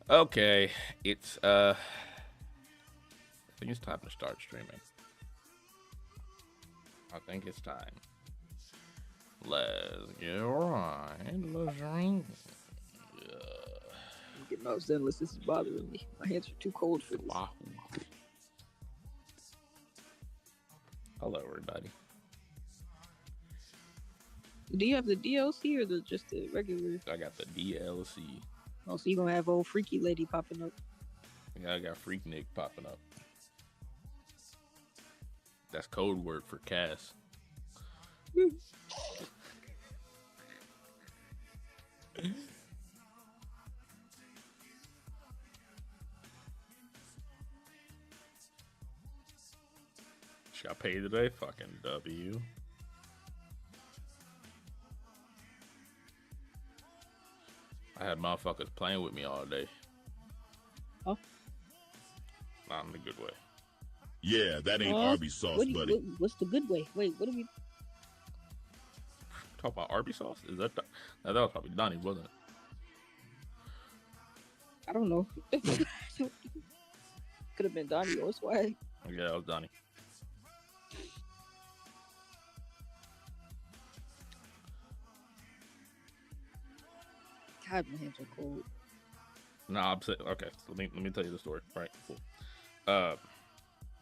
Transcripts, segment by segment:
Okay, it's I think it's time to start streaming. I think it's time. Let's get right. Let's ring. I'm getting all zenless. This is bothering me. My hands are too cold for this. Wahoo. Hello, everybody. Do you have the DLC or just the regular? I got the DLC. Oh, so you gonna have old freaky lady popping up? Yeah, I got Freak Nick popping up. That's code word for Cass. She got paid today. Fucking W. I had motherfuckers playing with me all day. Oh, Not in a good way. Yeah, that ain't Arby's sauce, buddy. What's the good way? Wait, what do we? Talk about Arby's sauce? Is that that was probably Donnie, wasn't it? I don't know. Could have been Donnie or Swag. Yeah, that was Donnie. God, my hands are cold. Nah, I'm saying, okay. So let me tell you the story. Right, cool.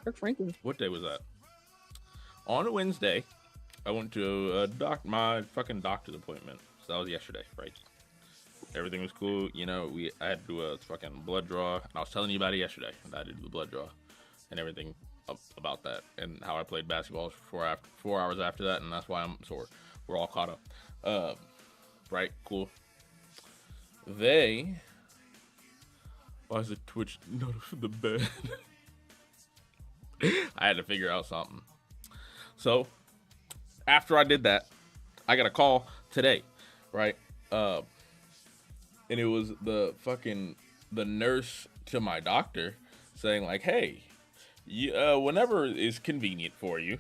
Kirk Franklin. What day was that? On a Wednesday, I went to my fucking doctor's appointment. So that was yesterday, right? Everything was cool. You know, I had to do a fucking blood draw, and I was telling you about it yesterday. I had to do the blood draw and everything about that, and how I played basketball for 4 hours after that, and that's why I'm sore. We're all caught up. Right, cool. Why is the Twitch notified the bed? I had to figure out something. So after I did that, I got a call today, right? And it was the nurse to my doctor saying like, "Hey, whenever is convenient for you,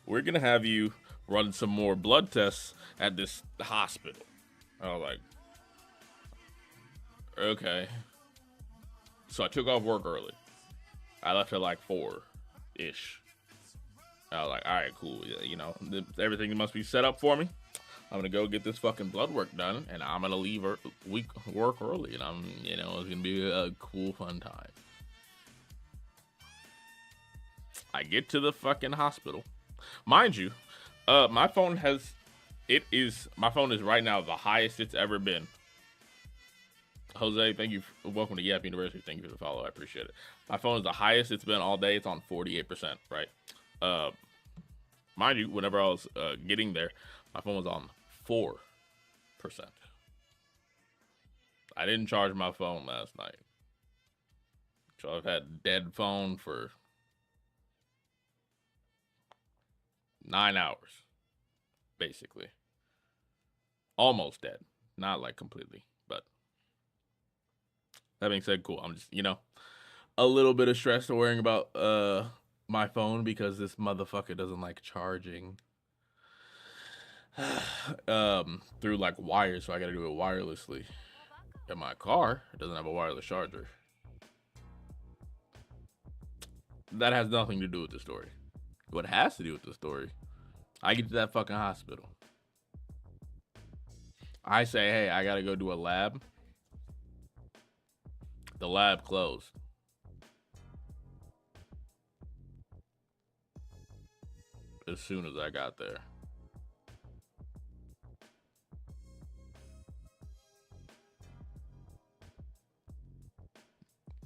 we're gonna have you run some more blood tests at this hospital." I was like, okay. So I took off work early. I left at like 4-ish. I was like, all right, cool. You know, everything must be set up for me. I'm gonna go get this fucking blood work done, and I'm gonna leave work early, and it's gonna be a cool, fun time. I get to the fucking hospital, mind you. My phone is right now the highest it's ever been. Jose, thank you. Welcome to Yap University. Thank you for the follow. I appreciate it. My phone is the highest it's been all day. It's on 48%, right? Mind you, whenever I was getting there, my phone was on 4%. I didn't charge my phone last night. So I've had dead phone for 9 hours, basically. Almost dead. Not like completely, but that being said, cool. I'm just, a little bit of stress worrying about my phone because this motherfucker doesn't like charging through like wires, so I gotta do it wirelessly. And my car doesn't have a wireless charger. That has nothing to do with the story. What has to do with the story, I get to that fucking hospital. I say, hey, I gotta go do a lab. The lab closed. As soon as I got there.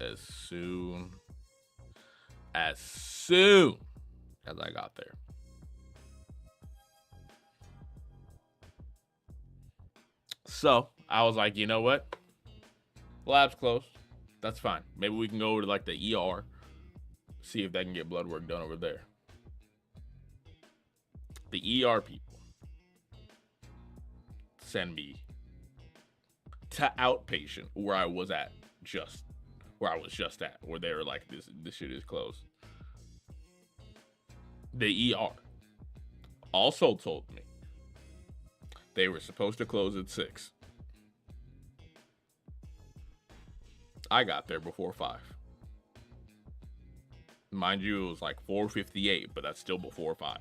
As soon as I got there. So I was like, you know what? Lab's closed. That's fine. Maybe we can go over to like the ER, see if they can get blood work done over there. The ER people send me to outpatient where I was just at, where they were like, this shit is closed. The ER also told me they were supposed to close at 6. I got there before 5. Mind you, it was like 4:58, but that's still before 5.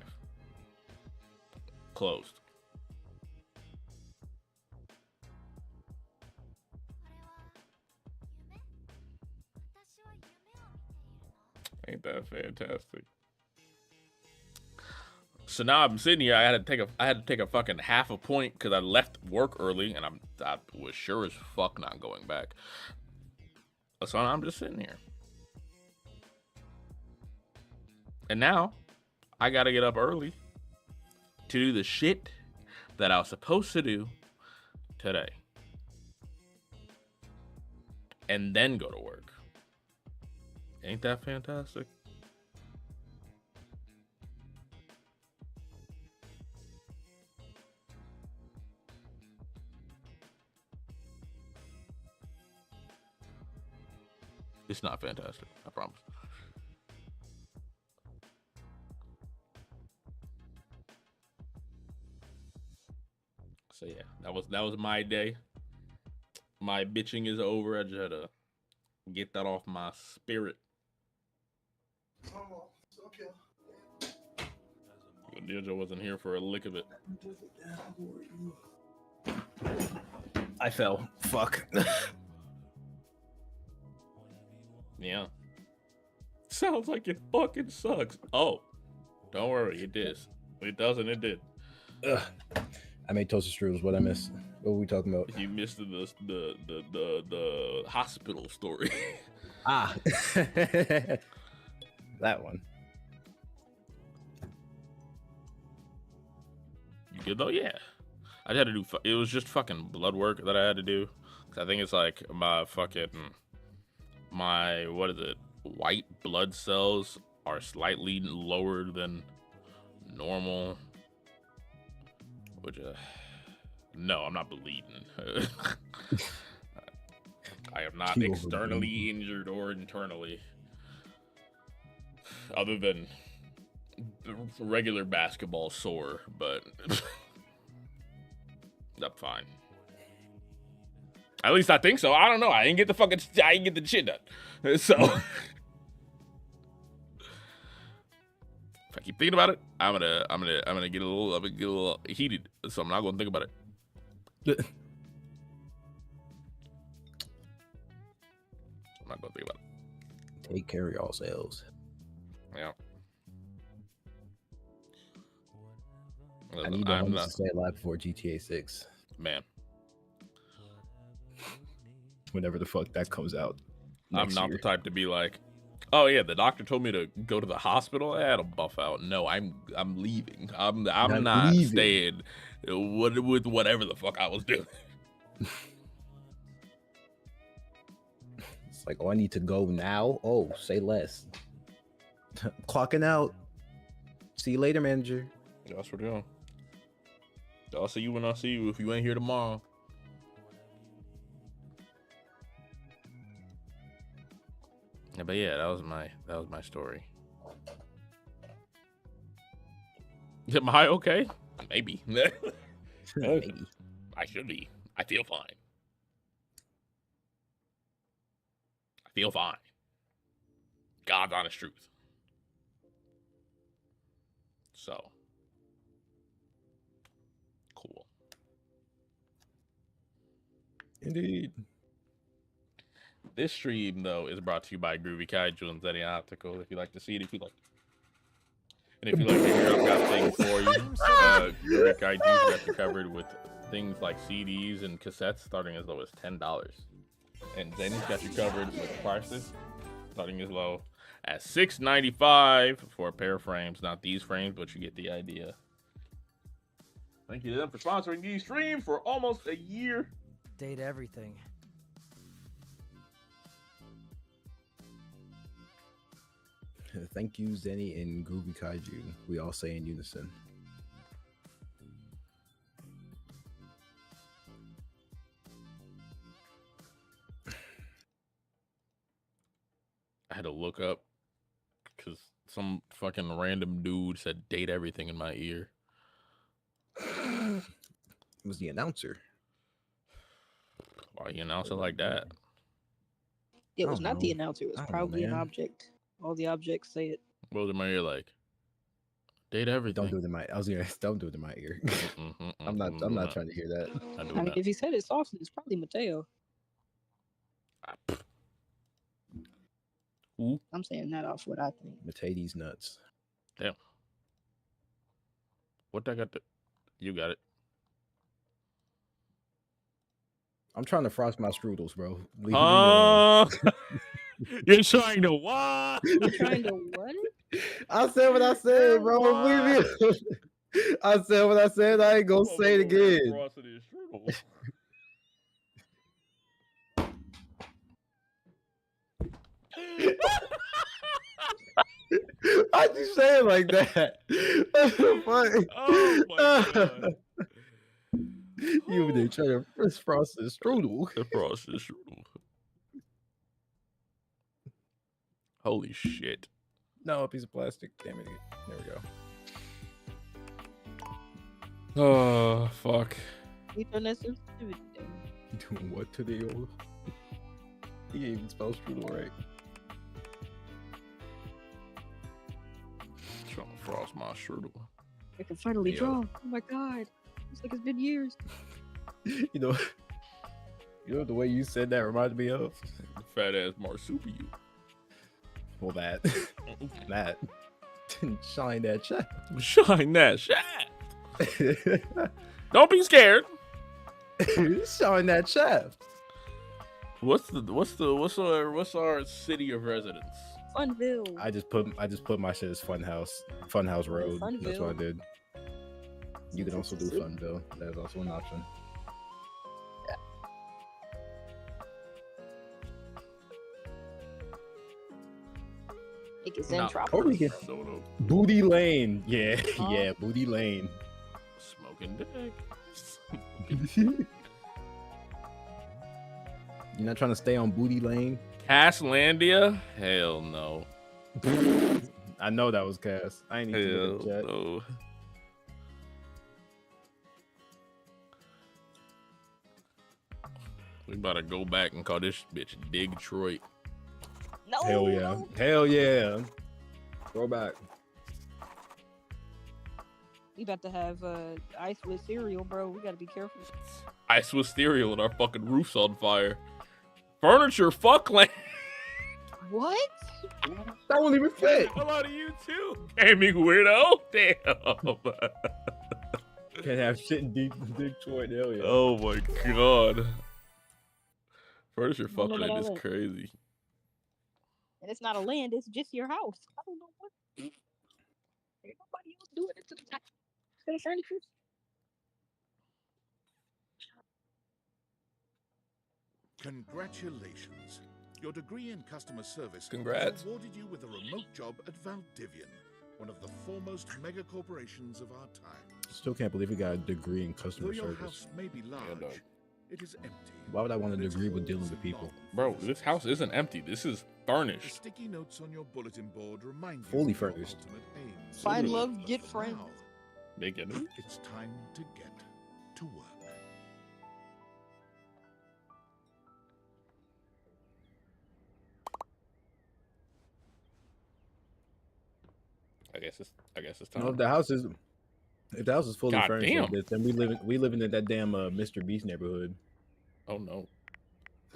Closed. Ain't that fantastic? So now I'm sitting here. I had to take a fucking half a point because I left work early, and I was sure as fuck not going back. So I'm just sitting here, and now I gotta get up early to do the shit that I was supposed to do today, and then go to work. Ain't that fantastic? It's not fantastic, I promise. So yeah, that was my day. My bitching is over. I just had to get that off my spirit. Oh, okay. Ninja wasn't here for a lick of it. I fell. Fuck. Yeah. Sounds like it fucking sucks. Oh, don't worry, it is. It doesn't. It did. Ugh. I made toasted strudels. What I missed? What were we talking about? You missed the hospital story. Ah, that one. You good though? Yeah. I had to do. It was just fucking blood work that I had to do. I think it's like my what is it? White blood cells are slightly lower than normal. Which, no, I'm not bleeding. I am not externally injured or internally. Other than regular basketball sore, but that's fine. At least I think so. I don't know. I didn't get the shit done. So if I keep thinking about it, I'm gonna get a little heated. So I'm not gonna think about it. I'm not gonna think about it. Take care of yourselves. Yeah. I need the homies to stay alive before GTA 6. Man. Whenever the fuck that comes out. I'm not the type to be like, oh yeah, the doctor told me to go to the hospital. It'll buff out. No, I'm leaving. I'm not leaving. staying with whatever the fuck I was doing. It's like, oh, I need to go now. Oh, say less. Clocking out. See you later, manager. That's what we're doing. I'll see you when I see you if you ain't here tomorrow. Yeah, but yeah, that was my story. Am I okay? Maybe. Maybe. I should be. I feel fine. I feel fine. God's honest truth. So. Cool. Indeed. This stream, though, is brought to you by Groovy Kaiju and Zenni Optical. If you like to see it, if you like. And if you like to hear, I've got things for you. Groovy Kaiju's got you covered with things like CDs and cassettes starting as low as $10. And Zenni's got you covered with prices starting as low as $6.95 for a pair of frames. Not these frames, but you get the idea. Thank you to them for sponsoring these streams for almost a year. Date everything. Thank you, Zenni and Groovy Kaiju. We all say in unison. I had to look up because some fucking random dude said date everything in my ear. It was the announcer. Why you announce it like that? It I was don't not the know. announcer. It was I don't know, probably an man. object. All the objects say it. What was in my ear like? Date everything. Don't do it in my. I was gonna. Don't do it in my ear. I'm not trying to hear that. I do I mean, not. if he said it softly, it's probably Mateo. Ooh, I'm saying that off what I think. Matei's nuts. damn. What I got? You got it. I'm trying to frost my strudels, bro. Leave me alone. You're trying to what? You trying to what? I said what I said, bro. Leave me alone. I said what I said. I ain't gonna say it again. Why'd you say it like that? That's so funny. Oh my god. You over there trying to frost the strudel. The frosted strudel. Holy shit. No, a piece of plastic. Damn it. There we go. Oh, fuck. We turn that sensitivity down. Doing what to the old? He can't even spell strudel right. Trying to frost my strudel. I can finally Yeah. draw. Oh my god. It's like it's been years. You know the way you said that reminded me of? Fat ass marsupial. Well, that. Shine that shaft. Shine that shaft. Don't be scared. Shine that shaft. What's our city of residence? Funville. I just put my shit as Funhouse Road. That's what I did. You can also do Funville. That's also an option. Make it Nah, Zentropical. Or we can Soto. Booty Lane. Yeah, yeah, Booty Lane. Smoking dick. You're not trying to stay on Booty Lane? Castlandia? Hell no. I know that was Cass. I ain't even Hell look at the chat. no. We about to go back and call this bitch Detroit. No. Hell yeah. No. Hell yeah. Go back. We about to have ice with cereal, bro. We gotta be careful. Ice with cereal and our fucking roof's on fire. Furniture fuckland. What? That won't even fit. A lot of you too. Gaming weirdo. Damn. Can't have shit in Detroit. Hell yeah. Oh my god. Furniture I don't know fuckland about is all that. crazy. And it's not a land, it's just your house. I don't know what. Ain't nobody else doing it to the top. Instead of furniture. Congratulations. Your degree in customer service Congrats. has awarded you with a remote job at Valdivian, one of the foremost mega corporations of our time. Still can't believe we got a degree in customer Though your service. house may be large, dog. it is empty. Why would I want a and its degree with halls dealing with people? long Bro, for this house visitors. isn't empty. This is The furnished. sticky notes on your bulletin board remind you Fully of your furnished. ultimate aims. Find Literally. love, get But for friends. now, Make it. it's time to get to work. I guess it's You time. know, if the house is fully God furnished damn. like this, then we live in that damn Mr. Beast neighborhood. Oh no.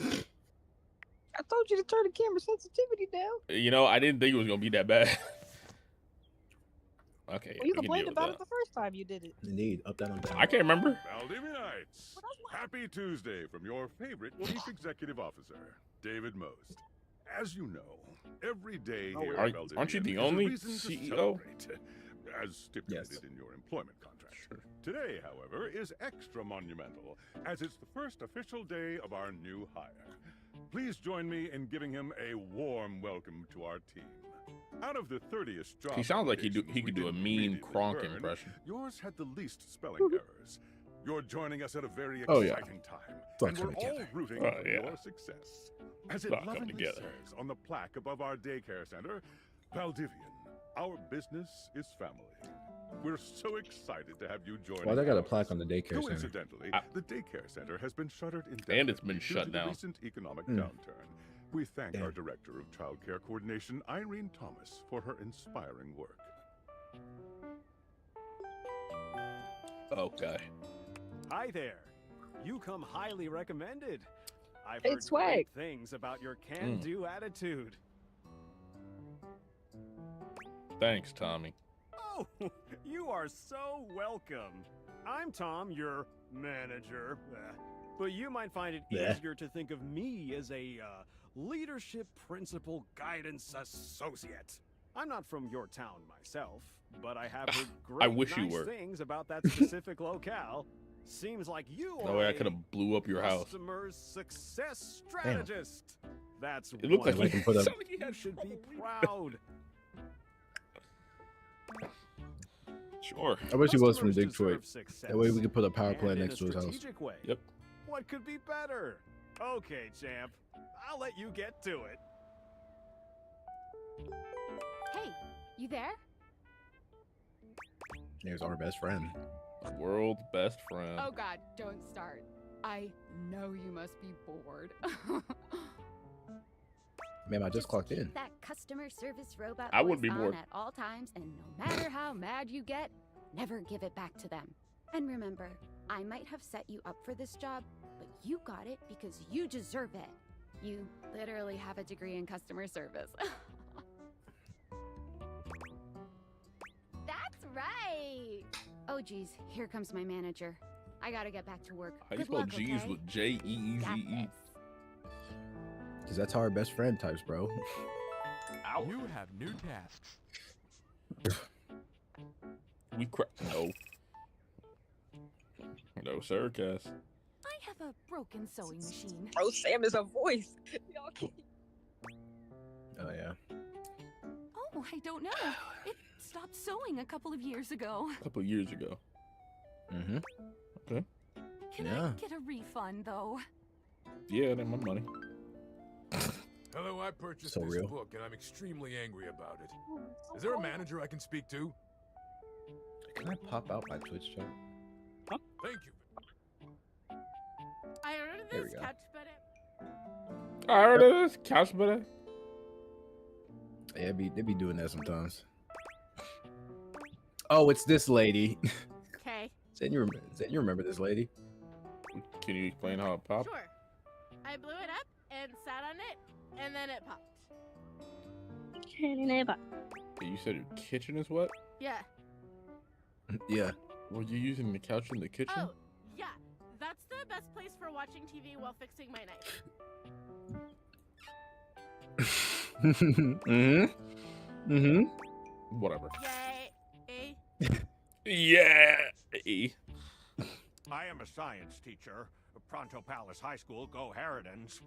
I told you to turn the camera sensitivity down. You know, I didn't think it was gonna be that bad. Okay. Well, you we can complained deal with about it that. the first time you did it. Indeed, up down, up down. I can't remember. Valdivianites, happy Tuesday from your favorite Chief Executive Officer, David Most. As you know, every day here at Valdivian Aren't you the is a only reason to CEO? celebrate, as stipulated Yes. in your employment contract. Today, however, is extra monumental, as it's the first official day of our new hire. Please join me in giving him a warm welcome to our team. Out of the 30th job He sounds like he could applications we do a didn't mean immediately Kronk burn, impression. Yours had the least spelling errors. You're joining us at a very Oh, yeah. exciting time, all and we're coming all together. rooting Oh, for yeah. your success. As it It's all coming lovingly together. says on the plaque above our daycare center, Valdivian, our business is family. We're so excited to have you join. Why they got a plaque on the daycare center? Coincidentally, the daycare center has been shuttered indefinitely And it's been due shut to down. the recent economic Hmm. downturn. We thank our Director of Child Care Coordination, Irene Thomas, for her inspiring work. Okay. Hi there. You come highly recommended. I've Hey, heard swag. great things about your can-do attitude. Thanks, Tommy. Oh, you are so welcome. I'm Tom, your manager. But you might find it easier to think of me as a leadership principal guidance associate. I'm not from your town myself, but I have heard great wish you nice were. things about that specific locale. Seems like you No are way I a could have blew up your house. customer success strategist. That's It looked like wonderful. you put up- sounded like you You had should be trouble. proud. Sure. I wish he was from Customers Detroit. deserve success, That way we could put a power and plant in next a to his house. strategic way. Yep. What could be better? Okay, champ. I'll let you get to it. Hey, you there? Here's our best friend. World's best friend. Oh god, don't start. I know you must be bored. Man, I just clocked in. That customer service robot I wouldn't voice be on bored. at all times, and no matter how mad you get, never give it back to them. And remember, I might have set you up for this job, but you got it because you deserve it. You literally have a degree in customer service. That's right. Oh geez, here comes my manager. I gotta get back to work. How you Good spell luck, G's okay? with Jeeeze? Got this. Because that's how our best friend types, bro. You have new tasks. We no. No, sir, Cass. I have a broken sewing machine. Bro, Sam is a voice. Y'all can't. Oh, yeah. Oh, I don't know. It stopped sewing a couple of years ago. A couple years ago. Mm-hmm. Okay. Can Yeah. I get a refund, though? Yeah, that's my money. Hello, I purchased So this real. book and I'm extremely angry about it. Is there a manager I can speak to? Can I pop out my Twitch chat? Thank you. I ordered There we this go. couch better. I heard of this couch better. Yeah, they be doing that sometimes. Oh, it's this lady. Okay, Zen, you remember this lady? Can you explain how it popped? sure. I blew it up and sat on it, and then it popped. You said your kitchen is what? Yeah. Yeah. Were you using the couch in the kitchen? Oh, yeah. That's the best place for watching TV while fixing my knife. Mm-hmm. Mm-hmm. Whatever. Yay. Yeah. I am a science teacher, Pronto Palace High School, Go Harridans,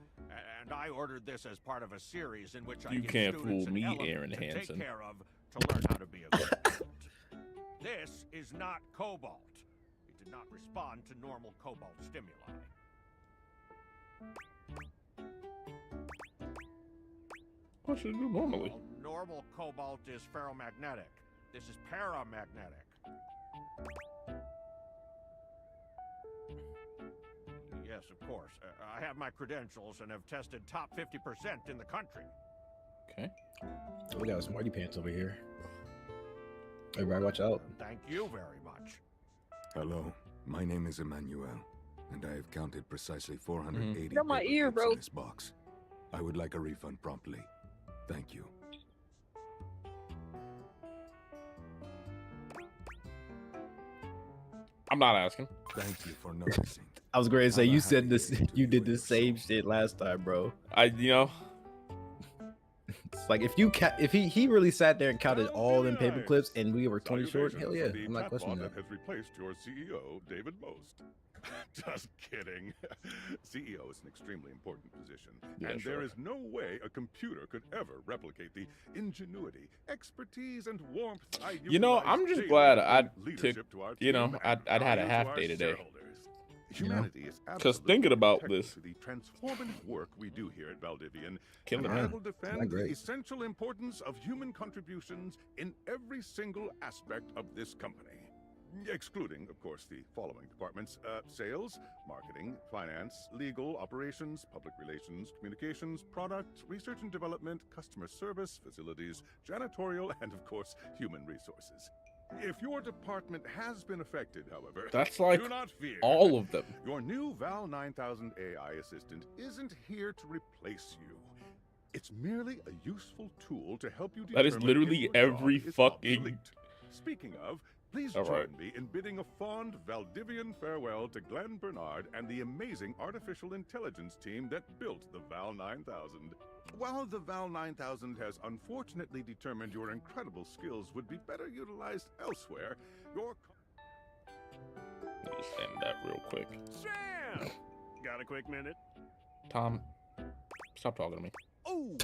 and I ordered this as part of a series in which I You give can't students fool an me, element Aaron to Hansen. take care of to learn how to be a good adult. This is not cobalt. It did not respond to normal cobalt stimuli. What should I do normally? Well, normal cobalt is ferromagnetic. This is paramagnetic. Yes, of course. I have my credentials and have tested top 50% in the country. Okay. We got smarty pants over here. Everybody watch out. Thank you very much. Hello, my name is Emmanuel, and I have counted precisely 480 Get my paper ear, clips bro. in this box. I would like a refund promptly. Thank you. I'm not asking. Thank you for noticing. I was going to say, Have a you said happy this, day to you you did and the your same soul. shit last time, bro. It's like, if he really sat there and counted all them paper clips and we were 20 short, hell yeah. Salutations from I'm the not questioning chatbot that. has replaced your CEO, David Most. Just kidding. CEO is an extremely important position, Yeah, and sure. there is no way a computer could ever replicate the ingenuity, expertise, and warmth I You know, utilize I'm just daily glad to I bring leadership took- to our you know, team I'd and had a value to half our day today. shareholders. Humanity is 'Cause absolutely thinking about integral this- to the transformative work we do here at Valdivian, Killing and it. I will defend the great. essential importance of human contributions in every single aspect of this company. excluding, of course, the following departments: sales, marketing, finance, legal, operations, public relations, communications, product, research and development, customer service, facilities, janitorial, and, of course, human resources. If your department has been affected, however, That's like do not fear. all of them. Your new Val 9000 AI assistant isn't here to replace you. It's merely a useful tool to help you That is determine literally if your job every is fucking- obsolete. Speaking of, please All join right. me in bidding a fond Valdivian farewell to Glenn Bernard and the amazing artificial intelligence team that built the Val 9000. While the Val 9000 has unfortunately determined your incredible skills would be better utilized elsewhere, your... Just end that real quick. Sam! Got a quick minute? Tom, stop talking to me. Oh,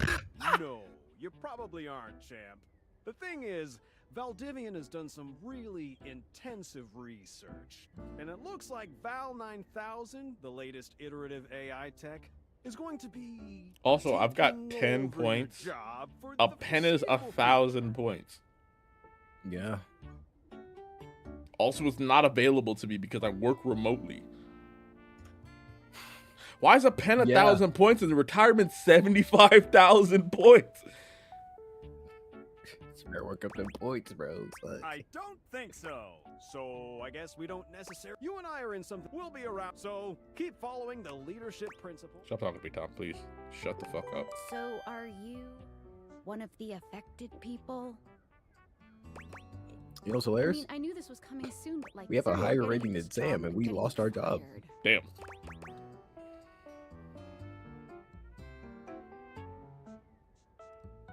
no. You probably aren't, champ. The thing is, Valdivian has done some really intensive research. And it looks like Val 9000, the latest iterative AI tech, is going to be... Also, I've got taking 10 over your points. job for A the pen is foreseeable 1,000 points. Yeah. Also, it's not available to me because I work remotely. Why is a pen 1,000 points and the retirement 75,000 points? Better work up them points, bro. I don't think so. So I guess we don't necessarily. You and I are in something. We'll be around. So keep following the leadership principle. Stop talking to me, Tom, please. Shut the fuck up. So are you one of the affected people? You know what's I hilarious? mean, I knew this was coming soon, but like We have a Zenni higher getting rating than this Sam, job and we getting lost our job. fired. Damn.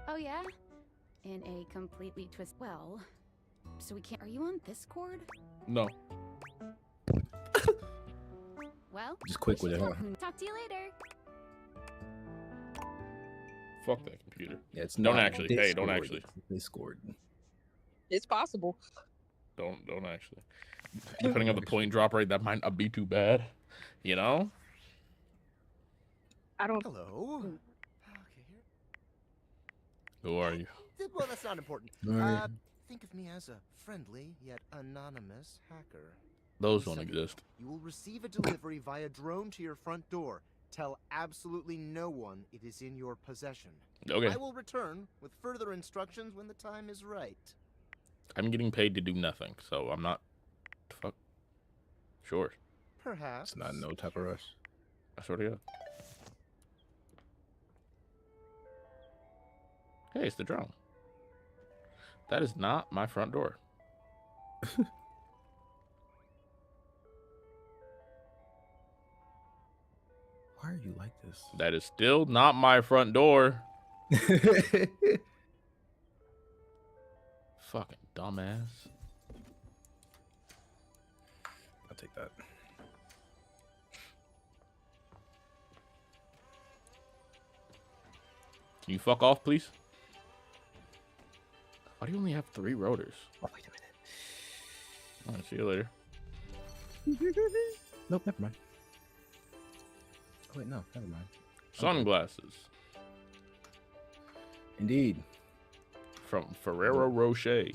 Oh yeah? In a completely twist. Well, so we can't. Are you on this cord? No. Well, Just quick with it, huh? talk to you later. Fuck that computer. Yeah, it's Don't not actually. Hey, don't Discord, actually. it's Discord. It's possible. Don't actually. Depending on the point drop rate, that might not be too bad. You know? I don't. Hello. Who are you? Well, that's not important. All right. Think of me as a friendly yet anonymous hacker. Those don't Second, exist. You will receive a delivery via drone to your front door. Tell absolutely no one it is in your possession. Okay. I will return with further instructions when the time is right. I'm getting paid to do nothing, so I'm not. Fuck. Sure. Perhaps. It's not no type of rush. I swear to God. Hey, it's the drone. That is not my front door. Why are you like this? That is still not my front door. Fucking dumbass. I'll take that. Can you fuck off, please? Why do you only have 3 rotors? Oh, wait a minute. All right, see you later. Nope, never mind. Oh, wait, no, never mind. Sunglasses. Indeed. From Ferrero Rocher.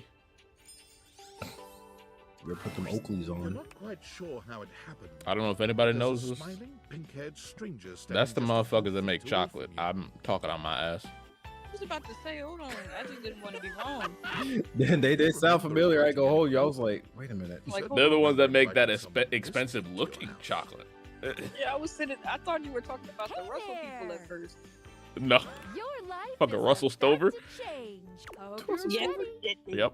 We're gonna put them Oakleys We're on. not quite sure how it happened. I don't know if anybody There's knows a this. smiling, pink-haired stranger That's the standing just a few motherfuckers that make feet away chocolate. from you. I'm talking on my ass. I was about to say, hold on. I just didn't want to be wrong. Then they did sound familiar. I go, hold you. I was like, wait a minute. Like, They're the ones that make that Like expensive looking chocolate. yeah, I was sitting. I thought you were talking about the Russell people at first. No. Your life Fucking is Russell about Stover. to change. Hope you're Yeah. ready. Yep.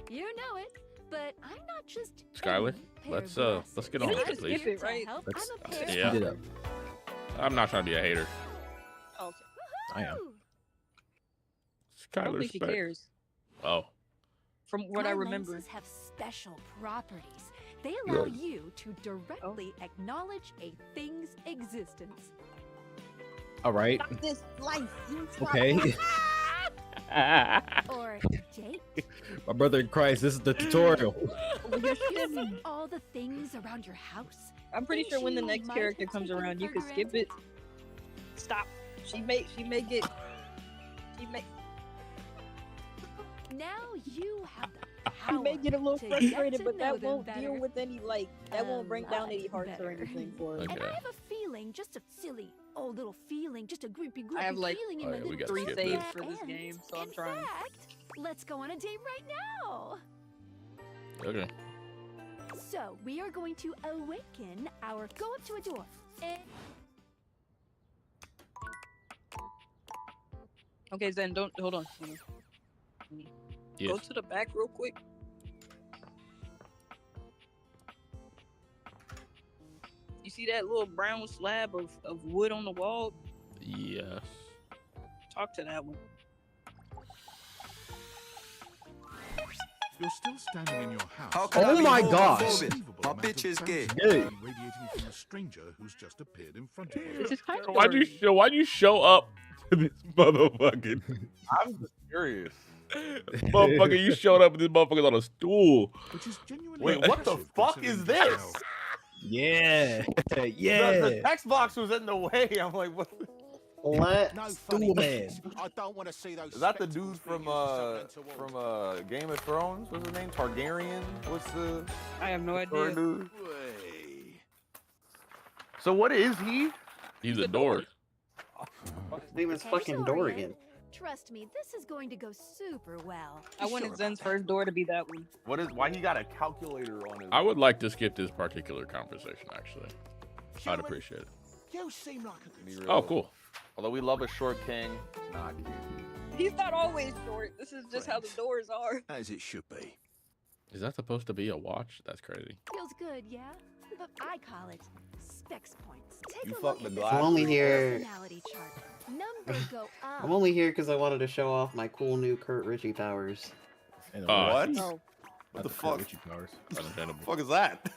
You know it, but I'm not just Skylar, any pair let's of get glasses. on You with can it, please. skip it, right? Help, Let's I'm a pair Yeah. speed it up. I'm not trying to be a hater. Oh, okay. I am. I don't Skylar think she Speck. cares. Oh. From what I My remember. lenses have special properties. They allow you to directly acknowledge a thing's existence. All right. Stop this life. You stop Okay. this. Or Jake. My brother in Christ, this is the tutorial. You see all the things around your house. I'm pretty sure when the next Might character have comes taken around, you for can skip it. Stop. She may get. She may. Now you have the You power may get a little to frustrated, get but to that know them won't deal better. with any that won't bring down lot any hearts or better. anything for it. And Okay. I have a feeling, just a silly old little feeling, just a groupie I have like feeling in Oh, my yeah, we little gotta 3 skip saves this. for this game, so I'm In trying. fact, let's go on a date right now. Okay. So we are going to awaken our. Go up to a door. And Okay, Zen, don't hold on. Go Yes. to the back real quick. You see that little brown slab of wood on the wall? Yes. Talk to that one. You're still standing in your house. How can I Oh be my homophobic? gosh. My bitch is gay. Radiating from a stranger who's just appeared in front of you. This is Toy Why'd you Story. why'd you show up to this motherfucking I'm just curious. motherfucker? You showed up with this motherfucker's on a stool. Which is genuinely Wait, what the impressive fuck is considering this? just Yeah. The Yeah. text box was in the way. I'm like, what? Let No stool man. I don't want to see those. Is that the dude from Game of Thrones? What's his name? Targaryen? What's the I have no third idea. dude? So what is he? He's a dork. His name is fucking Dorian. trust me, this is going to go super well. I wanted Zen's first door to be that one. What is? Why he got a calculator on his? I would like to skip this particular conversation. Actually, I'd appreciate it. You seem like a Oh, cool. Although we love a short king, not cute. He's not always short. This is just how the doors are. As it should be. Is that supposed to be a watch? That's crazy. Feels good, yeah? But I call it specs points. Take You a fuck look the at glass. I'm only this here. personality chart. Numbers go up. I'm only here because I wanted to show off my cool new Kurt Ritchie powers. What? Oh. What the fuck? Understandable. Fuck is that?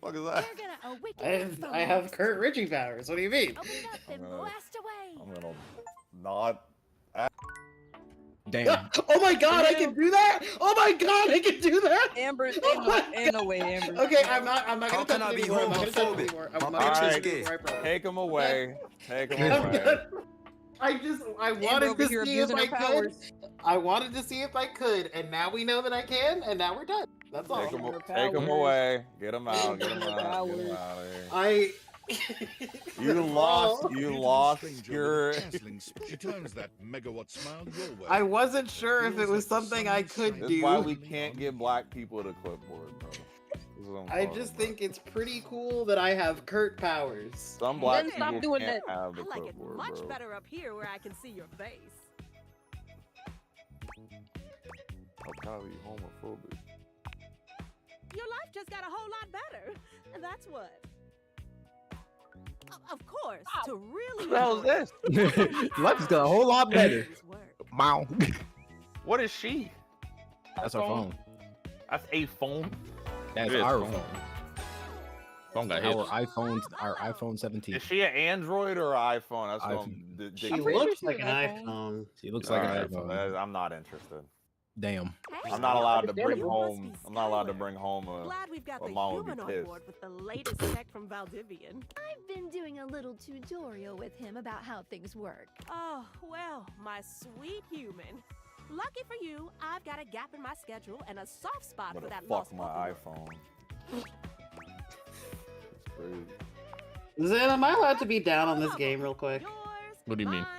Fuck is that? I have Kurt Ritchie powers. What do you mean? Open up and blast away. I'm gonna not. Damn. Oh my god, I can do that! Oh my god, I can do that! Amber, ain't no way, Amber. Okay, I'm not gonna How touch can I it be anymore. I'm not gonna touch it homophobic? anymore. I'm My not gonna touch bitch it is anymore, I promise. Take him away. Take him I'm away. done. I wanted over to here see if abusing I her could. powers. I wanted to see if I could, and now we know that I can, and now we're done. That's all. Take him away. Get him out. Get him out. Get him out of here. You lost your. She turns that megawatt smile your way. I wasn't sure if it was something I could That's do. why we can't get black people to clipboard, bro. This is what I'm I talking just about. think it's pretty cool that I have Kurt powers. Some black Then stop people doing can't that. have the I like it clipboard, much bro. better up here where I can see your face. How can I be homophobic? Your life just got a whole lot better. And that's what. Of course, to really. What the hell is this? Life's got a whole lot better. Wow. What is she? That's our phone. That's a phone. That's It is our phone. phone. Phone got Our iPhone 17. Is she an Android or an iPhone? That's what iPhone. She looks like an iPhone. She looks like an iPhone. I'm not interested. Damn. I'm not allowed to bring You home. must be I'm not allowed to bring home a. Glad we've got a the mom would be human on pissed. board with the latest tech from Valdivian. I've been doing a little tutorial with him about how things work. Oh, well, my sweet human. Lucky for you, I've got a gap in my schedule and a soft spot I'm for gonna that fuck lost my Pokemon. iPhone. It's crazy. Zen, am I allowed to be down on this game real quick? What do you mean? Mine.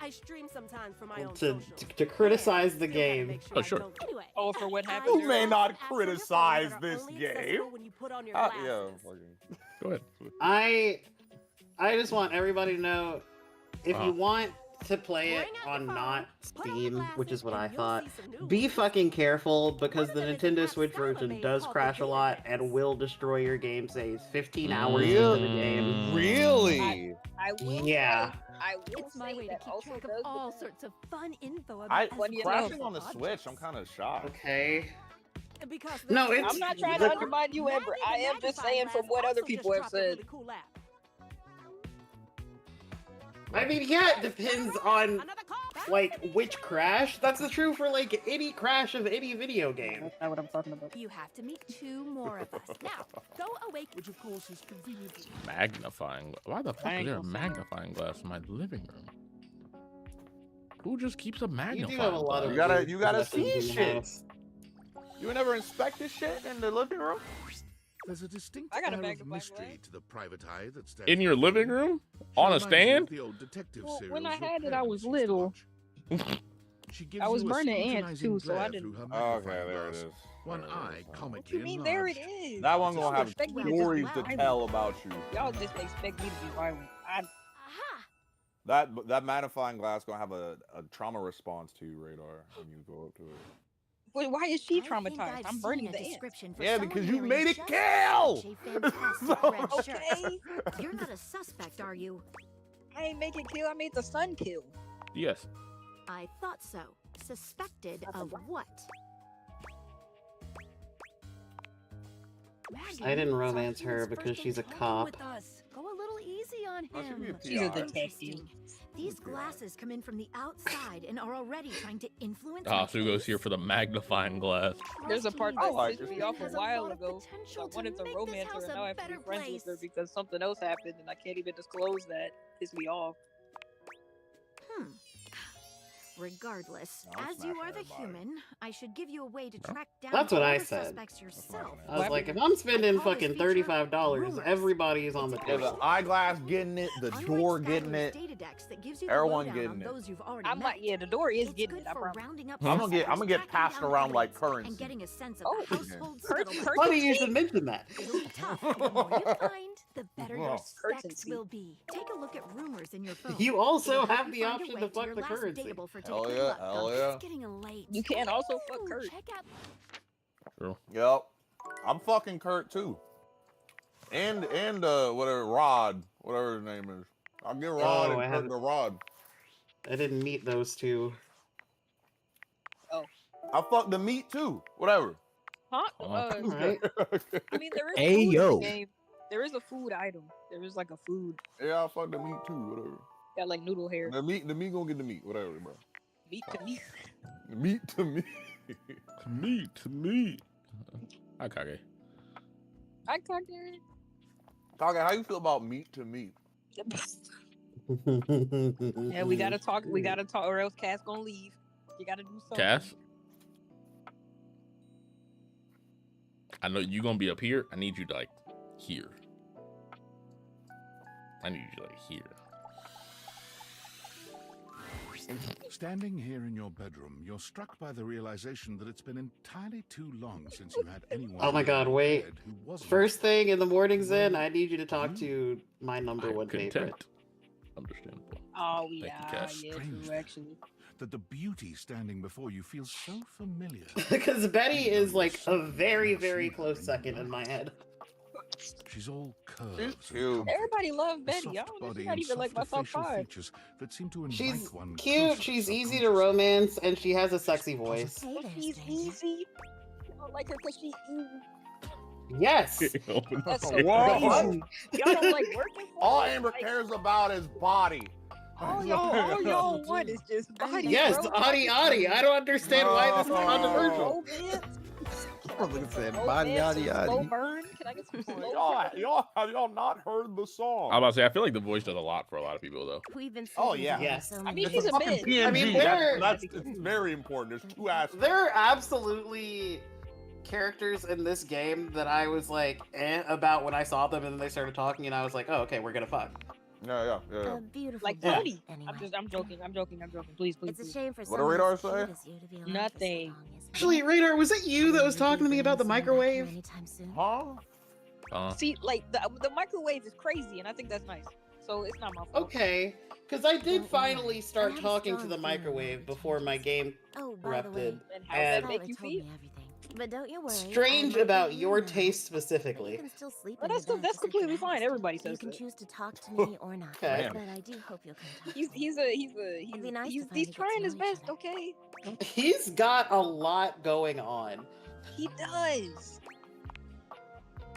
I stream sometimes for my own To social. criticize the game. Oh, sure. Anyway, Oh, for what happened? You may not apps on your phone criticize that are this only game. accessible when you put on your Yeah, glasses. fucking. Go ahead. I just want everybody to know, if you Uh-huh. want to play it Bring out on your not phone, put on your Steam, which is glasses, what I and you'll thought, see some new be ones. fucking careful because One the of them is Nintendo an app Switch Skylar version made does called crash a the lot Database. and will destroy your game saves 15 hours into the game. Really? I will Yeah. say, I will It's my say way to that keep also track of does all depend- sorts of fun info about I as What do you well crashing as on the objects. Switch. I'm kind of shocked. Okay. Because No, the- it's- I'm not trying the- to undermine you, Amber. I am just saying from what other people have said. I mean, yeah, it depends on, like, which crash. That's the true for, like, any crash of any video game. That's not what I'm talking about. You have to meet 2 more of us. Now, go awake. Which of course is convenient. Magnifying. Why the fuck is there a Magnifying. magnifying glass in my living room? Who just keeps a You magnifying do have a lot of glass? You gotta weird see possessions in your shit. house. You never inspect this shit in the living room? There's a distinct I got a air of magnifying mystery glass. to the private eye that stands In your before living you. room? She On a reminds me of stand? the old detective Well, when I serials your had it, I was parents used to little. watch. She gives I was you a burning ants scrutinizing too, so I glare didn't. through her Okay, magnifying there it glass. is. One There it eye is. comically What you mean? There it enlarged. is. That one Y'all gonna have expect me to just stories be to violent. tell about you. Y'all just expect me to be violent. That magnifying glass gonna have a trauma response to you, Radar, when you go up to it. Wait, why is she traumatized? I'm burning the ants. Yeah, because you made it kill! Okay. You're not a suspect, are you? I ain't make it kill. I made the sun kill. Yes. I thought so. Suspected of what? I didn't romance her because she's a cop. With us. Go a little easy on Oh, she'd be him. a She's a PR. Interesting. These glasses come in from the outside and are already trying to influence. Ah, so goes here for the magnifying glass. There's a part I that like pissed it. me off a Has a while lot of ago. I potential to wanted to make romance this her, house and a now I have to be better friends with her place. because something else happened, and I can't even disclose that. Pissed me off. Regardless, No, I'm as you smashing are the everybody. human, I should give you a way to track down That's what all I the said. suspects yourself. I was like, if I'm spending fucking $35, everybody's on the Yeah, the table. eyeglass getting it, the door getting it, everyone getting it. I'm not. Yeah, the door is getting it. I promise. I'm gonna get passed around like currency. Getting a sense of Oh, the household Curtain- settlement. Funny you should mention that. It'll be tough, and the more you find, the better your Curtain specs will be. Take a look at rumors in your phone. You also It'll help have you the find a option way to your fuck the last currency. dateable for Hell today. yeah, Look, hell though, yeah. It's getting late. You can also fuck Kurt. Check out. True. Yep. I'm fucking Kurt too. And whatever Rod, whatever his name is. I'll get Rod Oh, I and Kurt haven't- the Rod. I didn't meet those two. Oh. I fucked the meat too. Whatever. Huh? Alright. I mean, there is Hey, food yo. in the game. There is a food item. There is like a food. Yeah, I fucked the meat too. Whatever. Got like noodle hair. The meat gonna get the meat. Whatever, bro. Meat to meat. The meat to me. Meat. Hi, Kage. I can't get it. Kage, how you feel about meat to meat? Yeah, we gotta talk. We gotta talk, or else Cass gonna leave. You gotta do something. Cass? I know you gonna be up here. I need you like here. I need you like here. Standing here in your bedroom, you're struck by the realization that it's been entirely too long since you had anyone. Oh my god, in wait. bed who wasn't First thing in the morning, Zen, I need you to talk to my number I'm one content. favorite. Oh Thank you, yeah, Cass. yeah, true, actually. that the beauty standing before you feels so familiar. Because Betty is like a very, very close second in my head. She's all curves. She's and cute. comfort, Everybody loves a Betty. soft I don't know. body She's not and even like my softer top facial 5. features that seem to invite She's one cute, closer she's easy to subconsciously. romance, and she has a sexy voice. Hey But there, she's stranger. easy. You don't like her because she's easy. Yes! That's so Whoa. crazy. Y'all don't like working for All her? Amber Like, cares about is body. all y'all want is just body. Yes, bro. Adi Adi. I don't understand why this is controversial. Romance. Said body, yada, Slow yada. burn. Can I get some slow Have y'all not heard the song? I'm about to say I feel like the voice does a lot for a lot of people though. We've been Oh, sleeping yeah. together Yes. so I many mean, It's she's a a fucking bitch. PNG. I mean, they're- that's very important. There's 2 aspects. There are absolutely characters in this game that I was like about when I saw them, and then they started talking, and I was like, oh, okay, we're gonna fuck. Yeah. A beautiful Like day, Cody. anyway. I'm joking. Please, please. It's a please. shame for What did someone Radar as sweet say? as you to be alive for so Nothing. long, isn't it? Actually, Radar, was it you that was talking to me about the microwave? Anytime soon. Huh? See, like the microwave is crazy, and I think that's nice. So it's not my fault. Okay, because I did Don't finally worry. I start have a talking to strong the feeling microwave about before my changes. game Oh, by the way, corrupted. And how does that And make you told me feel? everything. But don't you worry. strange I might about be your here now. taste But you specifically. can still sleep Well, in that's your bed that's just like completely you fine. asked. Everybody You says can that. choose to talk to me or not. Okay. But I do hope you'll come talk He's to me. he's be nice to he's finally get to trying know his each best. other. Okay, He's got a lot going on. he does,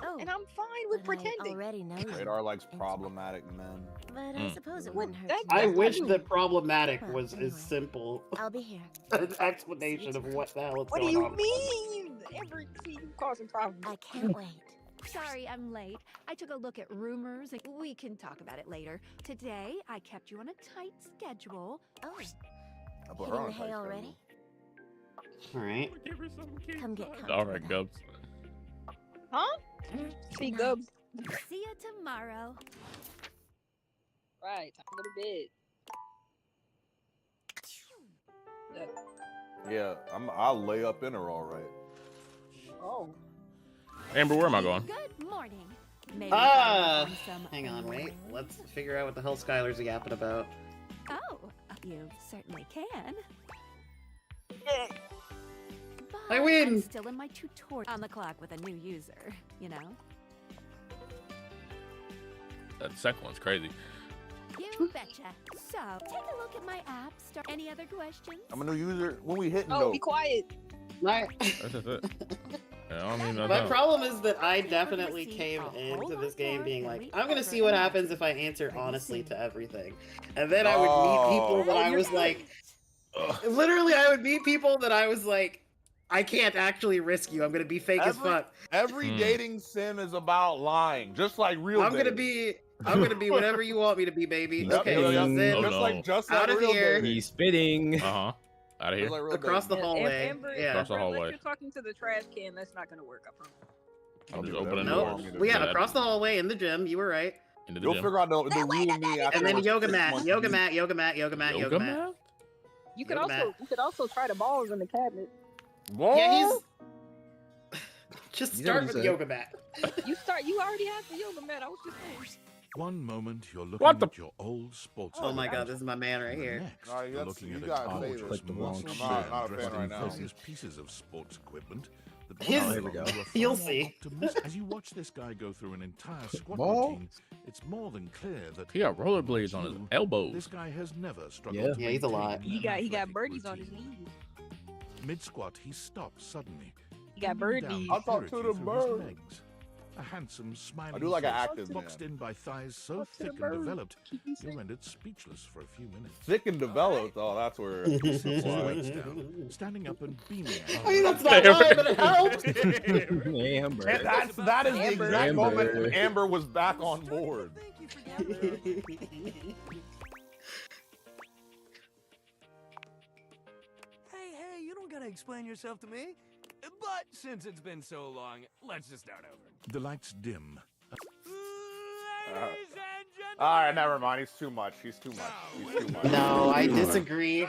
Oh, and I'm fine with but I pretending. already know you. Radar likes problematic men. But I suppose it What- wouldn't hurt that- to I know. wish you. that problematic Well, was anyway. as simple I'll be here. an explanation of what the hell is What do going you on. mean? Every see you causing problems. I can't wait. Sorry, I'm late. I took a look at rumors. We can talk about it later. Today, I kept you on a tight schedule. Oh, I put her on Hitting the hay tight already? All right. Come get comfy. All right, Gubs. Huh? See, Gubs. See you tomorrow. Right, time to go to bed. Yeah, I'll lay up in her all right. Oh. Amber, where am I going? Good morning. Maybe Hang on, wait. Let's figure out what the hell Skylar's yapping about. Oh, you certainly can. I win! I'm still in my tutorial on the clock with a new user, you know? That second one's crazy. You betcha. So, take a look at my app. Any other questions? I'm a new user. When we hit Oh, be quiet. My That's it. Yeah, I don't even know. My problem is that I definitely came into this game being like, I'm gonna see what happens if I answer honestly to everything. And then I would meet people that I was like, literally I would meet people that I was like, I can't actually risk you. I'm gonna be fake as fuck. Every dating sim is about lying, just like real I'm gonna dating. be whatever you want me to be, baby. He's Okay, spitting. Zen, just out like of real here. dating. He's spitting. Out of here. Across the hallway. Amber, Yeah. Across the Amber, unless hallway. you're talking to the trash can, that's not gonna work. I promise. I'm just opening Nope. doors. Well, yeah, across the hallway in the gym. You were right. Into the You'll gym. figure out the real me after. And then like yoga 6 mat, months yoga of mat, yoga mat, yoga mat, yoga mat. You could Yoga also try the balls in the cabinet. What? Yeah, he's just You know start what with he the said. yoga mat. You already have the yoga mat. I was just saying. One moment you're looking What the- at your old sports. Oh my god, this is my man right here. Next, Alright, you're that's- looking you at a gotta gorgeous say this. Click the wrong muscle shit. man I'm not a dressed fan right in now. various pieces of sports equipment. that His- belong there we go. to a You'll far see. more optimistic- As you watch this guy go through an entire squat Ball? routine, it's more than clear that He got rollerblades on his elbows. this guy has never struggled. Yeah. to Yeah, he's a lot. maintain He an got athletic birdies on his routine. knees. Mid squat, he stops suddenly. He got bringing bird down knees. I'll talk to purity the through his bird. legs. A handsome, smiling I do like an face, active boxed man. in by thighs so Talk to the thick and bird. developed, Keep you you're safe. rendered speechless for a few minutes. Thick and developed. Oh, that's where. He sets his weights down, standing up and beaming at I mean, you. that's not mine, but it helps. Amber. And that is the Amber. exact moment Amber. when Amber was back on board. Hey, you don't gotta explain yourself to me. But since it's been so long, let's just start over. The lights dim. All right, never mind. He's too much. He's too much. He's too much. No, I disagree.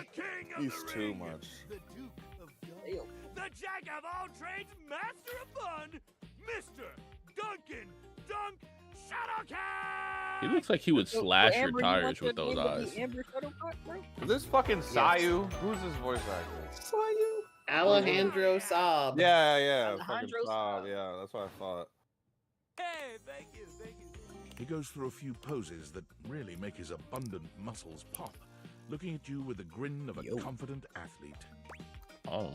He's too much. The jack of all trades, master of fun, Mr. Duncan Dunk Shuttlecat! He looks like he would slash your Amber, you tires want with your those name to eyes. be Amber Shuttlecock, bro? Is this fucking Sayu? Who's this voice actor? Alejandro Saab. Yeah, fucking Alejandro Saab. Saab. Yeah, that's what I thought. Hey, thank you. He goes through a few poses that really make his abundant muscles pop, looking at you with the grin of a confident athlete. Oh.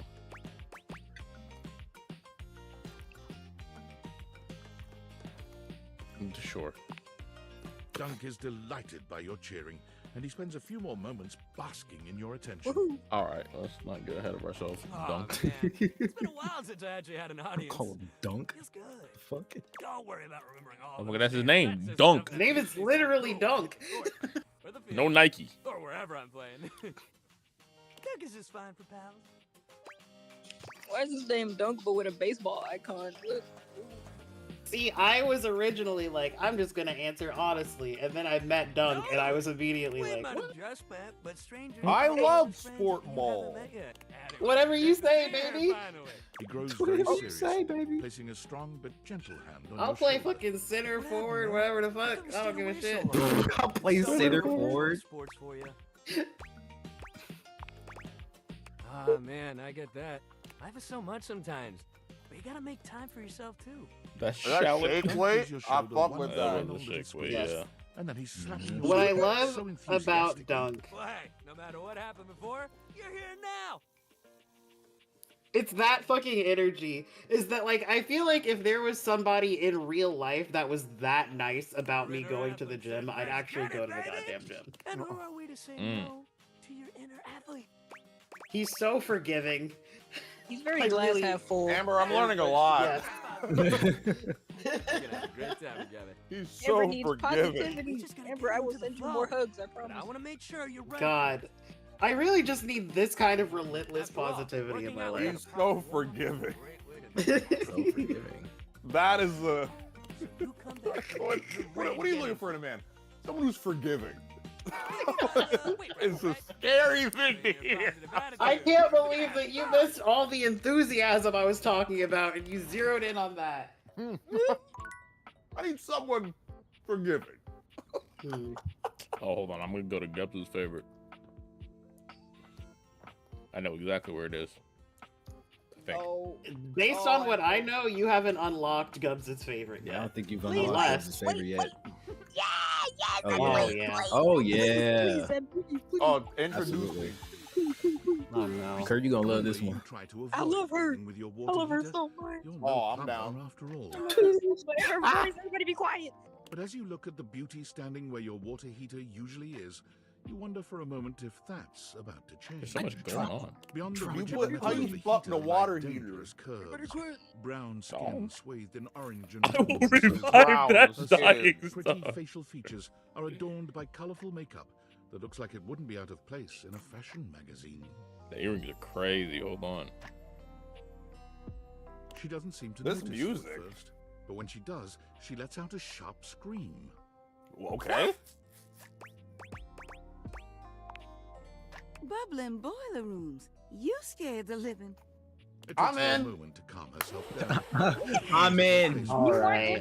Sure. Dunk is delighted by your cheering, and he spends a few more moments basking in your attention. All right, let's not get ahead of ourselves. Oh, Dunk. man. It's been a while since I actually had an audience. Call him Dunk. Feels good. Fuck. Don't worry about remembering all Oh of my it. God, that's his name, That's just Dunk. stuff His name is literally Dunk. Or the No field, Nike. Or wherever I'm playing. Dunk is just fine for pals. Why is his name Dunk but with a baseball icon? Look. See, I was originally like, I'm just gonna answer honestly, and then I met Dunk, and I was immediately We like, might what? have just met, but strangers. I are love friends sport you ball. haven't met yet. Whatever you say, baby. Finally. He grows What very do you serious, say, baby? placing a strong but gentle hand on I'll your play shoulder. fucking center, forward, whatever the fuck. I don't give a shit. I'll play center forward. Sports for you. Ah man, I get that. Life is so much sometimes, but you gotta make time for yourself too. That's Is that shallow. shake Gives weight? your I shoulder fuck one with That that. was final a shake little weight, squeeze, yeah. And then he's slapping your What I shoulder love so about enthusiastically. Dunk, Well, hey, no matter what happened before, you're here now. it's that fucking energy. Is that like, I feel like if there was somebody in real life that was that nice about me going to the gym, I'd actually go to the goddamn gym. And who are we to say no to your inner athlete? He's so forgiving. He's very Like, glass really- half full. Amber, I'm learning a lot. Yes. You're gonna have a great time together. He's so Amber needs forgiving. positivity. Amber, I will send you more hugs, I But I promise. want to make sure you're right. God. I really just need this kind of relentless positivity in my life. He's so forgiving. So forgiving. That is the. What are you looking for in a man? Someone who's forgiving. It's a scary thing to hear. I can't believe that you missed all the enthusiasm I was talking about and you zeroed in on that. I need someone forgiving. Oh, hold on. I'm going to go to Gubbs' favorite. I know exactly where it is. I think. Based on what I know, you haven't unlocked Gubbs' favorite yet. I don't think you've Please. unlocked Gubbs' favorite yet. Oh, yeah. Oh, yeah. Oh, introduce me. Oh, no. Kurt, you gonna love this one. I love her. I love her so much. Oh, I'm down. After all. Everybody be quiet. But as you look at the beauty standing where your water heater usually is, you wonder for a moment if that's about to change. There's so much going on. Beyond the How rigidity you of the fuck heater the water lie heater? dangerous curves, brown skin swathed in orange and I will gold revive browns. that Her dying pretty song. facial features are adorned by colorful makeup that looks like it wouldn't be out of place in a fashion magazine. The earrings are crazy. Hold on. She doesn't seem to This notice music. at first, but when she does, she lets out a sharp scream. Okay. Bubbling boiler rooms. You scared the living. It I'm takes her a in. moment to calm herself down. I'm in. All right.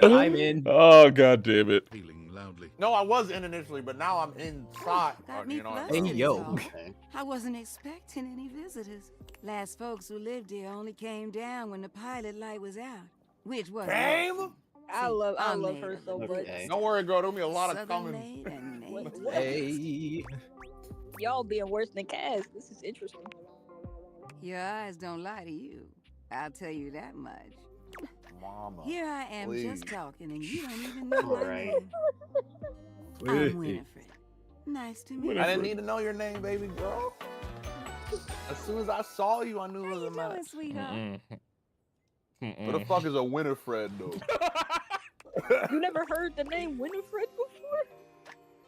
I'm in. Oh, God damn it. Feeling loudly. No, I was in initially, but now I'm inside. Got me You know, flustered, Hey, yo. is all. Okay. I wasn't expecting any visitors. Last folks who lived here only came down when the pilot light was out, which was Damn. I love her so much. Okay. Don't worry, girl. There'll be a lot of Southern coming. made and made. Hey. Y'all being worse than Cass. This is interesting. Your eyes don't lie to you. I'll tell you that much. Mama. Here I am please. just talking, and you don't even know All my right. name. I'm Winifred. Nice to meet you. I didn't need to know your name, baby girl. As soon as I saw you, I knew it was a How you doing, match. sweetheart? What the fuck is a Winifred, though? You never heard the name Winifred before?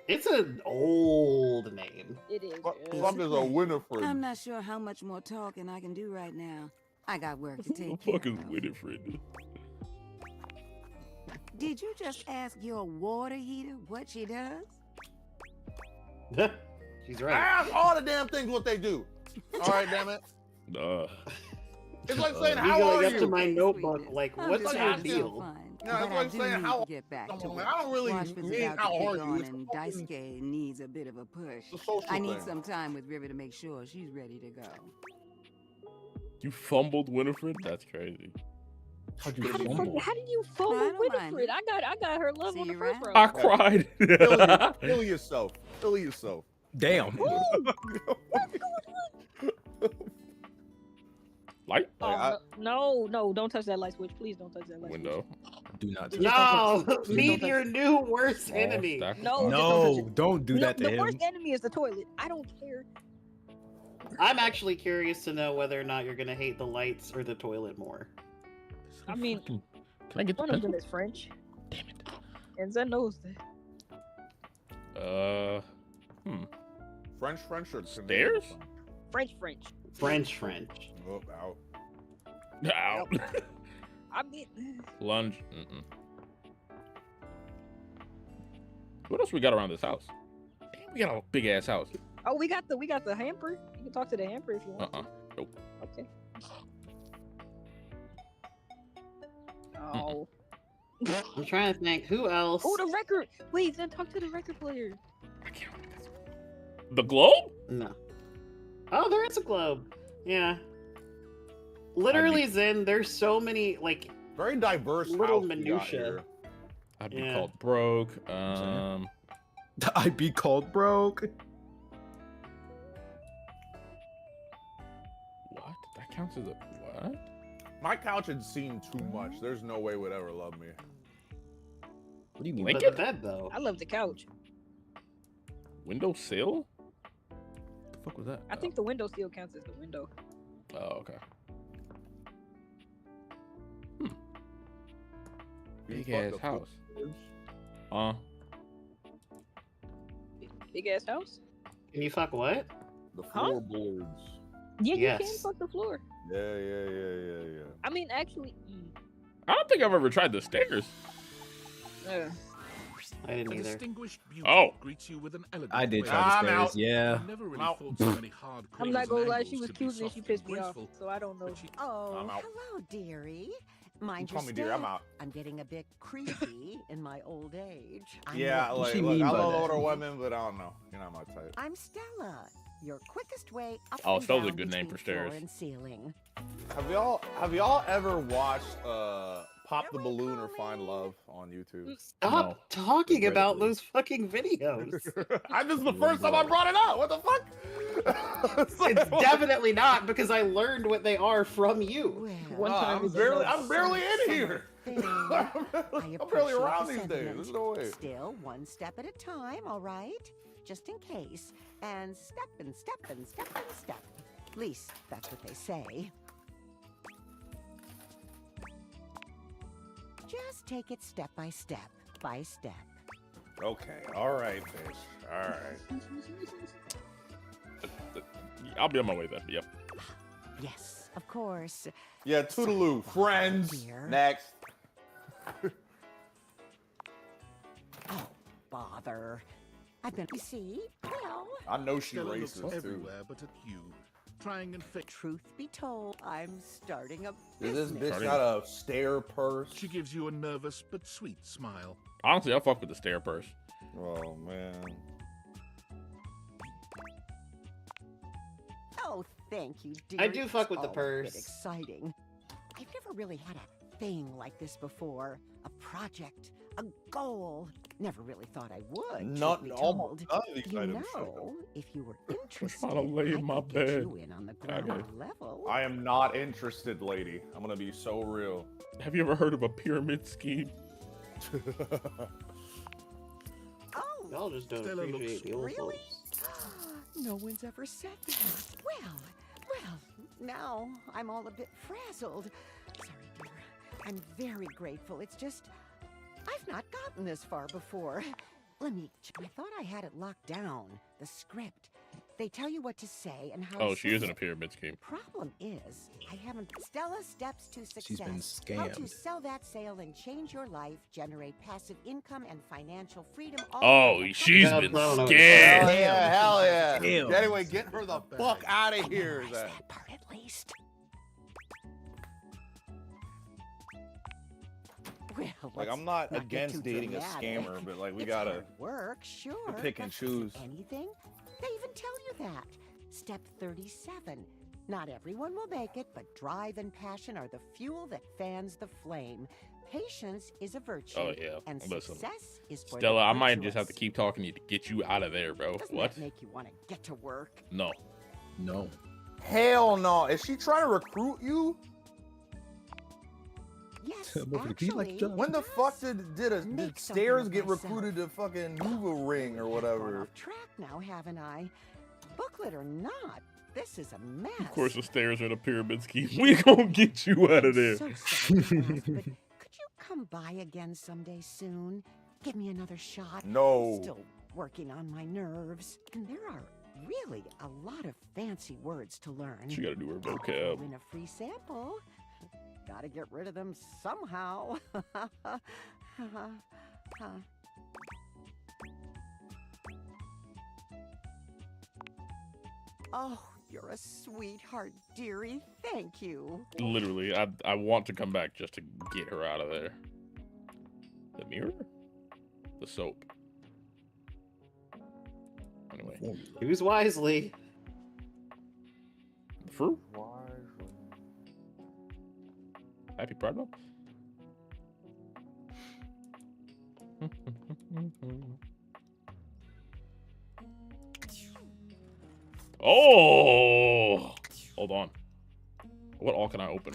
It's an old name. It is. What the fuck is a Winifred? I'm not sure how much more talking I can do right now. I got work to What take the fuck care is of. Winifred? Did you just ask your water heater what she does? She's right. Ask all the damn things what they do. All right, damn it. It's like saying, Me how going are up to you? my notebook, like, I'm what's just your having some deal? fun. No, it's But I like do saying, need how- to get back to work. I don't really Washford's mean about to how kick are you. on It's and fucking- Daisuke needs a bit of a push. It's a social I need thing. some time with River to make sure she's ready to go. You fumbled Winifred? That's crazy. How'd you fumble? How did you follow I don't mind Winifred? I got her love See on the you first around. round. I cried. Kill yourself. Kill yourself. Damn. Light? Oh, no, don't touch that light switch. Please don't touch that light Window. Do not. switch. No, Please don't meet touch your it. new worst Oh, enemy. stack of No, cards. just don't touch No, it. don't do that to The him. worst enemy is the toilet. I don't care. I'm actually curious to know whether or not you're gonna hate the lights or the toilet more. I mean, Can I get the one of pencil? them is French. Damn it. And Zen knows that. French or Stairs? French. French. Oh, out. Out. I mean, Lunge. What else we got around this house? Damn, we got a big ass house. oh, we got the hamper. You can talk to the hamper if you want. Nope. Okay. Oh. I'm trying to think who else. Oh, the record. Wait, then talk to the record player. I can't remember this. The globe? No. Oh, there is a globe. Yeah. Literally, Zen. There's so many like Very diverse little house we got minutia. here. I'd be Yeah. called broke. I'd be called broke. What? That counts as a what? My couch had seen too much. There's no way it would ever love me. What do you mean? But the Blanket? bed though. I love the couch. Window sill? What the fuck was that? I think the window still counts as the window. Oh, okay. Big fuck ass the house. food. Big ass house. Can you fuck what? The floorboards. Yeah, Yes. you can fuck the floor. Yeah. I mean, actually, I don't think I've ever tried the stairs. I didn't A either. distinguished beauty Oh. greets you with an elegant I did way. try the I'm stairs. out. Yeah. I never really Out. thought so many hard I'm not corners gonna and lie, angles she was could be cute and then soft she and pissed me off. graceful. So I don't know. But she- Oh, I'm out. hello, dearie. Mind You call your me dear, I'm step. out. I'm getting a bit creepy in my old age. Yeah, What like, she look, mean I by love that? older women, but I don't know. You're not my type. I'm Stella. Your quickest way up Oh, and Stella's a down good name between for stairs. floor and ceiling. Have y'all ever watched Pop the Balloon or Find Love on YouTube? Stop talking about those fucking videos. This is the first time I brought it up. What the fuck? It's definitely not because I learned what they are from you. I'm barely in here. I'm barely around these days. There's no way. Still, one step at a time, all right? Just in case. And step and step and step and step. At least, that's what they say. Just take it step by step. Okay. All right, fish. All right. I'll be on my way then. Yep. Yes, of course. Yeah, toodaloo. Friends. Here. Next. Oh, bother. I've been, you see, well, I know she Stella looks racist too. everywhere but at you, trying and fake. truth be told, I'm starting a Is this business. bitch got a stare purse? She gives you a nervous but sweet smile. Honestly, I'll fuck with the stair purse. Oh man. Oh, thank you, dear. I do fuck with the It's all a purse. bit exciting. I've never really had a thing like this before. A project, a goal. Never really thought I would. None truth be of told. these You items. know, if you were interested, trying to lay in I my could get bed. you in on the ground Okay. level. I am not interested, lady. I'm gonna be so real. Have you ever heard of a pyramid scheme? Oh, Y'all just don't Stella looks appreciate the old really? folks. No one's ever said that. Well, now I'm all a bit frazzled. Sorry, dear. I'm very grateful. It's just, I've not gotten this far before. I thought I had it locked down. The script. They tell you what to say and how Oh, to she say is in a it. pyramid scheme. Problem is, I haven't. Stella steps to success. She's been How to scammed. sell that sale and change your life, generate passive income and financial freedom. Oh, she's No, been no, no. Hell scared. yeah, hell yeah. Damn. Anyway, get her the fuck out of here. Memorize Zach. that part at least. Well, Like, let's I'm not get against too dating a dramatic. scammer, but like we It's gotta. hard work, sure. pick and but doesn't choose. Anything? They even tell you that. Step 37. Not everyone will make it, but drive and passion are the fuel that fans the flame. Patience is a virtue. Oh yeah. And Listen, success is for the Stella, I might just have to virtuous. keep talking to you to get you out of there, bro. Doesn't What? that make you want to get to work? No. No. Hell no. Is she trying to recruit you? Yes, Motherfucker, do you like actually. the job? When the fuck did Make something stairs of get myself. recruited to fucking Nuva Ring or Gone whatever? off track now, haven't I? Booklet or not, this is a mess. Of course, the stairs are in a pyramid scheme. We gonna get you out of there. So sorry to ask, but could you come by again someday soon? Give me another shot. No. I'm still working on my nerves, and there are really a lot of fancy words to learn. She gotta do her Throw vocab. in a free sample. Gotta get rid of them somehow. Oh, you're a sweetheart, dearie. Thank you. Literally, I want to come back just to get her out of there. The mirror? The soap. Anyway. Use wisely. The fruit? Happy Pride Month? Oh! Hold on. What all can I open?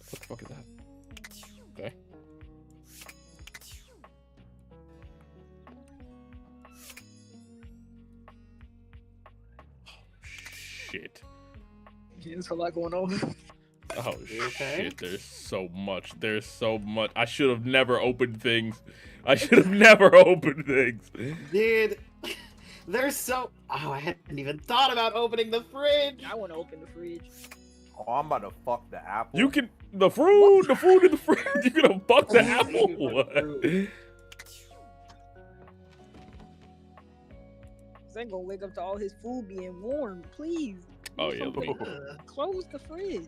What the fuck is that? Okay. Shit. Yeah, there's a lot going on. Oh okay? shit! There's so much. There's so much. I should have never opened things. I should have never opened things. Dude, there's so. Oh, I hadn't even thought about opening the fridge. I want to open the fridge. Oh, I'm about to fuck the apple. You can the food in the fridge. You gonna fuck the apple? What? Ain't gonna wake up to all his food being warm. Please. Oh yeah, Close the fridge.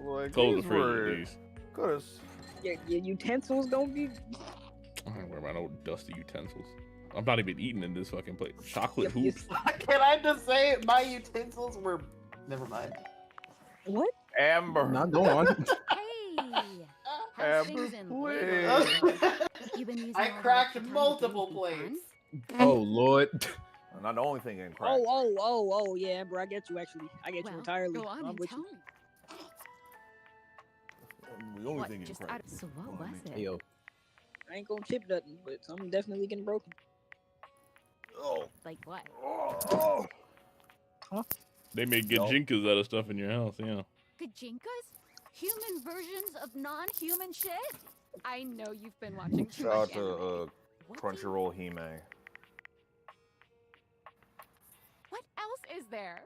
Like, close the fridge, please. Your utensils gonna be. I don't wear my old dusty utensils. I'm not even eating in this fucking plate. Chocolate hoops. Can I just say my utensils were? Never mind. What? Amber. Not go on. Amber, please. I cracked multiple plates. Oh Lord. Not the only thing in crack. Oh, yeah, Amber, I get you actually. I get you entirely. Go on I'm and with tell you. me. The only thing in crack. So what was it? Hey, yo. I ain't gonna tip nothing, but something definitely getting broken. Oh. Like what? Oh. Huh? They make gajinkas out of stuff in your house, yeah. Gajinkas? Human versions of non-human shit? I know you've been watching too Shout out much to anime. Crunchyroll Hime. What else is there?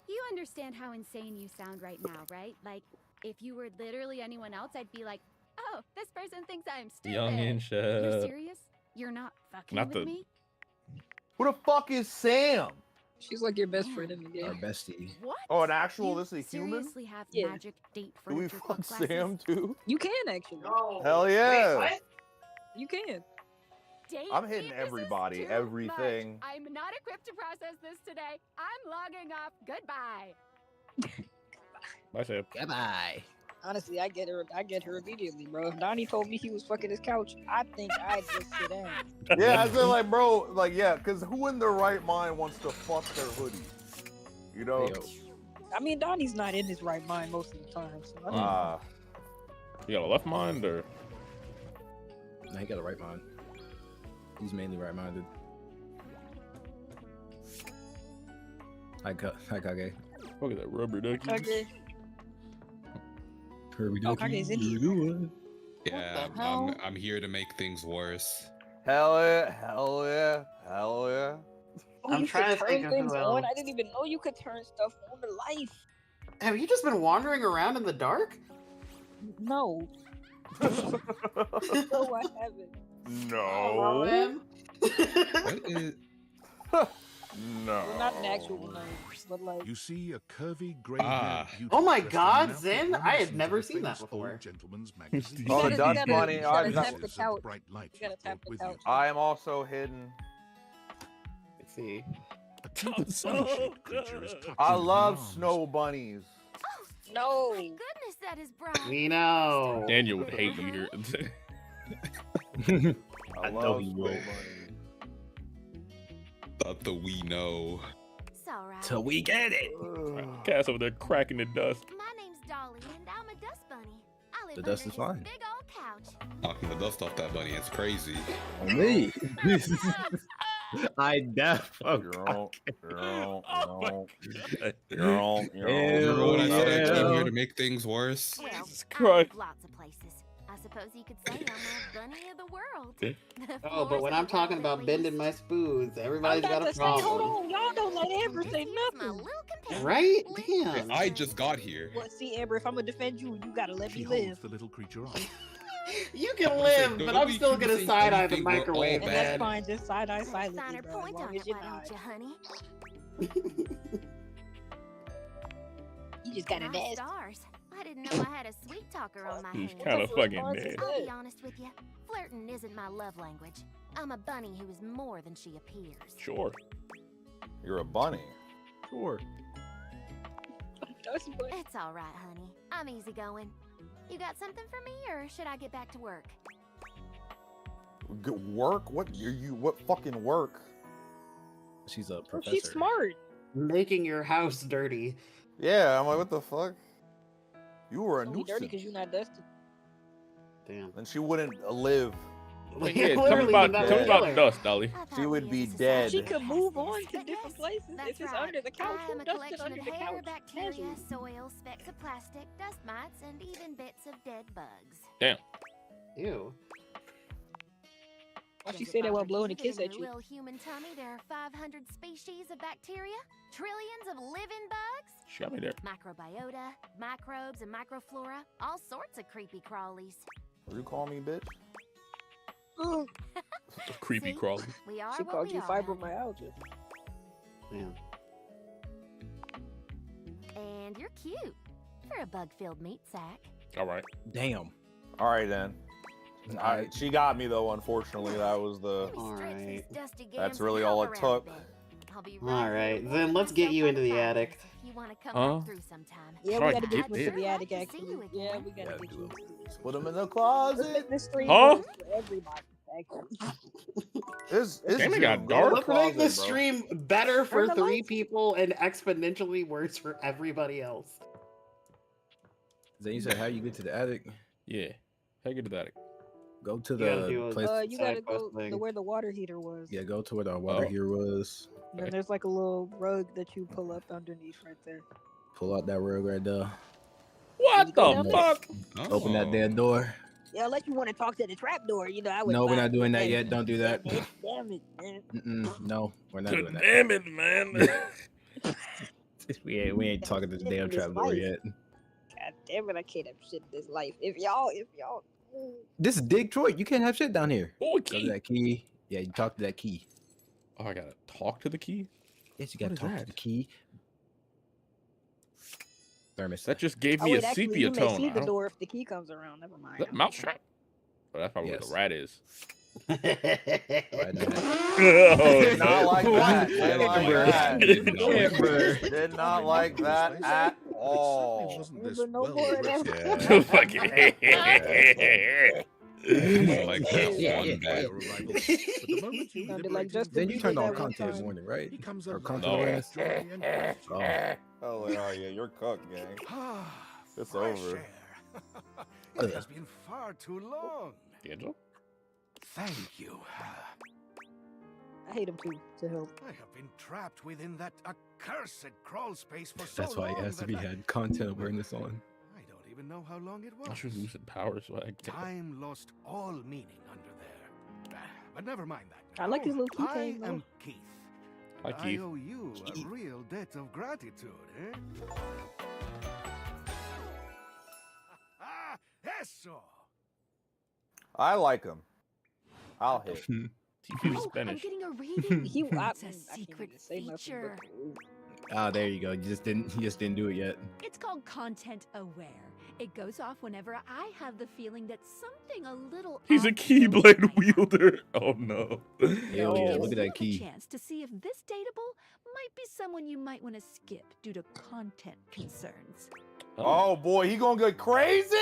You understand how insane you sound right now, right? Like, if you were literally anyone else, I'd be like, oh, this person thinks I'm stupid. Young and You're shut. serious? You're not fucking Not with the- me? Who the fuck is Sam? She's like your best friend in the game. Our bestie. What? Oh, an actual, You this is a human? seriously have Yeah. magic date Do we furniture fuck club classes? Sam too? You can actually. No. Hell yeah. Wait, what? You can. Date I'm me? hitting This is everybody, too everything. much. I'm not equipped to process this today. I'm logging off. Goodbye. Bye, Sam. Goodbye. Honestly, I get her immediately, bro. If Donnie told me he was fucking his couch, I think I'd just sit down. Yeah, I feel like, bro, like, yeah, because who in their right mind wants to fuck their hoodie? You know? Hey, yo. I mean, Donnie's not in his right mind most of the time. So I don't You got a left mind or? No, he got a right mind. He's mainly right-minded. Hi, Kage. Look at that rubber ducky. Okay. Kirby Oh, ducky. Kage's in here. Yeah, the hell? I'm here to make things worse. Hell yeah, hell yeah, hell yeah. Oh, I'm you trying could to think turn of things who on. else. I didn't even know you could turn stuff on to life. Have you just been wandering around in the dark? No. No, I haven't. No. Man. What is? No. Well, not an actual name, but like. You see a curvy gray Oh my God, Zen! I had never seen that before. Gentleman's magazine. Oh, that's funny. You gotta tap the couch. Bright light You gotta tap the couch. I am also hidden. Let's see. A sun-shaped creature is tucked I into love the arms. snow bunnies. No. Thank goodness that is Brian. We know. Daniel would hate me here. I know love he snow would. bunnies. Thought the we know. It's alright. Till we get it. Cass over there cracking the dust. My name's Dolly, and I'm a dust bunny. I live The dust under is this fine. big old couch. Knocking the dust off that bunny, it's crazy. On me. I definitely. Girl, Oh Remember when I said I came here to make things worse? Well, Jesus I Christ. live lots of places. I suppose you could say I'm a bunny of the world. Oh, but when I'm talking about bending my spoons, everybody's I'm got about a to say, hold problem. on, y'all don't let Amber say My nothing. little companion. Right? Hey, Damn. I just got here. Well, see, Amber, if I'm gonna defend you, you gotta let She me holds live. the little creature on. You can live, but I'm still gonna side eye the anything, we're all microwave, And bad. that's man. fine, just side eye Sign silently, her bro. As point long on as it, you why nod. don't you, honey? You just got a My nest. stars. I didn't know I had a sweet talker on my He's hands. kind of fucking response is dead. I'll be honest with you. Flirting isn't my love language. I'm a bunny who is more than she appears. Sure. You're a bunny. Sure. It's all right, honey. I'm easygoing. You got something for me, or should I get back to work? Work? What? You? What fucking work? She's a Oh, professor. she's smart. Making your house dirty. Yeah, I'm like, what the fuck? You were a Don't be dirty nuisance. because you're not dusty. Damn. Then she wouldn't live. Yeah, tell me about dust, Dolly. She would be dead. She could move on to different places if it's under the couch. Who dusted under the couch? Bacteria, soil, specks of plastic, dust mites, and even bits of dead bugs. Damn. Ew. Why she say that while blowing a kiss at you? In the human tummy, there are 500 species of bacteria, trillions of living bugs. Show me there. Microbiota, microbes, and microflora. All sorts of creepy crawlies. What you call me, bitch? Creepy crawly. We are She what called we you are. fibromyalgia. Yeah. And you're cute for a bug-filled meat sack. All right. Damn. All right then. All right, she got me though. Unfortunately, that was the. All right. That's really all it took. All right, then let's get you into the attic. You want to come back through sometime? Yeah, we gotta get you into the attic, actually. Yeah, we gotta get you. Put them in the closet. This stream Huh? is for everybody, actually. It's Damn, it got dark. Let's make this bro. stream better for Turn the 3 lights. people and exponentially worse for everybody else. Then you said how you get to the attic? Yeah. How you get to the attic? Go to You gotta the do a place. You gotta side go quest thing. to where the water heater was. Yeah, go to where the water Oh. here was. And then there's like a little rug that you pull up underneath right there. Pull out that rug right there. What go the down fuck? Open that damn door. Yeah, unless you want to talk to the trap door, you know, I would. No, we're not doing that yet. Don't do that. Damn it, man. No, we're not doing that. Damn it, man. we ain't talking to the damn trap door yet. God damn it, I can't have shit in this life. If y'all. This is Detroit. You can't have shit down here. Oh, Go key. to that key. Yeah, you talk to that key. Oh, I gotta talk to the key. Yes, you gotta What is talk to that? the key. Thermos. That just gave Oh, me wait, a actually, sepia you may tone. see I the don't- door if the key comes around. Never mind. Is that mousetrap? Oh, that's probably where Yes. the rat is. Right now. Did not like that. Did like that. Amber. Did not like that at all. Wasn't this Remember no well more of dressed? that? Fucking Like that one bad. But the moment you Sounded like liberate Justin Then you Bieber turned that on one content time. warning, right? he comes Or alive content No. awareness. joy and gratitude. Oh, yeah, you're cooked, gang. It's Fresh over. air. It has been far too long. D'Angelo? Thank you. I hate him too, to help. I have been trapped within that accursed crawl space for so That's why long he has to that be I had content awareness on. don't even know how long it I was. should lose powers so I can. Time lost all meaning under there. But never mind that. I like his now. little keychain, I though. am Keith. Hi, Keith. I owe you a real debt of gratitude, eh? Eso! I like him. I'll hit. TV was I'm Spanish. getting a reading. He, I, It's a I can't secret even say nothing, feature. but- Ah, there you go. You just didn't do it yet. It's called content aware. It goes off whenever I have the feeling that something a little He's a odd Keyblade wielder. Oh no. Hell yeah, gives look at you that a key. chance to see if this dateable might be someone you might want to skip due to content concerns. Oh boy, he gonna get crazy?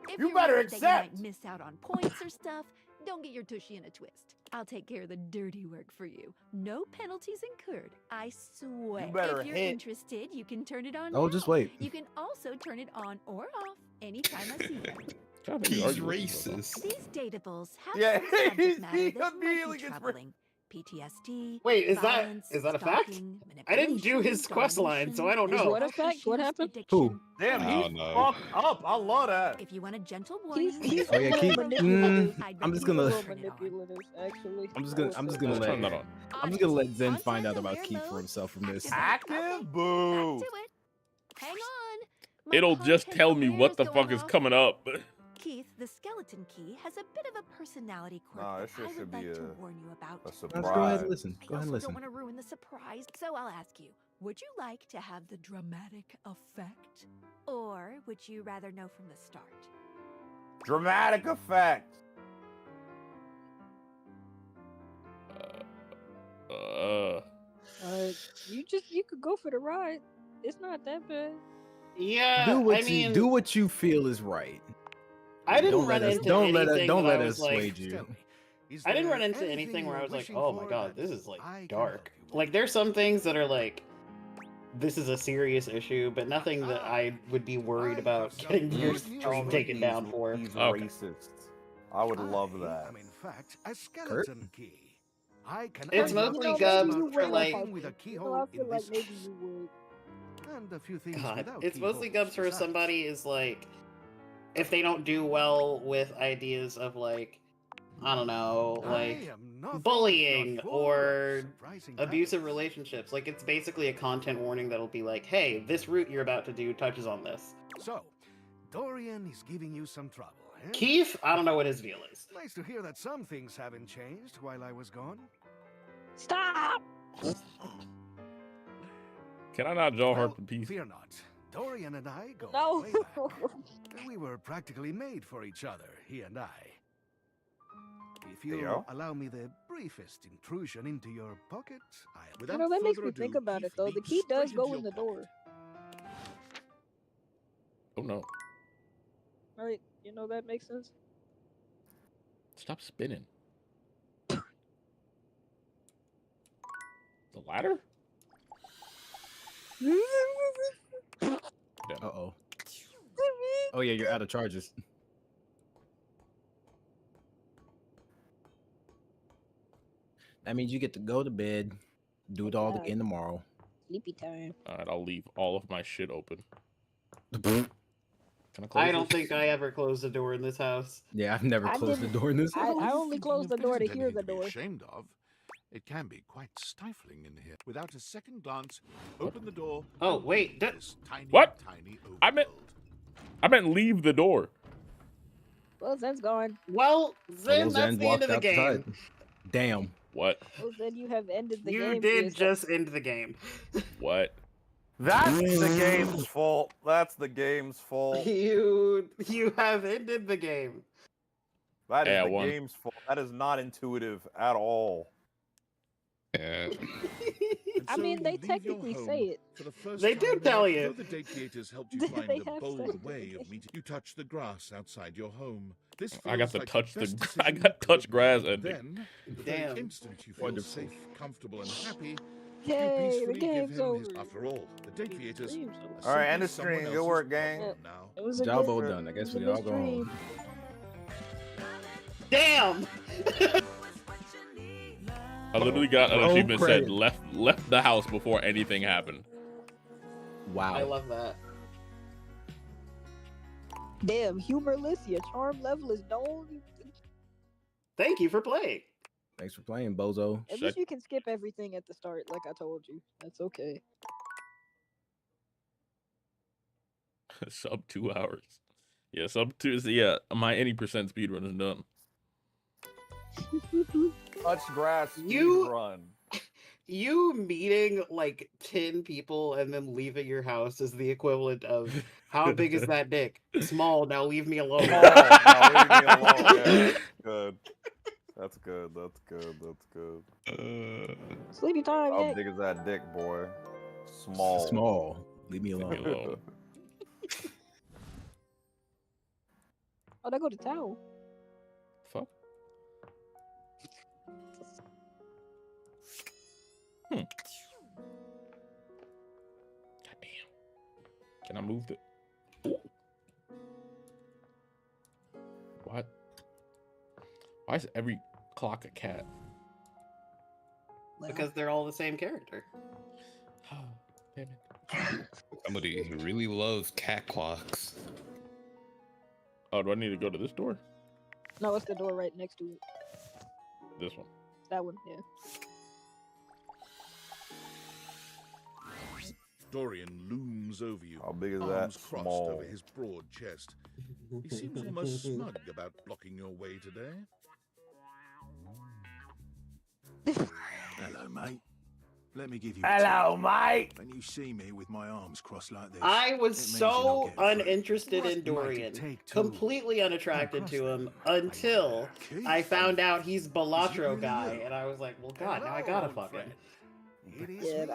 If You you're better worried that accept. you might miss out on points or stuff, don't get your tushy in a twist. I'll take care of the dirty work for you. No penalties incurred. I swear. You better if you're hit. interested, you can turn it on. Oh, now. just wait. You can also turn it on or off anytime I see you. He's racist. These dateables have Yeah, some subject he matter that might immediately be gets troubling. PTSD. Wait, is violence, that a fact? stalking, I didn't do his quest line, so I don't Is know. what a fact? What happened? Who? Damn, I he don't know. fucked up. I love that. If you want a gentle warning, He's Oh yeah, a keep. little manipulative. I'm just He's a gonna. little manipulative, actually. I'm just gonna Let's turn that let. on. I'm just gonna let Zen find out about Keith for himself from this. Active? Boo. to it. Hang on. My It'll just content tell me aware what is the going fuck is off. coming up. Keith, the skeleton key has a bit of a personality quirk Nah, that this shit I should would be like to a- warn you about. A Let's go ahead surprise. and listen. Go I ahead and also listen. don't want to ruin the surprise, so I'll ask you, would you like to have the dramatic effect? Or would you rather know from the start? Dramatic effect. You could go for the ride. It's not that bad. Yeah, Do what I mean, do what you feel is right. I didn't Don't run let us. into Don't let us. anything Don't that I let us was like- sway you. I didn't run into anything where I was like, oh my god, this is like dark. Like there's some things that are like, this is a serious issue, but nothing that I would be worried about getting your stream taken down for. He's Okay. racist. I would love that. I'm in fact a skeleton key. I can It's unlock mostly just Gubs about for like. anything with a I keyhole feel in like this maybe house. you would. And a few things God, without it's mostly keyholes Gubs for if besides. somebody is like, if they don't do well with ideas of like, I don't know, like bullying or abusive relationships. Like it's basically a content warning that'll be like, hey, this route you're about to do touches on this. So, Dorian is giving you some trouble, eh? Keith, I don't know what his deal is. Nice to hear that some things haven't changed while I was gone. Stop! Can I not draw her Well, to pieces? fear not. Dorian and I go No. way back. We were practically made for each other, he and I. If you Theo? allow me the briefest intrusion into your pocket, You know, that makes me think about it, though. The key does go in the door. Oh no! Right? You know, that makes sense. Stop spinning. The ladder? Uh-oh. Oh yeah, you're out of charges. That means you get to go to bed, do it all again tomorrow. Sleepy time. Alright, I'll leave all of my shit open. Can I close I don't this? think I ever closed the door in this house. Yeah, I've never closed the door in this house. I only closed the door to hear the door. Ashamed of. It can be quite stifling in here. Without a second glance, open the door. Oh wait, What? Tiny I meant leave the door. Well, Zen's gone. Well, Zen, Well, that's Zen the end of the walked game. outside. Damn. What? Well, Zen, you have ended the game. You for did yourself. just end the game. What? That's the game's fault. That's the game's fault. You have ended the game. That is Yeah, the one. game's fault. That is not intuitive at all. Yeah. I mean, they technically say it. For the first They do time tell ever, you. though the date creators helped you They find have a said bold it. way of meeting. You touch the grass outside your home. This I got feels to like touch best the. decision I you got could touch have grass made. ending. Then, the Damn. very instant you feel Wonderful. safe, comfortable, and happy, Yay, you the peacefully give game's him his. over. After all, the date creators. Dreams are All right, simply end of someone stream. Good else's work, gang. problem now. It was a Job good, all done. I guess it was we a all good go stream. home. Damn. I literally got an Oh, achievement said credit. left the house before anything happened. Wow. I love that. Damn, humorless. Your charm level is known. Thank you for playing. Thanks for playing, Bozo. At least you can skip everything at the start, like I told you. That's okay. Sub 2 hours. Yeah, sub 2. Yeah, my any percent speedrun is done. Touch grass You- run. You meeting like 10 people and then leaving your house is the equivalent of how big is that dick? Small, now leave me alone. Oh, now leave me alone. Yeah, that's good. That's good. That's good. That's good. Sleepy time, How yeah. big is that dick, boy? Small. Small. Leave me Leave me alone. alone. Oh, they go to town. Fuck. God damn. Can I move the? Ooh. What? Why is every clock a cat? Because they're all the same character. Damn it. Somebody who really loves cat clocks. Oh, do I need to go to this door? No, it's the door right next to it. This one. That one, yeah. Dorian looms over you. How big is that? Arms crossed Small. over his broad chest. He seems almost smug about blocking your way today. Hello, mate. Let me give you Hello, mate. When you see me with my arms crossed like this, I was it means so you're not getting through. uninterested in Dorian, completely unattracted to him until I found out he's Balatro guy, and I was like, well, God, now I gotta fuck him. Yeah,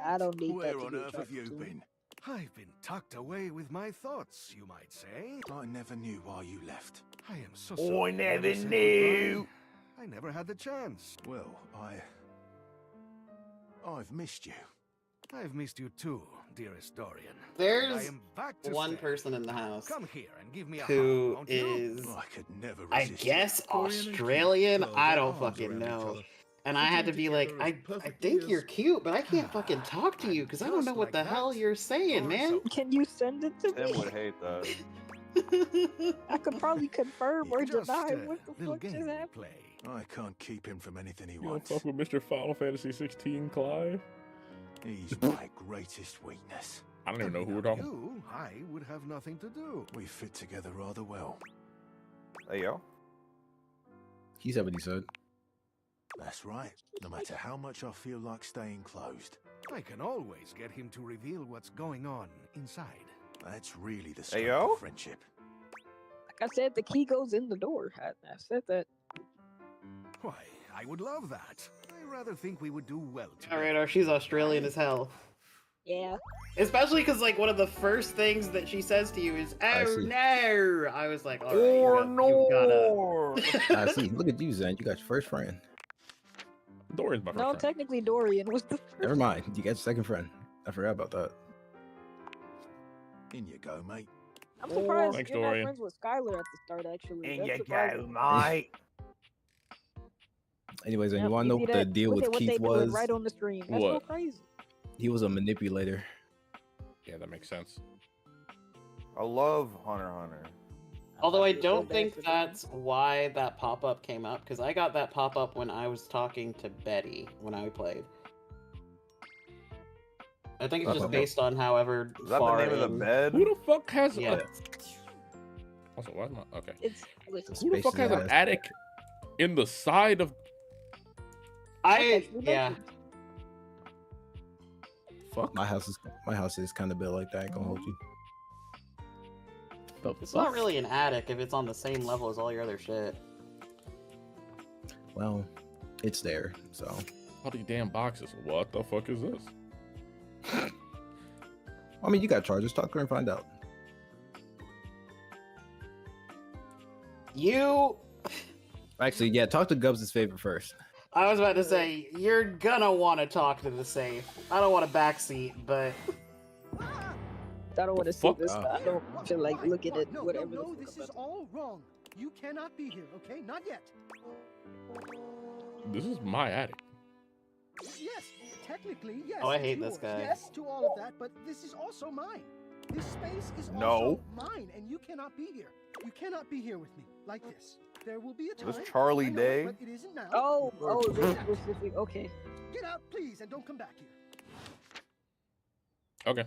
I don't need that Where to on be earth have you attracted to. been? I've been tucked away with my thoughts, you might say. I never knew why you left. I am so sorry. I never said knew. goodbye. I never had the chance. Well, I've missed you. I've missed you too, dearest Dorian. There's I am back to one stay. person in the house Come here and give me a who hug, won't you? is, Oh, I could never I resist guess, you. Dorian and Keith Australian. curled I their don't arms fucking around each know. other, And I had to sitting be like, together as I perfectly think as- you're cute, but I can't fucking talk to you because I don't know what the hell you're saying, man. Can you send it to Tim me? would hate that. I could probably confirm or Just deny a what the little fuck game just we happened. play. I can't keep him from anything he You don't wants. fuck with Mr. Final Fantasy 16, Clive? He's my greatest weakness. I don't even know who we're talking. You, I would have nothing to do. We fit together rather well. Hey, yo. He said what he said. That's right. No matter how much I feel like staying closed, I can always get him to reveal what's going on inside. That's really the strength yo. of friendship. Like I said, the key goes in the door. I said that. Why, I would love that. I rather think we would do well together. All right, she's Australian as hell. Yeah. Especially because like one of the first things that she says to you is, I "Oh see. no!" I was like, "All right, Or you gotta." I see. Look at you, Zen. You got your first friend. Dorian's my first No, friend. technically Dorian was the first. Never mind. You got your second friend. I forgot about that. In you go, mate. I'm surprised Thanks, you're not Dorian. friends with Skylar at the start, actually. In That's you surprising. go, mate. Anyways, and Yep, you want to know see what the that? deal Look with at what they Keith doing was? right on the stream. That's so What? crazy. He was a manipulator. Yeah, that makes sense. I love Hunter x Hunter. Although I don't think that's why that pop-up came up, because I got that pop-up when I was talking to Betty when I played. I think it's just based on however Is that far the name of the in- bed? Who the fuck has Yeah. a... Also, why am I... Okay. It's listen, Who the fuck has an attic in the side of... yeah. Fuck. My house is kind of built like that. I ain't gonna hold you. It's not really an attic if it's on the same level as all your other shit. Well, it's there. So All these damn boxes. What the fuck is this? I mean, you got charges. Talk to her and find out. You. Actually, yeah. Talk to Gubs' favor first. I was about to say, you're gonna want to talk to the safe. I don't want a backseat, but... I don't want to see this. I don't feel like looking at whatever. No, this is all wrong. You cannot be here, okay? Not yet. This is my attic. Yes, technically, yes. Oh, I it's hate this yours. guy. Yes to all of that, but this is also mine. This space is No. also mine, and you cannot be here. You cannot be here with me like this. There will be a time. This Charlie I know Day? it, but it isn't now. Oh, this specific. Okay. Get out, please, and don't come back here. Okay.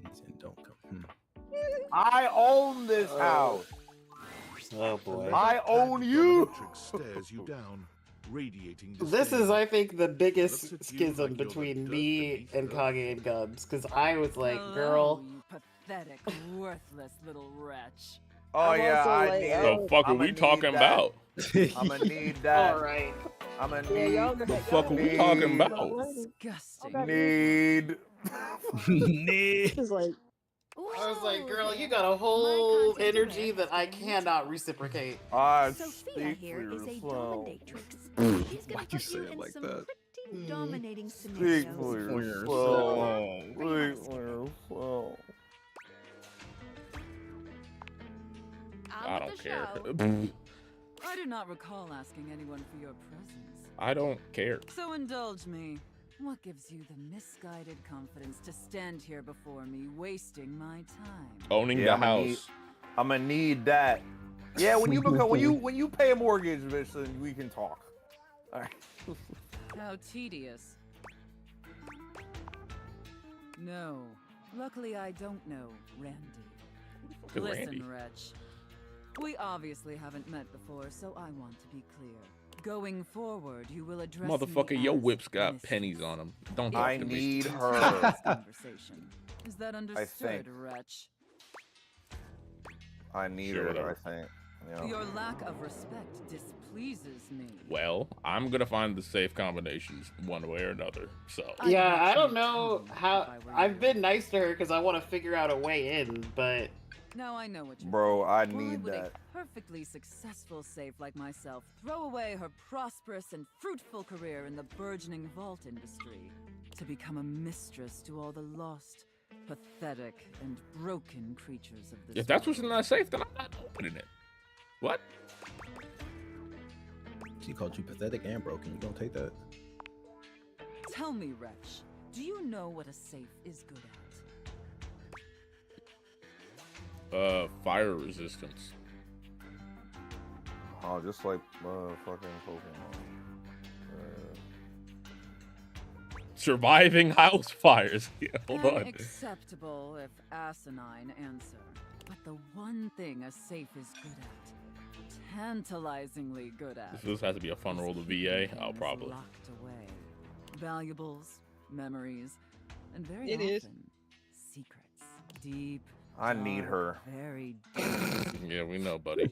Please and don't come. I own this house. Oh boy. I own you. Stares you down, radiating This is, I think, the biggest schism between me and Kage and Gubs, because I was like, girl... You pathetic, worthless little wretch. Oh yeah, I need it. The fuck are we talking about? I'm gonna need that. Alright. I'm gonna Yeah, need. y'all The fuck are we talking about? Disgusting. Need. This is like. I was like, girl, you got a whole energy that I cannot reciprocate. I Sophia speak here for is a yourself. dominatrix. She's gonna Why'd you put say you it in like some that? pretty dominating Speak scenarios. for yourself. Speak for yourself. I don't care. I do not recall asking anyone for your presence. I don't care. So indulge me. What gives you the misguided confidence to stand here before me, wasting my time? Owning the house. I'm gonna need that. Yeah, when you become when you pay a mortgage, bitch, then we can talk. All right. How tedious. No. Luckily, I don't know Randy. Good Listen, Randy. wretch. We obviously haven't met before, so I want to be clear. Going forward, you will address Motherfucker, me your as whip's got Mrs. pennies on them. Don't talk I to me. need This her. conversation. Is that understood, think. wretch? I need Sure, her. whatever. I think. Yeah. Your lack of respect displeases me. Well, I'm gonna find the safe combinations one way or another. So Yeah, I don't know how... I've been nice to her because I want to figure out a way in, but... Now I know what you're Bro, I Why need would that. a perfectly successful safe like myself throw away her prosperous and fruitful career in the burgeoning vault industry? to become a mistress to all the lost, pathetic, and broken creatures of this If that's world. what's in that safe, then I'm not opening it. What? She called you pathetic and broken. You gonna take that? Tell me, Wretch, do you know what a safe is good at? Fire resistance. Oh, just like fucking Pokemon. Surviving house fires. Yeah, hold An on. acceptable, if asinine, answer. But the one thing a safe is good at, tantalizingly good at, If this has to be a fun roll to VA, I'll probably. locked away. Valuables, memories, and very It often, is. secrets. Deep, I need her. very Yeah, we know, buddy.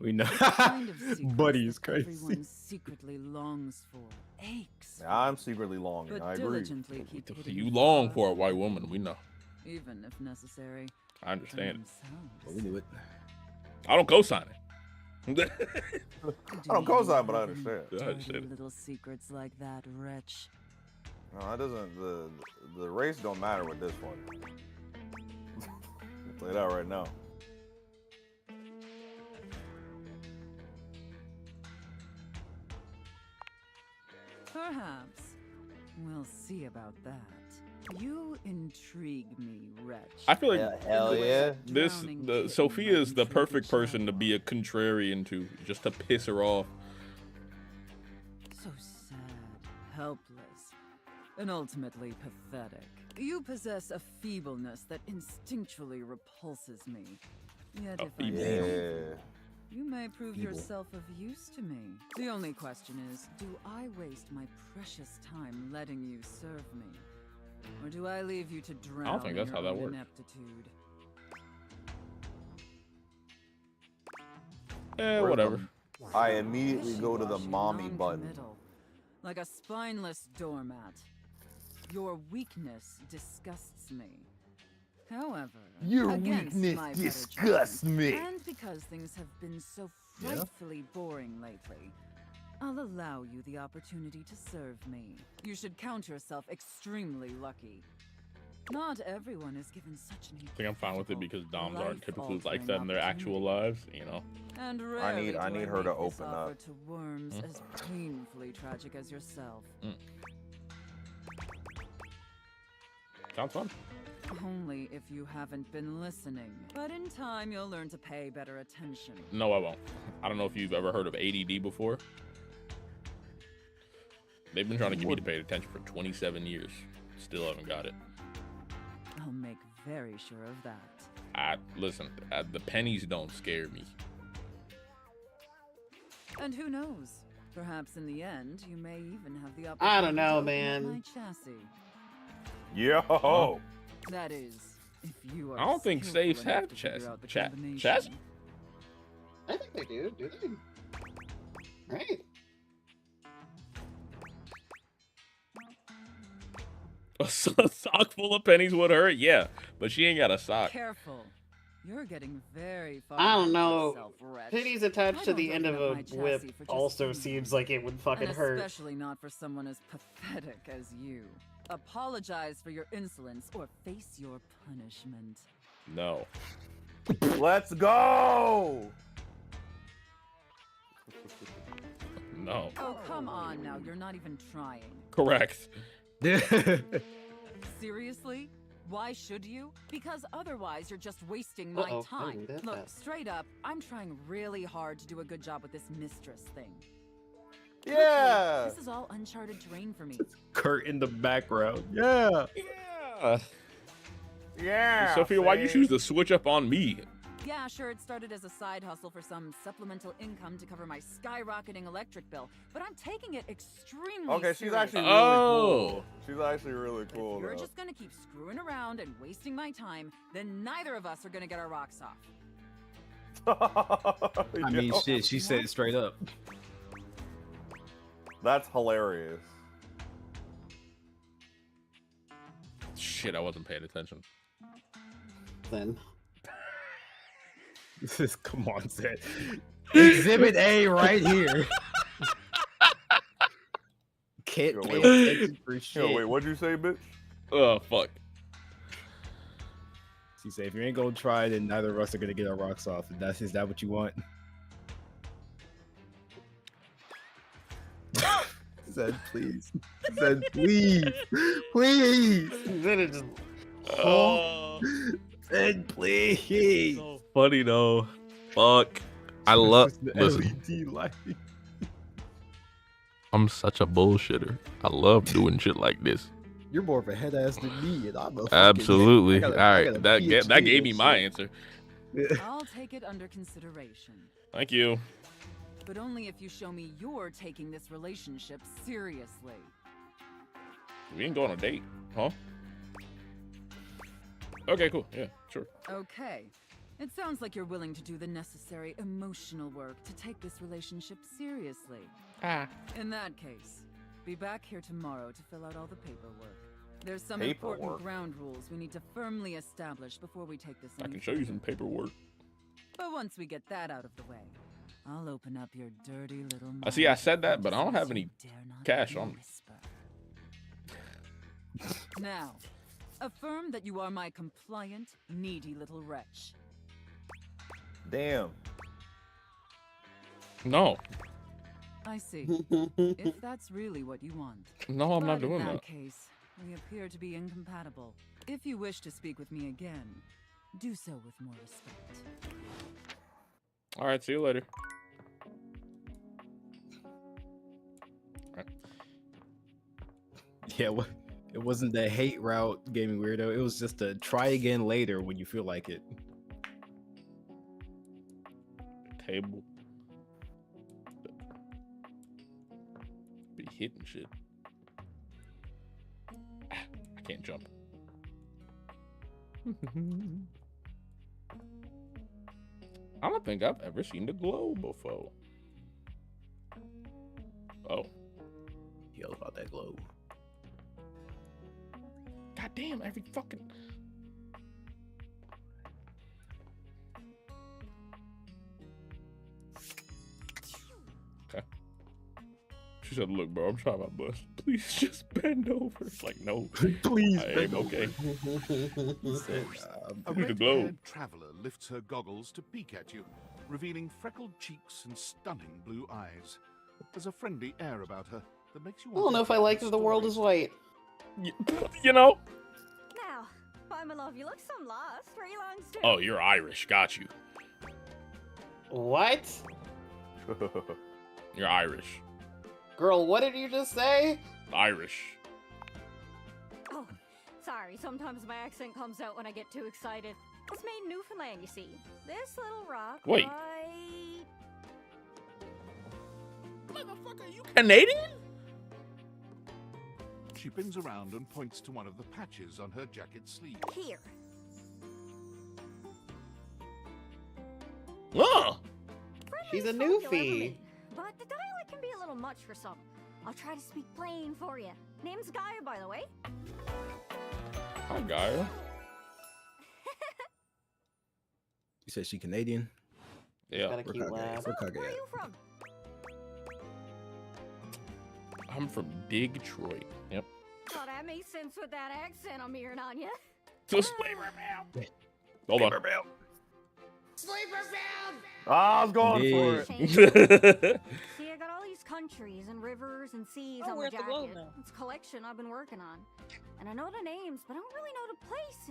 We know. kind of secrets Buddy is that crazy. everyone secretly longs for, aches Yeah, I'm secretly longing. but I agree. diligently keep hidden You from long others, for a white woman, we know. even if necessary. I understand it. themselves. We knew it. I don't co-sign it. I don't co-sign, but I understand. I Dirty understand it. little secrets like that, Wretch. No, that doesn't. The race don't matter with this one. I'll tell you that right now. Perhaps. We'll see about that. You intrigue me, Wretch. I feel like Hell yeah. Sophia is the perfect person to be a contrarian to, just to piss her off. So sad, helpless, and ultimately pathetic. You possess a feebleness that instinctually repulses me. Yet if I'm Yeah. you may prove Feeble. yourself of use to me. The only question is, do I waste my precious time letting you serve me? Or do I leave you to drown think in that's your how that own works. ineptitude? Whatever. I immediately go to the Wishy-washy, mommy button. non-committal, like a spineless doormat. Your weakness disgusts me. However, Your against weakness my better disgusts judgment, me. and because things have been so Yeah? frightfully boring lately, I'll allow you the opportunity to serve me. You should count yourself extremely lucky. Not everyone is given such an I think I'm fine with it because doms aren't typically like life-altering that in their actual lives, you know. And I rarely need do her to make this open offer up. to worms as painfully tragic as yourself. Sounds fun. Only if you haven't been listening. But in time, you'll learn to pay better attention. No, I won't. I don't know if you've ever heard of ADD before. They've been trying to get me to pay attention for 27 years. Still haven't got it. I'll make very sure of that. Listen, the pennies don't scare me. And who knows? Perhaps in the end, you may even have the opportunity I don't know, to open up man. my chassis. Yo. That is, if you are I don't think skillful safes enough have to figure chess. out the Chess? combination. I think they do they? Right? A sock full of pennies would hurt? Yeah, but she ain't got a sock. Careful. You're getting very far. I don't ahead of know. yourself, Wretch. Pennies attached I to won't the end of open a up my whip chassis for just also anyone. seems like it would fucking And hurt. especially not for someone as pathetic as you. Apologize for your insolence or face your punishment. No. Let's go. No. Oh, come on now. You're not even trying. Correct. Seriously? Why should you? Because otherwise you're just wasting my Uh-oh, I time. didn't get Look, that. straight up, I'm trying really hard to do a good job with this mistress thing. Yeah. This is all uncharted terrain for me. Kurt in the background. Yeah. Yeah. Yeah. Sophia, why'd you choose to switch up on me? Yeah, sure, it started as a side hustle for some supplemental income to cover my skyrocketing electric bill, but I'm taking it extremely Okay, she's serious. actually really cool. She's actually really cool. If you're though. just gonna keep screwing around and wasting my time, then neither of us are gonna get our rocks off. I mean, shit, she said it straight up. That's hilarious. Shit, I wasn't paying attention. Then. This is, come on, Zed. Exhibit A right here. can't Yo, pay wait. attention for shit. Yo, wait, what'd you say, bitch? Oh, fuck. She said, if you ain't gonna try, then neither of us are gonna get our rocks off. And is that what you want? Said please. Said please. Please. Then it just Said please. So funny though. Fuck. I love listen. LED lighting. I'm such a bullshitter. I love doing shit like this. You're more of a head ass than me, and I'm a Absolutely. fucking, All right, that gave me my answer. I'll take it under consideration. Thank you. But only if you show me you're taking this relationship seriously. We ain't going on a date, huh? Okay, cool. Yeah, sure. Okay. It sounds like you're willing to do the necessary emotional work to take this relationship seriously. In that case, be back here tomorrow to fill out all the paperwork. There's some important ground rules we need to firmly establish before we take this. I can show you some paperwork. But once we get that out of the way, I'll open up your dirty little mind. I see. I said that, but I don't have any cash on me. Now, affirm that you are my compliant, needy little wretch. Damn. No. I see. If that's really what you want. No, I'm not doing in that that. case, we appear to be incompatible. If you wish to speak with me again, do so with more respect. All right. See you later. Yeah, it wasn't the hate route, gaming weirdo. It was just a try again later when you feel like it. Table. Be hitting shit. I can't jump. I don't think I've ever seen the glow before. Oh. Yell about that glow. God damn, every fucking... Okay. She said, look, bro, I'm trying my best. Please just bend over. It's like, no. Please I bend am okay. A Look at the glow. red-haired traveler lifts her goggles to peek at you, revealing freckled cheeks and stunning blue eyes. There's a friendly air about her that makes you I don't know if I like that the world is white. You know? Now, why, my love, you look some lost. Where you long to? Oh, you're Irish. Got you. What? You're Irish. Girl, what did you just say? Irish. Oh, sorry. Sometimes my accent comes out when I get too excited. It's made in Newfoundland, you see. This little rock. Wait. Right... Motherfucker, you Canadian? She bends around and points to one of the patches on her jacket sleeve. Here. Oh. She's a Friendly's newfie. But the dialect can be a little much for some. I'll try to speak plain for you. Name's Gaia, by the way. Hi, Gaia. You said she Canadian? Yeah. Got a cute laugh. Where are you from? I'm from Detroit. Yep. Oh, that makes sense with that accent I'm hearing on you. Just Sleeper Bell. Hold on. Sleeper Bell! I was going for it. See, I got all these countries and rivers and seas on my where's the glow jacket. now? It's a collection I've been working on. And I know the names, but I don't really know the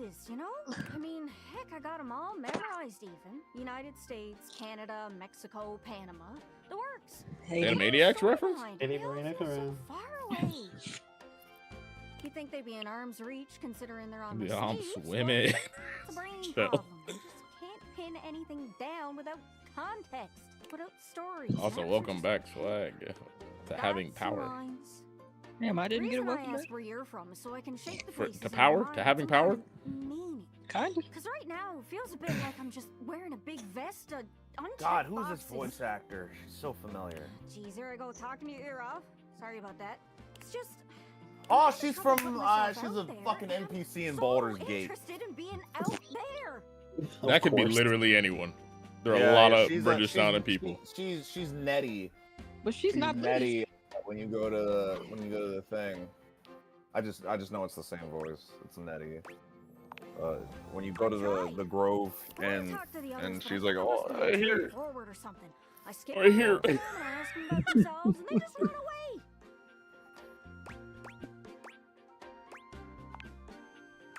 places, you know? I mean, heck, I got them all memorized even. United States, Canada, Mexico, Panama. The works. Animaniacs reference? So far away. You'd think they'd be in arm's reach considering they're on the Yeah, I'm sleeves, but swimming. It's a brain Chill. problem. You just can't pin anything down without context, without stories. Also, welcome back, Swag, to having power. Damn, I didn't get a Reason welcome I back. ask where you're from is so I can shake the For, faces to in power? my To having power? meaning. Kinda. Because right now it feels a bit like I'm just wearing a big vest of unchecked God, who's this boxes. voice actor? She's so familiar. Geez, there I go talking your ear off. Sorry about that. It's just Oh, she's from, myself she's a out there. fucking NPC in so Baldur's Gate. interested in being out there. That could be literally anyone. There are a lot of British sounding people. She's Nettie. But she's not Nettie. When you go to the thing, I just know it's the same voice. It's Nettie. When you go to the Grove and she's like, oh, right here. Right here. I ask them about themselves and they just run away.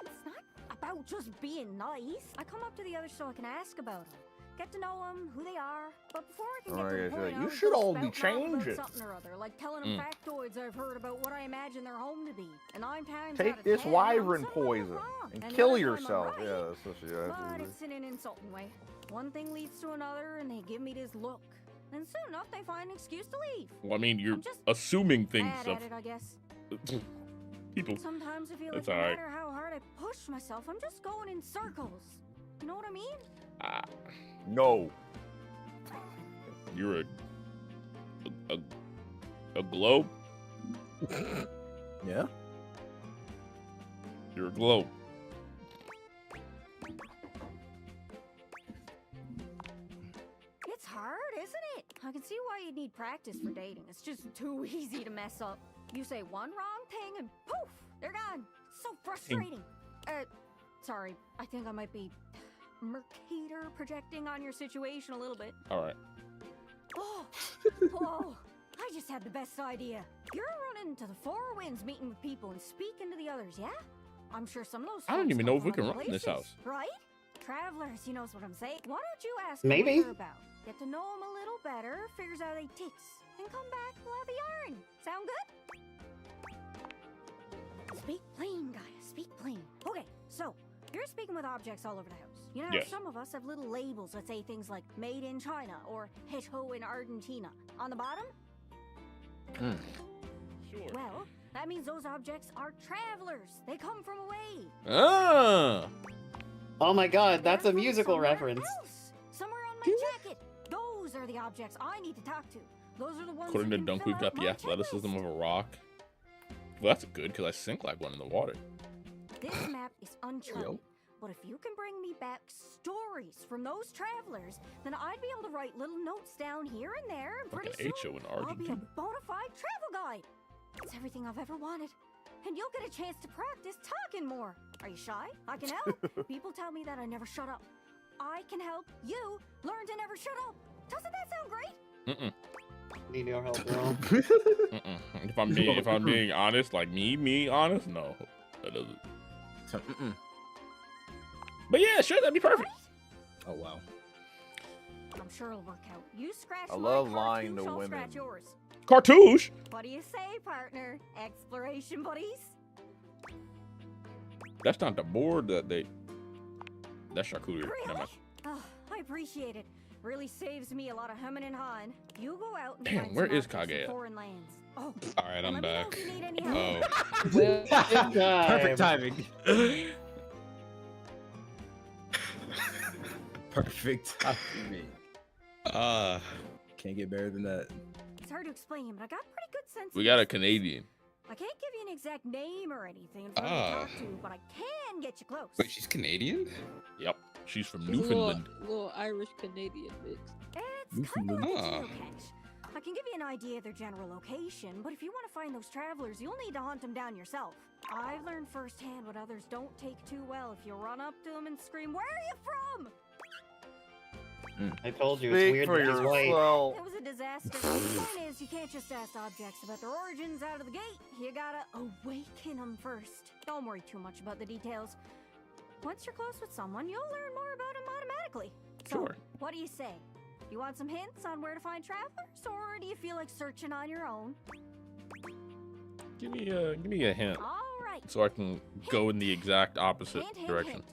It's not about just being nice. I come up to the others so I can ask about them. Get to know them, who they are, but before I can get to the point, you should all be changing. Something or other, like telling them factoids I've heard about what I imagine their home to be. And 9 times Take out of this 10, wyvern I'm poison and and kill the other time I'm yourself. right. Yeah, that's what she But has. it's in an insulting way. One thing leads to another, and they give me this look. And soon enough, they find an excuse to leave. Well, I mean, you're assuming things Bad of at it, I guess. people. Sometimes I feel That's like no alright. matter how hard I push myself, I'm just going in circles. You know what I mean? No. You're a globe. Yeah. You're a globe. It's hard, isn't it? I can see why you'd need practice for dating. It's just too easy to mess up. You say one wrong thing and poof, they're gone. So frustrating. Sorry, I think I might be Mercator projecting on your situation a little bit. All right. Oh, I just had the best idea. You're running to the Four Winds, meeting with people and speaking to the others, yeah? I'm sure some of those I don't folks even come know if we from can other run in this places, house. Right? Travelers, you knows what I'm saying. Why don't you ask Maybe. what they're about? Get to know them a little better, figures out they ticks, and come back, we'll have a yarn. Sound good? Speak plain, Gaia, speak plain. Okay, so, you're speaking with objects all over the house. You know, Yes. some of us have little labels that say things like made in China or Heto in Argentina. On the bottom? Sure. Well, that means those objects are travelers. They come from away. Ah. Oh my god, that's a musical reference. Somewhere on my jacket. Those are the objects I need to talk to. Those are the ones According who to can Dunk, fill we've got out the my athleticism checklist. of a rock. Well, that's good because I sink like one in the water. This map is uncharted. But if you can bring me back stories from those travelers, then I'd be able to write little notes down here and there, and pretty Fucking soon HO in I'll be a Argentina. bona fide travel guide. It's everything I've ever wanted. And you'll get a chance to practice talking more. Are you shy? I can help. People tell me that I never shut up. I can help you learn to never shut up. Doesn't that sound great? Need your help, girl. If I'm being honest, like me honest, no, that doesn't. But yeah, sure, that'd be perfect. Oh wow. I'm sure it'll work out. You scratch I my love lying cartouche, to I'll women. scratch yours. Cartouche. What do you say, partner? Exploration buddies? That's not the board that they. That's charcuterie. Never mind. Oh, I appreciate it. Really saves me a lot of humming and hawing. You go out and Damn, find where some is objects in Kage at? foreign lands. Oh, All right, I'm let me know back. if you need any help. Oh. Perfect timing. Perfect timing. Can't get better than that. It's hard to explain, but I got pretty good sense. We of got a instinct. Canadian. I can't give you an exact name or anything for you to talk to, but I can get you close. Wait, she's Canadian? Yep, she's from It's a Newfoundland. little Irish Canadian mix. It's kind of like a Ah. geocache. I can give you an idea of their general location, but if you want to find those travelers, you'll need to hunt them down yourself. I've learned firsthand what others don't take too well if you run up to them and scream, "Where are you from?" I told you, Speak it's weird for that he's white. yourself. It was a disaster. The point is, you can't just ask objects about their origins out of the gate. You gotta awaken them first. Don't worry too much about the details. Once you're close with someone, you'll learn more about them automatically. So, Sure. what do you say? You want some hints on where to find travelers, or do you feel like searching on your own? Give me a hint, All right. so I can go in the exact opposite Hint, direction.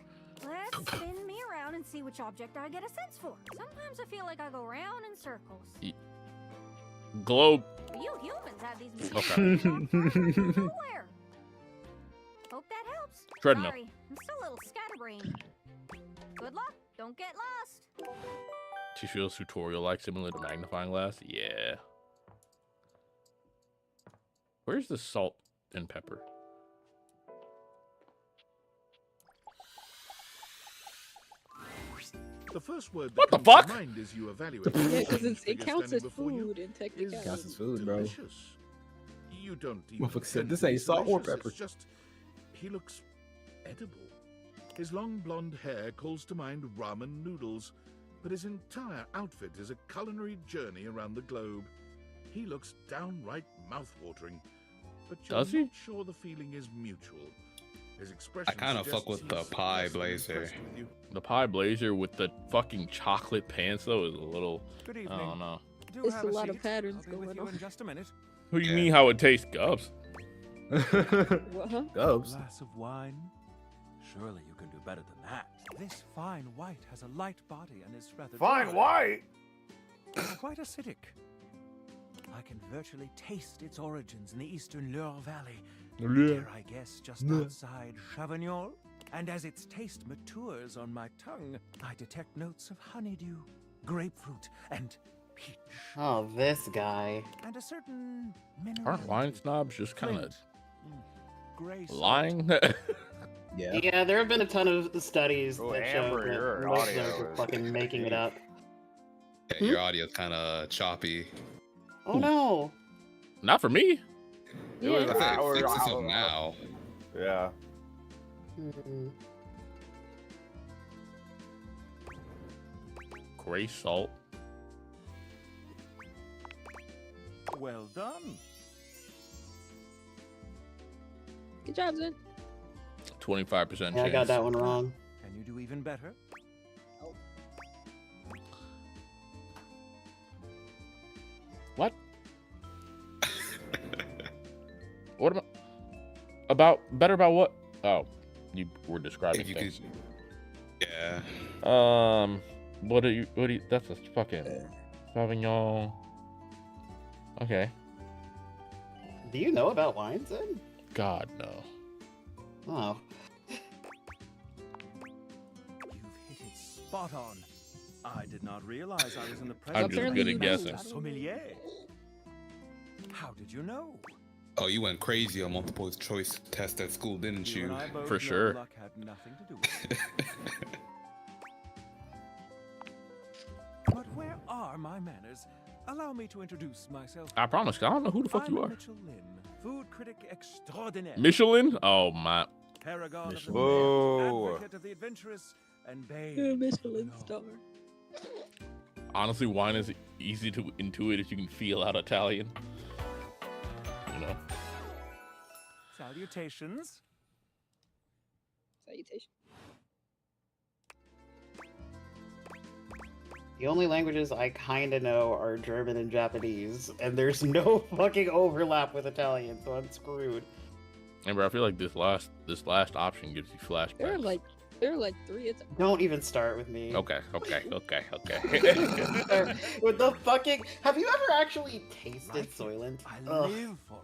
Let's spin me around and see which object I get a sense for. Sometimes I feel like I go round in circles. Globe. You humans have these Okay. machines nowhere. Hope that helps. Treadmill. Sorry, I'm still a little scatterbrained. Good luck. Don't get lost. She feels tutorial-like, similar to magnifying glass. Yeah. Where's the salt and pepper? The first word What that the comes to fuck? mind as you evaluate Yeah, the because strange it figure counts standing as before you food in is technicality. Counts as food, bro. delicious. You don't even Motherfucker said, think "This that ain't he's salt or delicious, pepper." It's just, he looks edible. His long blonde hair calls to mind ramen noodles, but his entire outfit is a culinary journey around the globe. He looks downright mouth-watering, but you're Does he? not sure the feeling is mutual. His expression I kind of fuck suggests with the he's pie less than blazer. impressed with you. The pie blazer with the fucking chocolate pants though is a little. Good I evening. don't know. Do It's have a lot of seat. patterns I'll be with going you on. in just a minute. Who do you mean how it tastes, Gubs? What, huh? Gubs. Glass of wine? Surely you can do better than that. This fine white has a light body and is rather Fine dry. white? Quite acidic. I can virtually taste its origins in the eastern Loire Valley. Dare I guess just outside Chavignol? And as its taste matures on my tongue, I detect notes of honeydew, grapefruit, and peach. Oh, this guy. And a certain Aren't wine snobs just kind of gray salt. lying? Yeah, there have been a ton of studies Oh, that show Amber, your that most of audio them are is fucking making it up. Yeah, your audio's kind of choppy. Oh no! Not for me. It was I think hour- it fixes hour- it now. Yeah. Gray salt. Well done. Good job, Zen. 25% chance. Yeah, I got that one wrong. Can you do even better? What? What about better about what? Oh, you were describing If you things. could, yeah. What are you? That's a fucking Sauvignon. Okay. Do you know about wines, then? God no. Oh. You've hit it spot on. I did not realize I was in the I'm presence just of good a at guessing. sommelier. How did you know? Oh, you went crazy on multiple choice test at school, didn't You you? and I both For know sure. Luck had nothing to do with it. But where are my manners? Allow me to introduce myself. I promise. I don't know who the fuck I'm you are. Mitchell Lynn, food critic extraordinaire. Michelin? Oh my. Paragon of the Whoa. fair, advocate of the adventurous, and babe. Yeah, Michelin star. Honestly, wine is easy to intuit if you can feel out Italian. You know. Salutations. Salutation. The only languages I kinda know are German and Japanese, and there's no fucking overlap with Italian, so I'm screwed. Amber, I feel like this last option gives you flashbacks. There are like 3. It's Don't even start with me. Okay. With the fucking... Have you ever actually tasted Soylent? I Ugh. live for it.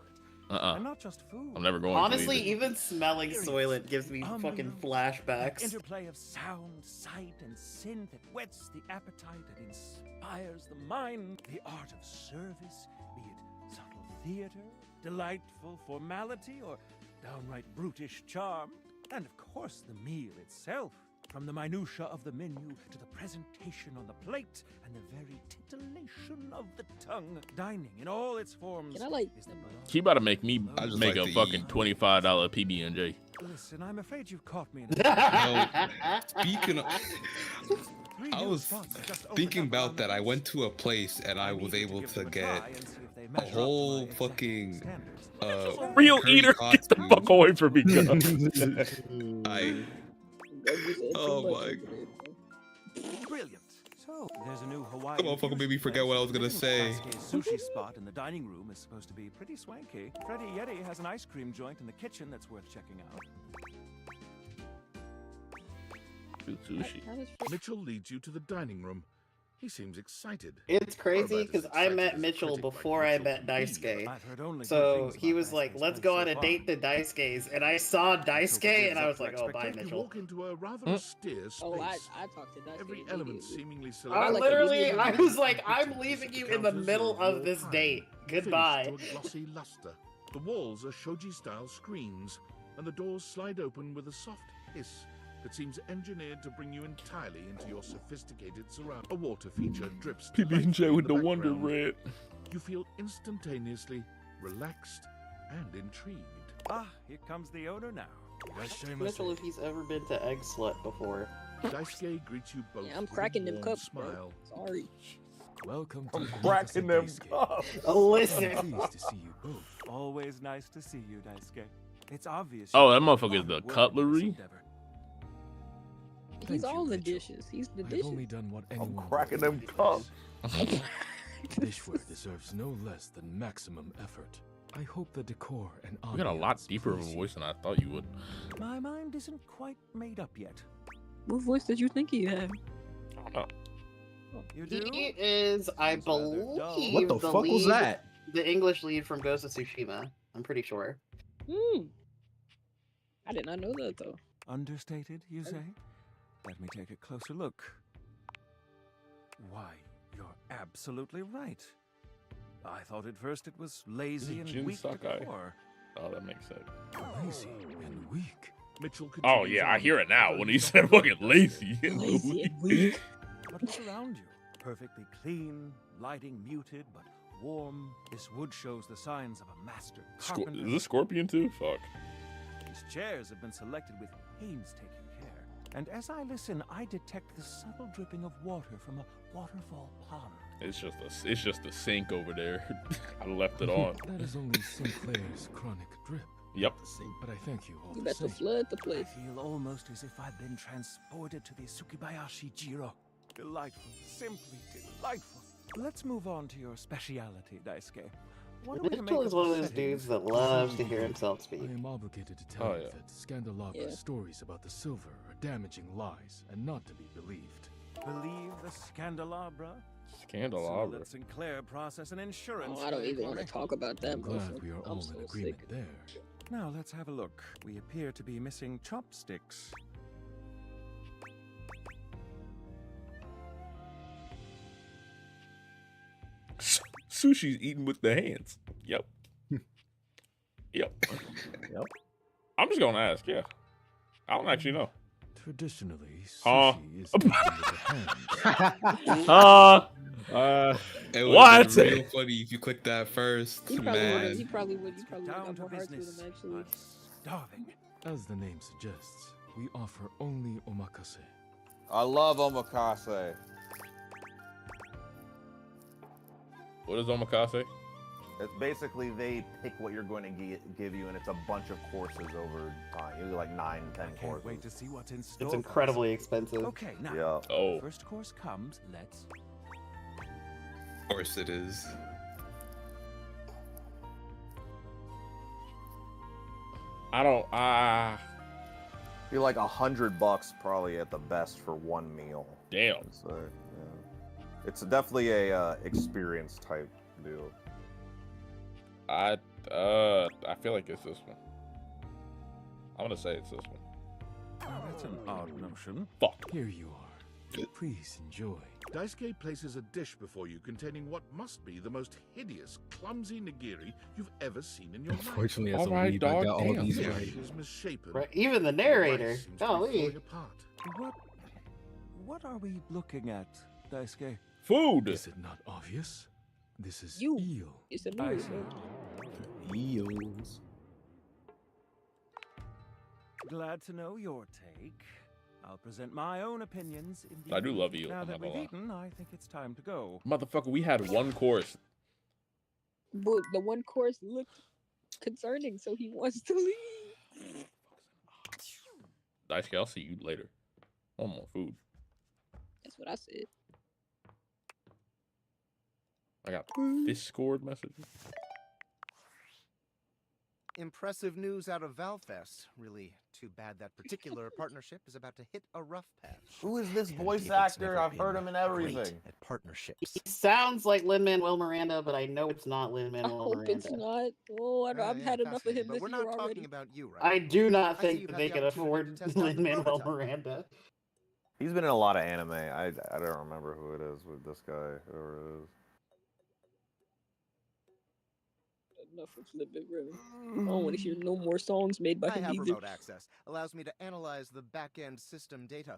And not just food. I'm never going Honestly, to either. even smelling Soylent gives me fucking flashbacks. Interplay of sound, sight, and synth that whets the appetite and inspires the mind. The art of service, be it subtle theater, delightful formality, or downright brutish charm. And of course, the meal itself. From the minutiae of the menu to the presentation on the plate and the very titillation of the tongue. Dining in all its forms Can I, like- is the beloved. She about to make me I just make like a to fucking eat. $25 PB&J. Listen, I'm afraid you've caught me in Speaking of, Three I new was spots have just opened thinking up about on that. the I went to a place and I was able to get a whole fucking Real curry eater, get the costume. fuck away from me, Gub. Oh my. Brilliant. So, there's a new Hawaii. That motherfucker made me forget what I was gonna say. Sushi spot in the dining room is supposed to be pretty swanky. Freddy Yeti has an ice cream joint in the kitchen that's worth checking out. Sushi. Mitchell leads you to the dining room. He seems excited. It's Or crazy about as because I excited met as a Mitchell critic like before I Mitchell met can be. Daisuke. I've heard only good So things he about was like, Daisuke's let's place go so on a far. date to Daisuke's, and I saw Daisuke, and I was like, oh, bye, You Mitchell. walk into a rather austere space. Oh, I talked to that. Every element seemingly I selected. literally, I was like, I'm leaving you in the middle of this date. Goodbye. Finished to a glossy luster. The walls are shoji-style screens, and the doors slide open with a soft hiss that seems engineered to bring you entirely into your sophisticated surround. A water feature drips PB&J lightly in with the Wonder background. Red. You feel instantaneously relaxed and intrigued. Ah, here comes the owner now. Mitchell, if he's ever been to Egg Slut before. Daisuke greets you both. Yeah, I'm with a cracking them warm cups, smile. bro. Sorry. Welcome I'm to cracking them cups. Listen. I'm pleased to see you both. Always nice to see you, Daisuke. It's obvious. Oh, you're that motherfucker is the hard work in this cutlery. endeavor. He's all the dishes. He's the I've dishes. only done what anyone I'm cracking them would cups. Dishware deserves no less than maximum effort. I hope the decor and You got a lot ambiance deeper of a please you. voice than I thought you would. My mind isn't quite made up yet. What voice did you think he had? I don't know. You do? He is, I believe, What the fuck was lead- that? The English lead from Ghost of Tsushima. I'm pretty sure. I did not know that though. Understated, you say? Let me take a closer look. Why, you're absolutely right. I thought at first it was lazy and Jin weak Sakai. decor. Oh, that makes sense. Lazy and weak. Mitchell Oh continues yeah, I on. hear it now when he said fucking lazy. Lazy and weak. But look around you. Perfectly clean, lighting muted, but warm. This wood shows the signs of a master carpenter. Is this Scorpion too? Fuck. These chairs have been selected with painstaking care. And as I listen, I detect the subtle dripping of water from a waterfall pond. It's just a sink over there. I left it on. That is only Sinclair's chronic drip. Yep. But I thank you all You the better same. flood the place. I feel almost as if I've been transported to the Tsukibayashi Jiro. Delightful, simply delightful. Let's move on to your speciality, Daisuke. What are we to make Mitchell of is one of the those setting? dudes that loves to hear himself speak. I am obligated to tell Oh, you yeah. that Scandalabra's stories about the silver are damaging lies and not to be believed. Believe the Scandelabra? So Candelabra. let Sinclair process an insurance. Oh, I don't claim even for want to me. talk about that. I'm glad motherfucker. we are I'm all so in agreement sick. there. Now let's have a look. We appear to be missing chopsticks. Sushi's eaten with the hands. Yep. Yep. Yep. I'm just gonna ask. Yeah. I don't actually know. Traditionally, Huh? sushi is eaten with the hands. It would What? have been real funny if you clicked that first, He probably would. man. He probably would. He probably would Down have to more heart to business. him actually. I'm starving. As the name suggests, we offer only omakase. I love omakase. What is omakase? It's basically they pick what you're going to give you, and it's a bunch of courses over time. Usually like 9, 10 Can't courses. wait to see what's in store. It's for us. incredibly expensive. Okay, now Yeah. Oh. first course comes. Let's. Of course it is. I don't. Be like $100 probably at the best for one meal. Damn. So, yeah. It's definitely a experience type deal. I feel like it's this one. I'm gonna say it's this one. Oh, that's an odd notion. Fuck. Here you are. Please enjoy. Daisuke places a dish before you containing what must be the most hideous, clumsy nigiri you've ever seen in your life. Unfortunately, as a Alright, lead, I dog, got all damn. these The right. dish is misshapen. Right, even the and narrator. rice seems to be Golly. falling apart. What are we looking at, Daisuke? Food. Is it not obvious? This is You. eel. It's a I new. see. Eels. Glad to know your take. I'll present my own opinions. In I do love eel, Now I'm that not we've gonna lie. eaten, I think it's time to go. Motherfucker, we had one course. But the one course looked concerning, so he wants to leave. Daisuke, I'll see you later. One more food. That's what I said. I got Discord messages. Impressive news out of Valfest. Really too bad that particular partnership is about to hit a rough patch. Who is this Candy voice David's actor? never I've been heard him in great everything. At partnerships. He sounds like Lin-Manuel Miranda, but I know it's not I Lin-Manuel hope Miranda. it's not. Oh, I've had enough of him But this we're year not already. talking about you, right? I do not I see think you've that had they the can opportunity afford to test out the Lin-Manuel prototype. Miranda. He's been in a lot of anime. I don't remember who it is with this guy, whoever it is. Enough of Flippin' River. I don't want to hear no more songs made by I him have either. remote access. Allows me to analyze the back-end system data.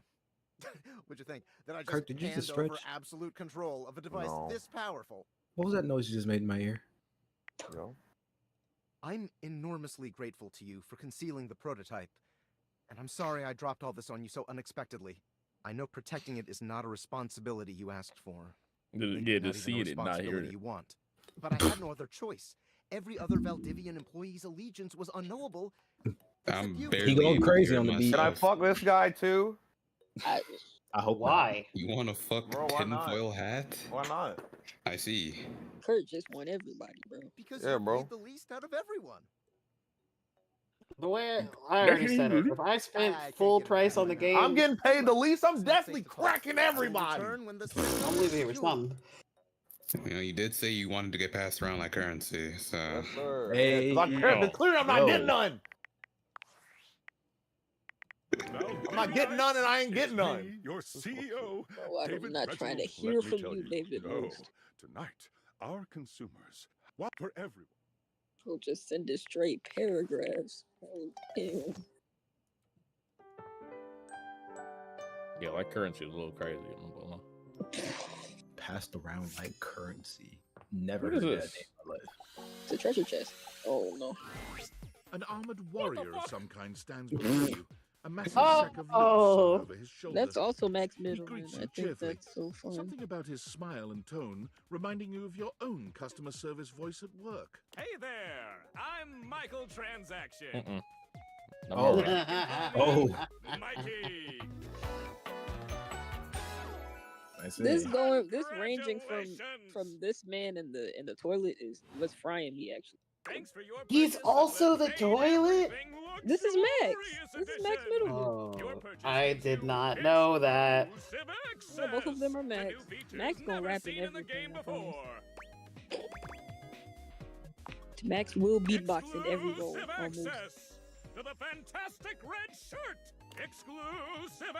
What'd you think? That I just Kurt, did you hand just over stretch? absolute control of a device No. this powerful? What was that noise you just made in my ear? Yo. I'm enormously grateful to you for concealing the prototype. And I'm sorry I dropped all this on you so unexpectedly. I know protecting it is not a responsibility you asked for. Yeah, to see it and not hear it. You want. But I had no other choice. Every other Valdivian employee's allegiance was unknowable. I'm you. barely He going crazy here on the beat. Can I myself. fuck this guy too? I hope Why? You want to fuck Bro, why not? tinfoil hat? Why not? I see. Kurt just want everybody, bro. Because Yeah, you bro. paid the least out of everyone. The way I already said it, if I spent full price on the game, I'm getting paid the least. I'm definitely cracking everybody. I'm leaving here with something. You know, you did say you wanted to get passed around like currency, so. Yes, sir. Hey, Clearly I'm not getting none. I'm not getting none, and I ain't getting none. Your CEO. Oh, I'm not trying to hear from you, David. No, tonight, our consumers, what for everyone. He'll just send it straight paragraphs. Oh, ew. Yeah, like currency is a little crazy. I'm not gonna lie. Passed around like currency. Never What is heard that this? name in my life. It's a treasure chest. Oh no. An armored warrior of some kind stands before you. A massive sack of loot Oh. slung over his shoulder. That's also Max He Middleman. greets I you think cheerfully. that's so fun. Something about his smile and tone reminding you of your own customer service voice at work. Hey there, I'm Michael Transaction. Mm-mm. I'm Oh. alright. Oh. Mikey. I see. This ranging from this man in the toilet was frying me actually. Thanks for your He's also the toilet? This is Max. This is Max Middleman. Oh, I did not know that. Yeah, both of them are Max. Max gonna rap in everything. I promise. Max will beatbox in every role almost. To the fantastic red shirt. Exclusive,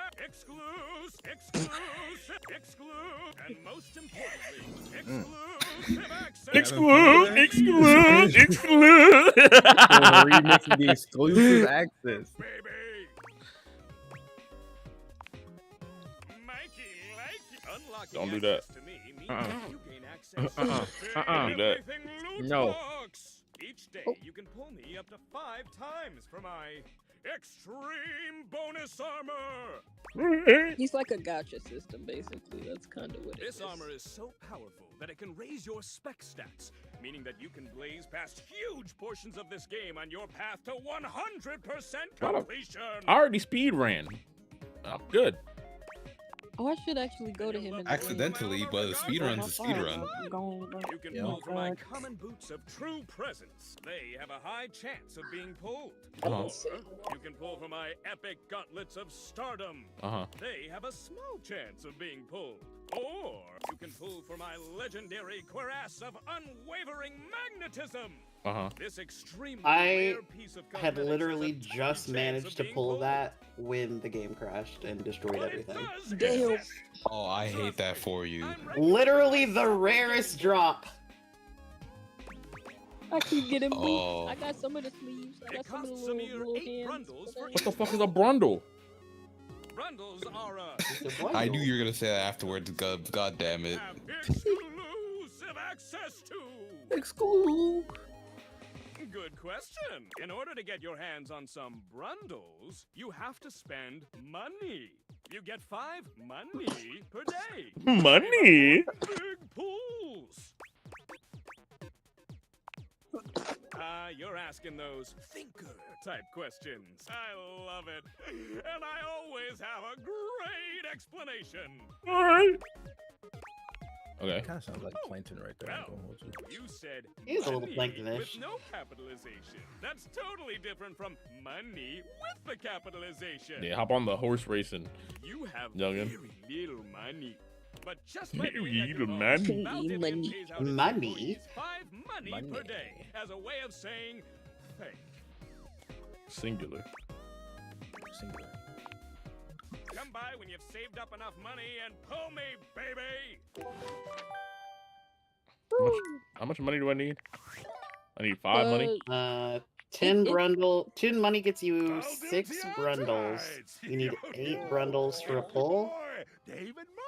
and most importantly, exclusive access. Exclude. Remixing the exclusive access. Baby. Mikey, unlocking Don't do that. access to me means you gain access to Do that. everything loot No. box. Each day you can pull me up to 5 times for my extreme bonus armor. He's like a gotcha system, basically. That's kind of what it is. This armor is so powerful that it can raise your spec stats, meaning that you can blaze past huge portions of this game on your path to 100% completion. I already speed ran. I'm good. Oh, I should actually go to him and Accidentally, but a speedrun's a speedrun. You can pull from my common boots of true presence. They have a high chance of being pulled. Uh-huh. Or you can pull from my epic gauntlets of stardom. Uh-huh. They have a small chance of being pulled. Or you can pull from my legendary cuirass of unwavering magnetism. Uh-huh. This extremely I rare piece of had cosmetics literally has a just chance managed of to being pull pulled. that when the game crashed and destroyed everything. Damn. Oh, I hate that for you. Literally the rarest drop. I keep getting boots. Oh. I got some of the sleeves. I got some of the little hands. What the fuck is a brundle? Brundles are I knew you were gonna say that afterwards. God damn it. exclusive access to. Exclude. Good question. In order to get your hands on some brundles, you have to spend money. You get 5 money per day. Money? Big pools. You're asking those thinker type questions. I love it. And I always have a great explanation. Alright. Okay. Kind of sounds like Plankton right there. I'm going with you. You said He is a little money Planktonish. with no capitalization. That's totally different from money with the capitalization. Yeah, hop on the horse racing. You have youngin. very little money. But just Very by doing that, little you money. Valdivian pays out its Money? employees 5 money per day as a way of saying thank. Singular. Singular. Come by when you've saved up enough money and pull me, baby. How much money do I need? I need 5 money. 10 brundle. 10 money gets you 6 brundles. You need 8 brundles for a pull. David Most.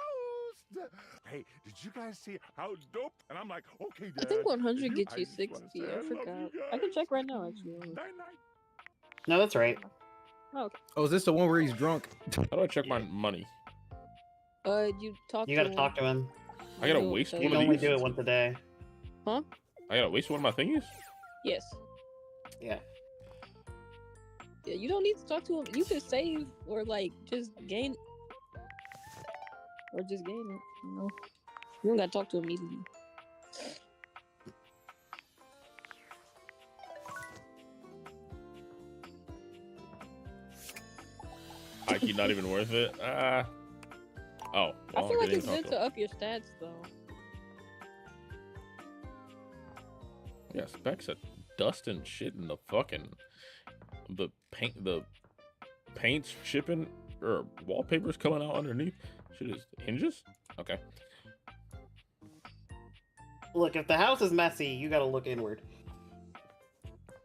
hey, did you guys see how dope? And I'm like, okay, Dad. I think 100 gets I you just wanna 60. say I love forgot. you I can guys. check right now, actually. Night night. No, that's right. Oh, okay. Oh, is this the one where he's drunk? How do I check my money? You talk You to gotta him. talk to him. I gotta You waste don't You one can of only these? do it once a day. Huh? I gotta waste one of my thingies? Yes. Yeah. Yeah, you don't need to talk to him. You can save or like just gain or just gain it. You know, you don't gotta talk to him immediately. IQ not even worth it. Oh, well, I feel like didn't it's talk good to to him. up your stats though. Yeah, specs of dust and shit in the fucking the paint's chipping or wallpaper's coming out underneath. Shit is hinges. Okay. Look, if the house is messy, you gotta look inward.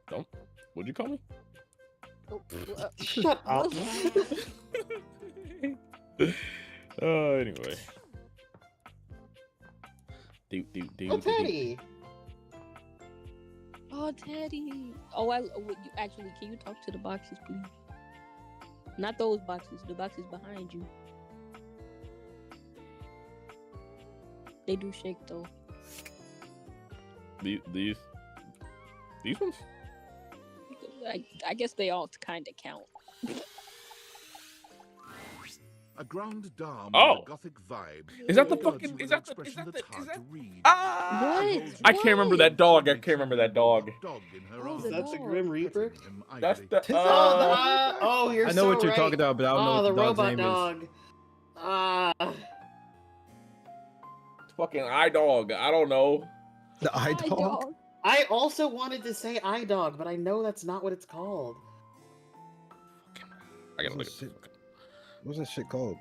Don't. What'd you call me? Shut up. Anyway. Oh, Teddy. Oh, Teddy. Oh, actually, can you talk to the boxes, please? Not those boxes. The boxes behind you. They do shake though. These ones? I guess they all kind of count. A grand dame Oh. with a gothic vibe. Is that the Regards fucking? you Is with that an the? Is expression that the? that's Is hard that? to read. Ah! What? I can't remember that dog. I can't remember that dog. Dog in her Oh, arms. the That's the dog. Grim Reaper? That's the. Oh, you're I know so what you're right. talking about, but I don't know Oh, what the the dog's robot name is. dog. Fucking eye dog. I don't know. The eye dog? I also wanted to say eye dog, but I know that's not what it's called. I gotta look at this. What's that shit called?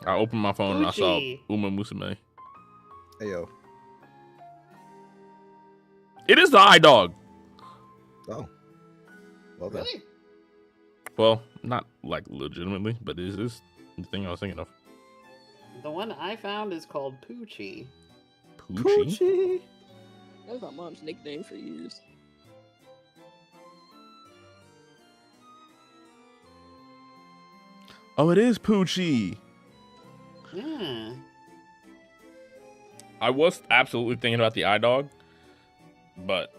I opened my phone and I saw Gucci. Uma Musume. Hey yo. It is the eye dog. Oh. Well then. Really? Well, not like legitimately, but it is the thing I was thinking of. The one I found is called Poochie. Poochie? That was my mom's nickname for years. Oh, it is Poochie. Yeah. I was absolutely thinking about the eye dog, but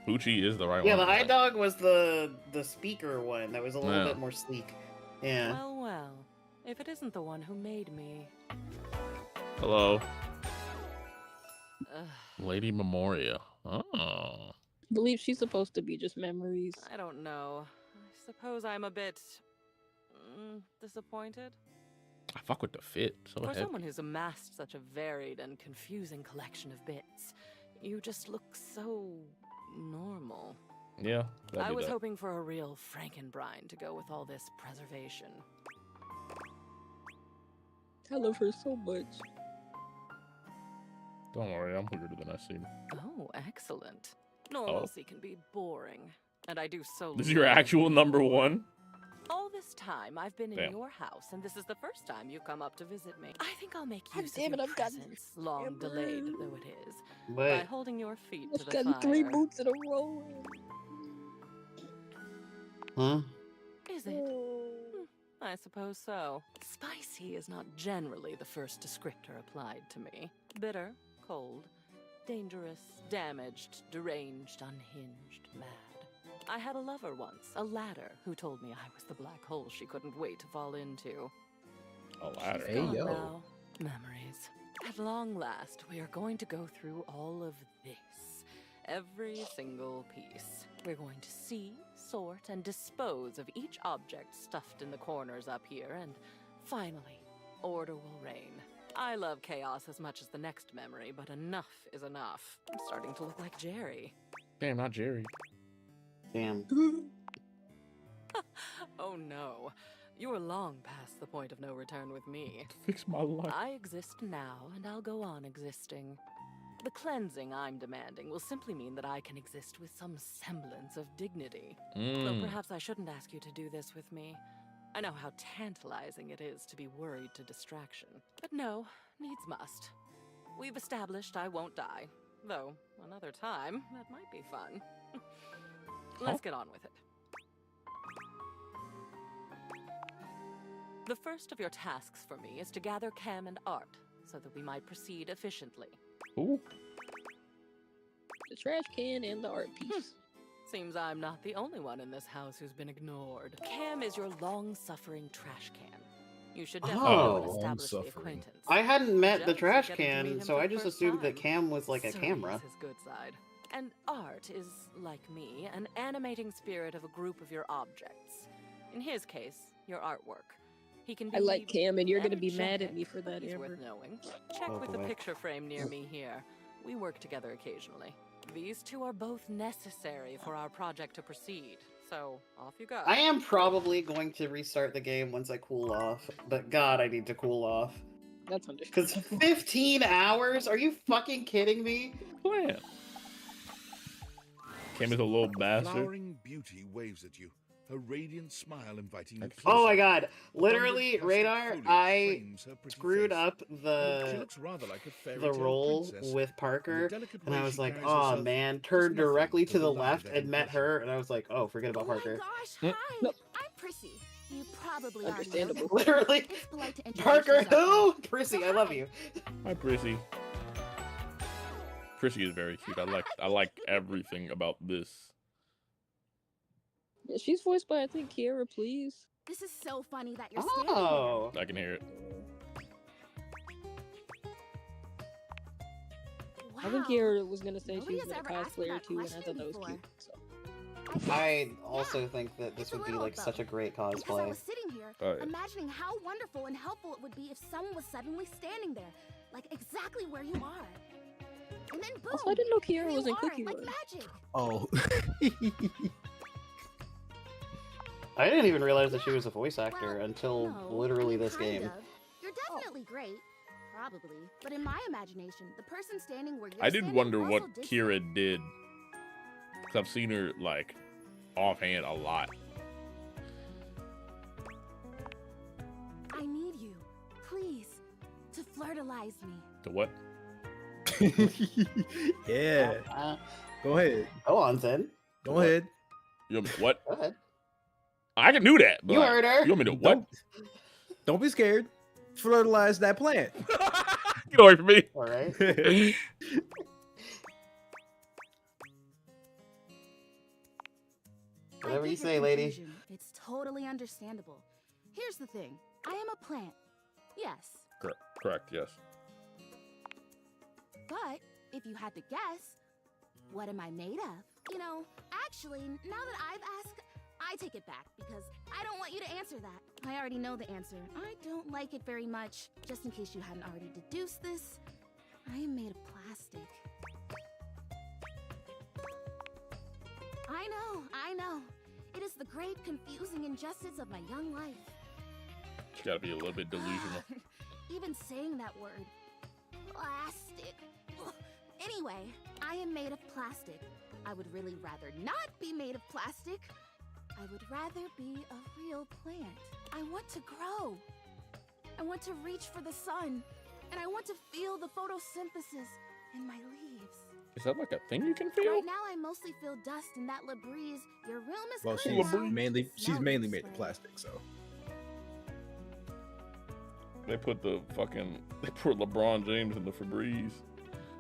Poochie is the right Yeah, one. the eye dog was the speaker one that was a little Yeah. bit more sleek. Yeah. Well, well. If it isn't the one who made me. Hello, Ugh, Lady Memoria. Oh. I believe she's supposed to be just memories. I don't know. I suppose I'm a bit disappointed. I fuck with the fit. So For heavy. someone who's amassed such a varied and confusing collection of bits, you just look so normal. Yeah. I was hoping for a real Frankenbrine to go with all this preservation. I love her so much. Don't worry, I'm weirder than I seem. Oh, excellent. Normalcy can be boring, and I do so This is your little. actual number one? All this time I've been in Damn. your house, and this is the first time you've come up to visit me. I think I'll make God use damn of it, your I've gotten presence, long delayed though it is, But by holding your feet to I've the gotten fire. 3 boots in a row. Huh? Is it? I suppose so. Spicy is not generally the first descriptor applied to me. Bitter, cold, dangerous, damaged, deranged, unhinged, mad. I had a lover once, a ladder, who told me I was the black hole she couldn't wait to fall into. A ladder. She's gone now. Memories. At long last, we are going to go through all of this. Every single piece. We're going to see, sort, and dispose of each object stuffed in the corners up here, and finally, order will reign. I love chaos as much as the next memory, but enough is enough. I'm starting to look like Jerry. Damn, not Jerry. Damn. Oh no. You are long past the point of no return with me. Fix my life. I exist now, and I'll go on existing. The cleansing I'm demanding will simply mean that I can exist with some semblance of dignity. Though perhaps I shouldn't ask you to do this with me. I know how tantalizing it is to be worried to distraction. But no, needs must. We've established I won't die. Though, another time, that might be fun. Let's get on with it. The first of your tasks for me is to gather Cam and Art, so that we might proceed efficiently. Ooh. The trash can and the art piece. Seems I'm not the only one in this house who's been ignored. Cam is your long-suffering trash can. You should definitely establish the acquaintance. I hadn't met the Just trash getting to meet can, him so for I the just first assumed time. that Cam was like a So camera. is his good side. And Art is, like me, an animating spirit of a group of your objects. In his case, your artwork. He can be I like Cam, and you're gonna be energetic, mad at me for but that, he's Amber. worth knowing. Check Oh, with the boy. picture frame near me here. We work together occasionally. These two are both necessary for our project to proceed. So, off you go. I am probably going to restart the game once I cool off, but God, I need to cool off. That's understandable. Because 15 hours? Are you fucking kidding me? Plan. Cam is a little bastard. Flowering beauty waves at you, her radiant smile inviting you Oh my closer. God. Literally, Abundant Radar, plastic foliage I frames her pretty screwed face. up She the looks rather like a fairy the tale roll princess, with and Parker, the delicate and way I was she like, carries oh herself man, does turned nothing directly to to the belie left that and met impression. her, and I was like, oh, forget about Parker. Gosh, hi! I'm Prissy. You probably already know Understandable. that. Literally, It's polite to introduce Parker yourself. who? Prissy, I love you. Hi, Prissy. Prissy is very cute. I like everything about this. Yeah, she's voiced by, I think, Kiera, please. This is so funny that you're standing here. Oh. I can hear it. I think Wow. Kiera was gonna say Nobody she was has gonna ever asked cosplay me her that too, and I thought question that was before. cute. So. I also think that this would be like such a great Because I cosplay. was sitting here, Oh, yeah. imagining how wonderful and helpful it would be if someone was suddenly standing there, like exactly where you are. And then boom, Also, I didn't know here Kiera you was in are, Cookie like Run. magic. Oh. I didn't even realize that she was a voice actor until No, literally this kind game. of. You're definitely great, probably. But in my imagination, the person standing where you're I did standing wonder also what did Kira did. Because I've seen her, like, offhand a lot. I need you, please, to flirtalize me. To what? Yeah. Go ahead. Go on, Zen. Go ahead. You want me to what? Go ahead. I can do that. But You like, heard her. You want me to what? Don't be scared. Fertilize that plant. Get away from me. All right. Whatever I you get your say, lady. confusion. It's totally understandable. Here's the thing. I am a plant. Yes. Correct, yes. But if you had to guess, what am I made of? You know, actually, now that I've asked, I take it back because I don't want you to answer that. I already know the answer. I don't like it very much. Just in case you hadn't already deduced this, I am made of plastic. I know. It is the great, confusing injustice of my young life. You gotta be a little bit delusional. Even saying that word. Plastic. Ugh. Anyway, I am made of plastic. I would really rather not be made of plastic. I would rather be a real plant. I want to grow. I want to reach for the sun. And I want to feel the photosynthesis in my leaves. Is that like a thing you can feel? Right now, I mostly feel dust in that Labreeze. Your room is Well, clean she's now. mainly Smell mainly this made way. of plastic, so. They put LeBron James in the Febreze.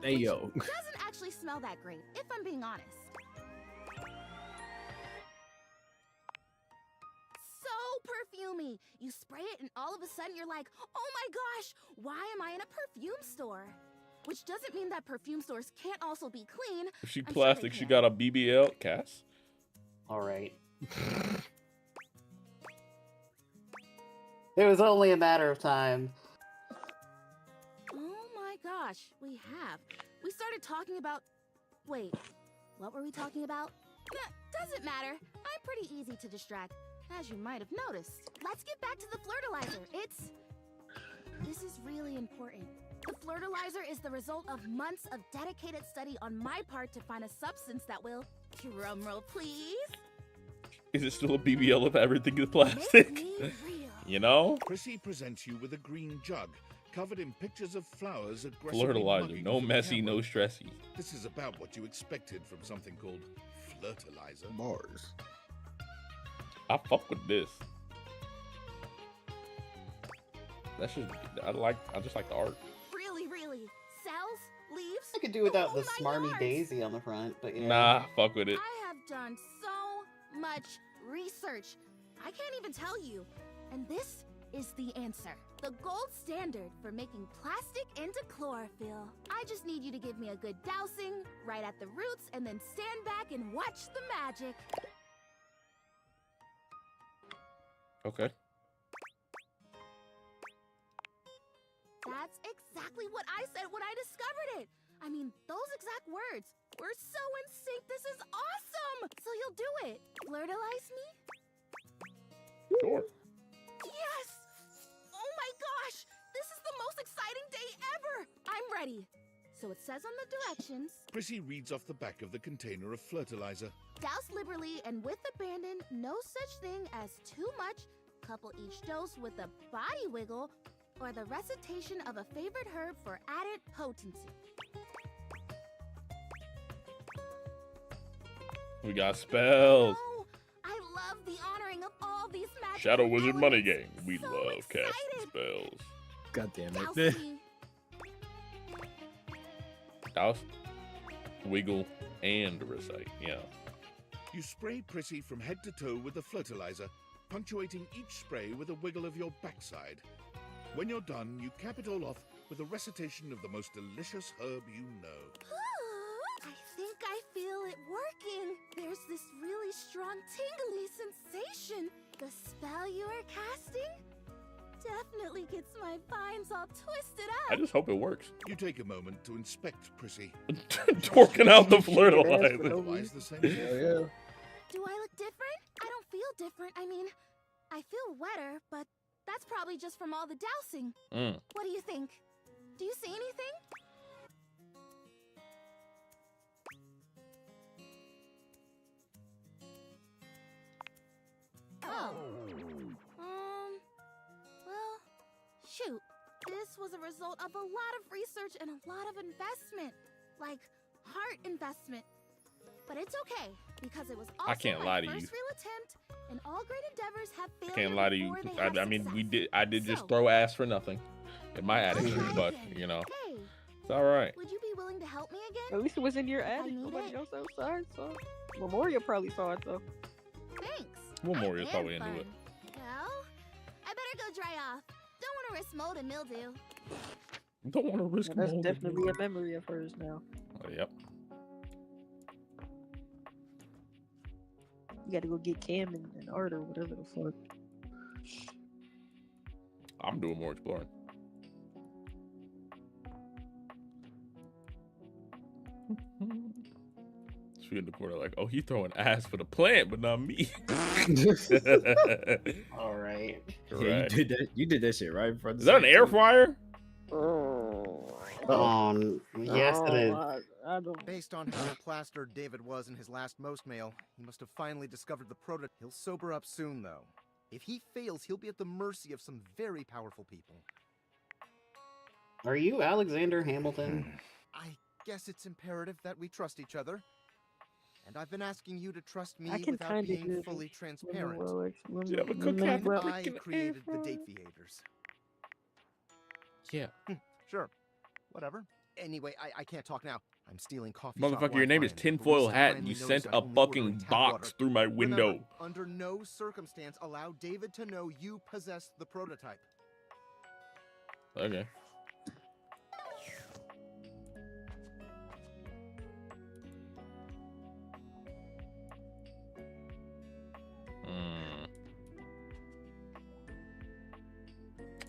Hey yo. It doesn't actually smell that great, if I'm being honest. So perfumey. You spray it and all of a sudden you're like, oh my gosh, why am I in a perfume store? Which doesn't mean that perfume stores can't also be clean. If she I'm sure they plastic, she can. got a BBL. Cass? All right. It was only a matter of time. Oh my gosh, we have. We started talking about... Wait, what were we talking about? Nah, doesn't matter. I'm pretty easy to distract, as you might have noticed. Let's get back to the flirtilizer. This is really important. The flirtilizer is the result of months of dedicated study on my part to find a substance that will... Drumroll, please. Is it still a BBL if everything is plastic? You know? Prissy presents you with a green jug covered in pictures of flowers aggressively Fertilizer, mugging no for the messy, camera. no stressy. This is about what you expected from something called fertilizer. Mars. I fuck with this. That's just I just like the art. Really, really. Cells, leaves. I could do without the smarmy daisy on the front, but yeah. Nah, fuck with it. I have done so much research. I can't even tell you. And this is the answer. The gold standard for making plastic into chlorophyll. I just need you to give me a good dousing right at the roots and then stand back and watch the magic. Okay. That's exactly what I said when I discovered it. I mean, those exact words. We're so in sync. This is awesome. So you'll do it. Flirtilize me? Sure. Yes! Oh my gosh! This is the most exciting day ever! I'm ready. So it says on the directions, Prissy reads off the back of the container of fertilizer. douse liberally and with abandon, no such thing as too much. Couple each dose with a body wiggle or the recitation of a favorite herb for added potency. We got spells. Oh, I love the honoring of all these magic Shadow Wizard Money Game. We love casting spells. God damn douse it. me. Douse, wiggle, and recite. Yeah. You spray Prissy from head to toe with the fertilizer, punctuating each spray with a wiggle of your backside. When you're done, you cap it all off with a recitation of the most delicious herb you know. I think I feel it working. There's this really strong tingly sensation. The spell you are casting definitely gets my vines all twisted up. I just hope it works. You take a moment to inspect Prissy. Torquing out the fertilizer. Otherwise the same. Yeah. Do I look different? I don't feel different. I mean, I feel wetter, but that's probably just from all the dousing. What do you think? Do you see anything? Oh. Well, shoot. This was a result of a lot of research and a lot of investment. Like, heart investment. But it's okay, because it was also I can't my lie to first you. real attempt, and all great endeavors have failed. I can't lie to you. before they have I mean, success. I did just throw ass for nothing in my attitude, but you know, Hey, it's all right. would you be willing to help me again? At least it was in your I attic. need Nobody it. else outside saw it. Memorial probably saw it though. Thanks. Memorial's And probably into fun. it. Well, I better go dry off. Don't want to risk mold and mildew. Don't want to risk That's mold. definitely a memory of hers now. Oh, yep. You gotta go get Cam and Art or whatever the fuck. I'm doing more exploring. She in the corner like, oh, he throwing ass for the plant, but not me. All right. Yeah, you did that shit right in front of Is that an air fryer? Yes, it is. I don't. Based on how plastered David was in his last most mail, he must have finally discovered the prototype. He'll sober up soon, though. If he fails, he'll be at the mercy of some very powerful people. Are you Alexander Hamilton? I guess it's imperative that we trust each other. And I've been asking you to trust me I can without kinda being hear fully the transparent. Yeah, but cook half the I freaking created the air date theaters. Yeah. Sure. Whatever. Anyway, I can't talk now. I'm stealing coffee. Motherfucker, your name is Tinfoil Hat and you sent a fucking box through my window. Remember, under no circumstance allow David to know you possess the prototype. Okay.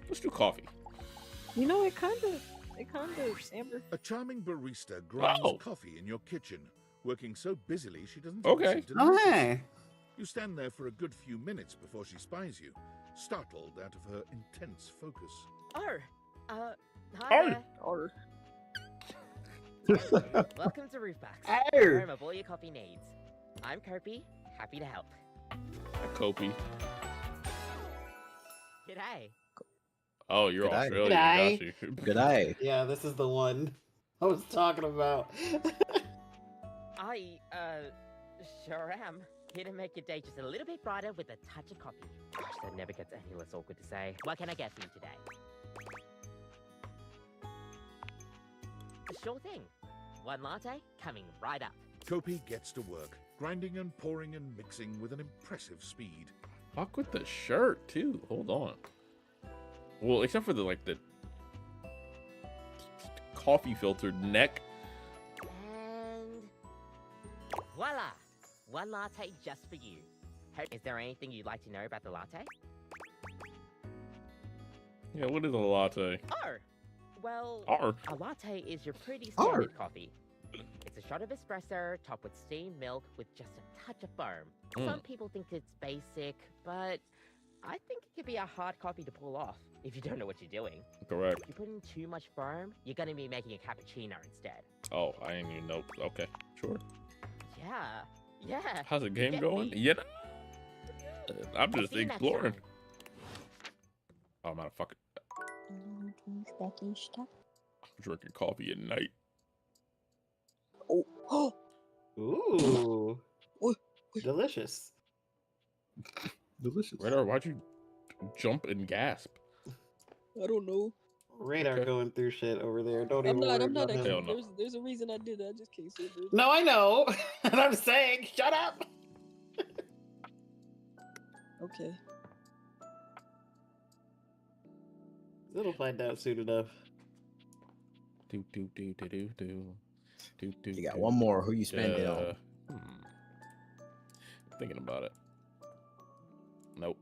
Let's do coffee. You know, it kind of, Amber. A charming barista grinds Oh. coffee in your kitchen, working so busily she doesn't Okay. seem to Oh, notice. hey. You stand there for a good few minutes before she spies you, startled out of her intense focus. Hi Arr. there. Or Welcome to Roofbox, Arr. where my boy your coffee needs. I'm Kirby, happy to help. Kopi. G'day. Oh, you're Good eye. Australian. Good eye. Got you. Good eye. Yeah, this is the one I was talking about. I, sure am. Here to make your day just a little bit brighter with a touch of coffee. Gosh, that never gets any less awkward to say. What can I get for you today? Sure thing. One latte coming right up. Kopi gets to work, grinding and pouring and mixing with an impressive speed. Fuck with the shirt too. Hold on. Well, except for the coffee filtered neck. And voila! One latte just for you. Is there anything you'd like to know about the latte? Yeah, what is a latte? Oh! Well, R. a latte is your pretty standard coffee. It's a shot of espresso topped with steamed milk with just a touch of foam. Some people think it's basic, but I think it could be a hard coffee to pull off if you don't know what you're doing. Correct. If you put in too much foam, you're going to be making a cappuccino instead. Oh, I didn't even know. Okay, sure. Yeah. How's the game Get going? me. Yeah. I'm just See you next exploring. time. Oh, I'm not fucking. I'm drinking coffee at night. Oh. Ooh. Delicious. Delicious. Radar, why'd you jump and gasp? I don't know. Radar going through shit over there. Don't I'm even not. worry I'm not. about him. Actually, there's a reason I did that. I just can't say it. No, I know. And I'm saying, shut up. Okay. It'll find out soon enough. Do. You got one more. Who you spend it on? Thinking about it. Nope.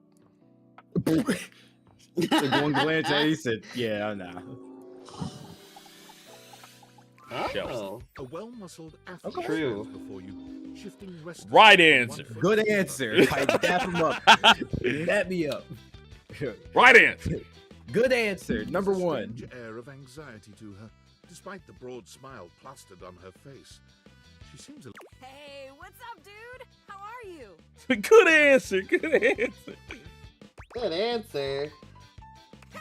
Took one glance at it, he said, yeah, nah. Oh. A well-muscled athlete Okay. True. stands before you, shifting restlessly Right from answer. one foot Good to the answer. other. I dap him up. Dap me up. Right answer. Good answer. Number There's a one. strange air of anxiety to her, despite the broad smile plastered on her face. She seems a Hey, what's up, dude? How are you? Good answer. Good answer. Good answer.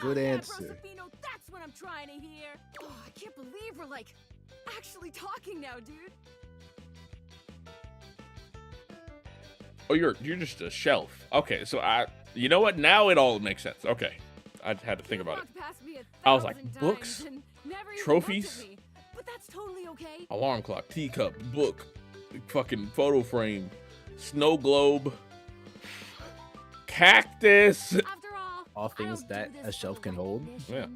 Good Yeah, answer. Brosafino, that's what I'm trying to hear. Oh, I can't believe we're like actually talking now, dude. Oh, you're just a shelf. Okay, so you know what? Now it all makes sense. Okay, I had to think about it. Walked past me I was like, 1,000 books, times and never even trophies, looked at me. But that's totally okay. alarm clock, teacup, book, fucking photo frame, snow globe, cactus. After All things that a shelf can hold. Yeah.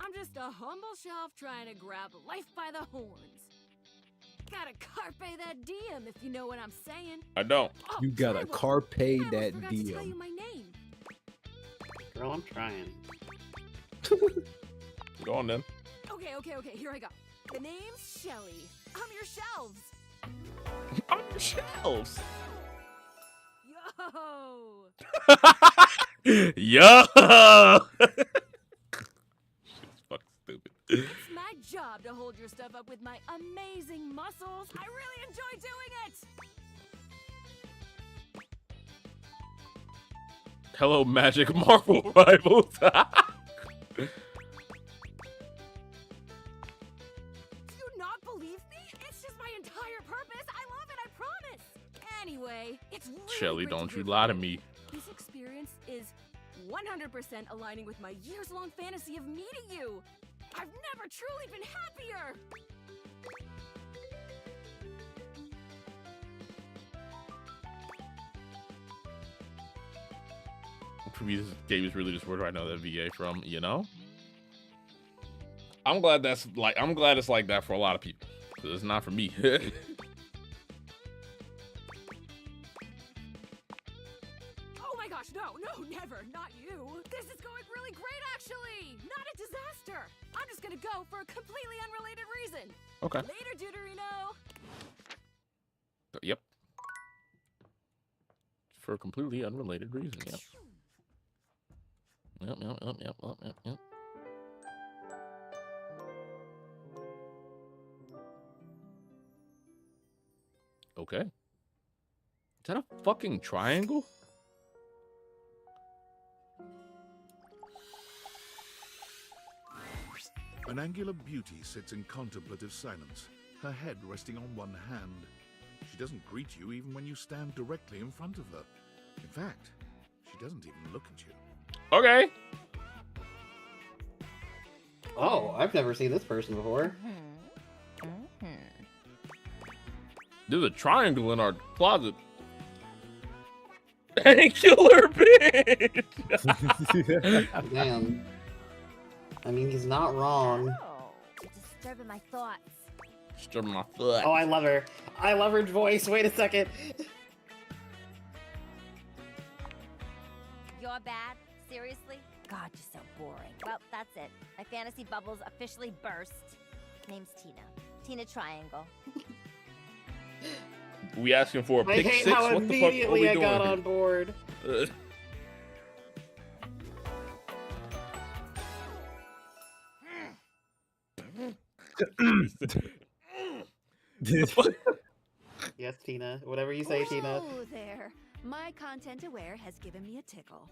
I'm just a humble shelf trying to grab life by the horns. Gotta carpe that diem, if you know what I'm saying. I don't. Oh, You gotta Tribal, carpe I almost that forgot to tell you diem. my name. Girl, I'm trying. Go on then. Okay, here I go. The name's Shelly. I'm your shelves. On your shelves. Yo! Yo. Shit's fucking stupid. It's my job to hold your stuff up with my amazing muscles. I really enjoy doing it. Hello, Magic Marvel Rivals. Do you not believe me? It's just my entire purpose. I love it, I promise. Anyway, it's really Shelly, great don't to you hear lie to from me. you. This experience is 100% aligning with my years-long fantasy of meeting you. I've never truly been happier. This game is really just where do I know that VA from, you know? I'm glad it's like that for a lot of people. 'Cause it's not for me. Oh my gosh, no, never, not you. This is going really great, actually. Not a disaster. I'm just gonna go for a completely unrelated reason. Okay. Later, Deuterino. Yep. For a completely unrelated reason, yep. Yep. Okay. Is that a fucking triangle? An angular beauty sits in contemplative silence, her head resting on one hand. She doesn't greet you even when you stand directly in front of her. In fact, she doesn't even look at you. Okay. Oh, I've never seen this person before. There's a triangle in our closet. Angular bitch. Damn. I mean, he's not wrong. Oh, you're disturbing my thoughts. Disturbing my foot. Oh, I love her. I love her voice. Wait a second. You're bad? Seriously? God, you're so boring. Well, that's it. My fantasy bubbles officially burst. Name's Tina. Tina Triangle. We asking for a I pick hate 6? how What the fuck are immediately we I doing? got on board. Yes, Tina. Whatever you say, Tina. Oh, there. My content aware has given me a tickle.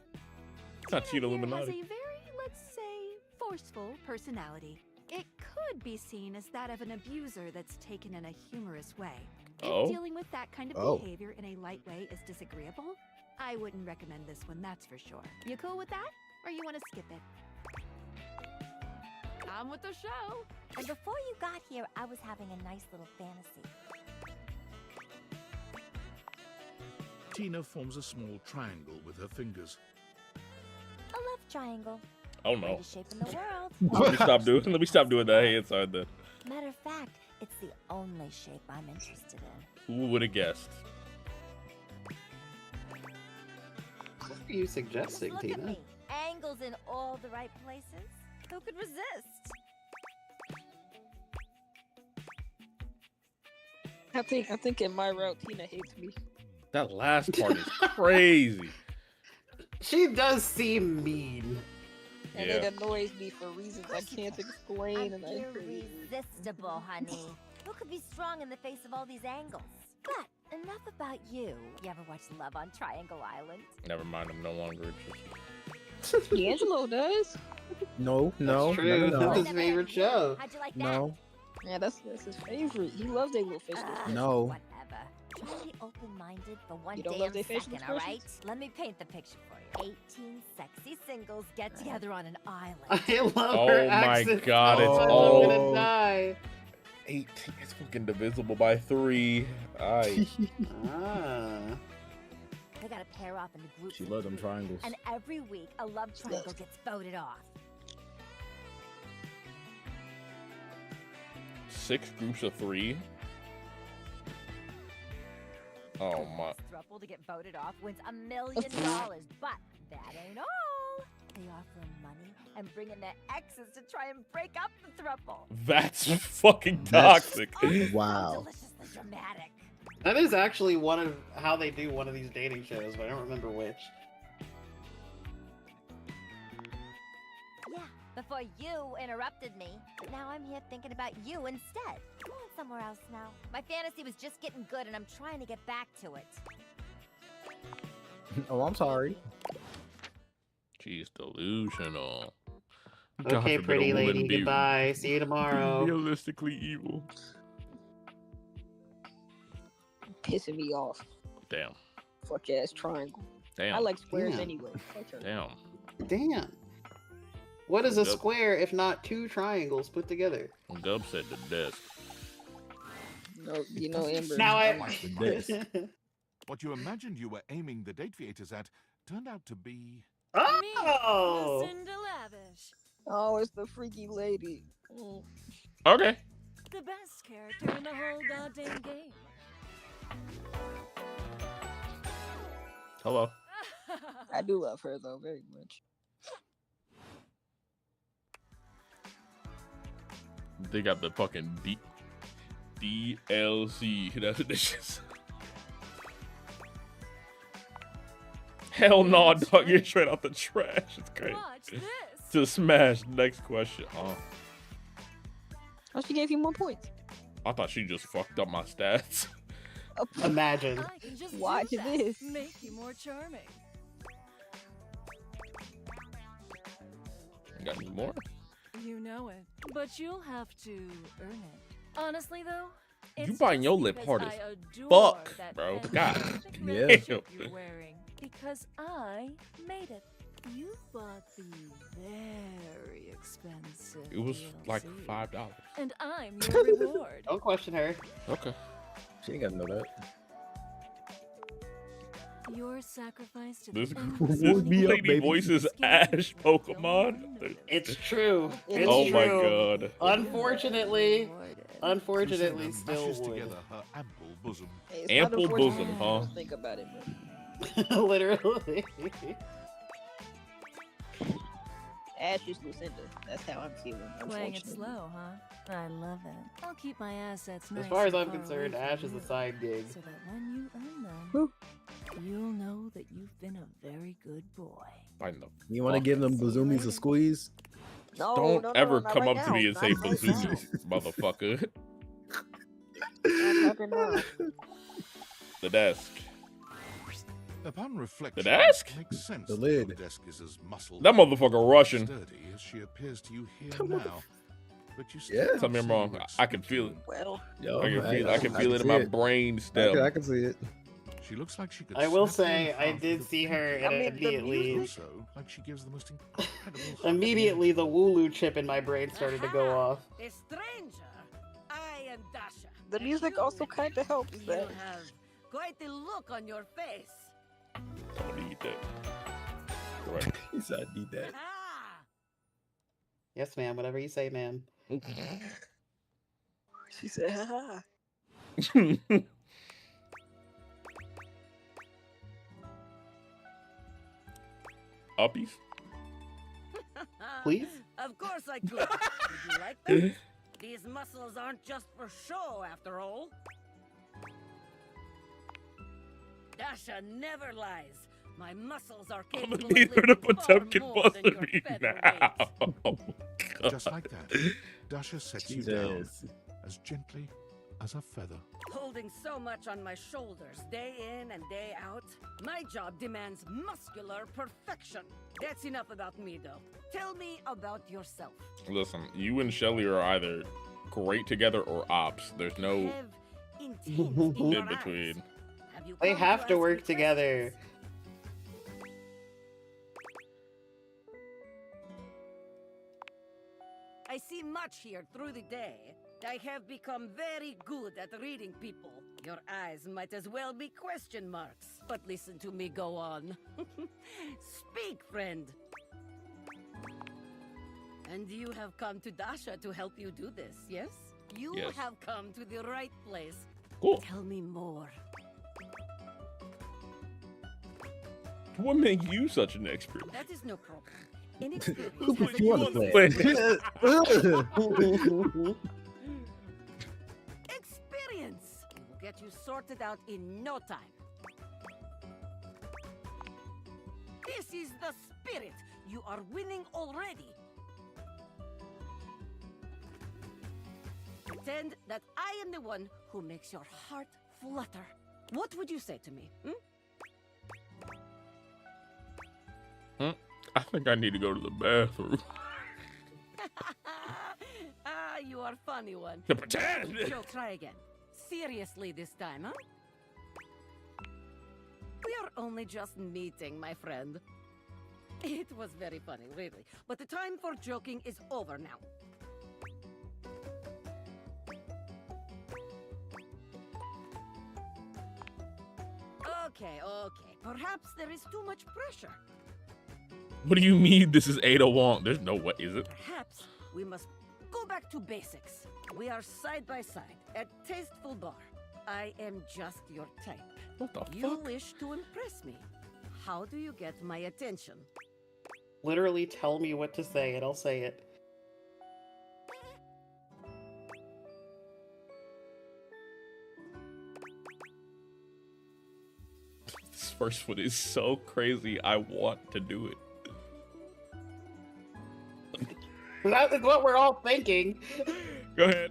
It's not Tina Here has a Illuminati. very, let's say, forceful personality. It could be seen as that of an abuser that's taken in a humorous way. Oh. If dealing with that kind of behavior in a light way is disagreeable, I wouldn't recommend this one, that's for sure. You cool with that? Or you want to skip it? I'm with the show. And before you got here, I was having a nice little fantasy. Tina forms a small triangle with her fingers. A love triangle. Oh no. Greatest shape in the world. Let me stop doing that inside then. Matter of fact, it's the only shape I'm interested in. Who would have guessed? What are you suggesting, Look at Tina? me. Angles in all the right places. Who could resist? I think in my route, Tina hates me. That last part is crazy. She does seem mean. And it annoys me for reasons I can't explain. And Irresistible, honey. Who could be strong in the face of all these angles? But enough about you. You ever watch Love on Triangle Island? Never mind, I'm no longer interested. D'Angelo does. No. That's true. That's his favorite show. How'd you like that? No. Yeah, that's his favorite. He loves their little facial. No. Whatever. Try to be open-minded for one You don't damn love their facial second, all right? expressions? Let me paint the picture for you. 18 sexy singles get together on an island. I love Oh her my accent god, so it's much, all I'm gonna die. 18. It's fucking divisible by 3. Aye. They gotta pair off into groups. She loves them triangles. And every week, a love triangle gets voted off. 6 groups of 3. Oh my. Thruple to get voted off wins $1 million, but that ain't all. They offer him money and bring in their exes to try and break up the thruple. That's fucking toxic. Wow. Deliciously dramatic. That is actually one of how they do one of these dating shows, but I don't remember which. Yeah, before you interrupted me. But now I'm here thinking about you instead. I'm going somewhere else now. My fantasy was just getting good and I'm trying to get back to it. Oh, I'm sorry. She's delusional. Okay, pretty lady, goodbye. See you tomorrow. Realistically evil. Pissing me off. Damn. Fuck ass triangle. Damn. I like squares Damn. anyway. Fuck her. Damn. Damn. What is a Yep. square if not 2 triangles put together? Gub said the desk. No, you know, Amber. Now I- Like the desk. What you imagined you were aiming the date theaters at turned out to be... Oh! Lucinda Lavish. Oh, it's the freaky lady. Okay. The best character in the whole goddamn game. Hello. I do love her though very much. They got the fucking DLC. That's what this is. Hell no, dog. You're straight out the trash. It's crazy. Watch this. To smash. Next question. Oh, Oh, she gave you more points. I thought she just fucked up my stats. Imagine. I can just Watch do that. this. Make you more charming. Got any more? You know it, but you'll have to earn it. Honestly, though, You it's biting your just lip because hard I as adore fuck, that bro. fantastic God relationship damn. you're wearing because I made it. You bought the very expensive. It was like DLC, $5. and I'm your reward. Don't question her. Okay. She ain't gotta know that. Your sacrifice to This, the this endless money lady voices Ash Pokemon. It's true. It's Oh my true. god. Unfortunately, still Mashes would. together her ample bosom. Hey, it's Ample not unfortunate. bosom, huh? Just think about it, man. Literally. Ash is Lucinda. That's how I'm feeling. Playing it Unfortunately. slow, huh? I love it. I'll keep my assets nice As far as and I'm far concerned, away Ash from is a you, side gig. so that when you earn them, you'll know that you've been a very good boy. You want to give them Bazumis a squeeze? No, Don't no, ever not come right up to now. me and Not say right now. Bazoomis, motherfucker. Not talking now. The desk. Upon reflection, The desk? it makes sense The that lid. your desk is as muscled That motherfucker Russian. sturdy as she appears to you here now. But you still Yeah. can't Tell me I'm say wrong. you I can feel it. Well, Yo, I can feel it in see my it. brain still. I can see it. She looks like she could. I will snap you say, in I half did with a see her pinch. and immediately, Also, like she gives the most incredible hug. immediately the Wooloo chip in my brain started to go off. A stranger. I am Dasha. the music also kind of helps You that. have quite a look on your face. I need that. Right. He said, I need that. Yes, ma'am. Whatever you say, ma'am. She said, haha. Uppies? Please? Of course I could. Would you like them? These muscles aren't just for show, after all. Dasha never lies. My muscles are I'm capable gonna need of her to lifting put far Token more than Buster your me featherweight. now. Oh, God. Just like that, Dasha sets you down Jesus. as gently as a feather. Holding so much on my shoulders, day in and day out, my job demands muscular perfection. That's enough about me, though. Tell me about yourself. Listen, you and Shelly are either great together or ops. There's no Have intent in your in between. eyes. Have you They come have to ask work me together. questions? I see much here through the day. I have become very good at reading people. Your eyes might as well be question marks. But listen to me go on. Speak, friend. And you have come to Dasha to help you do this, yes? You Yes. have come to the right place. Cool. Tell me more. What made you such an expert? That is no problem. Inexperience Who has put a you on the good plan? experience. We will get you sorted out in no time. This is the spirit. You are winning already. Pretend that I am the one who makes your heart flutter. What would you say to me? I think I need to go to the bathroom. Ah, you are funny one. To pretend. So try again. Seriously this time, huh? We are only just meeting, my friend. It was very funny, really. But the time for joking is over now. Okay. Perhaps there is too much pressure. What do you mean this is Ada Wong? There's no way, is it? Perhaps we must go back to basics. We are side by side at Tasteful Bar. I am just your type. What the You fuck? wish to impress me. How do you get my attention? Literally tell me what to say and I'll say it. This first one is so crazy. I want to do it. That is what we're all thinking. Go ahead.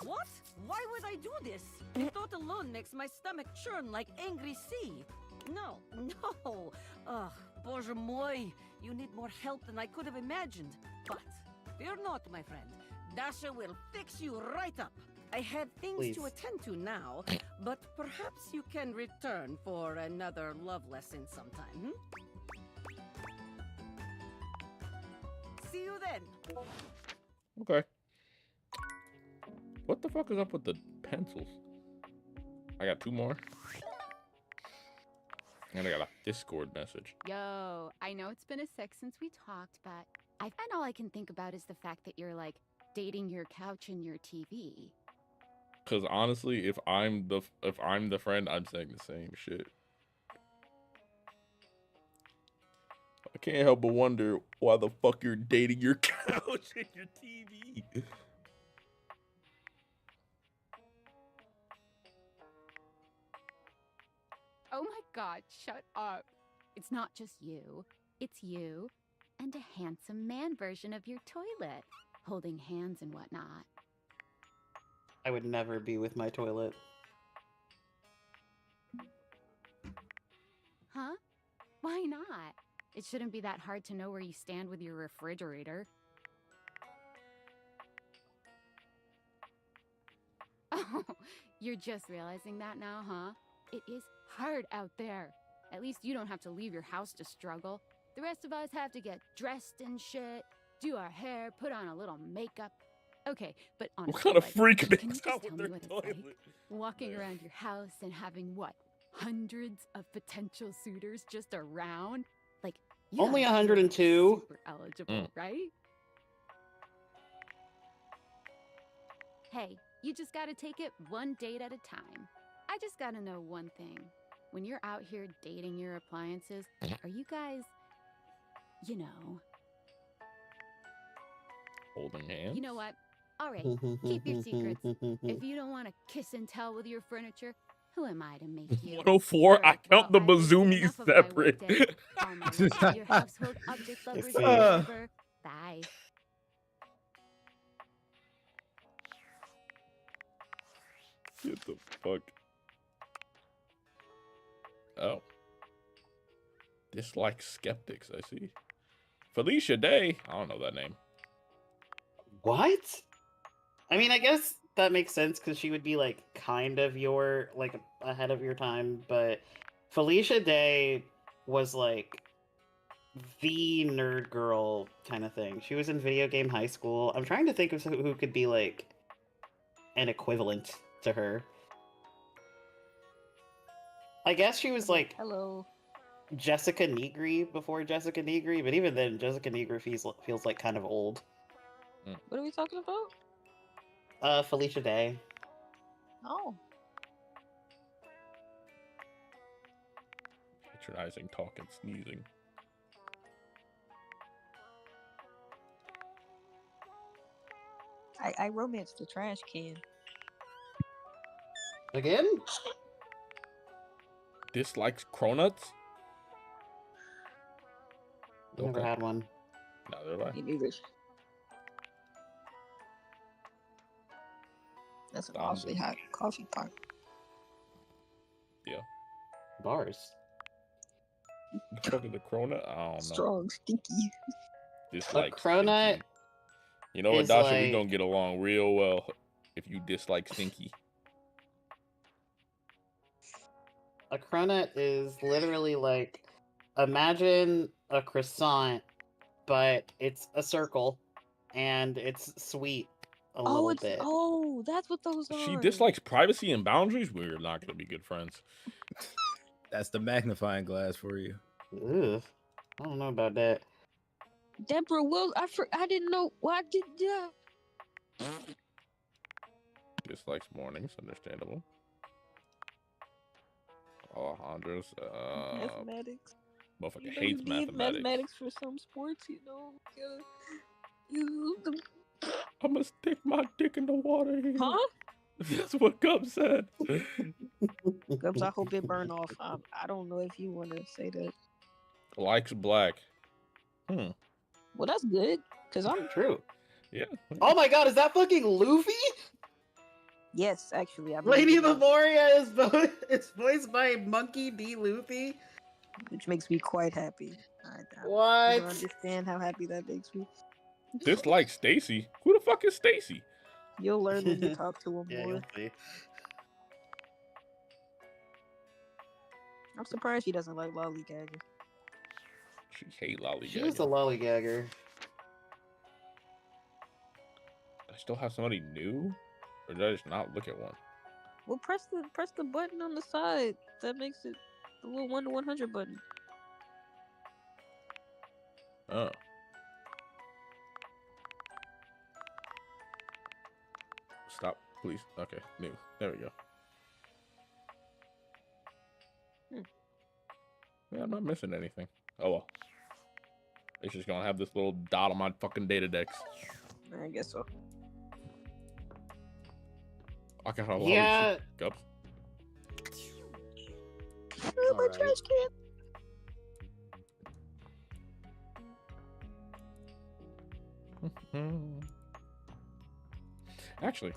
What? Why would I do this? The thought alone makes my stomach churn like angry sea. No. Ugh, Bоже мой, you need more help than I could have imagined. But Fear not, my friend. Dasha will fix you right up. I have things to attend to now, but perhaps you can return for another love lesson sometime, hmm? See you then. Okay. What the fuck is up with the pencils? I got 2 more. And I got a Discord message. Yo, I know it's been a sec since we talked, but and all I can think about is the fact that you're like dating your couch and your TV. Cause honestly, if I'm the friend, I'm saying the same shit. I can't help but wonder why the fuck you're dating your couch and your TV. Oh my god, shut up. It's not just you. It's you and a handsome man version of your toilet, holding hands and whatnot. I would never be with my toilet. Huh? Why not? It shouldn't be that hard to know where you stand with your refrigerator. Oh, you're just realizing that now, huh? It is hard out there. At least you don't have to leave your house to struggle. The rest of us have to get dressed and shit, do our hair, put on a little makeup. Okay, but honestly, What kind of freak can you makes just out tell with me their what it's toilet? like? Walking around your house and having what? Hundreds of potential suitors just around? Like, you Only gotta feel 102. super eligible, right? Hey, you just gotta take it one date at a time. I just gotta know one thing. When you're out here dating your appliances, are you guys, you know... Holding hands? You know what? All right, keep your secrets. If you don't want to kiss and tell with your furniture, who am I to make you? 104, I count the Bazoomies enough of my work separate. day. All my love to your household object lovers see. forever. Bye. Get the fuck. Oh. Dislike skeptics, I see. Felicia Day. I don't know that name. What? I mean, I guess that makes sense because she would be like kind of your like ahead of your time, but Felicia Day was like the nerd girl kind of thing. She was in video game high school. I'm trying to think of who could be like an equivalent to her. I guess she was like hello Jessica Negri before Jessica Negri, but even then Jessica Negri feels like kind of old. What are we talking about? Felicia Day. Oh. Patronizing talk and sneezing. I romanced the trash can. Again? Dislikes cronuts? Never had one. Neither have I. Me neither. That's an awfully hot coffee pot. Yeah. Bars. The fuck is the cronut? I don't know. Strong, stinky. Dislike cronut. stinky. You know what, is Dasha? like- We gonna get along real well if you dislike stinky. A cronut is literally like, imagine a croissant, but it's a circle, and it's sweet a little bit. Oh, that's what those are. She dislikes privacy and boundaries. We're not gonna be good friends. That's the magnifying glass for you. Ugh. I don't know about that. Deborah Wills. I didn't know. Why did that? Dislikes mornings, understandable. Alejandro's Mathematics. motherfucker You know, hates you need mathematics. for some sports, you know. I'm gonna stick my dick in the water here. Huh? That's what Gub said. Gubs, I hope it burn off. I don't know if you want to say that. Likes black. Well, that's good, because I'm true. Yeah. Oh my god, is that fucking Luffy? Yes, actually. I Lady believe it. Memoria is voiced by Monkey D. Luffy. Which makes me quite happy. I What? don't understand how happy that makes me. Dislike Stacy? Who the fuck is Stacy? You'll learn when you talk to him Yeah, more. you'll see. I'm surprised she doesn't like lollygagging. She hate lollygagging. She is a lollygagger. I still have somebody new, or did I just not look at one? Well, press the button on the side. That makes it the little 1 to 100 button. Oh. Stop, please. Okay, new. There we go. Yeah, I'm not missing anything. Oh well. It's just gonna have this little dot on my fucking data decks. I guess so. I got a lot Yeah. of cups. Oh, my trash can. Actually.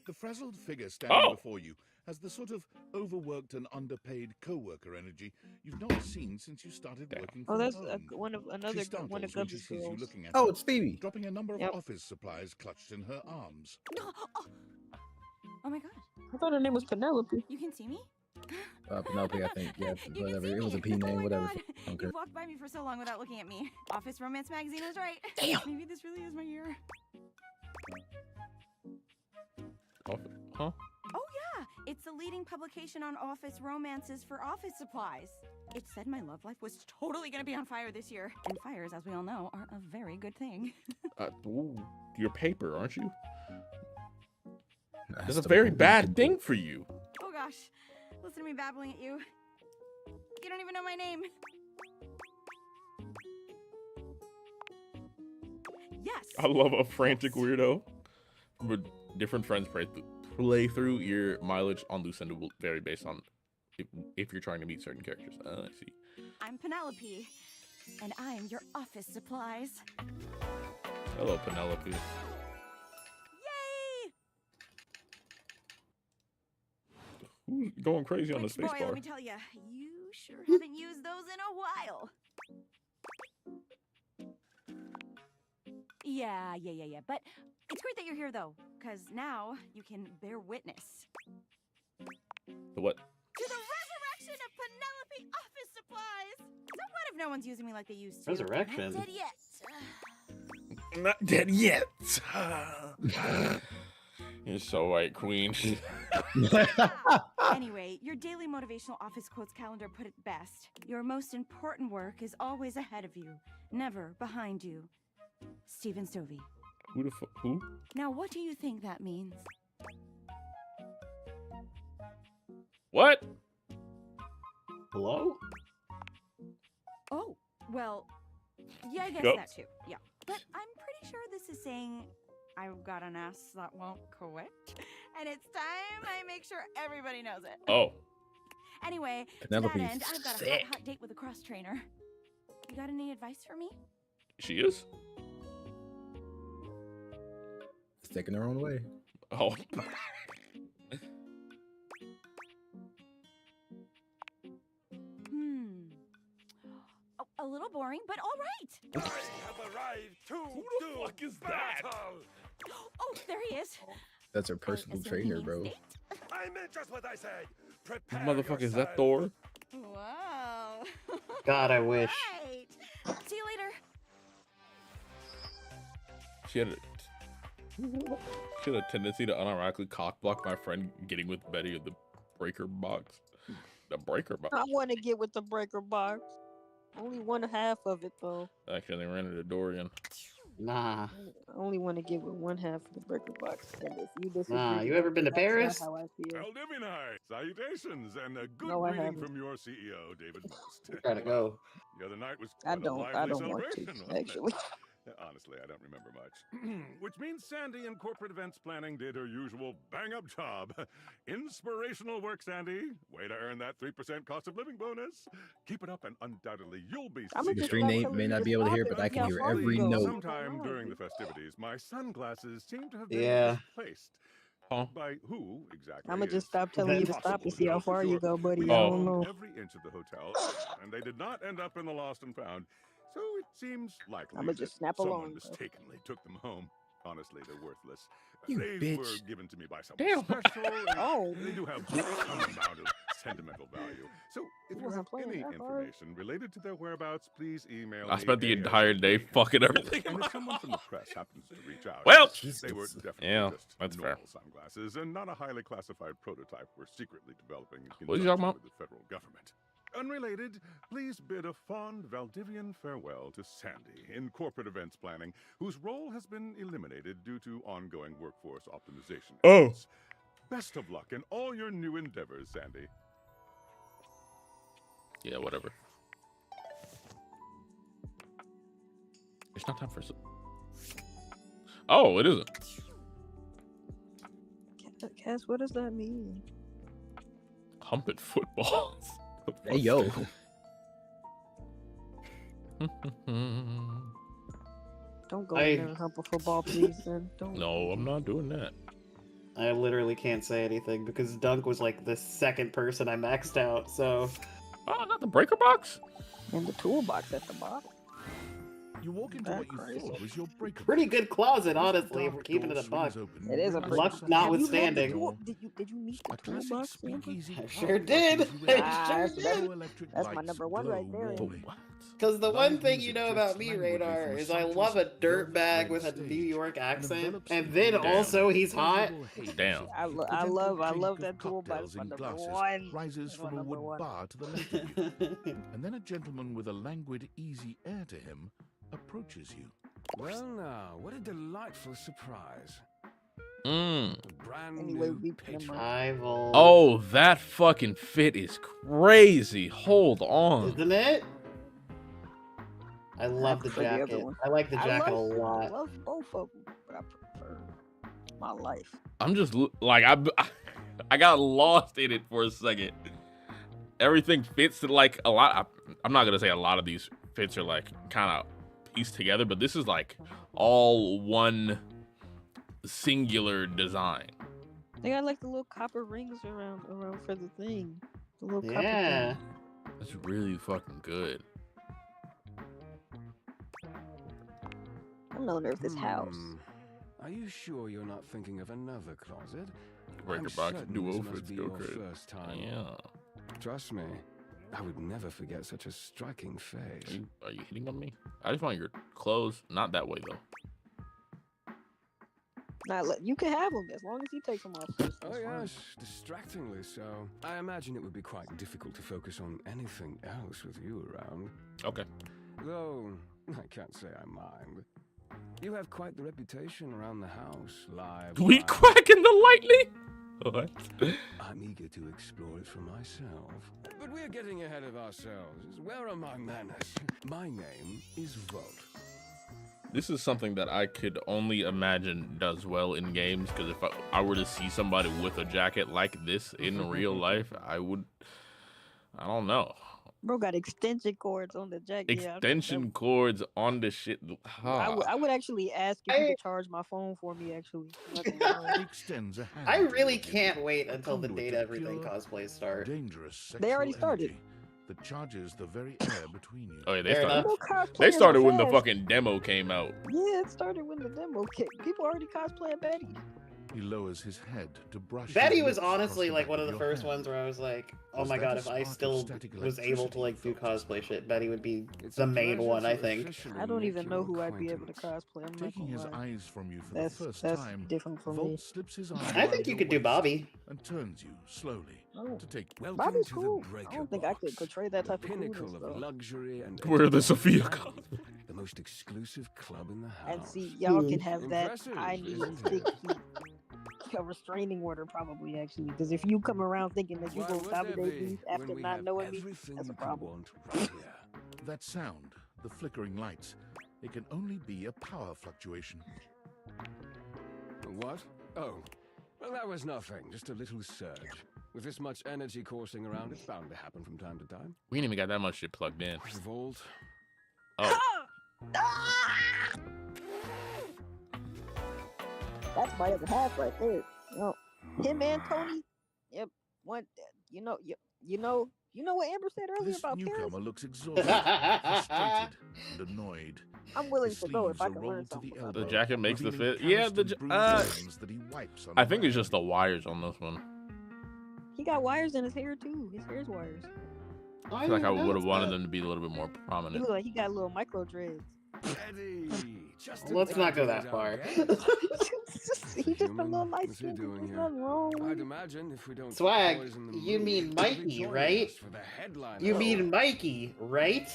The frazzled figure standing before you has the sort of overworked and underpaid co-worker energy you've not seen since you started working from that's home. one of She startles when she Gubby's sees you girls. looking at Oh, her, it's Phoebe. dropping a number of office supplies clutched in her arms. Oh my god. I thought her name was Penelope. You can see me? Penelope, I think. Yeah, You whatever. can see It was a me. P name, Oh my whatever. God. Okay. You've walked by me for so long without looking at me. Office Romance Magazine was right. Damn. Maybe this really is my year. Huh? Oh yeah, it's the leading publication on office romances for office supplies. It said my love life was totally gonna be on fire this year. And fires, as we all know, are a very good thing. Ooh, you're paper, aren't you? That's That's a the very movie bad thing for you. Oh gosh, listen to me babbling at you. You don't even know my name. Yes. I love a frantic weirdo. But different friends play through your mileage on Lucinda will vary based on if you're trying to meet certain characters. I see. I'm Penelope, and I'm your office supplies. Hello, Penelope. Yay! Who's going crazy on the Which space boy, bar? let me tell you, you sure haven't used those in a while. Yeah. But it's great that you're here, though, because now you can bear witness. The what? To the resurrection of Penelope office supplies! So what if no one's using me like they used to? Resurrection? Not dead yet. Not dead yet. You're so right, Queen. Anyway, your daily motivational office quotes calendar put it best. Your most important work is always ahead of you, never behind you. Stephen Stovey. Who the who? Now, what do you think that means? What? Hello? Oh, well, yeah, I guess Yep. that too. Yeah. But I'm pretty sure this is saying I've got an ass that won't quit. And it's time I make sure everybody knows it. Oh. Anyway, Penelope's to that end, I've got a sick. hot date with a cross trainer. You got any advice for me? She is? It's taking her own way. Oh. A little boring, but all right. I have arrived to Who the fuck is that? Oh, there he is. That's her personal trainer, bro. I meant just what I said. Prepare Motherfucker, is that yourself. Thor? Wow. God, I wish. Right. See you later. She had a tendency to unironically cockblock my friend getting with Betty at the breaker box. The breaker box. I want to get with the breaker box. Only 1/2 of it though. Actually, they rented a Dorian. Nah. I only want to get with 1/2 of the breaker box. And if you disagree, Nah, you ever been to that's not Paris? how I feel. Well, Divinai, salutations and a good No, I greeting haven't. from your CEO, David Most. Gotta go. The other night was I quite a don't lively want to, celebration, wasn't it? actually. Honestly, I don't remember much. Which means Sandy in corporate events planning did her usual bang-up job. Inspirational work, Sandy. Way to earn that 3% cost of living bonus. Keep it up and undoubtedly you'll be The stream name may not be able to hear it, but I can hear every note. Sometime during the festivities, my sunglasses seem to have been Yeah. misplaced. By who exactly? I'ma just is stop telling you to stop and see how impossible far to you know go, for buddy. sure. I We don't know. combed every inch of the hotel, and they did not end up in the lost and found. So it seems likely I'ma that just snap someone along, bro. mistakenly took them home. Honestly, they're worthless. You They were bitch. given to me by someone Damn. special. And Oh. they do have some amount of sentimental value. So if you have wasn't playing any that hard. information related to their whereabouts, please email I me spent the ASAP. entire day fucking everything. And if someone from the press happens to reach out, Well, they were definitely yeah, just that's fair. normal sunglasses and not a highly classified prototype we're secretly developing in What are you talking conjunction about? with the federal government. Unrelated, please bid a fond Valdivian farewell to Sandy in corporate events planning, whose role has been eliminated due to ongoing workforce optimization Oh. efforts. Best of luck in all your new endeavors, Sandy. Yeah, whatever. It's not time for. Oh, it isn't. Cass, what does that mean? Humping footballs. Hey, yo. Don't go in there and hump a football, please. Then don't. No, I'm not doing that. I literally can't say anything because Dunk was like the second person I maxed out, so. Oh, not the breaker box? And the toolbox at the bottom. You walk into what you thought was your breaker. Pretty good closet, honestly, if we're keeping it a buck. It is a pretty Luck good- notwithstanding. Did you meet the toolbox? I sure did. I sure did. That's my number one right there. Because the one thing you know about me, Radar, is I love a dirtbag with a New York accent, and then also he's hot. Damn. I love that toolbox. My number one. Rises That's my from a number wood one. bar to the left of you. And then a gentleman with a languid, easy air to him approaches you. Well, now, what a delightful surprise. Mm. Brand Anyway, new patron. Oh, that fucking fit is crazy. Hold on. Isn't it? I love the prefer the other jacket. one. I like the jacket a I lot. love both of them, but I prefer my life. I'm just like I got lost in it for a second. Everything fits like a lot. I'm not gonna say a lot of these fits are like kind of pieced together, but this is like all one singular design. They got like the little copper rings around for the thing. The little copper Yeah. thing. That's really fucking good. I'm the owner of this house. Are you sure you're not thinking of another closet? Breaker I'm box, certain new this outfits, must be go your crazy. first time. Yeah. Trust me, I would never forget such a striking face. Are you hitting on me? I just want your clothes. Not that way though. Nah, you can have them as long as he takes them off first. Oh That's fine. yes, distractingly so. I imagine it would be quite difficult to focus on anything else with you around. Okay. Though, I can't say I mind. You have quite the reputation around the house, live. We live. cracking the lightning? What? I'm eager to explore it for myself. But we're getting ahead of ourselves. Where are my manners? My name is Volt. This is something that I could only imagine does well in games, because if I were to see somebody with a jacket like this in real life, I don't know. Bro got extension cords on the jacket. Yeah, Extension cords on the shit. I would actually ask if you could charge my phone for me, actually. Extends a hand. I really can't wait until the date everything cosplays start. Dangerous They already sexual started. energy that charges the very air between you. Oh yeah, they Fair started. enough. They started when the fast. fucking demo came out. Yeah, it started when the demo came. People already cosplaying Betty. He lowers his head to brush. Betty his was lips honestly across like the one back of the your first hand. ones where I was like, oh Was my that god, a if I spark of still static was able to like do electricity cosplay shit, Betty would be It's the a main pleasure one, to I think. officially I don't make even your know who I'd be able to acquaintance. cosplay. I'm not Taking gonna his lie. eyes from you for That's the first that's time, different for me. Volt slips his arm I around think you your could do waist Bobby. and turns you slowly Oh. to take. Welcome Bobby's to cool. the I breaker don't think I could box, portray that the type of pinnacle coolness, of though. luxury and Where the Sophia entertainment. The most exclusive club in the house. And see, y'all can have that. Impressive, I need isn't 6 it? feet. A restraining order, probably, actually. Because if you come around thinking that you Why go would there dominate be me after when we not have knowing me, everything that's a you could problem. want right here? That sound, the flickering lights, it can only be a power fluctuation. What? Oh, well, that was nothing. Just a little surge. With this much energy coursing around, it's bound to happen from time to time. We ain't even got that much shit plugged in. Volt. Oh, That's my other half right there. Oh, Him and Tony. Yep. One. You know what Amber said earlier This about Paris. newcomer looks exhausted, frustrated, and annoyed. I'm willing His to go if I sleeves can are learn rolled to something the about elbow, The jacket makes the revealing fit. Yeah, calloused the and bruised hands that he wipes on I the think it's rag. just the wires on this one. He got wires in his hair too. His hair's wires. I feel like I would have wanted them to be a little bit more He prominent. look like he got little micro dreads. Eddie, just Let's not go that far. He just a little light What's he skin. doing There's here? nothing wrong with I'd it. imagine if we don't Swag, poison the you mood, mean he'll be Mikey, joining right? us for the headline. You mean Mikey, right?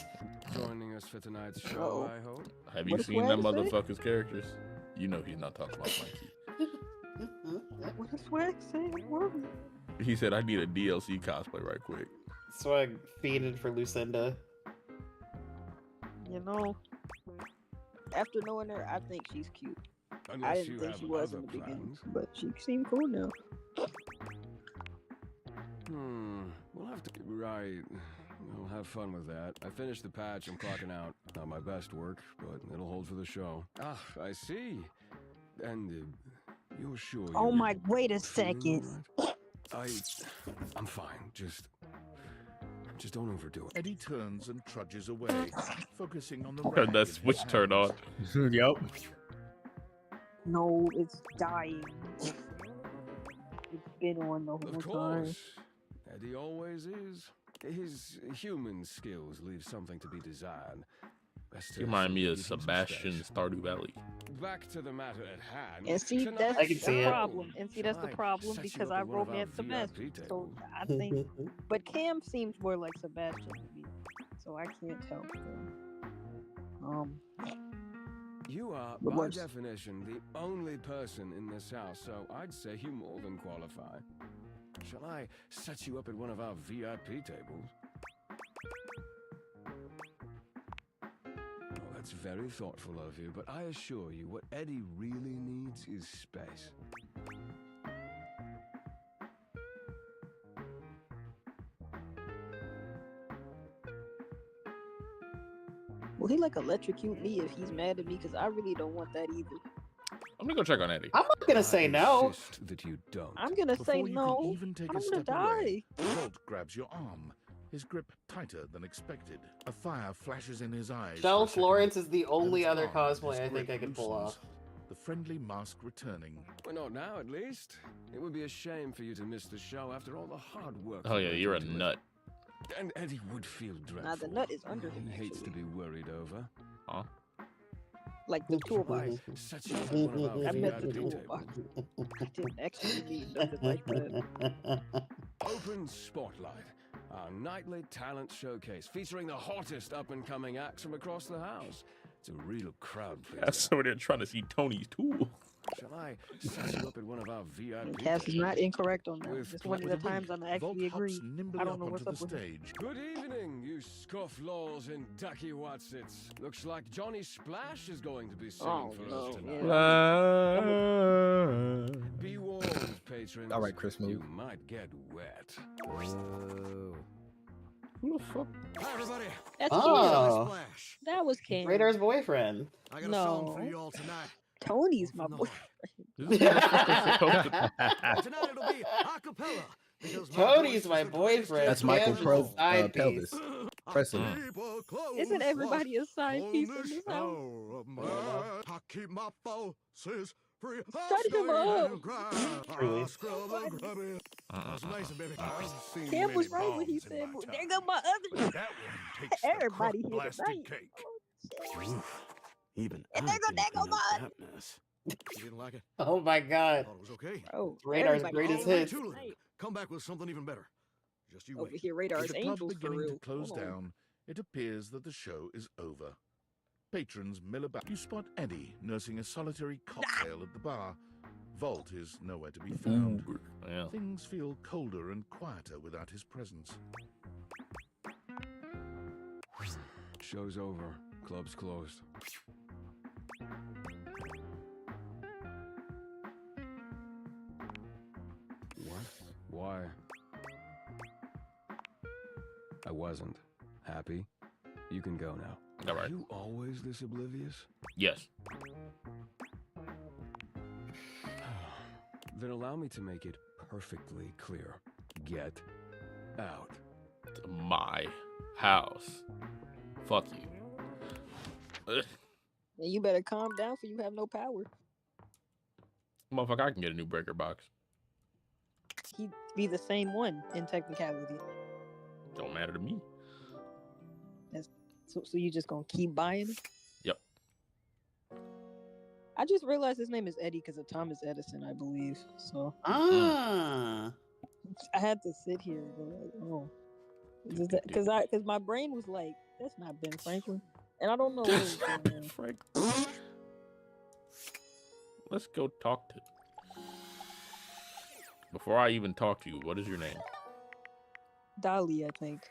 Joining us for tonight's show, I hope. Have you seen them motherfuckers' characters? You know he's not talking about Mikey. What does Swag say? He said, I need a DLC cosplay right quick. Swag fiended for Lucinda. You know, after knowing her, I think she's cute. Unless I didn't you think have she was in other the beginning, plans. but she seemed cool now. We'll have to. Right. We'll have fun with that. I finished the patch. I'm clocking out. Not my best work, but it'll hold for the show. Ah, I see. And you're sure? Oh you're my! Wait a feeling second. all right? I'm fine. Just don't overdo it. Eddie turns and trudges away, focusing on the Turn rag that in his switch turned on. hands. Yep. No, it's dying. It's been on the whole Of time. course. Eddie always is. His human skills leave something to be desired. Best to You remind me of give him some Sebastian space. Stardew Valley. Back to the matter at hand. And see, Tonight- that's I can see the it. problem. And see, that's the Shall I problem set you because up I at one of our romance Sebastian. VIP So tables? I think, but Cam seems more like Sebastian to me. So I can't tell. You are, But by worse. definition, the only person in this house, so I'd say you more than qualify. Shall I set you up at one of our VIP tables? Oh, that's very thoughtful of you, but I assure you, what Eddie really needs is space. Will he like electrocute me if he's mad at me? Because I really don't want that either. I'm gonna go check on Eddie. I'm not gonna say no. Insist that you don't. I'm gonna Before say you can no. even take I'm a gonna step away, die. Walt grabs your arm, his grip tighter than expected. A fire flashes in his eyes. Shell for a second, Florence is the only then other it's gone. cosplay His I think grip I could pull loosens, off. The friendly mask returning. Well, not now, at least. It would be a shame for you to miss the show after all the hard work. Oh you yeah, put you're a into it. nut. And Eddie would feel dreadful. Nah, the nut is under him. He hates to be worried over. Huh? Like the toolbox. Set you up at one of our I meant the VIP toolbox. tables. I didn't actually mean nothing like that. Open Spotlight, our nightly talent showcase featuring the hottest up-and-coming acts from across the house. It's a real crowd pleaser. That's over there trying to see Tony's tool. Shall I set you up at one of our VIP Cass is not incorrect on that. With It's one of the times I'm actually agree. I don't know what's up with him. stage. Good evening, you scofflaws and ducky watsits. Looks like Johnny Splash is going to be singing for us tonight. Be warned, patrons. All right, Chris, move. You might get wet. Who the fuck? Hi, everybody. That's Oh. Splash. That was Cam. Radar's boyfriend. I got a song for you all tonight. Tony's my boy. Tonight it'll be a cappella. because Tony's my boyfriend. That's Michael Cam's a side Pelvis. piece. Presley. Isn't everybody a side piece in this house? I keep my forces free. Shut him up. Truly. That's amazing, baby. Cam was right when he said, well, there go my other. Everybody here tonight. Even And there go my other. You didn't like it? Oh my god. Thought it was okay. Oh, Radar's everybody greatest all right hits. tonight. Come back with something even better. Just you Over wait. here, Radar's With the club angels for beginning real. to close Hold on. down, it appears that the show is over. Patrons mill about. You spot Eddie nursing a solitary cocktail at the bar. Vault is nowhere to be found. Yeah. Things feel colder and quieter without his presence. Show's over. Club's closed. What? Why? I wasn't happy. You can go now. All right. Are you always this oblivious? Yes. Then allow me to make it perfectly clear. Get out. My house. Fuck you. And you better calm down for you have no power. Motherfucker, I can get a new breaker box. He'd be the same one in technicality. Don't matter to me. So you just gonna keep buying it? Yep. I just realized his name is Eddie because of Thomas Edison, I believe. So I had to sit here and go like, oh, because my brain was like, that's not Ben Franklin, and I don't know what it's doing. Franklin. Let's go talk to. Before I even talk to you, what is your name? Dolly, I think.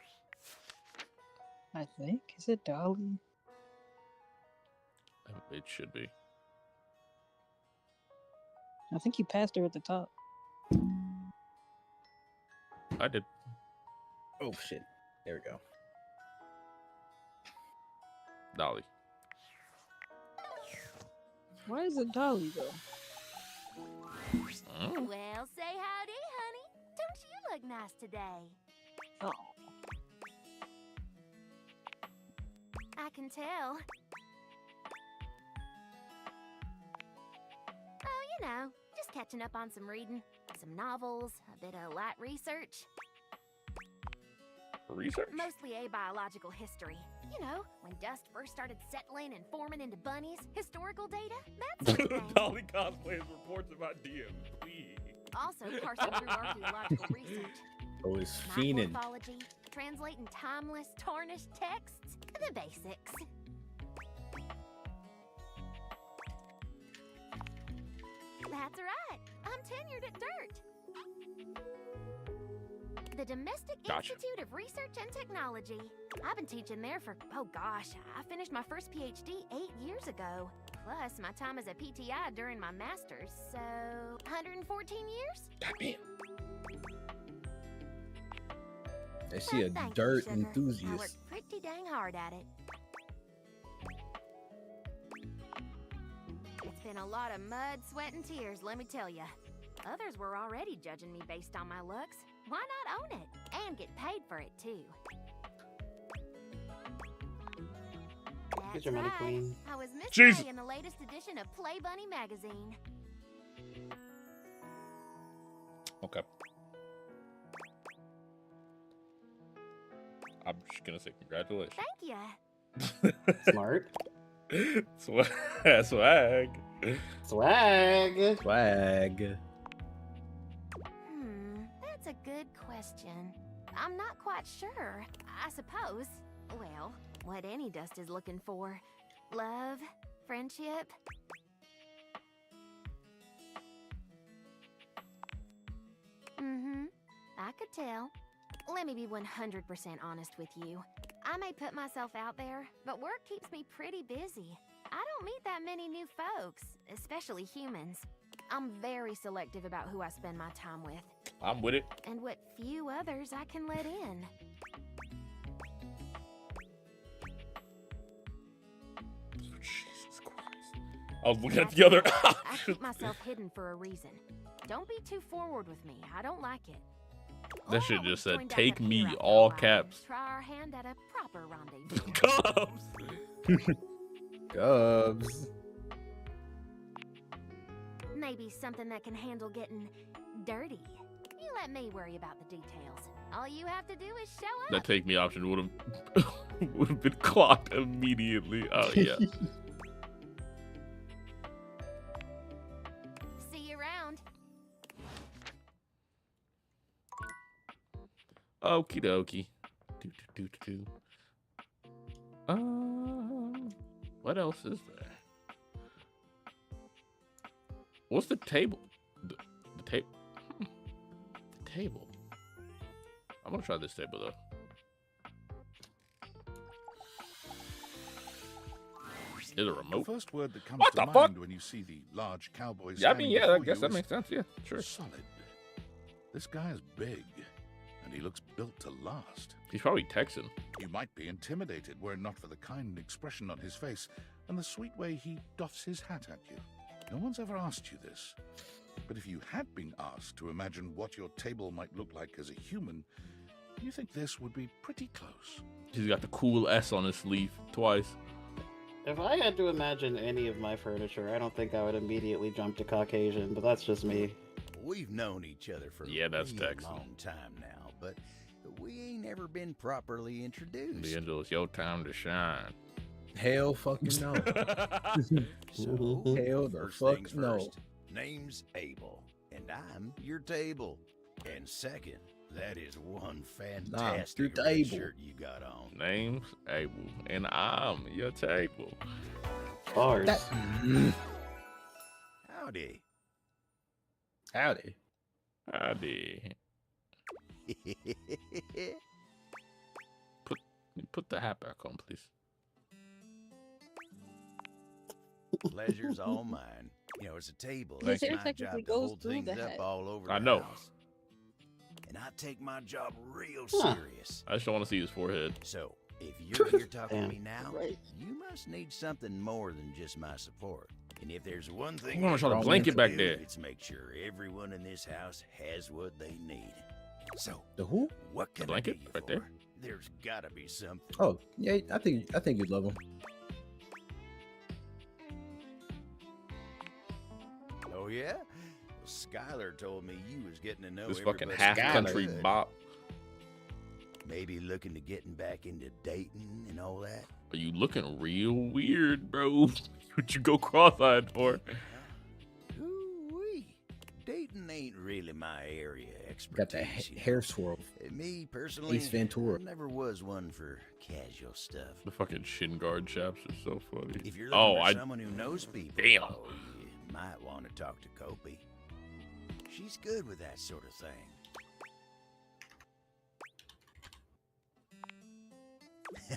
Is it Dolly? It should be. I think you passed her at the top. I did. Oh shit! There we go. Dolly. Why is it Dolly though? Well, say howdy, honey. Don't you look nice today? Oh. I can tell. Oh, you know, just catching up on some reading, some novels, a bit of light research. Research? Mostly abiological history. You know, when dust first started settling and forming into bunnies, historical data, that sort of thing. Dolly cosplays reports about DMP. Also parsing through archaeological research. Oh, it's fiending. Morphology, translating timeless, tarnished texts, the basics. That's right. I'm tenured at DIRT. The Domestic Institute of Research and Technology. I've been teaching there for, oh gosh, I finished my first PhD 8 years ago. Plus, my time as a PTI during my master's, so 114 years? Damn. I see a Thank you, dirt sugar. I enthusiast. worked pretty dang hard at it. It's been a lot of mud, sweat, and tears, let me tell you. Others were already judging me based on my looks. Why not own it? And get paid for it, too. Get your money, queen. I was Miss Jesus. May in the latest edition of Play Bunny magazine. Okay. I'm just gonna say congratulations. Thank you. Smart. Swag. Swag. That's a good question. I'm not quite sure. I suppose. Well, what any dust is looking for. Love, friendship. I could tell. Let me be 100% honest with you. I may put myself out there, but work keeps me pretty busy. I don't meet that many new folks, especially humans. I'm very selective about who I spend my time with. I'm with it. And what few others I can let in. Jesus Christ. I was looking at the other I keep myself hidden for a reason. Don't be too forward with me. I don't like it. That shit just said, take me, all caps. Try our hand at a proper rendezvous. Cubs. Maybe something that can handle getting dirty. You let me worry about the details. All you have to do is show up. That take me option would have been clocked immediately. Oh yeah. See you around. Okie dokie. What else is there? What's the table? The table. The table. I'm gonna try this table though. Is a remote? The first word that comes What to the mind fuck? when you see the large cowboy Yeah, I mean, standing yeah, I before guess you that is makes sense. Yeah, sure. solid. This guy is big, and he looks built to last. He's probably Texan. You might be intimidated were it not for the kind expression on his face and the sweet way he doffs his hat at you. No one's ever asked you this, But if you had been asked to imagine what your table might look like as a human, you think this would be pretty close. He's got the cool S on his sleeve twice. If I had to imagine any of my furniture, I don't think I would immediately jump to Caucasian, but that's just me. We've known each other for that's a Texas. long time now, but we ain't ever been properly introduced. D'Angelo, it's your time to shine. Hell fucking no. So, hell the first fuck things no. first, name's Abel, and I'm your table. And second, that is one fantastic your red table. shirt you got on. Name's Abel, and I'm your table. Bars. Howdy. Howdy. Howdy. Put the hat back on, please. Pleasure's all mine. You know, it's a table. His It's hair my technically job to goes hold through things the up hat. all over I the know. house. And I take my job real Huh. serious. I just don't want to see his forehead. So, if you're here talking to me now, Right. you must need something more than just my support. And if there's one thing I'm gonna try to everyone blanket can back do, there. it's make sure everyone in this house has what they need. So, The who? what can Blanket I do you right for? there. There's gotta be something. Oh, yeah, I think you'd love him. Oh yeah? Well, Skylar told me you was getting to know This fucking everybody half country good. bop. Maybe looking to getting back into dating and all that. Are you looking real weird, bro? What you go cross-eyed for? Ooh-wee. Dating ain't really my area of expertise. Got that hair swirl. Me personally, Ace Ventura. I never was one for casual stuff. The fucking shin guard chaps are so funny. If you're looking Oh, for I someone who knows people, damn. though, you might want to talk to Kopi. She's good with that sort of thing.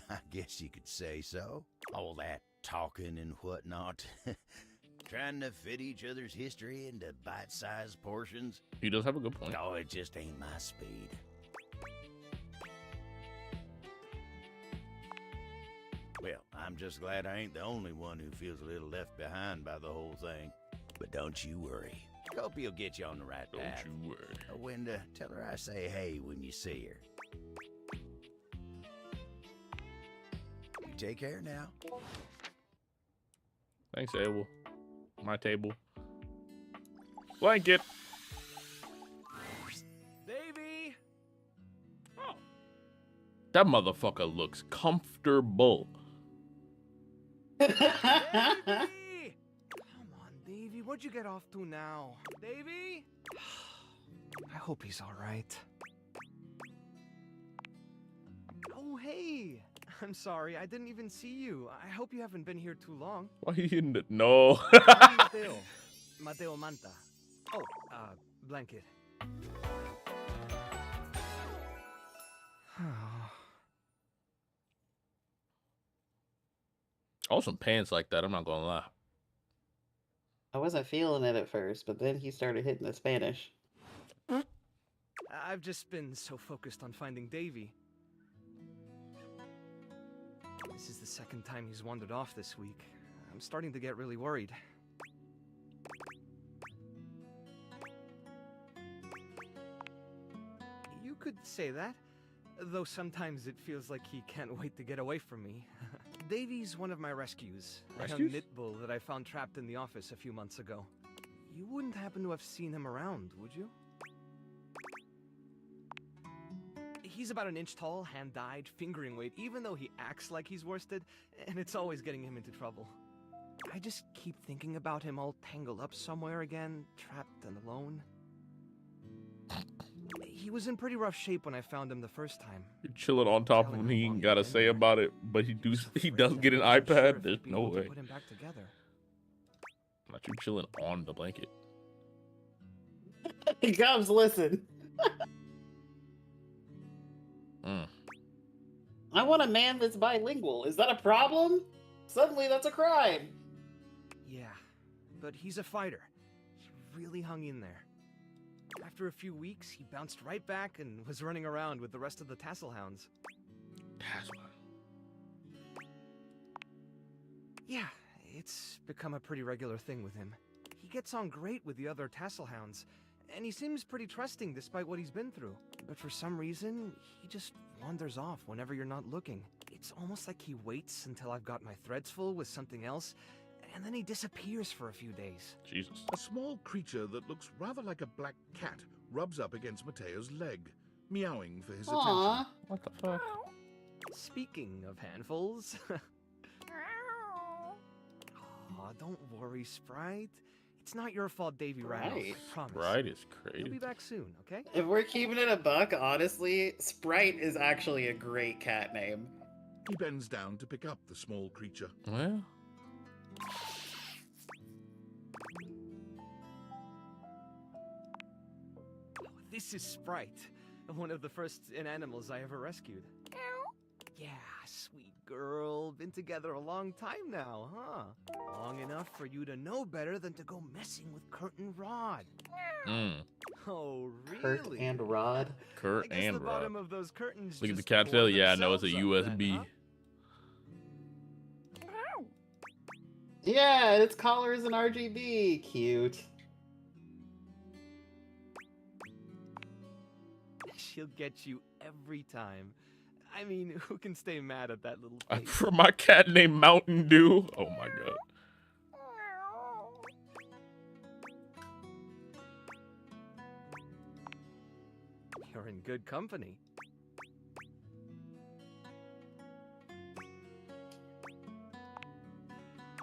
I guess you could say so. All that talking and whatnot. Trying to fit each other's history into bite-sized portions. He does have a good point. Oh, it just ain't my speed. Well, I'm just glad I ain't the only one who feels a little left behind by the whole thing. But don't you worry. Kopi will get you on the right path. Don't you worry. Wenda, tell her I say hey when you see her. You take care now. Thanks, Abel. My table. Blanket. Davey! That motherfucker looks comfortable. Davey! Come on, Davey. What'd you get off to now? Davey? I hope he's all right. Oh, hey. I'm sorry. I didn't even see you. I hope you haven't been here too long. Why he in the no? I'm Mateo. Mateo Manta. Oh, blanket. Awesome pants like that. I'm not gonna lie. I wasn't feeling it at first, but then he started hitting the Spanish. I've just been so focused on finding Davey. This is the second time he's wandered off this week. I'm starting to get really worried. You could say that, though sometimes it feels like he can't wait to get away from me. Davey's one of my rescues. A young Rescues? knit bull that I found trapped in the office a few months ago. You wouldn't happen to have seen him around, would you? He's about an inch tall, hand-dyed, fingering weight, even though he acts like he's worsted, and it's always getting him into trouble. I just keep thinking about him all tangled up somewhere again, trapped and alone. He was in pretty rough shape when I found him the first time. You're chilling on top of him. He ain't gotta say about it, but he does get an iPad. There's no way. Put him back together. Not you chilling on the blanket. Gums, listen. I want a man that's bilingual. Is that a problem? Suddenly that's a crime. Yeah, but he's a fighter. He really hung in there. After a few weeks, he bounced right back and was running around with the rest of the tassel hounds. Tassel? Yeah, it's become a pretty regular thing with him. He gets on great with the other tassel hounds, and he seems pretty trusting despite what he's been through. But for some reason, he just wanders off whenever you're not looking. It's almost like he waits until I've got my threads full with something else, and then he disappears for a few days. Jesus. A small creature that looks rather like a black cat rubs up against Mateo's leg, meowing for his attention. What the fuck? Speaking of handfuls... Aw, don't worry, Sprite. It's not your fault Davy ran off, I promise. Sprite is crazy. He'll be back soon, okay? If we're keeping it a buck, honestly, Sprite is actually a great cat name. He bends down to pick up the small creature. Well... This is Sprite, one of the first animals I ever rescued. Yeah, sweet girl. Been together a long time now, huh? Long enough for you to know better than to go messing with Kurt and Rod. Oh, really? Kurt and Rod? Kurt I guess and the Rod. bottom of those curtains Look at the just cat pour tail. Yeah, I know it's a themselves up USB. then, huh? Yeah, its collar is an RGB. Cute. She'll get you every time. I mean, who can stay mad at that little I thing? prefer my cat named Mountain Dew. Oh my god. You're in good company.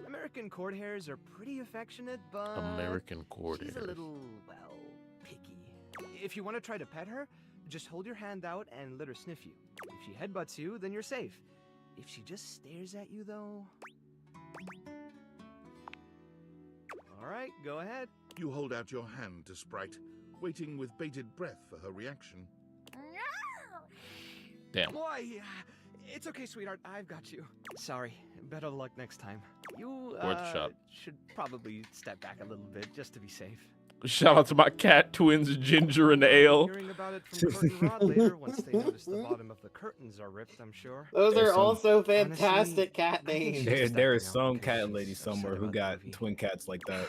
American court hares are pretty affectionate, but American court she's hares. a little, well, picky. If you want to try to pet her, just hold your hand out and let her sniff you. If she headbutts you, then you're safe. If she just stares at you, though... All right, go ahead. You hold out your hand to Sprite, waiting with bated breath for her reaction. Damn. Boy, it's okay, sweetheart. I've got you. Sorry. Better luck next time. You Worth a shot. should probably step back a little bit just to be safe. Shout out to my cat twins, Ginger and Ale. Hearing about it from Kurt and Rod later once they notice the bottom of the curtains are ripped, I'm sure. Those There's are some- also fantastic cat I think names. she's There is acting out some because cat she's lady upset somewhere who about got Groovy. twin cats like that.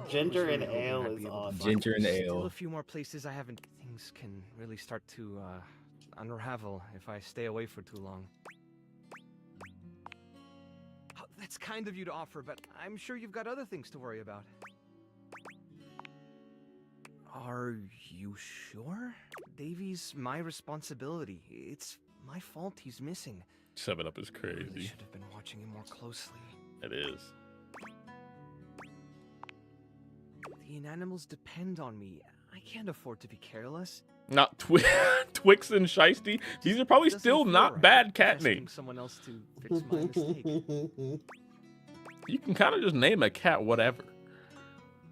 Ginger and Really hoping Ale I'd is be able to awesome. find Ginger and Still Ale. a few more places I haven't. Things can really start to unravel if I stay away for too long. Oh, that's kind of you to offer, but I'm sure you've got other things to worry about. Are you sure? Davy's my responsibility. It's my fault he's missing. 7-Up is I really crazy. should have been watching him more closely. It is. The inanimals depend on me. I can't afford to be careless. Not Twix and Shiesty. These are probably Doesn't still feel not right bad cat trusting names. someone else to fix my mistake. You can kind of just name a cat whatever.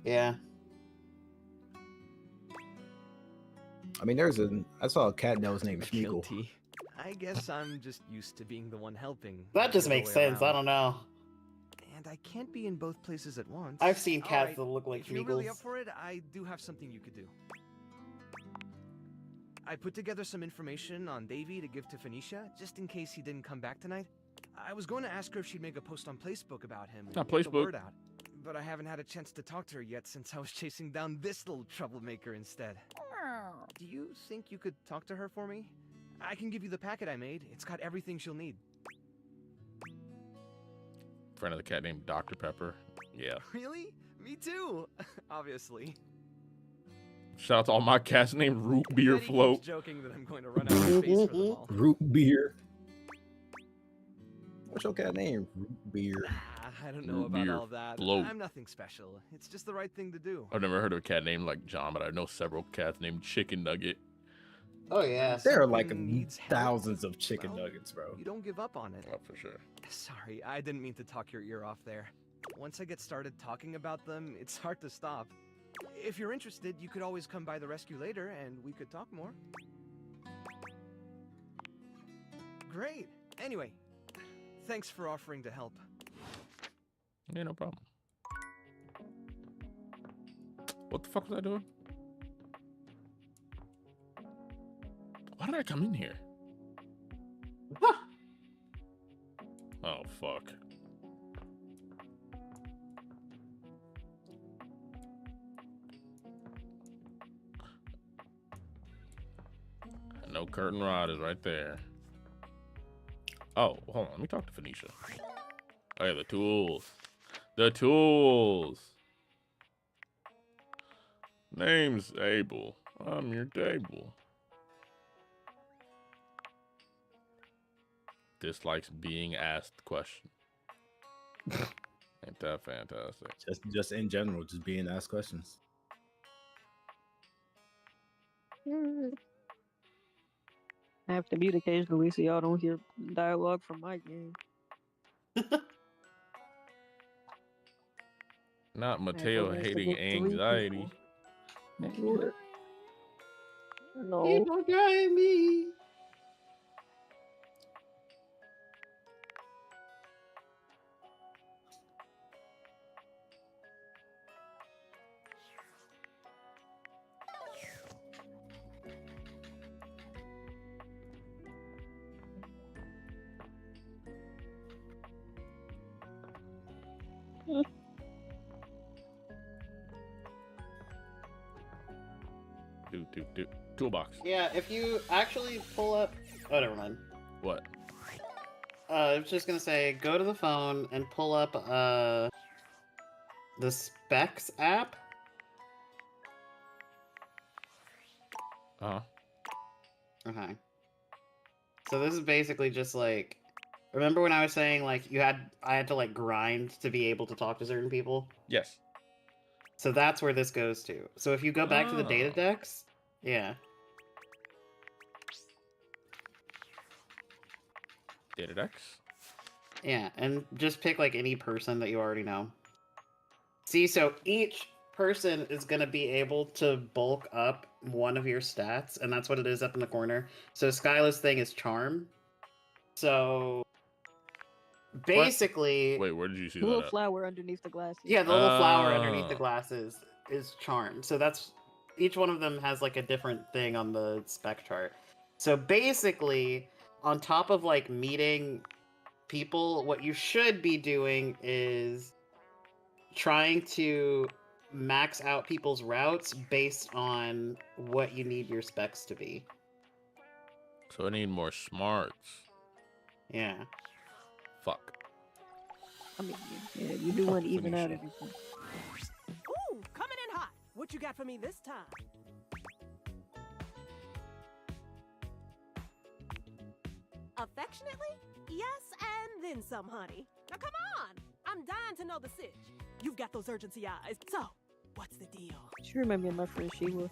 Yeah. I mean, I saw a cat that was named Schmeagle. Guilty. I guess I'm just used to being the one helping. That just the other makes way sense. I around. don't know. And I can't be in both places at once. I've seen All cats right, that look like if you're really up Schmeagles. for it, I do have something you could do. I put together some information on Davy to give to Phoenicia, just in case he didn't come back tonight. I was going to ask her if she'd make a post on Facebook about him and On get the Facebook? word out. But I haven't had a chance to talk to her yet since I was chasing down this little troublemaker instead. Do you think you could talk to her for me? I can give you the packet I made. It's got everything she'll need. Friend of the cat named Dr. Pepper. Yeah. Really? Me too. Obviously. Shout out to all my cats named Root Beer Betty Float. keeps joking that I'm going to run out of space for them all. Root beer. What's your cat name? Root beer. I don't know Root about beer all that. float. I'm nothing special. It's just the right thing to do. I've never heard of a cat named like John, but I know several cats named Chicken Nugget. Oh yeah. There are like Something needs help, thousands of chicken well, nuggets, bro. You don't give up on it. Oh, for sure. Sorry, I didn't mean to talk your ear off there. Once I get started talking about them, it's hard to stop. If you're interested, you could always come by the rescue later and we could talk more. Great. Anyway, thanks for offering to help. Yeah, no problem. What the fuck was I doing? Why did I come in here? Oh, fuck. No, curtain rod is right there. Oh, hold on. Let me talk to Phoenicia. Oh, yeah, the tools. The tools. Name's Abel. I'm your table. Dislikes being asked questions. Ain't that fantastic? Just in general, just being asked questions. I have to mute occasionally so y'all don't hear dialogue from my game. Not Mateo hating anxiety. No. People drive me. Do. Toolbox. Yeah, if you actually pull up... Oh, never mind. What? I was just gonna say, go to the phone and pull up the Specs app. Okay. So this is basically just like... Remember when I was saying, like, I had to, like, grind to be able to talk to certain people? Yes. So that's where this goes to. So if you go back to the data decks... Yeah. Data decks? Yeah, and just pick like any person that you already know. See, so each person is going to be able to bulk up one of your stats, and that's what it is up in the corner. So Skyla's thing is charm. So basically... Wait, where did you see The that? little flower underneath the glasses. Yeah, the little flower underneath the glasses is charm. So that's... Each one of them has like a different thing on the spec chart. So basically, on top of like meeting people, what you should be doing is trying to max out people's routes based on what you need your specs to be. So I need more smarts. Yeah. Fuck. I mean, yeah, you do want to even out everything. Ooh, coming in hot. What you got for me this time? Affectionately? Yes, and then some, honey. Now come on! I'm dying to know the sitch. You've got those urgency eyes. So, what's the deal? She reminded me of my friend Sheila.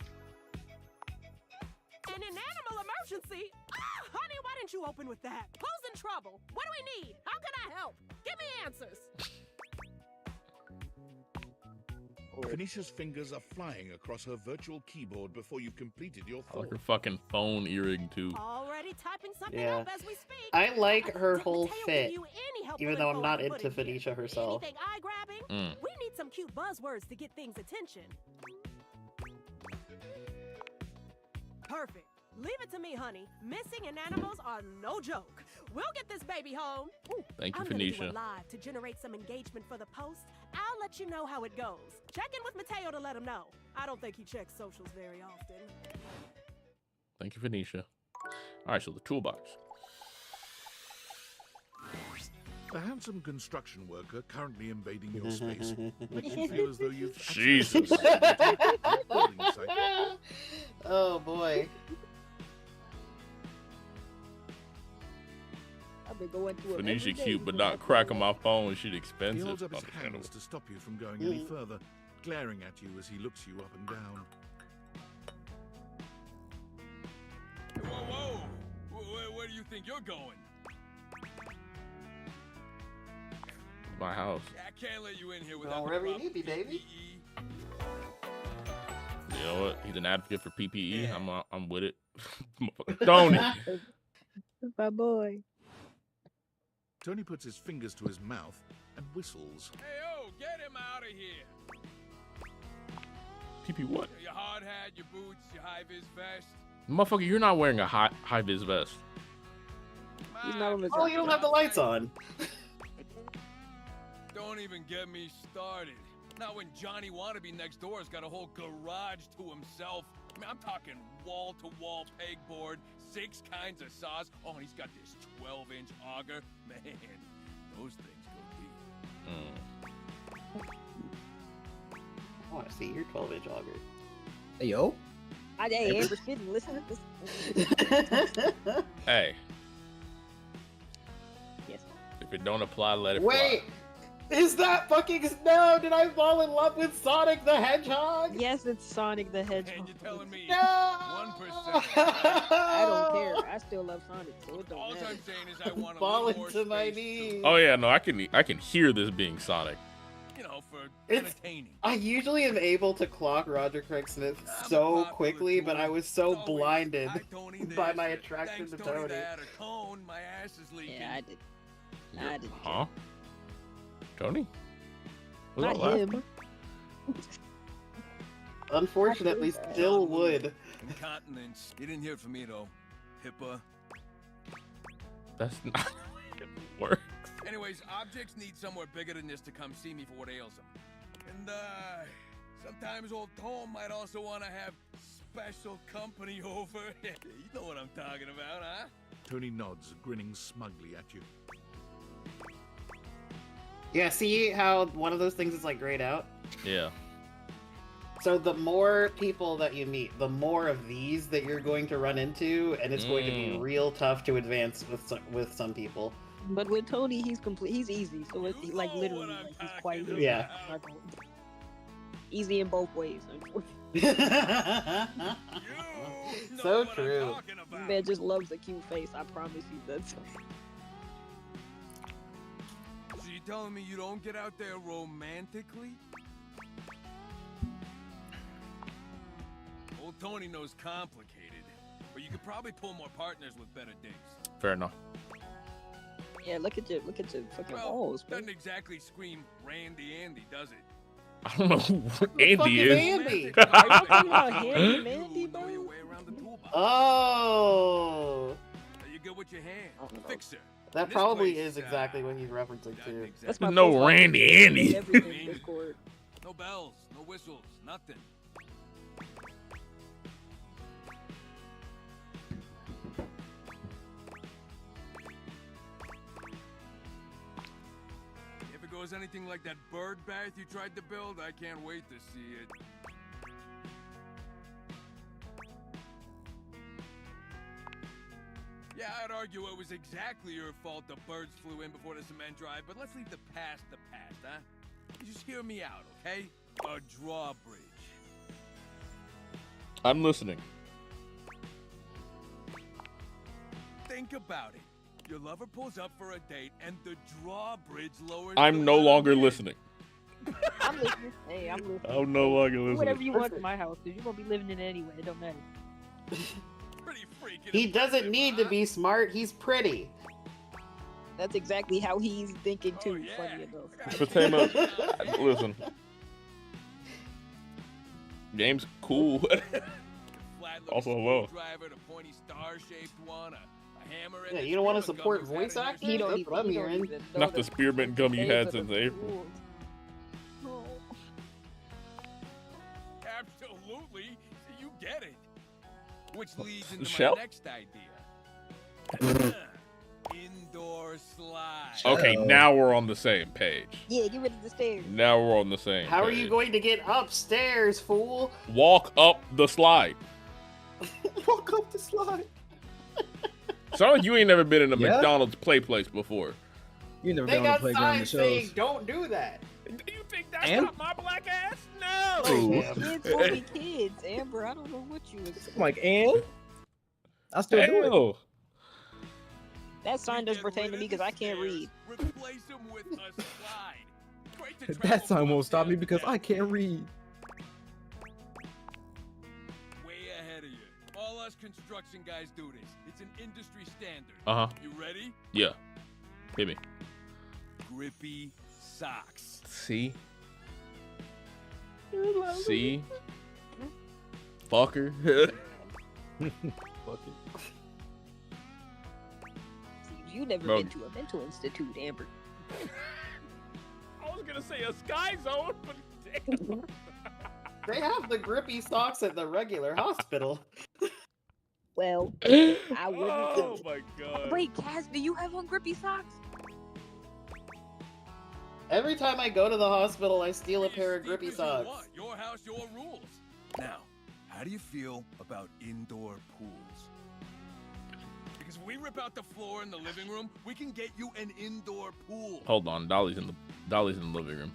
An animal emergency? Ah, honey, why didn't you open with that? Who's in trouble? What do we need? How can I help? Give me answers. Phoenicia's fingers are flying across her virtual keyboard before you've completed your I thought. like her fucking phone earring too. Already typing something Yeah. up as we speak. I like her whole Mateo fit, give you any helpful even though I'm info not I can put into in here? Phoenicia herself. Anything eye-grabbing? We need some cute buzzwords to get things attention. Perfect. Leave it to me, honey. Missing and animals are no joke. We'll get this baby home. Ooh, Thank you, I'm gonna do Phoenicia. it live to generate some engagement for the post. I'll let you know how it goes. Check in with Mateo to let him know. I don't think he checks socials very often. Thank you, Phoenicia. All right, so the toolbox. A handsome construction worker currently invading your space makes you feel as though you've Jesus. Oh boy. I've been going through it. Phoenicia cute, but not cracking my phone. Shit He expensive. holds up his Understandable. hands to stop you from going any further, glaring at you as he looks you up and down. Whoa, whoa! Where do you think you're going? My house. I can't let you in here Well, without wherever the you need me, baby. You know what? He's an advocate for PPE. I'm with it. Motherfucker Tony. My boy. Tony puts his fingers to his mouth and whistles. Hey, oh, get him out of here! PP what? Your hard hat, your boots, your high-vis vest. Motherfucker, you're not wearing a high vis vest. He's not on the Oh, you don't have the lights on. Don't even get me started. Not when Johnny Wannabe next door has got a whole garage to himself. I mean, I'm talking wall-to-wall pegboard, 6 kinds of saws. Oh, and he's got this 12-inch auger. Man, those things go deep. I want to see your 12-inch auger. Hey, yo. Hey, Amber, listen to this. Hey. Yes. If it don't apply, let it Wait, is that fucking... No, did I fall in love with Sonic the Hedgehog? Yes, it's Sonic the Hedgehog. And you're telling me No! 1%. I don't care. I still love Sonic, so it don't All matter. I'm saying is I want a Falling little more to my space knees. fly. Oh yeah, no, I can hear this being Sonic. You know, for It's- entertaining. I usually am able to clock Roger Craig Smith so quickly, but I was so blinded by my attraction to Tony. That, or Cone, my ass is leaking. Yeah, I did. I did. Huh? Tony? Was Not that last him. one? Unfortunately, still would. Incontinence. You didn't hear it from me, though. Hippa. That's not how it works. Anyways, objects need somewhere bigger than this to come see me for what ails them. And, sometimes old Tom might also want to have special company over. You know what I'm talking about, huh? Tony nods, grinning smugly at you. Yeah, see how one of those things is like grayed out? Yeah. So the more people that you meet, the more of these that you're going to run into, and it's going to be real tough to advance with some people. But with Tony, he's easy. So it's like literally, like, he's quite easy. Yeah. Easy in both ways. So true. Man just loves a cute face. I promise you that's. So you telling me you don't get out there romantically? Old Tony knows complicated, but you could probably pull more partners with better digs. Fair enough. Yeah, look at your fucking Well, balls, man. doesn't exactly scream Randy Andy, does it? I don't know who Andy is. Andy? Are you talking about Handy Mandy, bro? Oh! Are you good with your hand? Fixer. That This probably place, is exactly what he's referencing to. That's my No profile Randy picture. Andy. Everything Discord. No bells, no whistles, nothing. If it goes anything like that bird bath you tried to build, I can't wait to see it. Yeah, I'd argue it was exactly your fault the birds flew in before the cement drive, but let's leave the past, huh? You just hear me out, okay? A drawbridge. I'm listening. Think about it. Your lover pulls up for a date, and the drawbridge lowers. I'm no longer listening. I'm listening. Hey, I'm listening. I'm no longer Do listening. whatever you want in my house, because you're going to be living in it anyway. It don't matter. He doesn't need to be smart, he's pretty. That's exactly how he's thinking too, funny enough. Fatema, listen. Game's cool. Also, hello. Yeah, you don't want to support voice actors? That's what I'm hearing. Not the spearmint gum you had since April. Absolutely. You get it. Which leads into Shell? my next idea. Indoor slide. Okay, now we're on the same page. Yeah, get rid of the stairs. Now we're on the same How are page. you going to get upstairs, fool? Walk up the slide. Walk up the slide. Sounds like you ain't never been in a McDonald's play place before. You never They been on the got playground signs to saying, shows. don't do that. Do you think that's And? not my black ass? No! Kids will be kids, Amber. I don't know what you expect. I'm like, and? I still do it. Hell. That sign doesn't pertain to me because I can't read. Replace them with a slide. Great to That sign won't stop me because I can't read. Way ahead of you. All us construction guys do this. It's an industry standard. Uh-huh. You ready? Yeah. Hit me. Grippy socks. See? See? Fucker. Fucker. You never Bro. been to a mental institute, Amber. I was gonna say a sky zone, but They have the grippy socks at the regular hospital. Well, I wouldn't. Oh my god. Wait, Cass, do you have on grippy socks? Every time I go to the hospital, I steal a pair of grippy socks. Your house, your rules. Now, how do you feel about indoor pools? Because if we rip out the floor in the living room, we can get you an indoor pool. Hold on, Dolly's in the living room.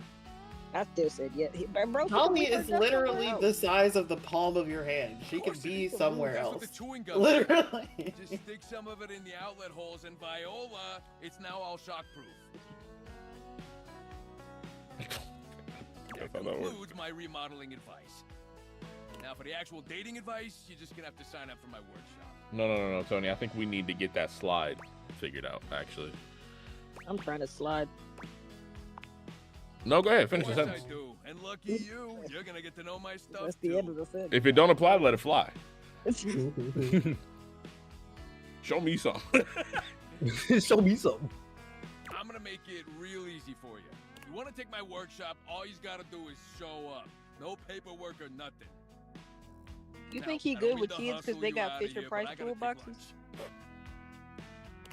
I still said yeah. Bro, Dolly is literally the size of the palm of your hand. She could be somewhere else. Literally. Just stick some of it in the outlet holes, and Viola, it's now all shockproof. That concludes my remodeling advice. Now, for the actual dating advice, you're just gonna have to sign up for my workshop. No, Tony. I think we need to get that slide figured out. Actually, I'm trying to slide. No, go ahead. Finish the Of course sentence. I do. And lucky you, you're gonna get to know my stuff. That's the end of the sentence. If it don't apply, let it fly. Show me some. Show me something. I'm gonna make it real easy for you. You want to take my workshop? All you gotta do is show up. No paperwork or nothing. You Now, think he I don't good mean with to kids because hustle they you got outta Fisher here, Price but I gotta take toolboxes?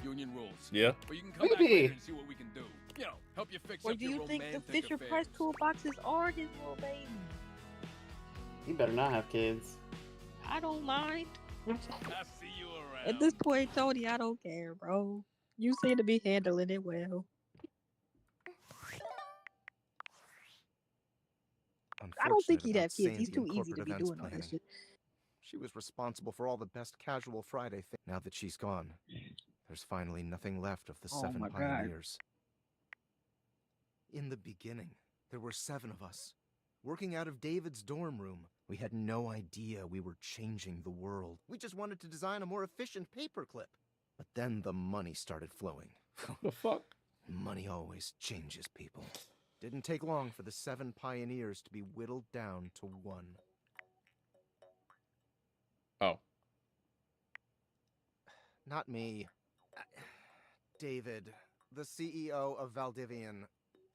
Union rules. Yeah. But you can come back Maybe. later and see what we can do. You know, help you fix Or up do your you think the romantic Fisher affairs. Price toolboxes are his little baby? You better not have kids. I don't mind. I'll see you around. At this point, Tony, I don't care, bro. You seem to be handling it well. I don't think he'd have kids. He's too easy to be doing all that shit. She was responsible for all the best casual Friday things. Now that she's gone, there's finally nothing left of the Oh 7 my God. pioneers. In the beginning, there were 7 of us, working out of David's dorm room. We had no idea we were changing the world. We just wanted to design a more efficient paperclip. But then the money started flowing. The fuck? Money always changes people. Didn't take long for the 7 pioneers to be whittled down to 1. Oh. Not me. David, the CEO of Valdivian.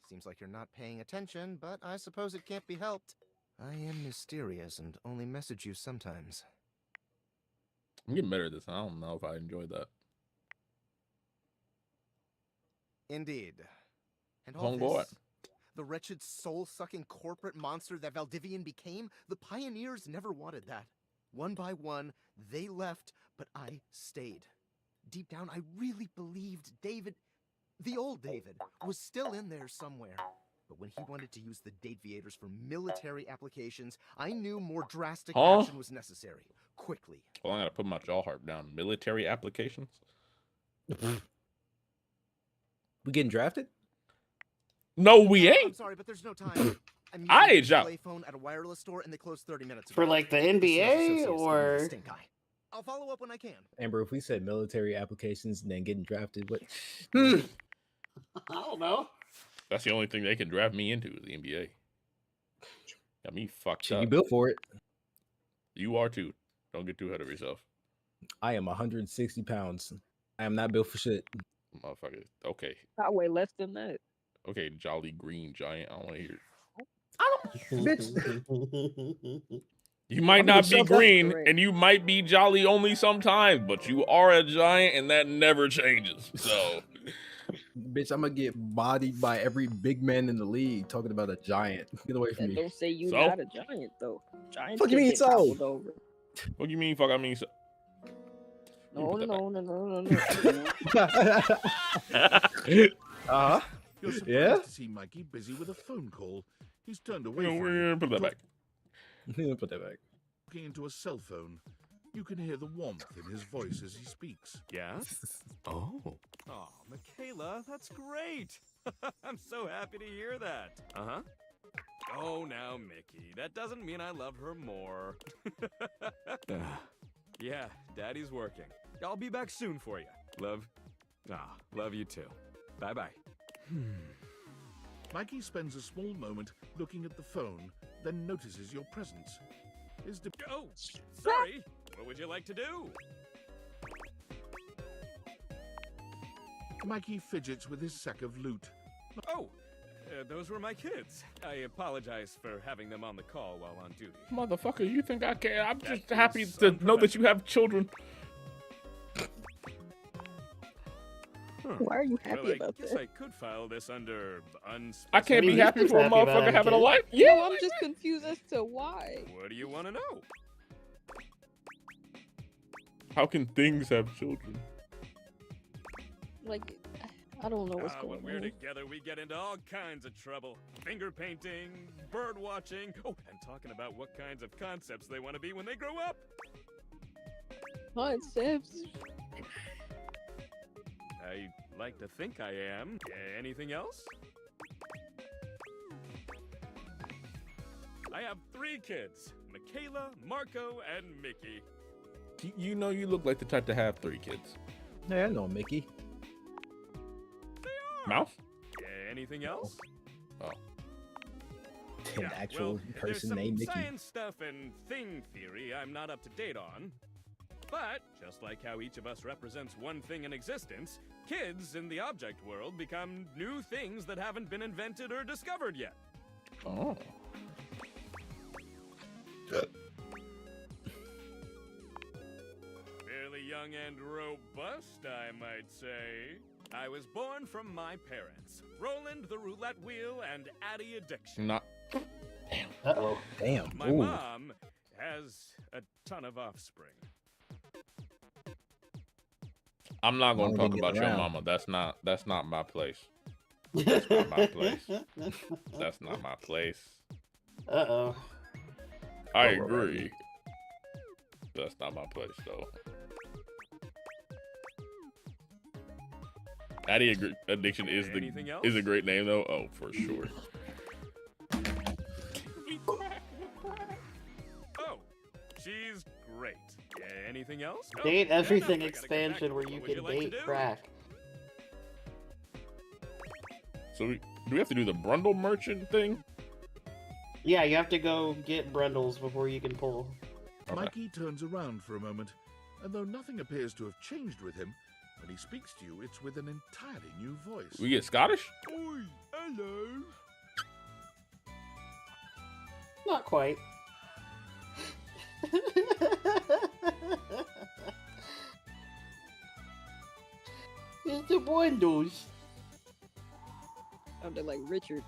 Seems like you're not paying attention, but I suppose it can't be helped. I am mysterious and only message you sometimes. I'm getting better at this. I don't know if I enjoyed that. Indeed. And all Homeboy. this, the wretched soul-sucking corporate monster that Valdivian became, the pioneers never wanted that. One by one, they left, but I stayed. Deep down, I really believed David, the old David, was still in there somewhere. But when he wanted to use the Dateviators for military applications, I knew more drastic action was necessary. Quickly. Well, I gotta put my jaw harp down. Military applications? We getting drafted? No, we I'm ain't. sorry, but there's no time. I'm I using a ain't job. display phone at a wireless store, and they closed 30 minutes ago. For like the Sales NBA associates give me the or stink eye. I'll follow up when I can. Amber, if we said military applications and then getting drafted, what? I don't know. That's the only thing they can draft me into is the NBA. Got me fucked Shit, up. you built for it. You are too. Don't get too ahead of yourself. I am 160 pounds. I am not built for shit. Motherfucker. Okay. I weigh less than that. Okay, jolly green giant. I don't want to hear Bitch. You might I'm not gonna be shove that green correct. and you might be jolly only sometimes, but you are a giant and that never changes. So, Bitch, I'm gonna get bodied by every big man in the league talking about a giant. Get away from That me. don't say you So? not a giant though. Giants Fuck you can mean get so? toppled over. what do you mean, fuck? I mean, so. No. Uh-huh. You're surprised Yeah? to see Mikey busy with a phone call. He's turned away No, from we're you. gonna put that back. Put that back. Talking into a cell phone. You can hear the warmth in his voice as he speaks. Yes? Oh. Oh, Michaela, that's great. I'm so happy to hear that. Uh-huh. Oh, now, Mickey, that doesn't mean I love her more. Yeah, Daddy's working. I'll be back soon for you. Love you too. Bye-bye. Mikey spends a small moment looking at the phone, then notices your presence. Oh, sorry. What would you like to do? Mikey fidgets with his sack of loot. Oh, those were my kids. I apologize for having them on the call while on duty. Motherfucker, you think I care? I'm just That happy is to know that you have children. Why are you happy Well, about I guess that? I could file this under I can't be happy he's for a happy about motherfucker it, having a kid. life. No, Yeah. I'm just confused as to why. What do you want to know? How can things have children? Like, I don't know what's When going we're on. together, we get into all kinds of trouble. Finger painting, bird watching, and talking about what kinds of concepts they want to be when they grow up. Concepts. I like to think I am. Anything else? I have 3 kids. Michaela, Marco, and Mickey. You know you look like the type to have 3 kids. Yeah, I know Mickey. Mouth? Anything else? Oh. An actual there's person some named Mickey. science stuff and thing theory I'm not up to date on. But, just like how each of us represents one thing in existence, kids in the object world become new things that haven't been invented or discovered yet. Oh. Fairly young and robust, I might say. I was born from my parents, Roland the Roulette Wheel and Addie Addiction. Not. Uh-oh. Damn. My Ooh. mom has a ton of offspring. I'm not gonna Mama talk didn't about get your around. mama. That's not my place. That's not my place. That's not my place. Uh-oh. I agree. That's not my place though. Addie Addiction is Anything else? a great name though. Oh, for sure. Oh, she's great. Anything else? Date fair everything enough, I gotta get back. expansion where you What would can like to date do? crack. So do we have to do the Brundle merchant thing? Yeah, you have to go get Brundles before you can pull. Mikey turns around for a moment, and though nothing appears to have changed with him, when he speaks to you, it's with an entirely new voice. We get Scottish? Oi, hello. Not quite. It's the Brundles. Sounded like Richard.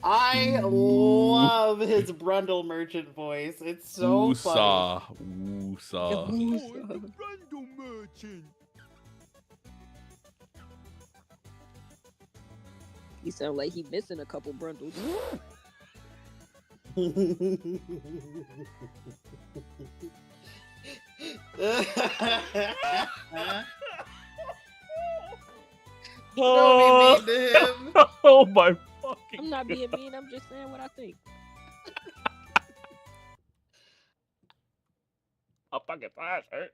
I love his Brundle merchant voice. It's so funny. Woosah. Brundle merchant. He sound like he missing a couple Brundles. Don't be mean to him. Oh my fucking I'm not being mean. I'm just saying what I think. My fucking thighs hurt.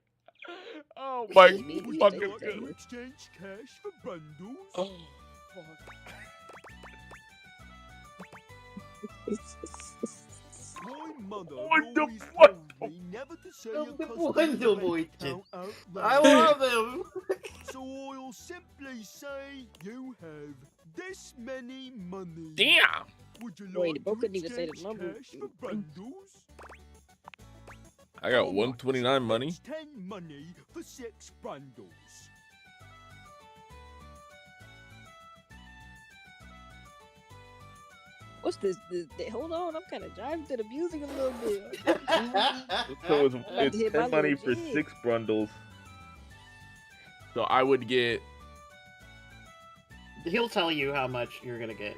Oh my Maybe fucking take it god. Exchange cash for bundles. Oh, My mother What the always fuck? told me never to say Oh, your the customers' Brundle bank merchant. account out I loud. love him. So I'll simply say you have this many money. damn. Would you Wait, like the boat to couldn't even say the exchange number. cash for bundles? I got How much? 129 money. That's 10 money for 6 bundles. What's this? Hold on, I'm kind of driving to the music a little bit. So to it's hit my 10 money little for jig. 6 Brundles. So I would get. He'll tell you how much you're gonna get.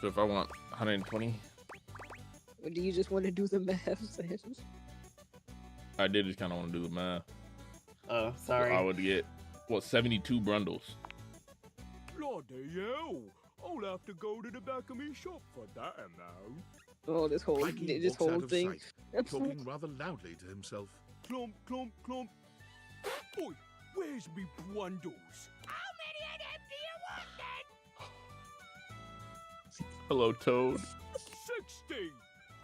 So if I want 120, Or do you just want to do the math, Sam? I did just kind of want to do the math. Oh, So sorry. I would get 72 Brundles. Bloody hell! I'll have to go to the back of me shop for that amount. Oh, this whole Mikey walks out of thing. sight, talking rather loudly to himself. Clump, clump, clump. Oi, where's me bundles? How many of them do you want then? Hello, Toad. 60!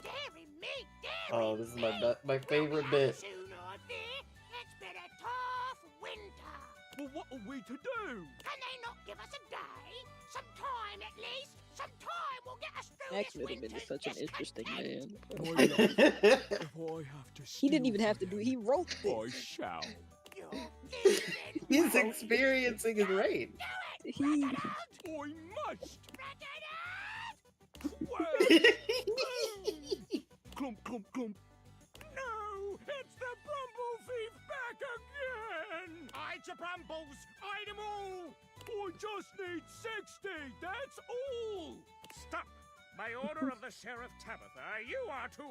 Dairy meat, dairy Oh, this is my favorite bit. soon or there. It's been a tough winter. Well, what are we to do? Can they not give us a day? Some time at least. Some time will get us through Max this would have been winter such an interesting man. My love, if I have to He didn't steal even have to do. He wrote I this. shall. You He's experiencing his rage. I must. Clump, clump, clump. No, it's the Brumble Thief back again. Hide your Brumbles, hide them all. I just need 60, that's all. Stop. By order of the Sheriff Tabitha, you are to...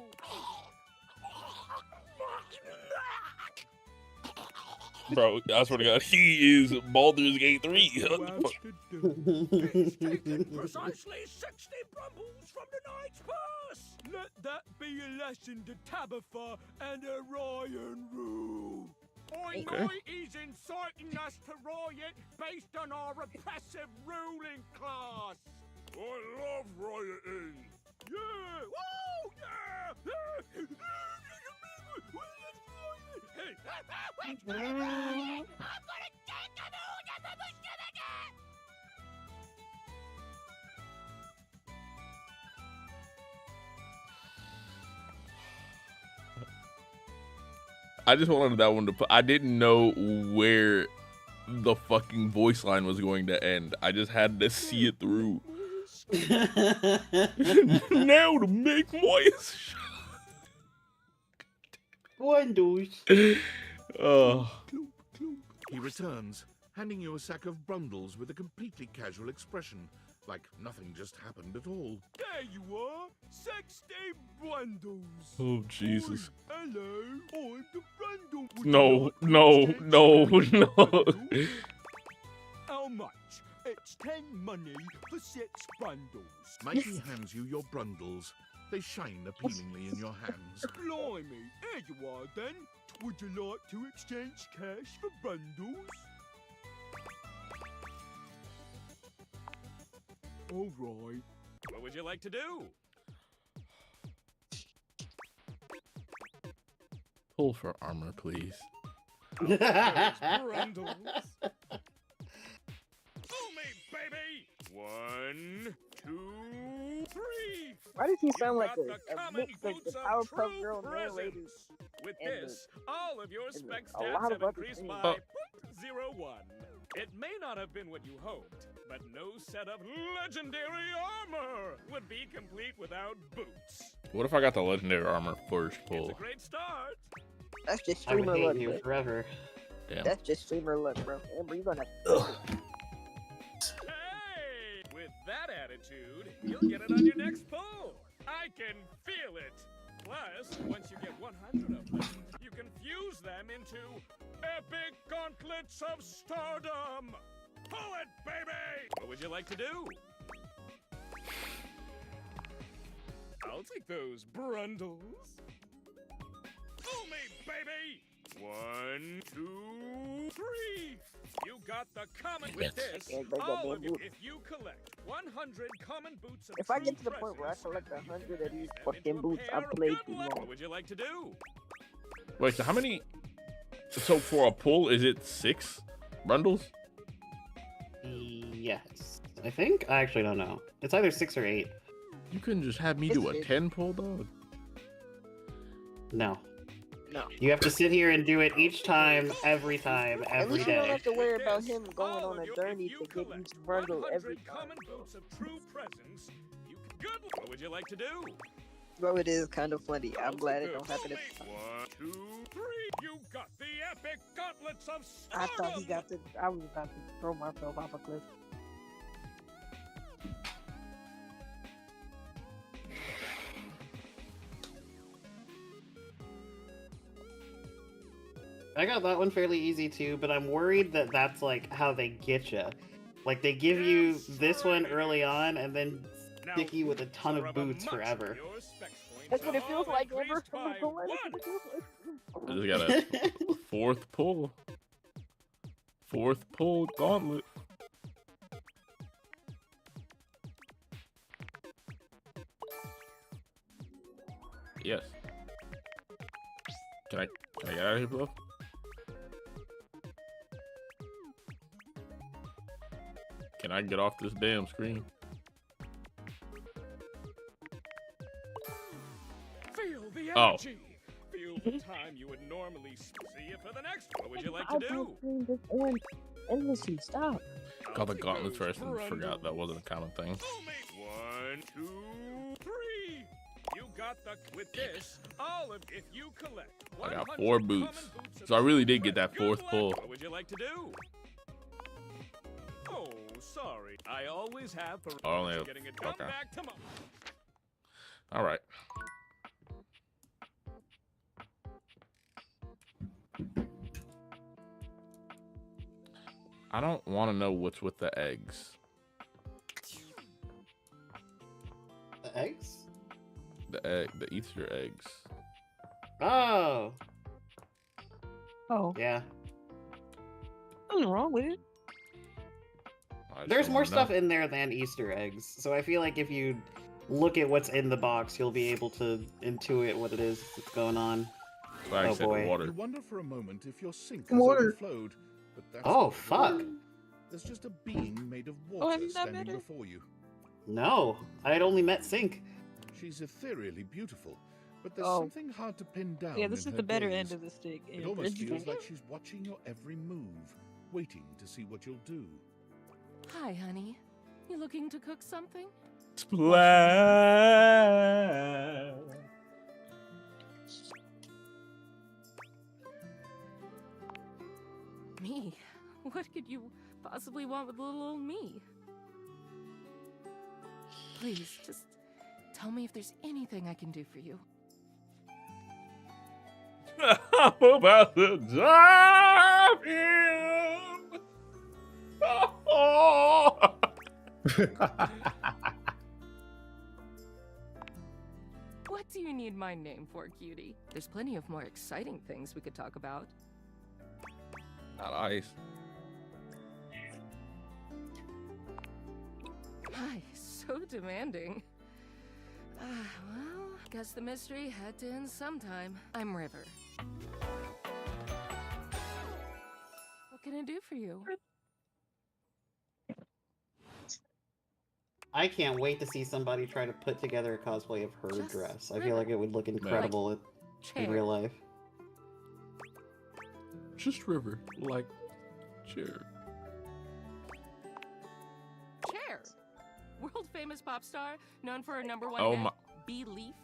Bro, I swear to God, he is Baldur's Gate 3. It's taken precisely 60 Brumbles from the Knight's purse. Let that be a lesson to Tabitha and Orion rule. I know he's inciting us to riot based on our repressive ruling class. I love rioting. Yeah! Woo! Yeah! I'm gonna take the moon. I just wanted that one to put. I didn't know where the fucking voice line was going to end. I just had to see it through. Now to make moist. Windows. Oh. He returns, handing you a sack of brundles with a completely casual expression, like nothing just happened at all. There you are, 60 bundles. Oh, Jesus. Hello, I'm the bundle. No, no, no, no. How much? It's 10 money for 6 bundles. Mikey hands you your brundles. They shine appealingly in your hands. Blimey, here you are then. Would you like to exchange cash for bundles? All right. What would you like to do? Pull for armor, please. Brundles. Fool me, baby! 1, 2, 3. Why does he sound like got a the mix of the Powerpuff Girl narrator? With and this, all of your spec a stats lot have of other increased things. by 0.01. It may not have been what you hoped, but no set of legendary armor would be complete without boots. What if I got the legendary armor first pull? It's a great start. That's just I would streamer hate luck, you bro. forever. Damn. That's just streamer luck, bro. Amber, you gonna. Hey, with that attitude, you'll get it on your next pull. I can feel it. Plus, once you get 100 of them, you can fuse them into epic gauntlets of stardom. Pull it, baby! What would you like to do? I'll take those brundles. Fool me, baby! 1, 2, 3. You got the common with this. All of you, if you collect 100 common boots of If I get to the point where I collect 100 of these fucking boots, I played too long. What would you like to do? Wait, so how many? So for a pull, is it 6 bundles? Yes. I think? I actually don't know. It's either 6 or 8. You couldn't just have me do a 10 pull, dog? No. No. You have to sit here and do it each time, every At day. least you don't have to worry about him going on a journey to get each bundle every time. Common boots of true presence. You can good. What would you like to do? Bro, it is kind of funny. I'm glad it don't happen every time. 1, 2, 3. You got the epic gauntlets of I stardom. thought he got to. I was about to throw myself off a cliff. I got that one fairly easy too, but I'm worried that that's like how they get you. Like they give you this one early on and then stick you with a ton of boots forever. That's what it feels like, Amber. I just got a 4th pull. 4th pull gauntlet. Yes. Can I get out of here, bro? Can I get off this damn screen? Feel the Oh. energy. Feel the time you would normally see you for the next. What would you like to do? Endlessly, stop. Called the gauntlet first and forgot that wasn't a common thing. 1, 2, 3. You got the with this. All of if you collect. I got 4 boots, so I really did get that 4th pull. What would you like to do? Oh, sorry. I always have for getting it done back tomorrow. All right. I don't want to know what's with the eggs. The eggs? The Easter eggs. Oh. Oh. Yeah. Nothing wrong with it. There's more stuff in there than Easter eggs, so I feel like if you look at what's in the box, you'll be able to intuit what it is that's going on. Oh boy. You wonder for a moment if your sink has overflowed, but that's not fuck. true. There's just a being made of water standing before you. No, I had only met Sink. She's ethereally beautiful, but there's Oh. something hard to pin down. Yeah, this in is her the better gaze. end of the stick. It almost feels like she's watching your every move, waiting to see what you'll do. Hi, honey. You looking to cook something? Splash. Me? What could you possibly want with little old me? Please, just tell me if there's anything I can do for you. I'm about to drive him. Oh. What do you need my name for, cutie? There's plenty of more exciting things we could talk about. Not ice. Hi, so demanding. Well, guess the mystery had to end sometime. I'm River. What can I do for you? I can't wait to see somebody try to put together a cosplay of her dress. I feel like it would look incredible in real life. Just River, like Chair. Chair, world famous pop star known for her #1 Oh hit, my- Belief.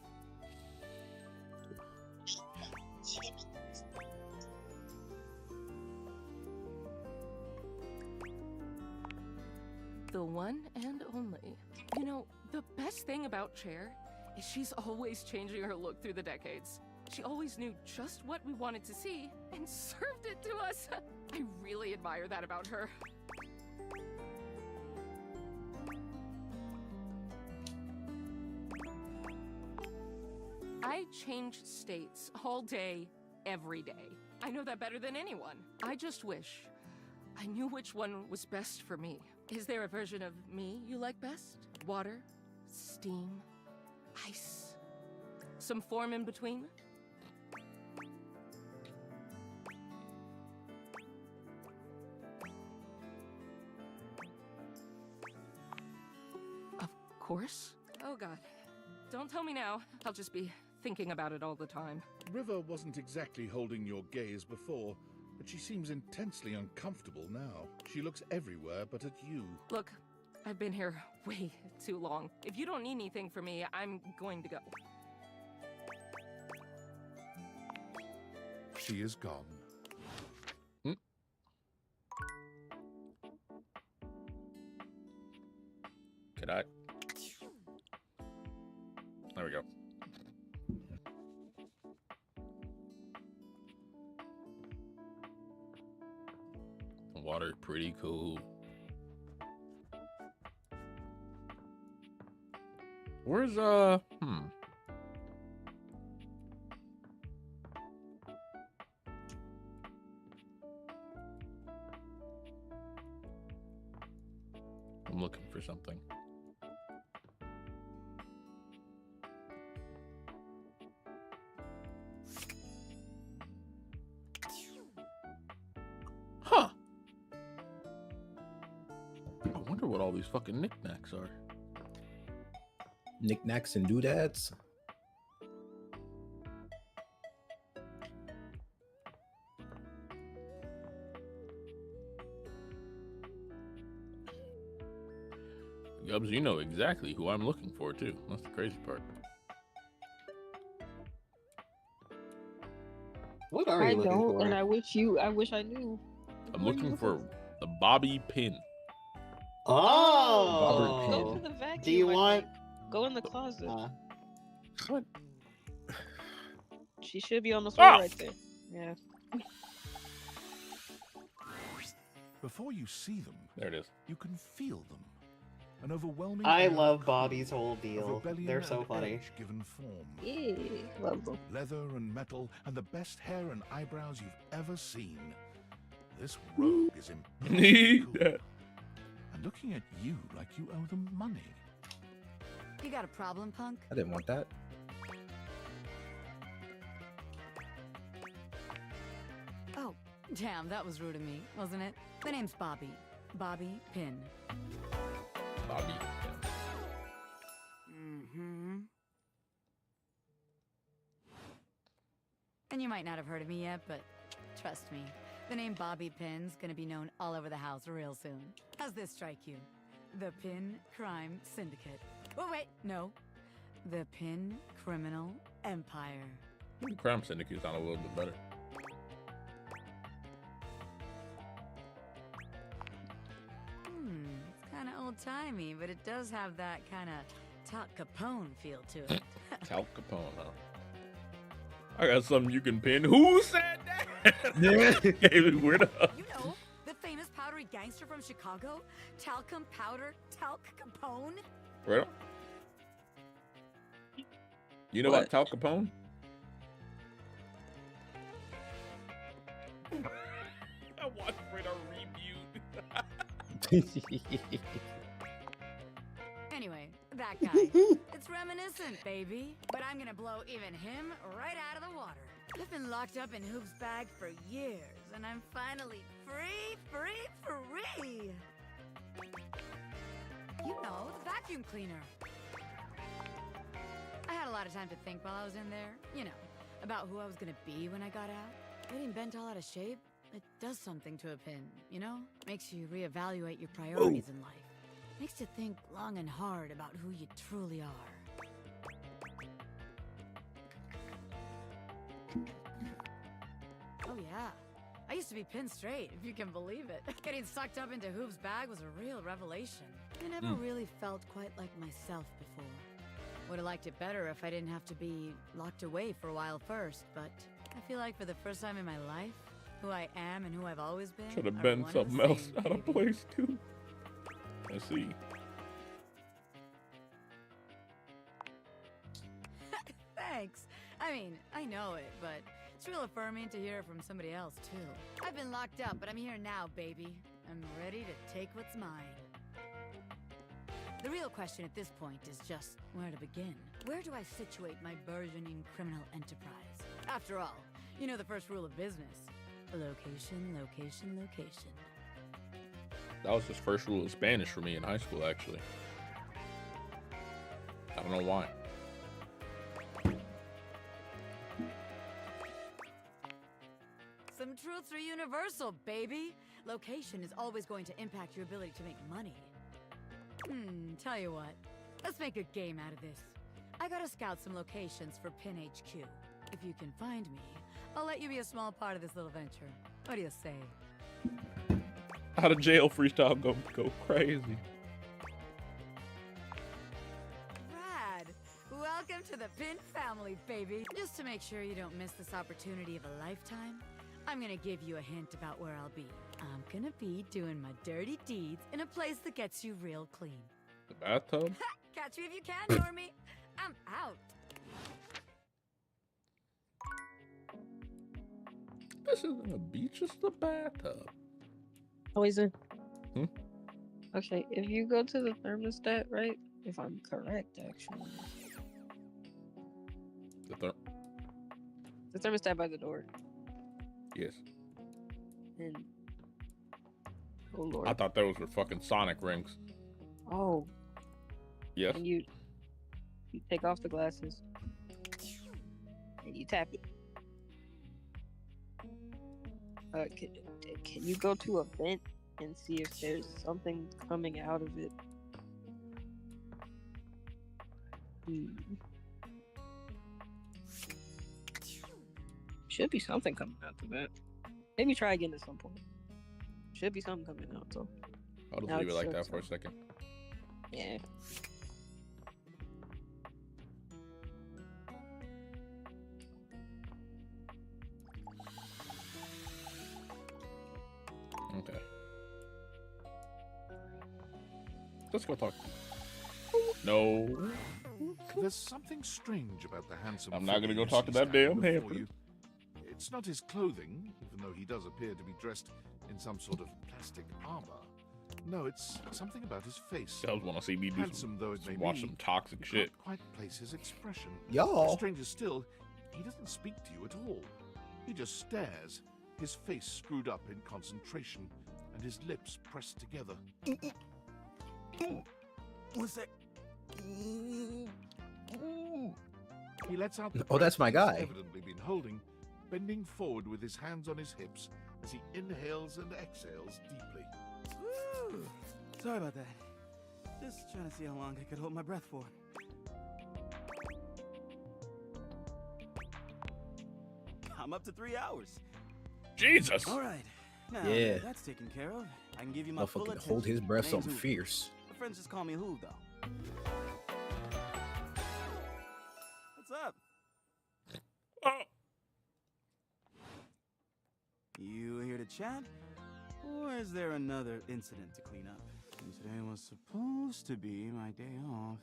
The one and only. You know, the best thing about Cher is she's always changing her look through the decades. She always knew just what we wanted to see and served it to us. I really admire that about her. I change states all day, every day. I know that better than anyone. I just wish I knew which one was best for me. Is there a version of me you like best? Water? Steam? Ice? Some form in between? Of course. Oh god. Don't tell me now. I'll just be thinking about it all the time. River wasn't exactly holding your gaze before, but she seems intensely uncomfortable now. She looks everywhere but at you. Look, I've been here way too long. If you don't need anything from me, I'm going to go. She is gone. Could I? There we go. Water, pretty cool. Where's I'm looking for something. Huh. I wonder what all these fucking knickknacks are. Knickknacks and doodads. Yubbs, you know exactly who I'm looking for too. That's the crazy part. What are I you looking don't, for? and I wish I knew. I'm looking for the bobby pin. Oh, Go to the vacuum. do you want? Go in the closet. What? She should be on the floor right there. Yeah. Before you see them, there it is. You can feel them. An overwhelming. I air love of Bobby's cool, whole of deal. rebellion They're so and funny. edge given form. Yeah, love them. Leather and metal and the best hair and eyebrows you've ever seen. This rogue is impossibly cool. And looking at you like you owe them money. You got a problem, punk? I didn't want that. Oh, damn, that was rude of me, wasn't it? My name's Bobby. Bobby Pin. Bobby. Mm-hmm. And you might not have heard of me yet, but trust me, the name Bobby Pin's gonna be known all over the house real soon. How's this strike you? The Pin Crime Syndicate. Oh, wait, no. The Pin Criminal Empire. Crime Syndicate sound a little bit better. It's kind of old-timey, but it does have that kind of Tal Capone feel to it. Tal Capone, huh? I got something you can pin. Who said that? Gave it weird up. You know, the famous powdery gangster from Chicago? Talcum Powder, Talc Capone? Right on. You know about Tal Capone? I watched Fred reviewed. Anyway, that guy. It's reminiscent, baby. But I'm gonna blow even him right out of the water. I've been locked up in Hoop's bag for years, and I'm finally free! You know, the vacuum cleaner. I had a lot of time to think while I was in there, you know, about who I was gonna be when I got out. Getting bent all out of shape, it does something to a pin, you know? Makes you reevaluate your priorities in life. Makes you think long and hard about who you truly are. Oh yeah, I used to be pinned straight, if you can believe it. Getting sucked up into Hoop's bag was a real revelation. I never really felt quite like myself before. Would have liked it better if I didn't have to be locked away for a while first, but I feel like for the first time in my life, who I am and who I've always been Should have are been one and something the else same, out of baby. place too. I see. Thanks. I mean, I know it, but it's real affirming to hear it from somebody else, too. I've been locked up, but I'm here now, baby. I'm ready to take what's mine. The real question at this point is just where to begin. Where do I situate my burgeoning criminal enterprise? After all, you know the first rule of business. Location, location, location. That was his first rule of Spanish for me in high school, actually. I don't know why. Some truths are universal, baby. Location is always going to impact your ability to make money. Tell you what. Let's make a game out of this. I gotta scout some locations for Pin HQ. If you can find me, I'll let you be a small part of this little venture. What do you say? Out of jail freestyle go crazy. Rad! Welcome to the Pin family, baby. Just to make sure you don't miss this opportunity of a lifetime, I'm gonna give you a hint about where I'll be. I'm gonna be doing my dirty deeds in a place that gets you real clean. The bathtub? Catch me if you can, Normie. I'm out. This isn't a beach, it's the bathtub. Poison. Hmm? Okay, if you go to the thermostat, right? If I'm correct, actually. The thermostat by the door. Yes. And oh lord. I thought those were fucking Sonic rings. Oh. Yes. And you take off the glasses and you tap it. Can you go to a vent and see if there's something coming out of it? Should be something coming out to that. Maybe try again at some point. Should be something coming out. So I'll just leave it like that for a second. Yeah. Okay. Let's go talk. No. There's something strange about the handsome. I'm not gonna go figure talk to that standing damn before hamper. you. It's not his clothing, even though he does appear to be dressed in some sort of plastic armor. No, it's something about his face. Y'all want to see me do Handsome though it may watch be, some toxic you shit. can't quite place his expression. Y'all. Stranger still, he doesn't speak to you at all. He just stares, his face screwed up in concentration, and his lips pressed together. What's that? He lets out the Oh, that's my breath guy. he's evidently been holding, bending forward with his hands on his hips as he inhales and exhales deeply. Woo. Sorry about that. Just trying to see how long I could hold my breath for. I'm up to 3 hours. Jesus. All right. Now Yeah. that that's taken care of, I can give you my full Motherfucker attention. hold his breath Name's something Hoov. fierce. My friends just call me Hoov, though. What's up? You here to chat? Or is there another incident to clean up? And today was supposed to be my day off.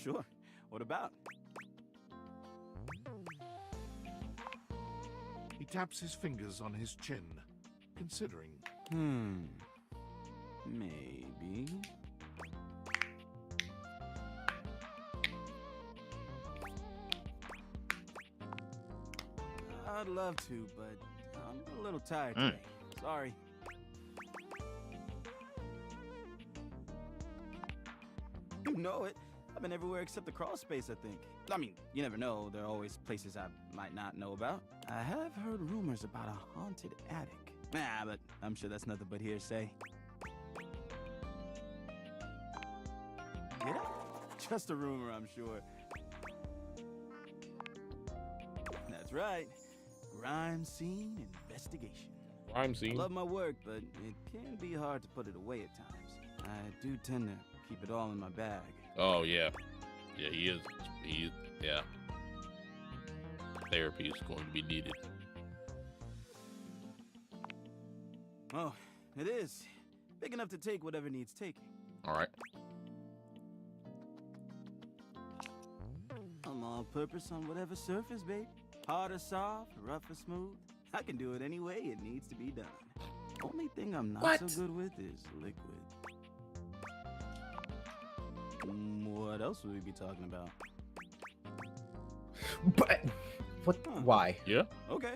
Sure. What about? He taps his fingers on his chin, considering. Maybe. I'd love to, but I'm a little tired today. Sorry. You know it. I've been everywhere except the crawl space, I think. I mean, you never know. There are always places I might not know about. I have heard rumors about a haunted attic. Nah, but I'm sure that's nothing but hearsay. Did I? Just a rumor, I'm sure. That's right. Crime scene investigation. Crime scene. I love my work, but it can be hard to put it away at times. I do tend to keep it all in my bag. Oh yeah. Yeah, he is. Yeah. Therapy is going to be needed. Oh, it is. Big enough to take whatever needs taking. All right. I'm all purpose on whatever surface, babe. Hard or soft, rough or smooth. I can do it any way it needs to be done. Only thing I'm not so good with is liquid. What else would we be talking about? But what? Why? Yeah. Okay.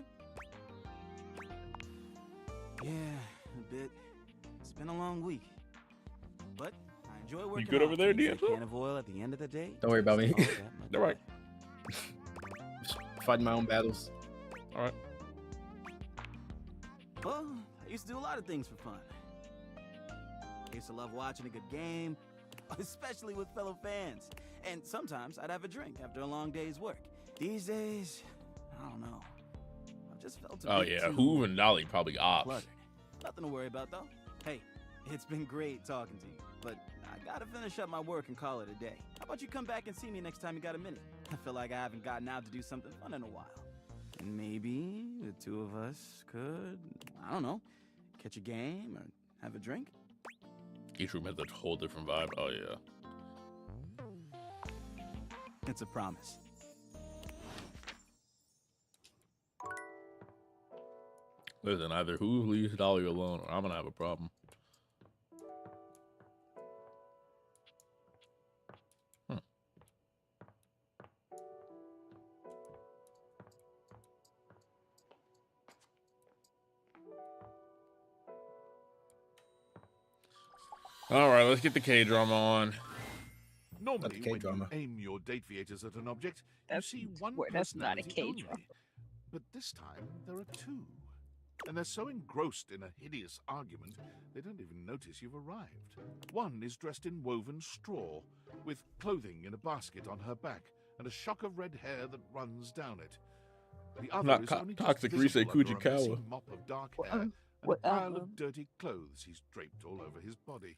Yeah, a bit. It's been a long week, but I enjoy working. You good over there, A D'Angelo? can of oil at the end of the day. Don't worry about me. All right. Just fighting my own battles. All right. Well, I used to do a lot of things for fun. I used to love watching a good game, especially with fellow fans. And sometimes I'd have a drink after a long day's work. These days, I don't know. I've just felt a Oh bit yeah, too Hoov and Dolly probably ops. cluttered. Nothing to worry about though. Hey, it's been great talking to you, but I gotta finish up my work and call it a day. How about you come back and see me next time you got a minute? I feel like I haven't gotten out to do something fun in a while. And maybe the two of us could, I don't know, catch a game or have a drink? Each room has a whole different vibe. Oh yeah. It's a promise. Listen, either Hoov leaves Dolly alone, or I'm gonna have a problem. All right, let's get the K-drama on. Normally, when you K-drama. aim your date viators at an object, That's you see one that's not a personality K-drama. only. But this time, there are two. and they're so engrossed in a hideous argument, they don't even notice you've arrived. One is dressed in woven straw, with clothing in a basket on her back, and a shock of red hair that runs down it. The other Not is only just toxic Rise visible under a messy Kujikawa. mop of dark hair and a pile of dirty clothes he's draped all over his body.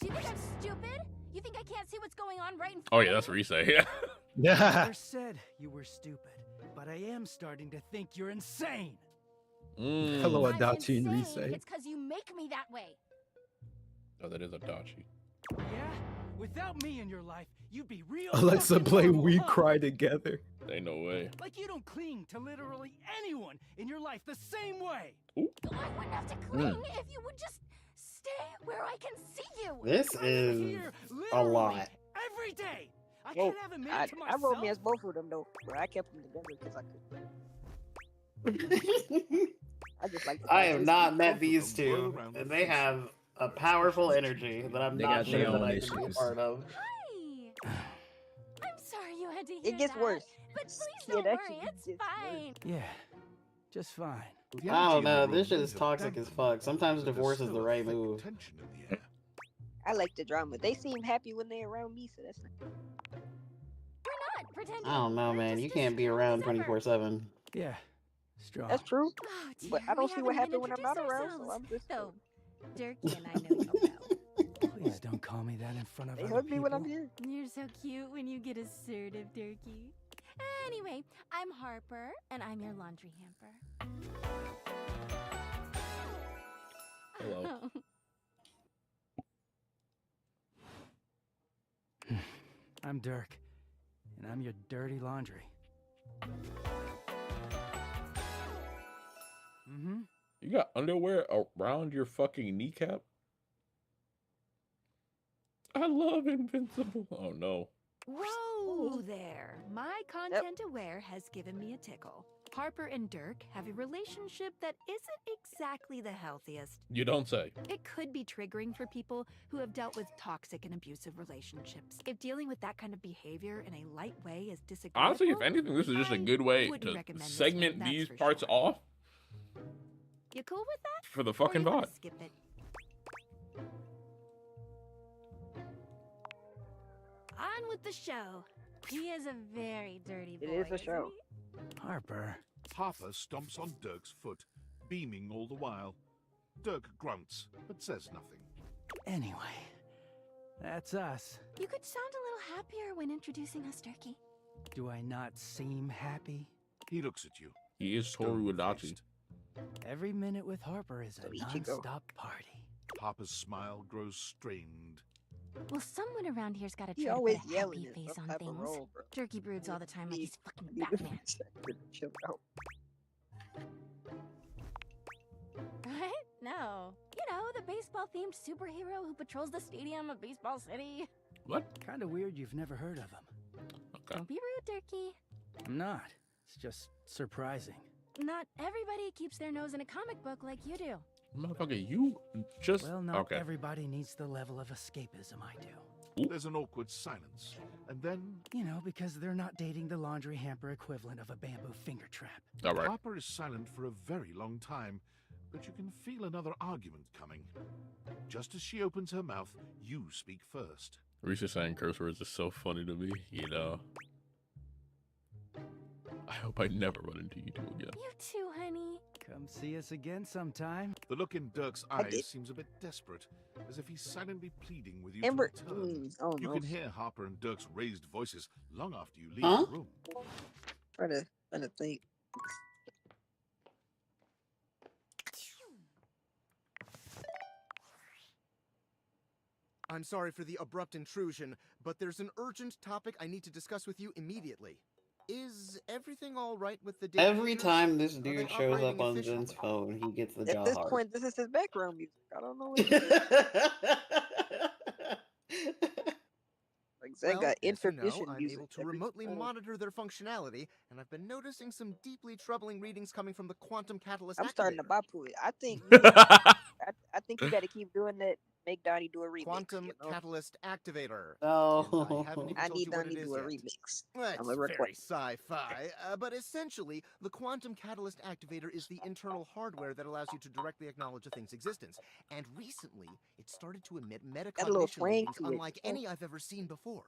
Do you think I'm stupid? You think I can't see what's going on right in front Oh of yeah, me? that's Rise. Yeah. I never said you were stupid, but I am starting to think you're insane. Hello, I'm Adachi and insane. Rise. It's because you make me that way. Oh, that is Adachi. Yeah? Without me in your life, you'd be real. Alexa, fucking play horrible, We huh? Cry Together. Ain't no way. Like you don't cling to literally anyone in your life the same way. I wouldn't have to cling if you would just stay where I can see you. This is a lot. Every day. I Well, can't have a minute I to myself. romance both of them though, but I kept them together because I could. I just like. I have not met these two, and they have a powerful energy that I'm They not got sure their that own I can be a issues. part of. Hi. I'm sorry you had to hear It gets that, worse. but please Yeah, don't that worry, shit it's gets fine. Yeah, just fine. I don't know. This shit is toxic as fuck. Sometimes divorce is the right move. I like the drama. They seem happy when they're around me, so that's not. We're not pretending. I don't know, man. You can't be around 24/7. Yeah, strong. That's true. Oh, But dear, I don't we see what haven't happened even when I'm not introduced around, so ourselves. I'm just. So, Dirkie and I know you well. Please don't call me that in front of They other hug me when I'm people. here. You're so cute when you get assertive, Dirkie. Anyway, I'm Harper, and I'm your laundry hamper. Hello. I'm Dirk, and I'm your dirty laundry. Mm-hmm. You got underwear around your fucking kneecap? I love Invincible. Oh no. Whoa there. My content aware has given me a tickle. Harper and Dirk have a relationship that isn't exactly the healthiest. You don't say. It could be triggering for people who have dealt with toxic and abusive relationships. If dealing with that kind of behavior in a light way is disagreeable, Honestly, if anything, this is just a good way wouldn't to recommend this segment one, that's these for parts sure. off You cool with that? for the Or fucking you wanna VOD. skip it? On with the show. He is a very dirty boy. It is a isn't show. he? Harper. Harper stomps on Dirk's foot, beaming all the while. Dirk grunts, but says nothing. Anyway, that's us. You could sound a little happier when introducing us, Dirkie. Do I not seem happy? He looks at you. He is Toru Adachi. Every minute with Harper is a Ichigo. non-stop party. Harper's smile grows strained. Well, someone around here's got to He try to always put a yelling happy at face some on type of things. role, bro. Jerky broods all the time like Need- he's fucking need to Batman. chill out. Right? No. You know, the baseball-themed superhero who patrols the stadium of Baseball City. What? Kind of weird you've never heard of him. Okay. Don't be rude, Dirkie. I'm not. It's just surprising. Not everybody keeps their nose in a comic book like you do. Motherfucker, you just Well, not okay. everybody needs the level of escapism I do. There's an awkward silence, and then You know, because they're not dating the laundry hamper equivalent of a bamboo finger trap. All right. Harper is silent for a very long time, but you can feel another argument coming. Just as she opens her mouth, you speak first. Reese saying curse words is so funny to me, you know. I hope I never run into you two again. You too, honey. Come see us again sometime. The look in Dirk's I eyes did. seems a bit desperate, as if he's silently pleading with you Amber, to return. oh You no. can hear Harper and Dirk's raised voices long after you leave Huh? the room. Try to think. I'm sorry for the abrupt intrusion, but there's an urgent topic I need to discuss with you immediately. Is everything all right with the data Every meters? time this Are they dude shows up operating on efficiently? Zen's phone, he gets the At job this hard. point, this is his background music. I don't know what it is. Like Zen Well, got as you know, intermission I'm music. able to every remotely time. monitor their functionality, and I've been noticing some deeply troubling readings coming from the quantum catalyst I'm starting to activator. Bapu it. I think you got to keep doing that Make Donnie do a remix. Quantum you know? Catalyst Activator. Oh. I haven't even I told need you what Donnie it to is do a yet. remix. That's I'm a very request. sci-fi, but essentially, the Quantum Catalyst Activator is the internal hardware that allows you to directly acknowledge a thing's existence. And recently, it started to emit Got a little metacognition twang readings to it. unlike any I've ever seen before.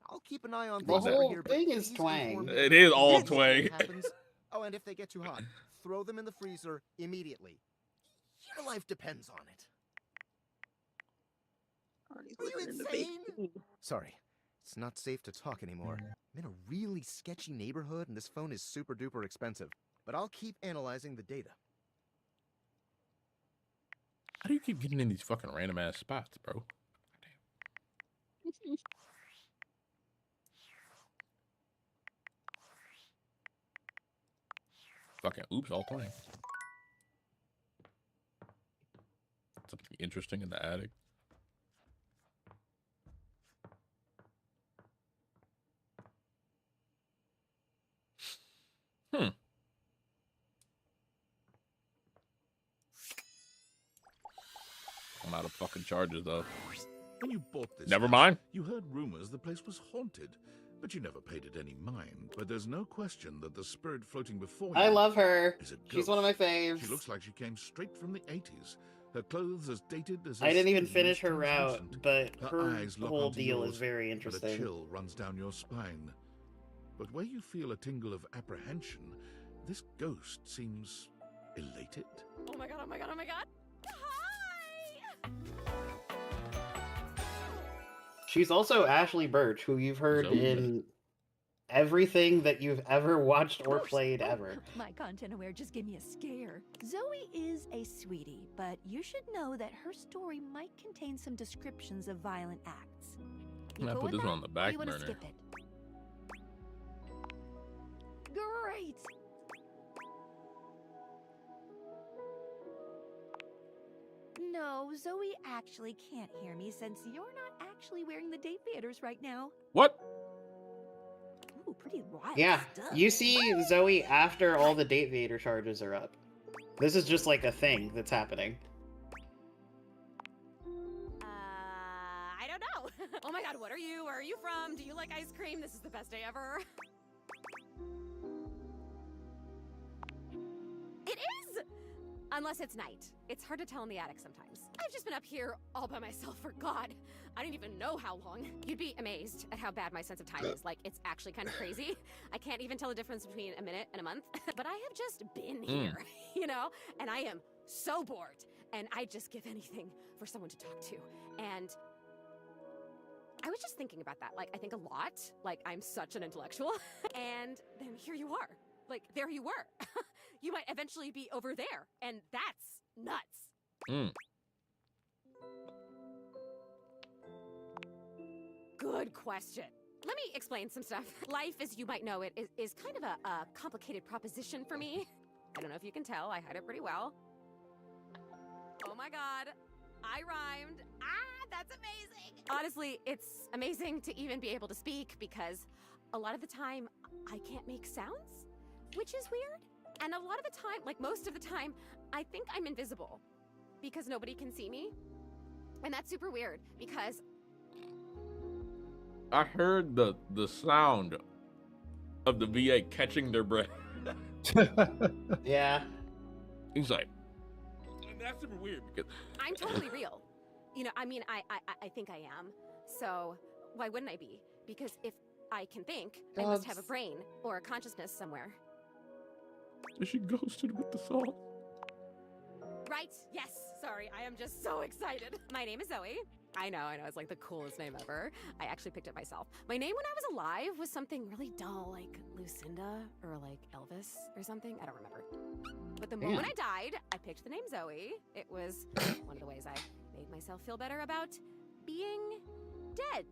I'll keep an eye on The things over whole here, but thing is please twang. inform me It is all before twang. it happens. Oh, and if they get too hot, throw them in the freezer immediately. Your life depends on it. Are you insane? Sorry, it's not safe to talk anymore. I'm in a really sketchy neighborhood and this phone is super duper expensive. But I'll keep analyzing the data. How do you keep getting in these fucking random ass spots, bro? Fucking oops, all twang. Something interesting in the attic. I'm out of fucking charges though. When you bought this Never house, mind. You heard rumors the place was haunted, but you never paid it any mind. But there's no question that the spirit floating before you I love her. is a She's one of my ghost. faves. She looks like she came straight from the 80s. Her clothes as dated as I didn't even skin finish her is route, translucent. but her eyes lock whole onto deal yours, is very and a interesting. chill runs down your spine. But where you feel a tingle of apprehension, this ghost seems elated. Oh my god, oh my god, oh my god. She's also Ashley Birch, who you've heard in everything that you've ever watched or played ever. My content aware just gave me a scare. Zoe is a sweetie, but you should know that her story might contain some descriptions of violent acts. I'm gonna put this one on the back Or you wanna burner. skip it? Great. No, Zoe actually can't hear me since you're not actually wearing the date theaters right now. What? Ooh, pretty wild Yeah, stuff. you see Zoe after all the date Vader charges are up. This is just like a thing that's happening. I don't know. Oh my god, what are you? Where are you from? Do you like ice cream? This is the best day ever. It is! Unless it's night. It's hard to tell in the attic sometimes. I've just been up here all by myself for God. I didn't even know how long. You'd be amazed at how bad my sense of time is. Like, it's actually kind of crazy. I can't even tell the difference between a minute and a month. But I have just been here, you know? And I am so bored. And I just give anything for someone to talk to. And I was just thinking about that. Like, I think a lot. Like, I'm such an intellectual. And then here you are. Like, there you were. You might eventually be over there. And that's nuts. Good question. Let me explain some stuff. Life, as you might know it, is kind of a complicated proposition for me. I don't know if you can tell. I hide it pretty well. Oh my god. I rhymed. Ah, that's amazing. Honestly, it's amazing to even be able to speak because a lot of the time I can't make sounds, which is weird. And a lot of the time, like most of the time, I think I'm invisible because nobody can see me. And that's super weird because I heard the sound of the VA catching their breath. Yeah. He's like, and that's super weird because I'm totally real. You know, I mean, I think I am. So why wouldn't I be? Because if I can think, I must have a brain or a consciousness somewhere. Is she ghosted with the song? Right? Yes. Sorry, I am just so excited. My name is Zoe. I know, it's like the coolest name ever. I actually picked it myself. My name when I was alive was something really dull, like Lucinda or like Elvis or something. I don't remember. But the moment I died, I picked the name Zoe. It was one of the ways I made myself feel better about being dead.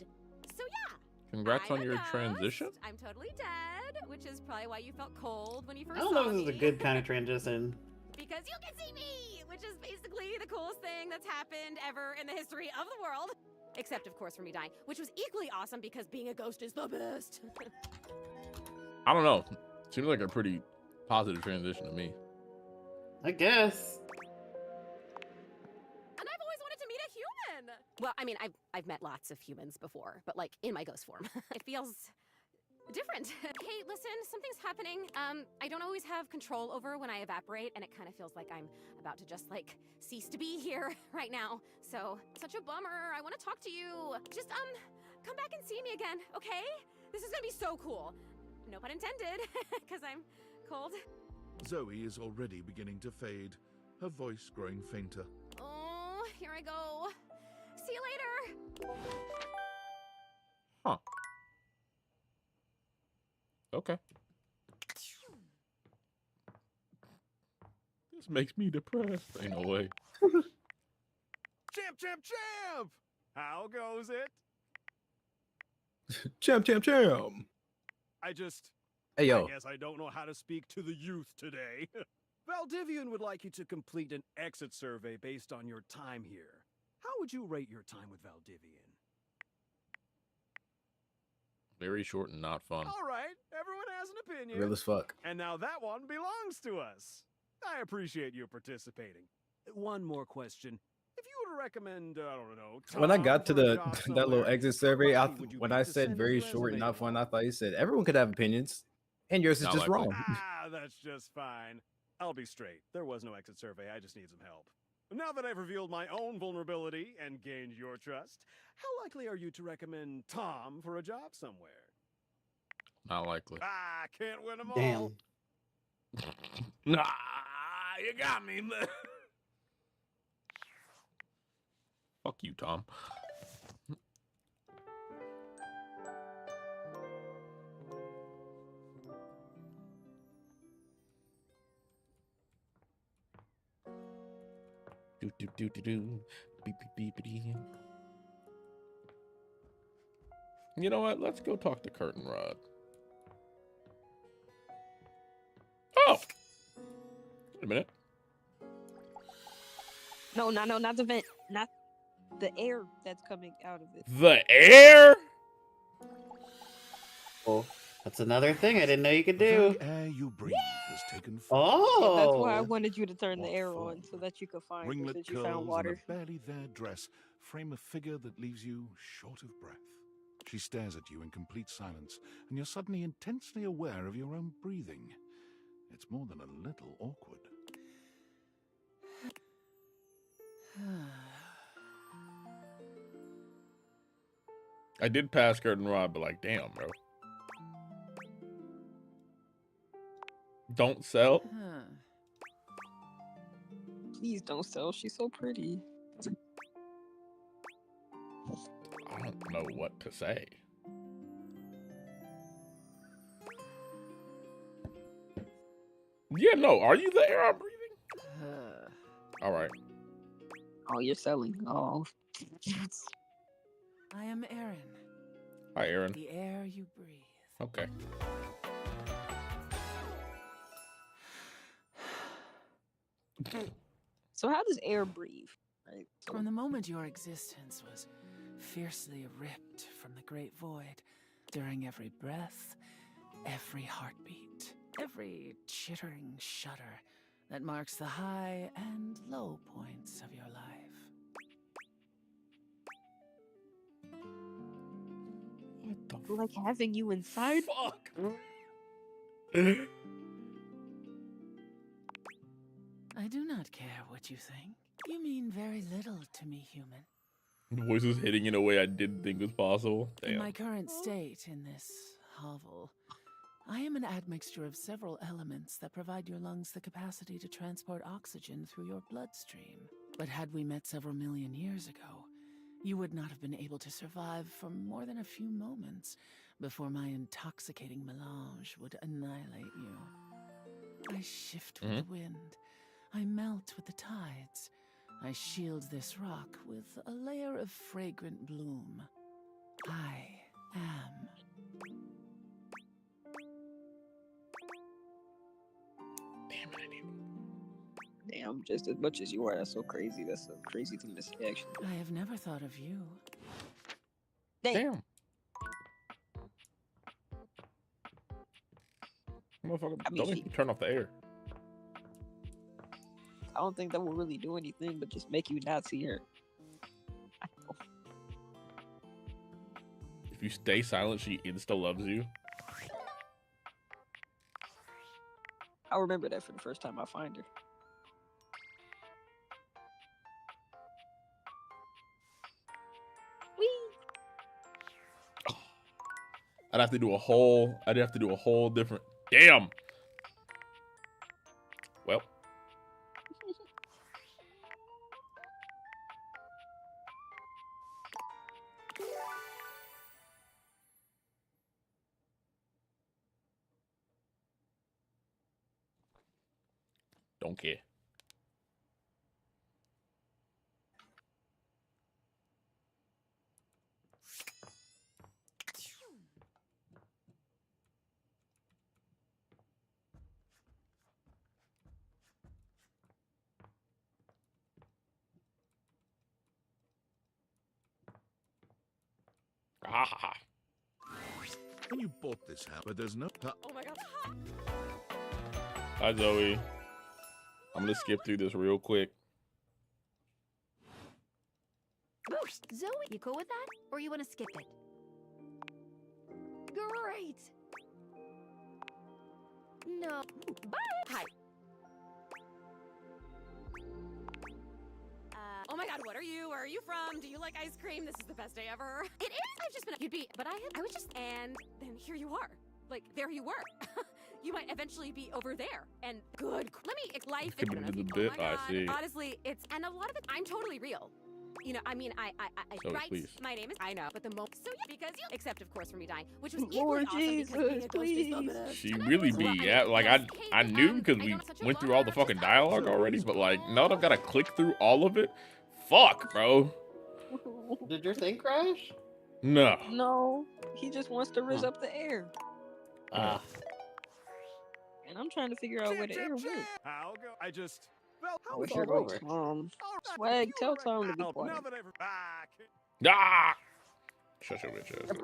So yeah. Congrats I'm on a your ghost. transition. I'm totally dead, which is probably why you felt cold when you first I don't saw know if this is a me. good kind of transition. Because you can see me, which is basically the coolest thing that's happened ever in the history of the world. Except, of course, for me dying, which was equally awesome because being a ghost is the best. I don't know. Seems like a pretty positive transition to me. I guess. And I've always wanted to meet a human. Well, I mean, I've met lots of humans before, but like in my ghost form. It feels different. Hey, listen, something's happening. I don't always have control over when I evaporate, and it kind of feels like I'm about to just like cease to be here right now. So, such a bummer. I want to talk to you. Just come back and see me again, okay? This is gonna be so cool. No pun intended, because I'm cold. Zoe is already beginning to fade, her voice growing fainter. Oh, here I go. See you later. Huh. Okay. This makes me depressed. Ain't no way. Champ, champ, champ! How goes it? Champ, champ, champ. I Hey, yo. guess I don't know how to speak to the youth today. Valdivian would like you to complete an exit survey based on your time here. How would you rate your time with Valdivian? Very short and not fun. All right, everyone has an opinion. Real as fuck. And now that one belongs to us. I appreciate you participating. One more question. If you were to recommend, I don't know, When I Tom got to for a the job that little somewhere, exit survey, when I to said send very his short and resume not fun, I thought you said everyone could have opinions, and yours is Not just likely. wrong. Ah, that's just fine. I'll be straight. There was no exit survey. I just need some help. Now that I've revealed my own vulnerability and gained your trust, how likely are you to recommend Tom for a job somewhere? Not likely. Ah, can't win them all. Damn. Nah, you got me. Fuck you, Tom. Do do do do do. Beep beep beep beep. You know what? Let's go talk to Curtain Rod. Oh! Wait a minute. No, not the vent. Not the air that's coming out of it. The air? Oh, that's another thing I didn't know you could do. The air you breathe has taken Oh, Yeah, that's why I wanted you to turn the air on so that you could find it, ringlet since you curls found water. and a barely there dress frame a figure that leaves you short of breath. She stares at you in complete silence, and you're suddenly intensely aware of your own breathing. It's more than a little awkward. I did pass Curtain Rod, but like, damn, bro. Don't sell? Please don't sell. She's so pretty. I don't know what to say. Yeah, no. Are you the air I'm breathing? All right. Oh, you're selling. Oh. I am Aaron. Hi, Aaron. The air you breathe. Okay. So how does air breathe? Right. From the moment your existence was fiercely ripped from the great void, during every breath, every heartbeat, every chittering shudder that marks the high and low points of your life. What the like having you inside? Fuck. I do not care what you think. You mean very little to me, human. The voice is hitting in a way I didn't think was possible. In Damn. my current state in this hovel, I am an admixture of several elements that provide your lungs the capacity to transport oxygen through your bloodstream. But had we met several million years ago, you would not have been able to survive for more than a few moments before my intoxicating melange would annihilate you. I shift with the wind. I melt with the tides. I shield this rock with a layer of fragrant bloom. I am. Damn it, I need. Damn, just as much as you are. That's so crazy. That's a crazy thing to say, actually. I have never thought of you. Damn. Motherfucker, don't make me turn off the air. I don't think that will really do anything, but just make you not see her. you stay silent, she insta loves you. I'll remember that for the first time I find her. I'd have to do a whole different. Damn. Well. Don't care. Ah. When you bought this house, but there's no. Oh my god. Hi, Zoe. I'm gonna skip through this real quick. Zoe, you cool with that? Or you want to skip it? Great. No. Bye. Hi. Oh my god, what are you? Where are you from? Do you like ice cream? This is the best day ever. It is. I've just been. You'd be. But I was just. And then here you are. Like there you were. You might eventually be over there. And good. Let me. Life. Could Is, be the bit. oh my God. I see. Honestly, it's and a lot of it. I'm totally real. You know, I mean, I So, right. please. My name is. I know, but the most. So yeah, because you. Except of course for me dying, which was Lord equally awesome because being a ghost is the Jesus, best. She really be, yeah. Like I knew because we went through all the fucking dialogue already, but like now that I've got to click through all of it, fuck, bro. Did your thing crash? No. No, he just wants to rizz up the air. Ah. And I'm trying to figure out where the air went. I'll go. I just. Well, I wish I wrote Swag, tell Tom to be quiet. now that I've back. Ah! Shut your bitch ass.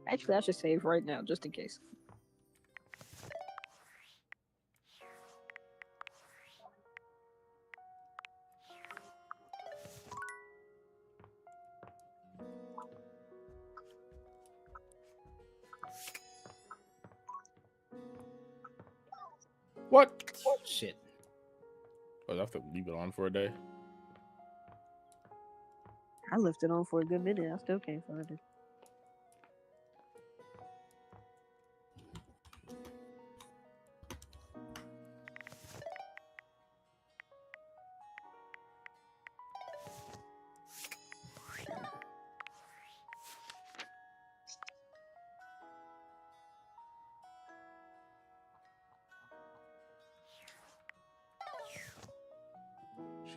Actually, I should save right now, just in case. What? Shit. Oh, I have to leave it on for a day. I left it on for a good minute. I still can't find it.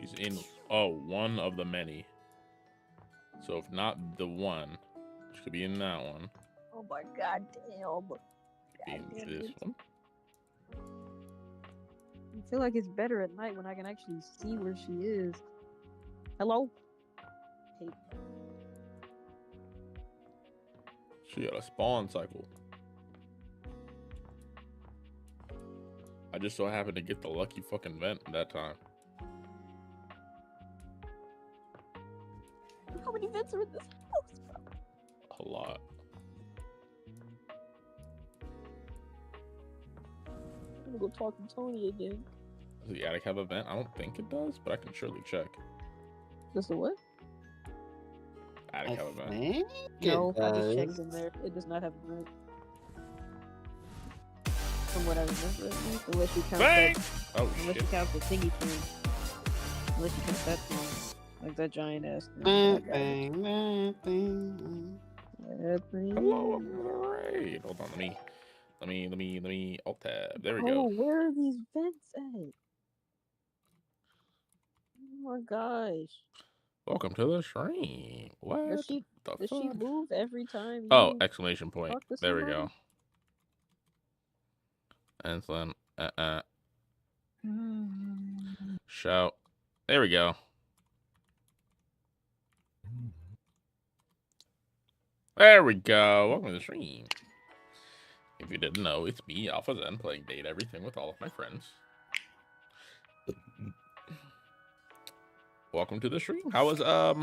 She's in one of the many. So if not the one, she could be in that one. Oh my god damn. Could be in this one. I feel like it's better at night when I can actually see where she is. Hello? Hey. She got a spawn cycle. I just so happened to get the lucky fucking vent that time. How many vents are in this house? A lot. I'm gonna go talk to Tony again. Does the attic have a vent? I don't think it does, but I can surely check. Does the what? Attic have a vent. No, I just checked in there. It does not have a vent. From what I remember, at least, unless you count Bang! that. Oh, unless shit. you count the thingy thing. Unless you count that thing. Like that giant ass thing. Hello, I'm great. Hold on, let me alt tab. There we go. Oh, where are these vents at? Oh my gosh. Welcome to the stream. What Does she the fuck? move every time? Oh, you exclamation point. talk to There we somebody? go. And then shout. There we go. There we go. Welcome to the stream. If you didn't know, it's me, AlphaXen, playing Date Everything with all of my friends. welcome to the stream. How was I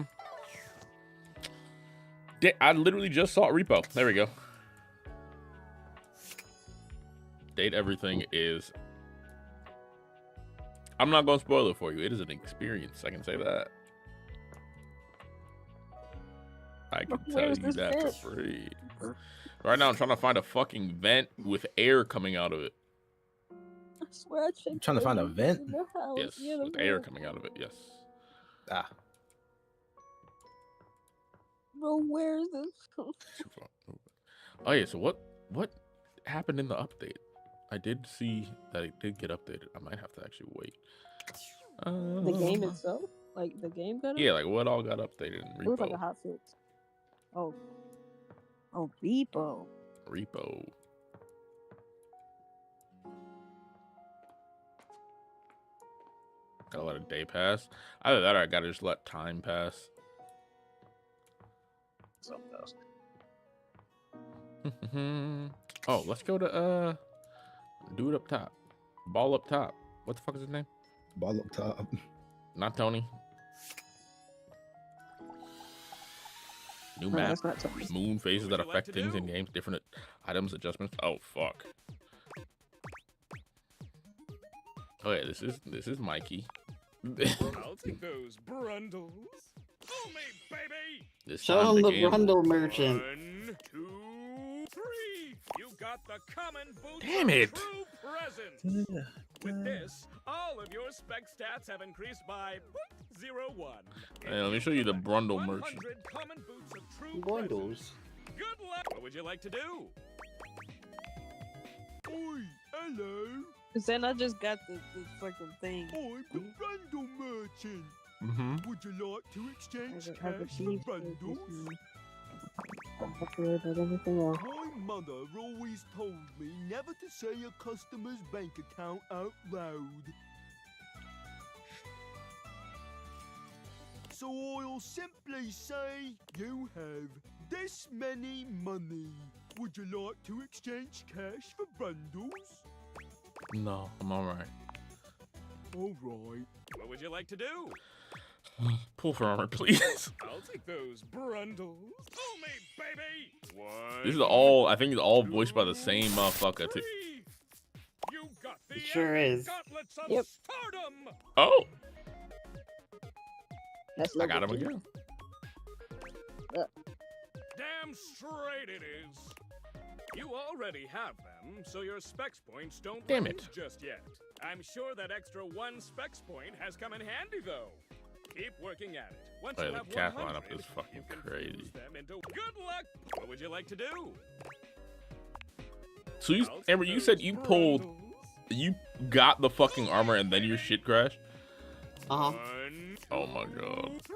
literally just saw Repo. There we go. Date everything is. I'm not gonna spoil it for you. It is an experience. I can say that. I can tell you that for free. Right now, I'm trying to find a fucking vent with air coming out of it. I swear I checked. I'm trying to find a vent. Yes, Yeah, with air coming out of it. Yes. Ah. Bro, where is this? Oh yeah. So what happened in the update? I did see that it did get updated. I might have to actually wait. The game itself, like the game got. Yeah, like what all got updated in Repo? It was like a hot fix. Oh, Repo. Repo. Gotta let a day pass. Either that or I gotta just let time pass. Something else. Oh, let's go to dude up top. Ball up top. What the fuck is his name? Ball up top. Not Tony. New map. Moon phases that affect things in games. Different items, adjustments. Oh fuck. Oh yeah, this is Mikey. I'll take those brundles. Fool me, baby. This Show him the Brundle merchant. 1, 2, 3. You got the common boots. Damn it. True present. With this, all of your spec stats have increased by 0.01. Hey, let me show you the Brundle merchant. Common boots of true Bundles. Good luck. What would you like to do? Oi, hello. Cause then I just got the fucking thing. I'm the Brundle merchant. Would you like to exchange cash for bundles? My mother always told me never to say a customer's bank account out loud. So I'll simply say you have this many money. Would you like to exchange cash for bundles? No, I'm alright. Alright. What would you like to do? Pull for armor, please. I'll take those brundles. Fool me, baby. 1. This is all. I think it's all voiced by the same motherfucker too. You got the It sure is. gauntlets of stardom. Oh, That's I got him again. Damn straight it is. You already have them, so your specs points don't Damn lose it. just yet. I'm sure that extra 1 specs point has come in handy though. Keep working at it. Once Oh, you yeah, have the cat 100, lineup is fucking you can crazy. fuse them into good luck. What would you like to do? So you, Amber, you said you pulled, you got the fucking armor and then your shit crashed. Uh-huh. 1, Oh my god. 3.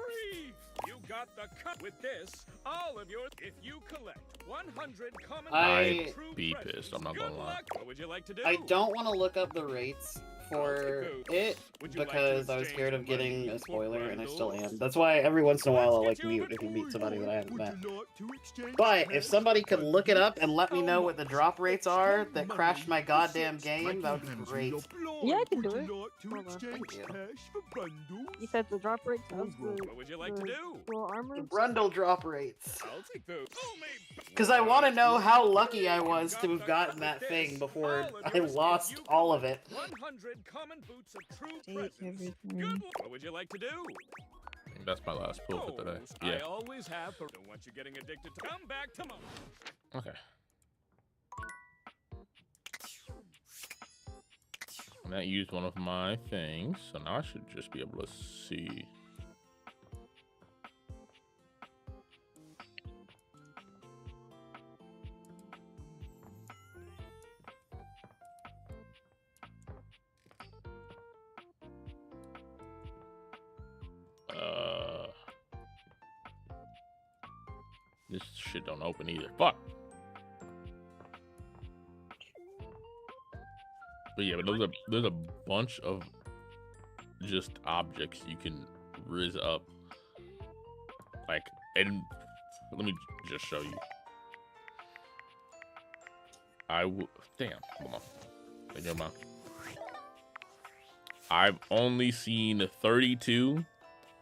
You got the cut with this. All of your if you collect 100 common I'd true be presents, pissed. I'm not good gonna lie. luck. What would you like to do? I don't want to look up the rates for it because I was scared of getting a spoiler, and I still am. That's why every once in a while I'll like mute if you meet somebody that I haven't met. But if somebody could look it up and let me know what the drop rates are that crashed my goddamn game, that would be great. Yeah, I can do it. Hold on. Thank you. You said the drop rate of What would you like to do? full armor? The Brundle drop rates. I'll take those. Because I want to know how lucky I was to have gotten that thing before I lost all of it. 100 common boots of true Take presents. everything. Good. What would you like to do? I think that's my last pull for today. I Yeah. always have. Don't want you getting addicted to. Come back tomorrow. Okay. And that used one of my things, so now I should just be able to see. This shit don't open either. Fuck. But yeah, but there's a bunch of just objects you can riz up. Like, and let me just show you. Damn, hold on. Never mind. I've only seen 32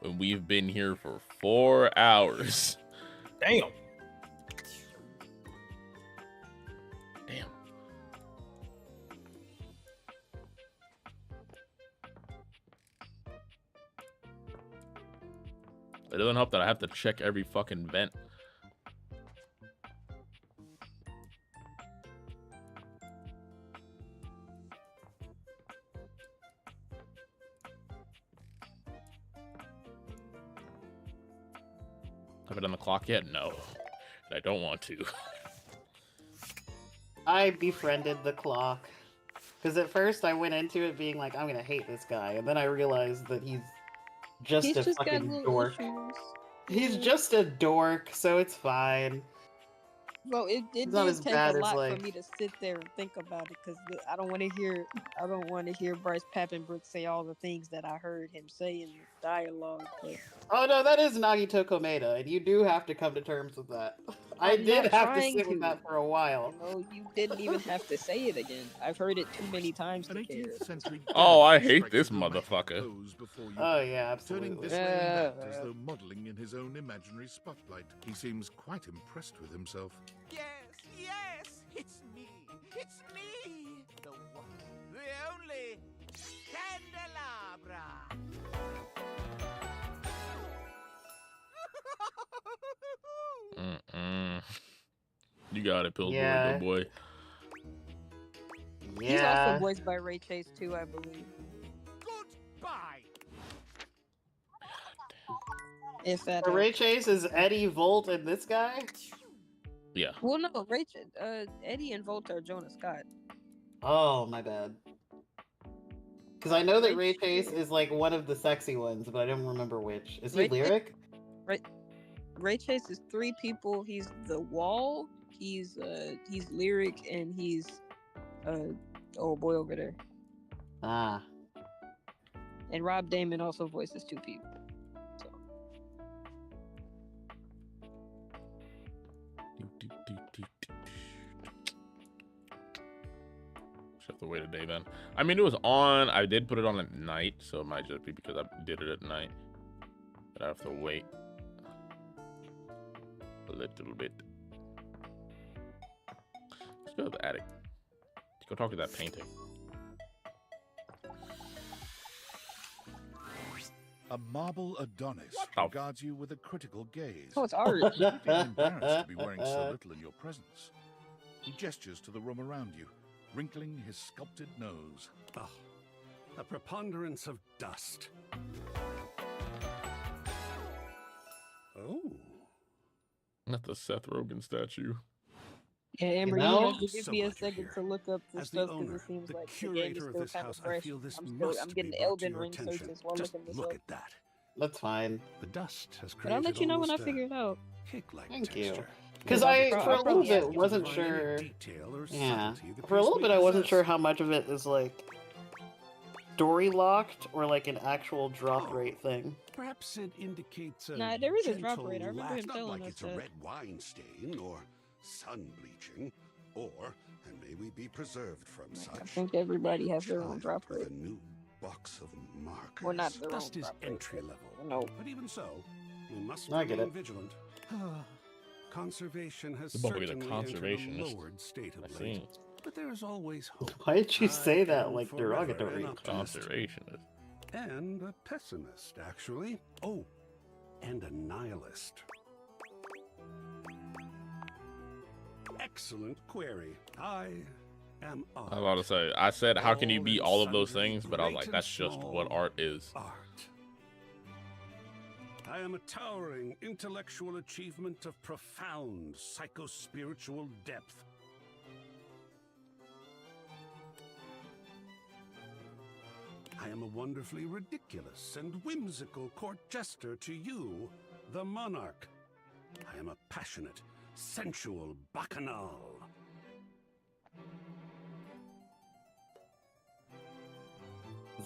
when we've been here for 4 hours. Damn. Damn. It doesn't help that I have to check every fucking vent. Have I done the clock yet? No. I don't want to. I befriended the clock. Because at first I went into it being like, I'm gonna hate this guy, and then I realized that he's just a fucking dork. He's just a dork, so it's fine. Well, it did take a lot for me to sit there and think about it, because I don't want to hear Bryce Papenbrook say all the things that I heard him say in the dialogue. But... Oh no, that is Nagito Komeda, and you do have to come to terms with that. I did have to sit with that for a while. No, you didn't even have to say it again. I've heard it too many times to care. Oh, I hate this motherfucker. Oh yeah, absolutely. Turning this way and that as though modeling in his own imaginary spotlight. He seems quite impressed with himself. Yes, yes, it's me. It's me. The one, the only candelabra. You got it, Pillsbury, good boy. Yeah. He's also voiced by Ray Chase too, I believe. Goodbye. If that Ray Chase is Eddie Volt and this guy? Yeah. Well, no, Eddie and Volt are Jonah Scott. Oh, my bad. Because I know that Ray Chase is like one of the sexy ones, but I don't remember which. Is he Lyric? Ray Chase is 3 people. He's the Wall. He's Lyric, and he's old boy over there. Ah. And Rob Damon also voices 2 people. So. Just have to wait a day then. I mean, it was on. I did put it on at night, so it might just be because I did it at night. But I have to wait a little bit. Let's go to the attic. Let's go talk to that painting. A marble Adonis regards you with a critical gaze. Oh, it's art. You'd be embarrassed to be wearing so little in your presence. He gestures to the room around you, wrinkling his sculpted nose. Oh, a preponderance of dust. Oh. Not the Seth Rogen statue. Yeah, Amber, you have to give me a second to look up this stuff because it seems like the game is still kind of fresh. I'm getting Elden Ring searches while looking this up. That's fine. The dust has But I'll let you know when I figure it out. Thank you. Because I, for a little bit, wasn't sure. Yeah. For a little bit, I wasn't sure how much of it is like story locked or like an actual drop rate thing. Perhaps it indicates a Nah, there is a drop rate. I remember him telling us it's a red wine stain or sun bleaching, or, and may we be preserved from such. I think everybody has their own drop rate. A new box of markers. Well, not their Dust own is drop rate. entry level. No. But even so, we must I get remain it. vigilant. Conservation has The book is a certainly entered a conservationist. lowered state I of see. late. But there is always hope. Why did you say that am like forever derogatory? an optimist. Conservationist. And a pessimist, actually. Oh, and a nihilist. Excellent query. I am art. I was about to say, I said, how can you be all of those things? But I was like, that's just what art is. Art. I am a towering intellectual achievement of profound psycho-spiritual depth. I am a wonderfully ridiculous and whimsical court jester to you, the monarch. I am a passionate, sensual bacchanal.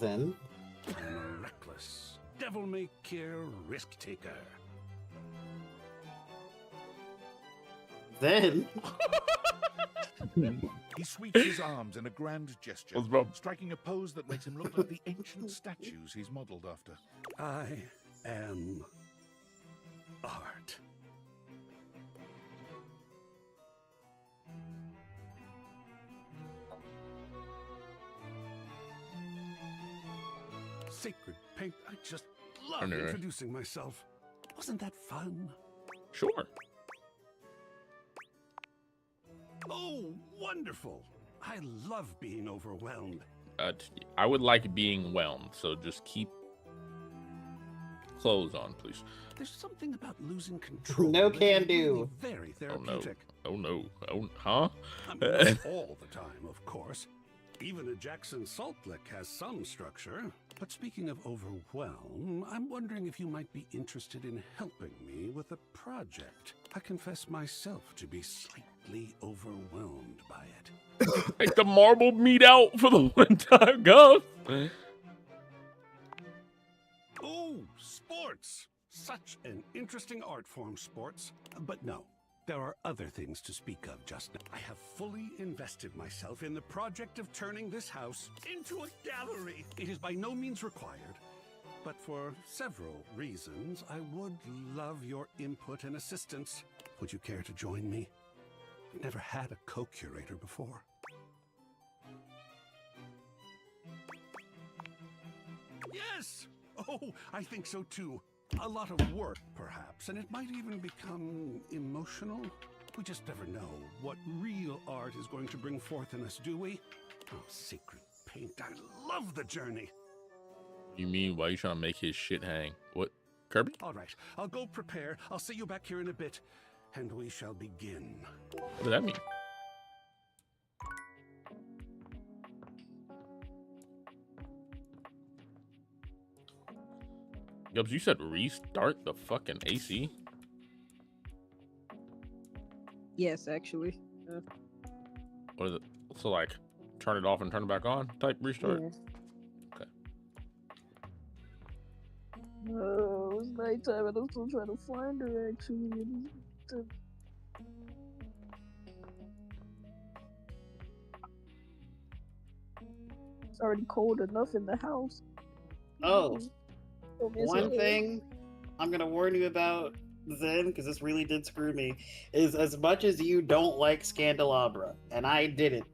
Then? I am a reckless, devil-may-care risk-taker. Then? He sweeps his arms in a grand gesture, What's wrong? striking a pose that makes him look like the ancient statues he's modeled after. I am art. Sacred paint. I just love introducing myself. Wasn't that fun? Sure. Oh, wonderful. I love being overwhelmed. I would like being whelmed, so just keep clothes on, please. There's something about losing control. No that can is do. really very therapeutic. Oh no. Oh, huh? I mean, not all the time, of course. Even a Jackson Salt Lick has some structure. But speaking of overwhelm, I'm wondering if you might be interested in helping me with a project. I confess myself to be slightly overwhelmed by it. Take the marble meat out for the one time, go. Oh, sports! Such an interesting art form, sports. But no, there are other things to speak of just now. I have fully invested myself in the project of turning this house into a gallery. It is by no means required, but for several reasons, I would love your input and assistance. Would you care to join me? I've never had a co-curator before. Yes! Oh, I think so too. A lot of work, perhaps, and it might even become emotional. We just never know what real art is going to bring forth in us, do we? Oh, sacred paint, I love the journey. You mean, why are you trying to make his shit hang? What, Kirby? All right, I'll go prepare. I'll see you back here in a bit, and we shall begin. What does that mean? Yubs, you said restart the fucking AC? Yes, actually. What is it? So like, turn it off and turn it back on type restart? Yeah. Okay. Oh, it's nighttime and I'm still trying to find her actually. It's already cold enough in the house. Oh. One thing I'm gonna warn you about, Zen, because this really did screw me, is as much as you don't like Scandelabra, and I didn't,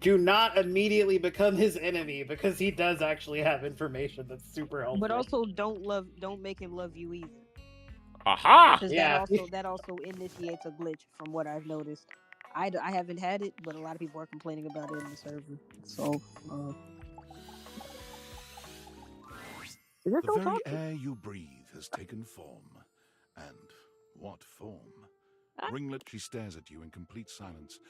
do not immediately become his enemy because he does actually have information that's super helpful. But also don't make him love you either. Aha! Because that also initiates a glitch from what I've noticed. I haven't had it, but a lot of people are complaining about it in the server. So the very air you breathe has taken form. And what form? Ringlet, she stares at you in complete silence.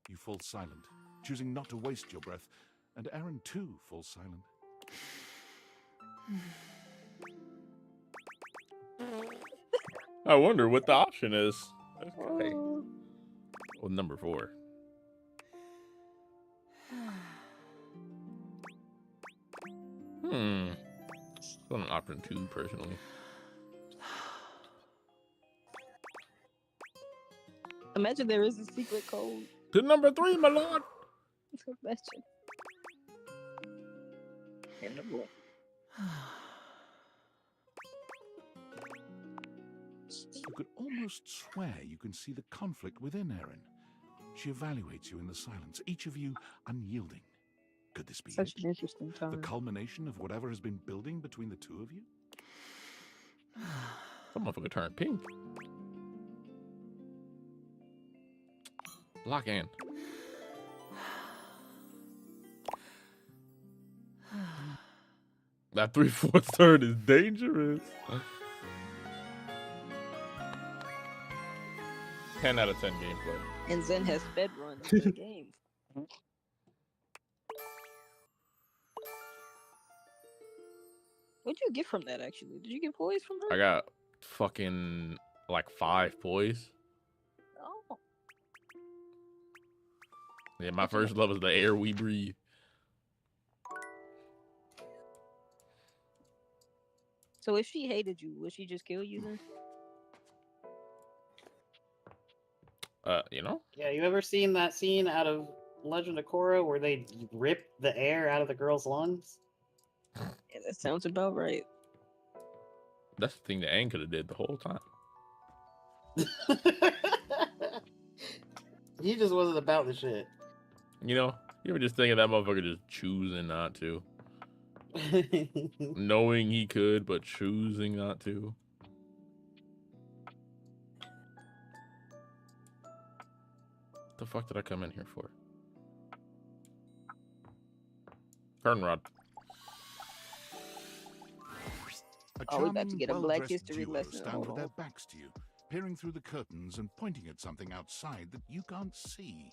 You fall silent, choosing not to waste your breath, and Aaron too falls silent. I wonder what the option is. Okay. Well, number 4. I'm on option 2 personally. Imagine there is a secret code. To number 3, my lord. Imagine. And the boy. You could almost swear you can see the conflict within Erin. She evaluates you in the silence, each of you unyielding. Could this be such an interesting time? The culmination of whatever has been building between the two of you? That motherfucker turned pink. Lock in. That 3/4 turn is dangerous. 10 out of 10 gameplay. And Zen has sped run the game. What'd you get from that, actually? Did you get poise from her? I got fucking like 5 poise. Oh. Yeah, my first love is the air we breathe. So if she hated you, would she just kill you then? You know? Yeah, you ever seen that scene out of Legend of Korra where they rip the air out of the girl's lungs? Yeah, that sounds about right. That's the thing that Aang could have did the whole time. He just wasn't about the shit. You know, you ever just think of that motherfucker just choosing not to? Knowing he could, but choosing not to. What the fuck did I come in here for? Curtain rod. A we about to get a Black well-dressed History duo lesson. stand Hold with their on. backs to you, peering through the curtains and pointing at something outside that you can't see.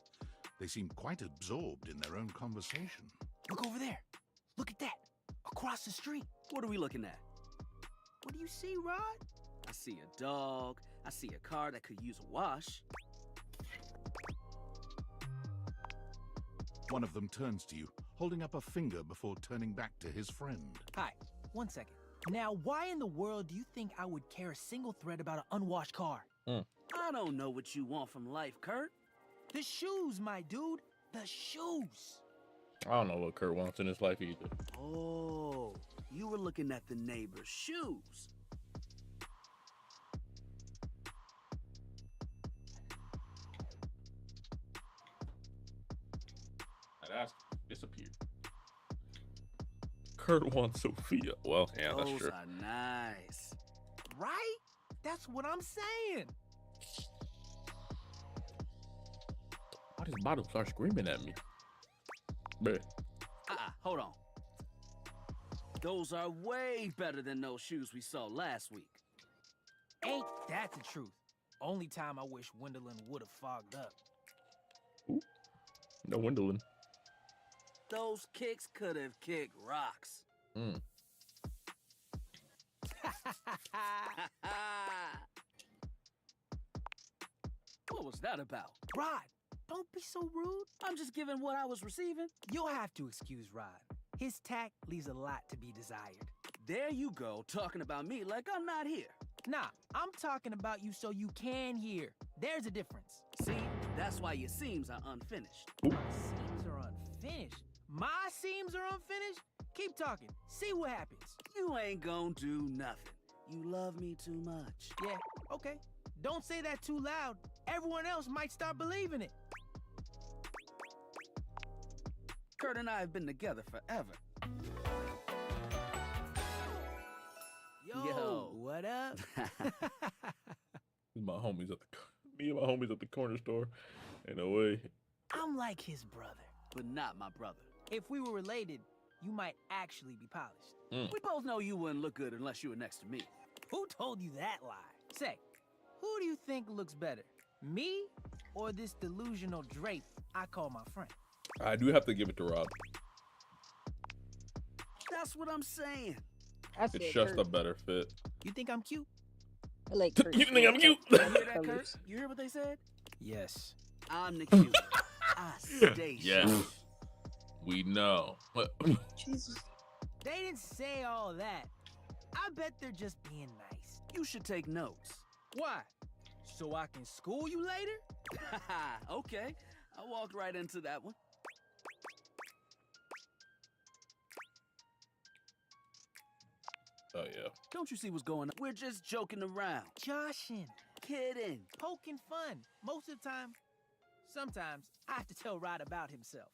They seem quite absorbed in their own conversation. Look over there. Look at that. Across the street. What are we looking at? What do you see, Rod? I see a dog. I see a car that could use a wash. One of them turns to you, holding up a finger before turning back to his friend. Hi, 1 second. Now, why in the world do you think I would care a single thread about an unwashed car? I don't know what you want from life, Kurt. The shoes, my dude. The shoes. I don't know what Kurt wants in his life either. Oh, you were looking at the neighbor's shoes. That ass disappeared. Kurt wants Sophia. Well, yeah, that's Those true. are nice. Right? That's what I'm saying. Why does Bottom start screaming at me? Bruh. Hold on. Those are way better than those shoes we saw last week. Ain't that the truth? Only time I wish Wendelin would have fogged up. No Wendelin. Those kicks could have kicked rocks. What was that about? Rod, don't be so rude. I'm just giving what I was receiving. You'll have to excuse Rod. His tact leaves a lot to be desired. There you go, talking about me like I'm not here. Nah, I'm talking about you so you can hear. There's a difference. See, that's why your seams are unfinished. My seams are unfinished. My seams are unfinished? Keep talking. See what happens. You ain't gonna do nothing. You love me too much. Yeah, okay. Don't say that too loud. Everyone else might start believing it. Kurt and I have been together forever. Yo, what up? My homies at me and my homies at the corner store. In a way. I'm like his brother. But not my brother. If we were related, you might actually be polished. We both know you wouldn't look good unless you were next to me. Who told you that lie? Say, who do you think looks better? Me or this delusional drape I call my friend? I do have to give it to Rob. That's what I'm saying. It's just a better fit. You think I'm cute? I like Kurt. You think I'm cute? You hear that, Kurt? You hear what they said? Yes. I'm the cute. I stay Yes. sharp. We know. Jesus. They didn't say all that. I bet they're just being nice. You should take notes. Why? So I can school you later? Okay. I walked right into that one. Oh, yeah. Don't you see what's going on? We're just joking around. Joshing. Kidding. Poking fun. Most of the time. Sometimes I have to tell Rod about himself.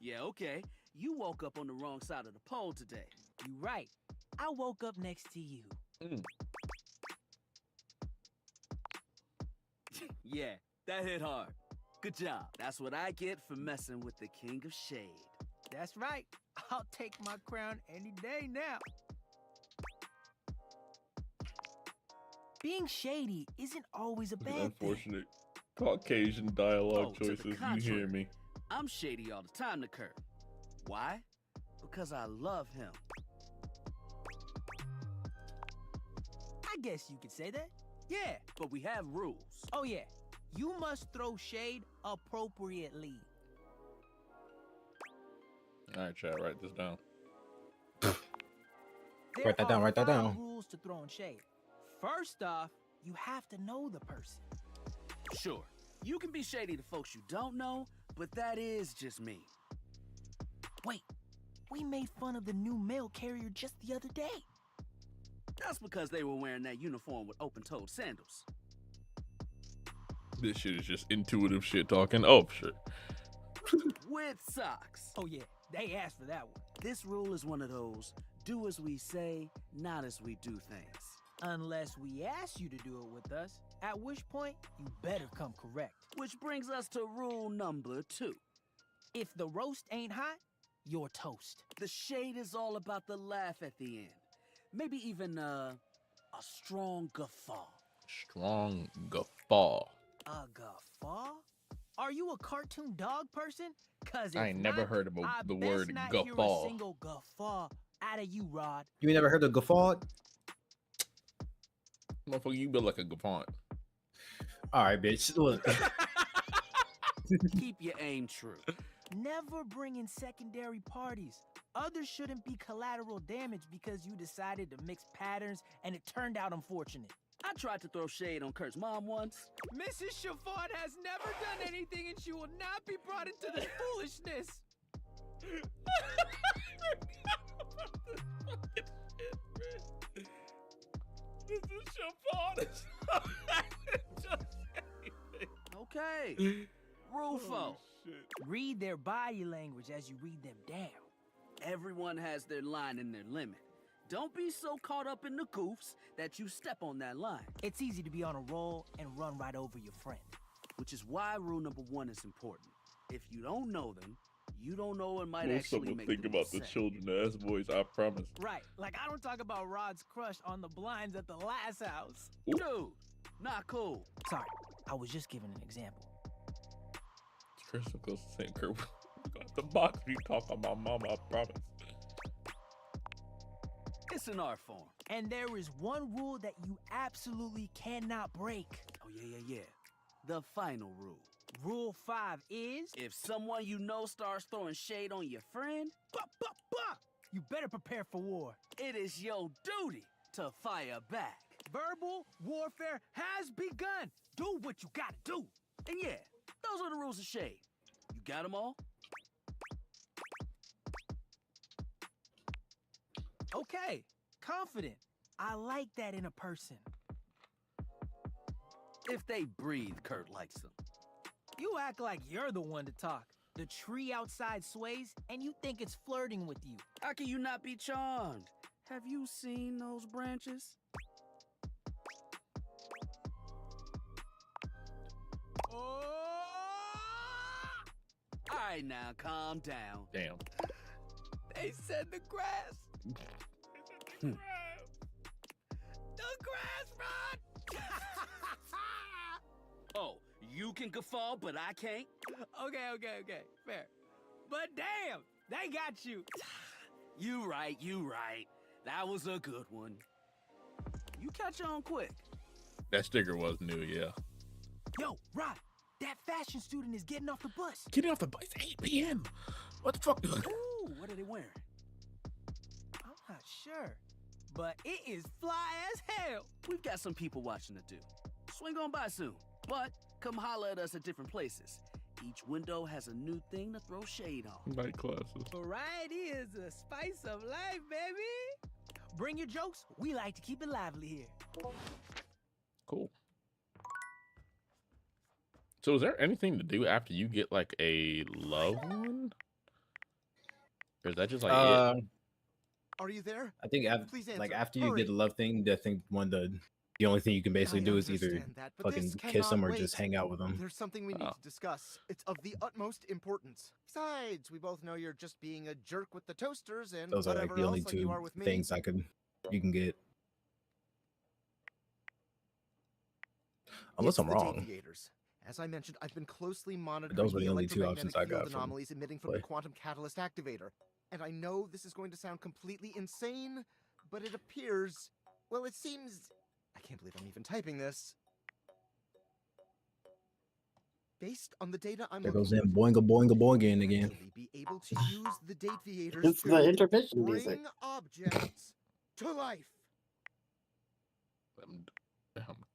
Yeah, okay. You woke up on the wrong side of the pole today. You right. I woke up next to you. Yeah, that hit hard. Good job. That's what I get for messing with the King of Shade. That's right. I'll take my crown any day now. Being shady isn't always a bad thing. Unfortunate Caucasian dialogue To the choices. You contrary, hear me? I'm shady all the time to Kurt. Why? Because I love him. I guess you could say that. Yeah. But we have rules. Oh, yeah. You must throw shade appropriately. All right, chat. Write this down. Write that down. Write that down. Rules to throwing shade. First off, you have to know the person. Sure, you can be shady to folks you don't know, but that is just me. Wait, we made fun of the new mail carrier just the other day. That's because they were wearing that uniform with open-toed sandals. This shit is just intuitive shit talking. Oh, shit. With socks. Oh yeah, they asked for that one. This rule is one of those, do as we say, not as we do things. Unless we ask you to do it with us, at which point you better come correct. Which brings us to rule number 2. If the roast ain't hot, you're toast. The shade is all about the laugh at the end. Maybe even a strong guffaw. Strong guffaw. A guffaw? Are you a cartoon dog person? Cause I ain't never heard of the word not guffaw. Hear a single guffaw out of you, Rod. You never heard of guffaw? Motherfucker, you build like a guffaw. All right, bitch. Look. Keep your aim true. Never bring in secondary parties. Others shouldn't be collateral damage because you decided to mix patterns and it turned out unfortunate. I tried to throw shade on Kurt's mom once. Mrs. Chiffon has never done anything and she will not be brought into this foolishness. Mrs. Chiffon is Okay. Rule 4. Read their body language as you read them down. Everyone has their line and their limit. Don't be so caught up in the goofs that you step on that line. It's easy to be on a roll and run right over your friend. Which is why rule number 1 is important. If you don't know them, you don't know what might actually make think them about the upset. children-ass voice, I promise. Right, like I don't talk about Rod's crush on the blinds at the last house. Dude, not cool. Sorry, I was just giving an example. It's crystal close to saying, Kurt, got the box you talk about mama, I promise. It's an art form. And there is one rule that you absolutely cannot break. Oh, yeah. The final rule. Rule 5 is... If someone you know starts throwing shade on your friend... You better prepare for war. It is your duty to fire back. Verbal warfare has begun. Do what you gotta do. And yeah, those are the rules of shade. You got them all? Okay, confident. I like that in a person. If they breathe, Kurt likes them. You act like you're the one to talk. The tree outside sways, and you think it's flirting with you. How can you not be charmed? Have you seen those branches? Oh! All right, now calm down. Damn. They said the grass. The grass, Rod! Oh, you can guffaw, but I can't? Okay, fair. But damn, they got you. You right. That was a good one. You catch on quick. That sticker was new, yeah. Yo, Rod, that fashion student is getting off the bus. Getting off the bus, 8 p.m. What the fuck? Ooh, what are they wearing? I'm not sure, but it is fly as hell. We've got some people watching to do. Swing on by soon, but come holler at us at different places. Each window has a new thing to throw shade on. Night classes. Variety is the spice of life, baby. Bring your jokes. We like to keep it lively here. Cool. So is there anything to do after you get like a loved one? Or is that just like it? Are you there? I think Please answer. like after you Hurry. get the love thing, I think the only thing you can basically do is either understand that, but fucking this kiss them cannot or just wait. hang out with them. There's something we need to discuss. It's of the utmost importance. Besides, we both know you're just being a jerk with the toasters and Those are like whatever the only else like you two are with me. things you can get. Unless It's I'm the wrong. deviators. As I mentioned, I've been closely monitoring Those were the the only two electromagnetic options I field got from anomalies emitting from the play. quantum catalyst activator. And I know this is going to sound completely insane, but it appears, well, it seems, I can't believe I'm even typing this. Based on the data I'm There looking goes in boinga boinga boinga again. be able to use the Dateviators It's to the intermission bring music. objects to life.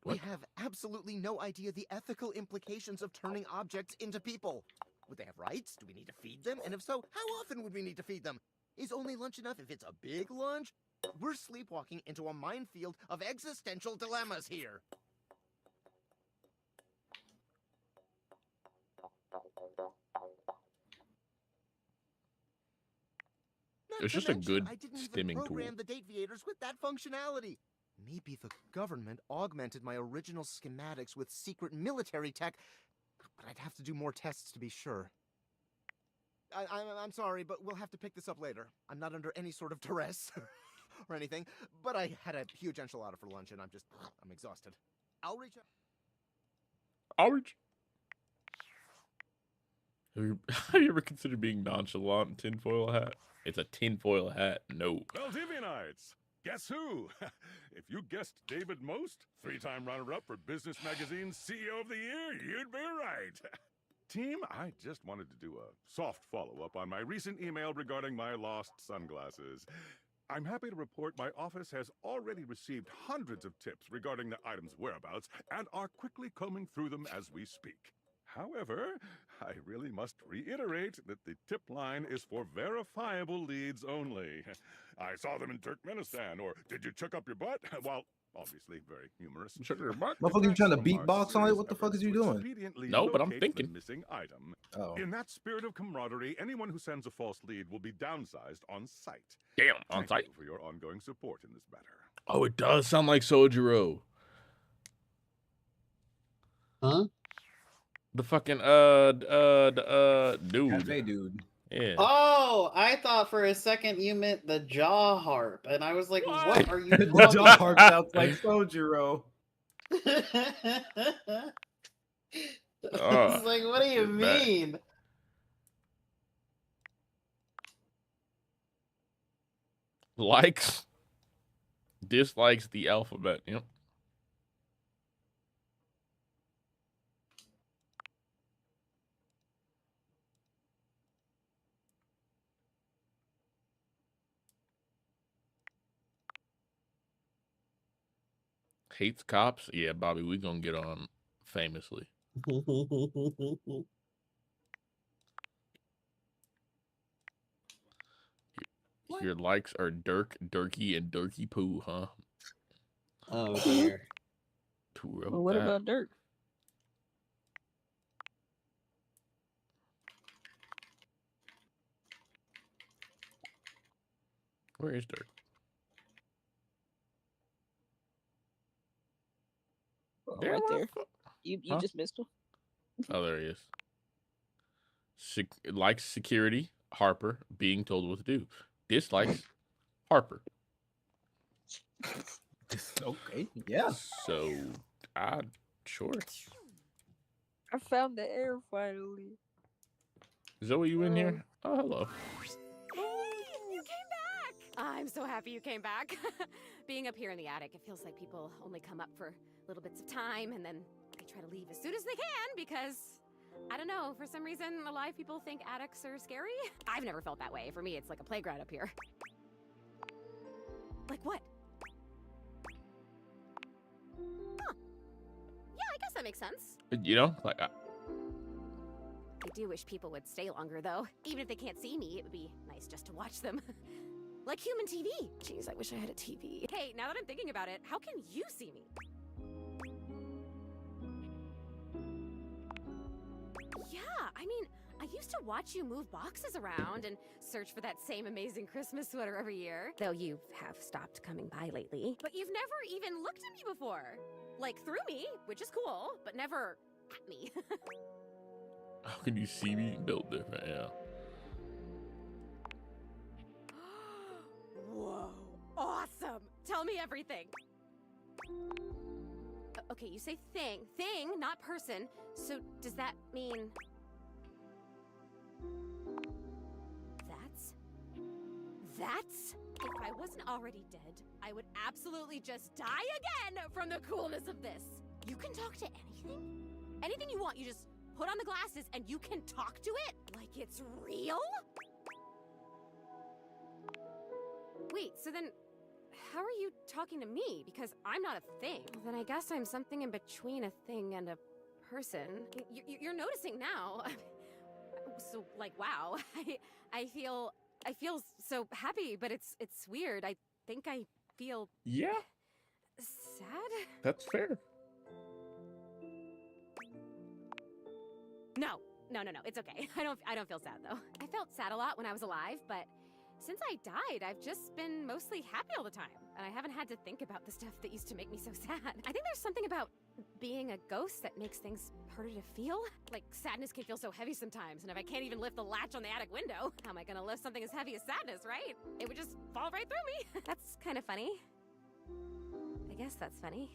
We have absolutely no idea the ethical implications of turning objects into people. Would they have rights? Do we need to feed them? And if so, how often would we need to feed them? Is only lunch enough if it's a big lunch? We're sleepwalking into a minefield of existential dilemmas here. It's just a good I didn't even stimming tool. program the Dateviators with that functionality. Maybe the government augmented my original schematics with secret military tech, but I'd have to do more tests to be sure. I'm sorry, but we'll have to pick this up later. I'm not under any sort of duress or anything, but I had a huge enchilada for lunch and I'm exhausted. I'll reach out. Orange. Have you ever considered being nonchalant in tinfoil hat? It's a tinfoil hat. No. Valdivianites, guess who? If you guessed David Most, 3-time runner-up for Business Magazine's CEO of the Year, you'd be right. Team, I just wanted to do a soft follow-up on my recent email regarding my lost sunglasses. I'm happy to report my office has already received hundreds of tips regarding the item's whereabouts and are quickly combing through them as we speak. However, I really must reiterate that the tip line is for verifiable leads only. I saw them in Turkmenistan, or did you check up your butt? Well, obviously very humorous. Check your butt? Motherfucker, you trying to beatbox on it? What the fuck is you doing? No, but I'm Locate thinking. the missing item. Oh. In that spirit of camaraderie, anyone who sends a false lead will be downsized on site. Damn, on Thank site. you for your ongoing support in this matter. Oh, it does sound like Sojiro. Huh? The fucking dude. Cafe dude. Yeah. Oh, I thought for a second you meant the jaw harp, and I was like, "What are you?" The talking jaw harp about? sounds like Sojiro. I was like, "What do you get back. mean?" Likes, dislikes the alphabet. Yep. Hates cops. Yeah, Bobby, we gonna get on famously. Your likes are Dirk, Durkee, and Durkee Poo, huh? Oh dear. Well, what about Dirk? Where is Dirk? Oh, right there. You Huh? just missed him. Oh, there he is. Likes security, Harper, being told what to do. Dislikes, Harper. Okay, yeah. So, sure. I found the air finally. Zoe, you in here? Oh, hello. You came back! I'm so happy you came back. Being up here in the attic, it feels like people only come up for little bits of time and then they try to leave as soon as they can because, I don't know, for some reason, a lot of people think attics are scary. I've never felt that way. For me, it's like a playground up here. Like what? Huh. Yeah, I guess that makes sense. You know, like, I do wish people would stay longer, though. Even if they can't see me, it would be nice just to watch them. Like human TV. Jeez, I wish I had a TV. Hey, now that I'm thinking about it, how can you see me? Yeah, I mean, I used to watch you move boxes around and search for that same amazing Christmas sweater every year. Though you have stopped coming by lately. But you've never even looked at me before. Like, through me, which is cool, but never at me. how can you see me built different? Yeah. Whoa, awesome. Tell me everything. Okay, you say thing, not person. So does that mean that's? If I wasn't already dead, I would absolutely just die again from the coolness of this. You can talk to anything? Anything you want, you just put on the glasses and you can talk to it like it's real? Wait, so then how are you talking to me? Because I'm not a thing. Well, then I guess I'm something in between a thing and a person. You're noticing now. So, like, wow. I feel so happy, but it's weird. I think I feel sad. That's fair. No. It's okay. I don't feel sad though. I felt sad a lot when I was alive, but since I died, I've just been mostly happy all the time, and I haven't had to think about the stuff that used to make me so sad. I think there's something about being a ghost that makes things harder to feel. Like, sadness can feel so heavy sometimes, and if I can't even lift the latch on the attic window, how am I gonna lift something as heavy as sadness, right? It would just fall right through me. That's kind of funny. I guess that's funny.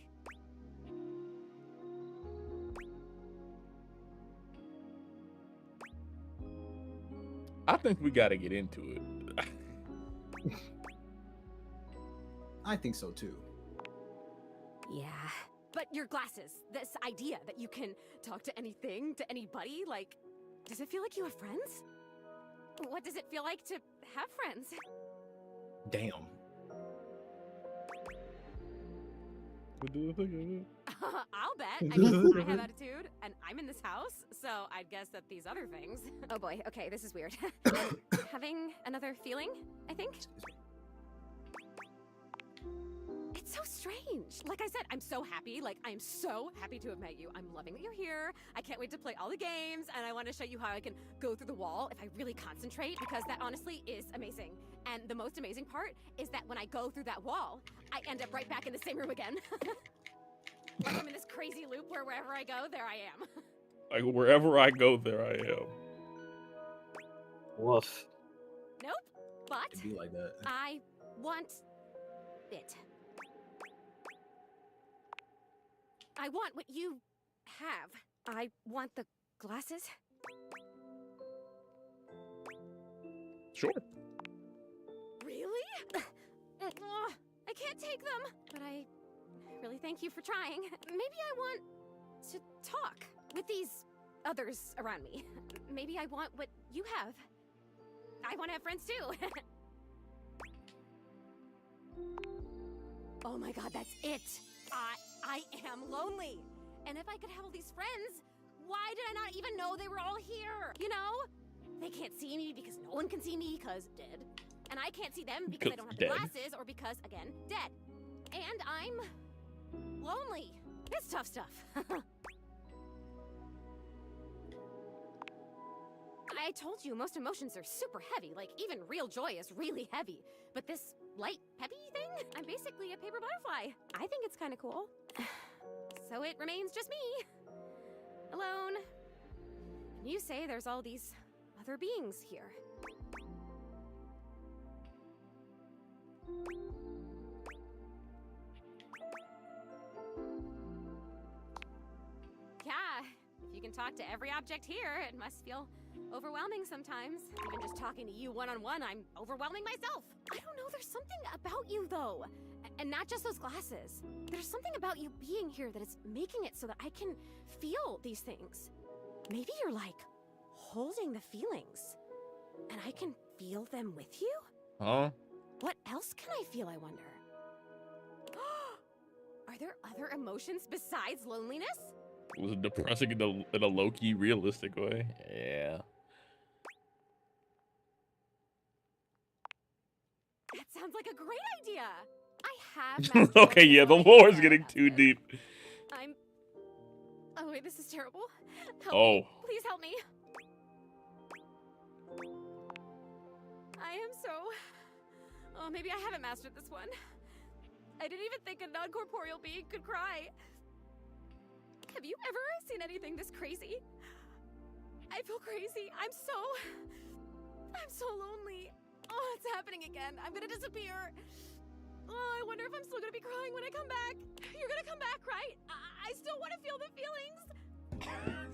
I think we got to get into it. I think so too. Yeah. But your glasses, this idea that you can talk to anything, to anybody, like, does it feel like you have friends? What does it feel like to have friends? Damn. I'll bet. I mean, I have attitude, and I'm in this house, so I'd guess that these other things. Oh boy, okay, this is weird. I'm having another feeling, I think. It's so strange. Like I said, I'm so happy. Like, I'm so happy to have met you. I'm loving that you're here. I can't wait to play all the games, and I want to show you how I can go through the wall if I really concentrate, because that honestly is amazing. And the most amazing part is that when I go through that wall, I end up right back in the same room again. Like I'm in this crazy loop where wherever I go, there I am. Like, wherever I go, there I am. Woof. Nope, but It'd be like that. I want it. I want what you have. I want the glasses. Sure. Really? I can't take them, but I really thank you for trying. Maybe I want to talk with these others around me. Maybe I want what you have. I want to have friends too. Oh my god, that's it. I am lonely. And if I could have all these friends, why did I not even know they were all here? You know? They can't see me because no one can see me because dead. And I can't see them because I don't have the glasses or because, again, dead. And I'm lonely. It's tough stuff. I told you most emotions are super heavy. Like, even real joy is really heavy. But this light, peppy thing? I'm basically a paper butterfly. I think it's kind of cool. So it remains just me. Alone. And you say there's all these other beings here. Yeah, if you can talk to every object here, it must feel overwhelming sometimes. Even just talking to you one-on-one, I'm overwhelming myself. I don't know, there's something about you though. And not just those glasses. There's something about you being here that is making it so that I can feel these things. Maybe you're like holding the feelings, and I can feel them with you? Huh? What else can I feel, I wonder? Are there other emotions besides loneliness? Was it depressing in a low-key realistic way? Yeah. That sounds like a great idea. I have Okay, yeah, the lore is getting too deep. Oh wait, this is terrible. Help Oh. me. Please help me. I am so... Oh, maybe I haven't mastered this one. I didn't even think a non-corporeal being could cry. Have you ever seen anything this crazy? I feel crazy. I'm so lonely. Oh, it's happening again. I'm gonna disappear. Oh, I wonder if I'm still gonna be crying when I come back. You're gonna come back, right? I still want to feel the feelings.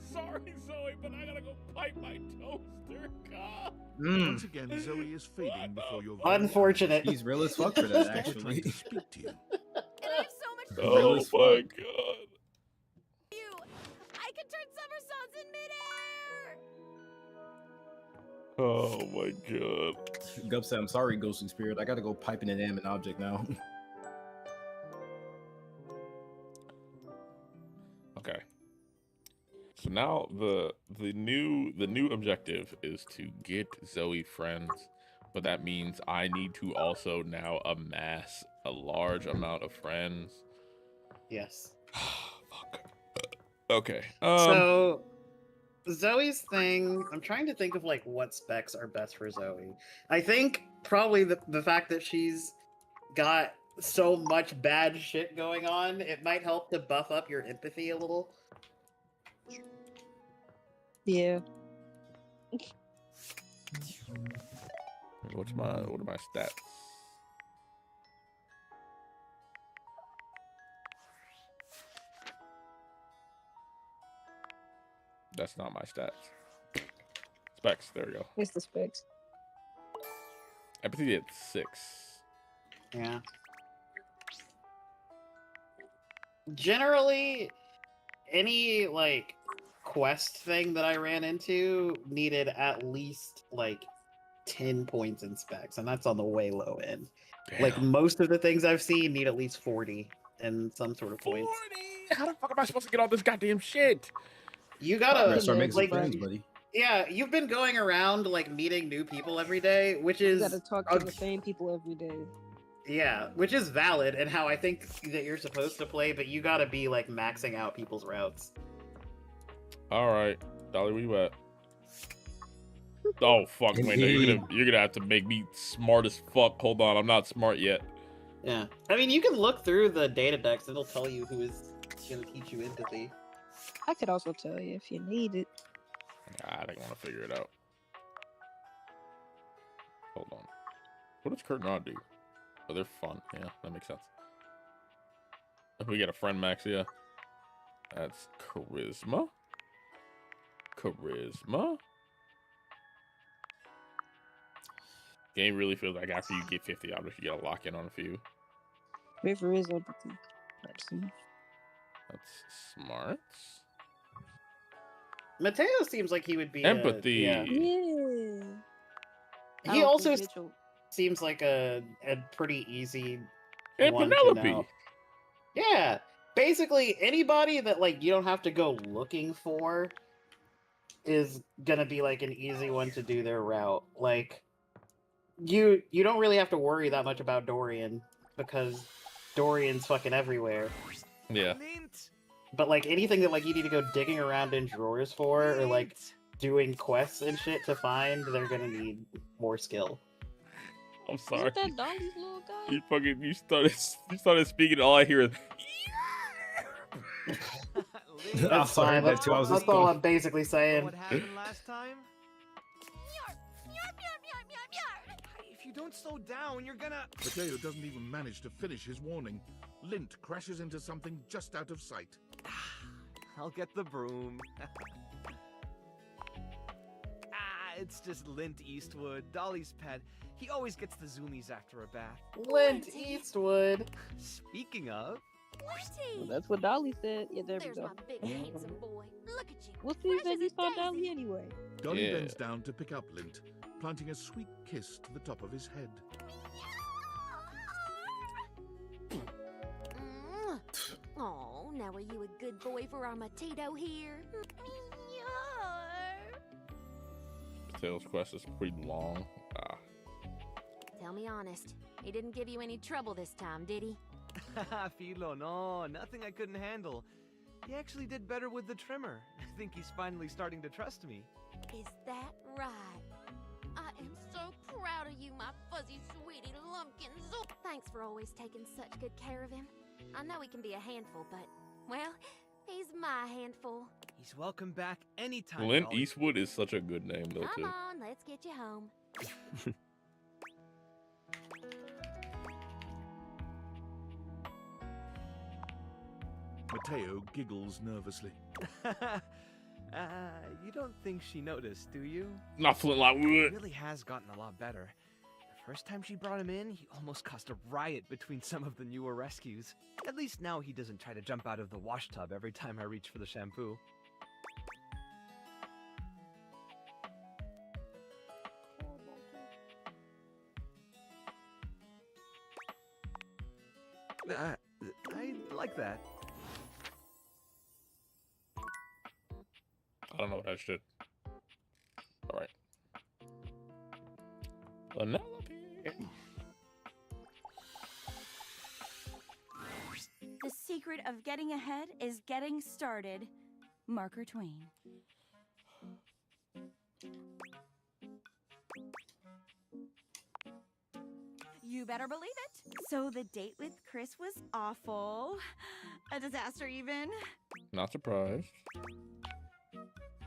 Sorry, Zoe, but I gotta go pipe my toaster. God. Once again, Zoe is fading before your Unfortunate. He's real as fuck for that, actually. To speak to you. And I have so much Oh my god. I can turn somersaults clouds in midair! Oh my god. Gup said, I'm sorry, ghostly spirit. I gotta go pipe an inanimate object now. Okay. So now the new objective is to get Zoe friends, but that means I need to also now amass a large amount of friends. Yes. Fuck. Okay. So Zoe's thing, I'm trying to think of like what specs are best for Zoe. I think probably the fact that she's got so much bad shit going on, it might help to buff up your empathy a little. Yeah. What are my stats? That's not my stats. Specs, there we go. It's the specs. Empathy at 6. Yeah. Generally, any like quest thing that I ran into needed at least like 10 points in specs, and that's on the way low end. Damn. Like most of the things I've seen need at least 40 and some sort of points. 40? How the fuck am I supposed to get all this goddamn shit? You gotta start making some like, friends, buddy. Yeah, you've been going around like meeting new people every day, which is You gotta talk to the same people every day. yeah, which is valid and how I think that you're supposed to play, but you gotta be like maxing out people's routes. All right, Dolly, where you at? Oh fuck, wait, no, you're gonna have to make me smart as fuck. Hold on, I'm not smart yet. Yeah, I mean you can look through the data decks; it'll tell you who is gonna teach you empathy. I could also tell you if you need it. I don't want to figure it out. Hold on. What does Curtain Rod do? Oh, they're fun. Yeah, that makes sense. If we get a friend max, yeah. That's charisma. Charisma. Game really feels like after you get 50 objects, you gotta lock in on a few. River is empathy. Let's see. That's smart. Mateo seems like he would be empathy. Yeah. Yeah. He also seems like a pretty easy And one to Penelope. know. Yeah, basically anybody that like you don't have to go looking for is gonna be like an easy one to do their route. Like you don't really have to worry that much about Dorian because Dorian's fucking everywhere. Yeah. But like anything that like you need to go digging around in drawers for or like doing quests and shit to find, they're gonna need more skill. I'm sorry. Is that Dolly's little guy? You started speaking. All I hear is. That's fine. That's all I'm basically saying. What happened last time? If you don't slow down, you're gonna... Mateo doesn't even manage to finish his warning. Lint crashes into something just out of sight. I'll get the broom. It's just Lint Eastwood, Dolly's pet. He always gets the zoomies after a bath. Lint Eastwood. Speaking of... Well, that's what Dolly said. Yeah, there we There's go. my big handsome boy. Look at you. We'll see if he saw Dolly anyway. Dolly Yeah. bends down to pick up Lint, planting a sweet kiss to the top of his head. Oh, now are you a good boy for our Matito here? Tails quest is pretty long. Tell me honest, he didn't give you any trouble this time, did he? Philo, no, nothing I couldn't handle. He actually did better with the trimmer. I think he's finally starting to trust me. Is that right? I am so proud of you, my fuzzy sweetie lumpkins. Thanks for always taking such good care of him. I know he can be a handful, but, well, he's my handful. He's welcome back anytime. Clint Dolly. Eastwood is such a good name, though, Come too. on, let's get you home. Mateo giggles nervously. You don't think she noticed, do you? Not Flintlock. He really has gotten a lot better. The first time she brought him in, he almost caused a riot between some of the newer rescues. At least now he doesn't try to jump out of the wash tub every time I reach for the shampoo. I like that. I don't know what that shit. All right. Penelope. The secret of getting ahead is getting started. Marker Twain. You better believe it. So the date with Chris was awful. A disaster even. Not surprised.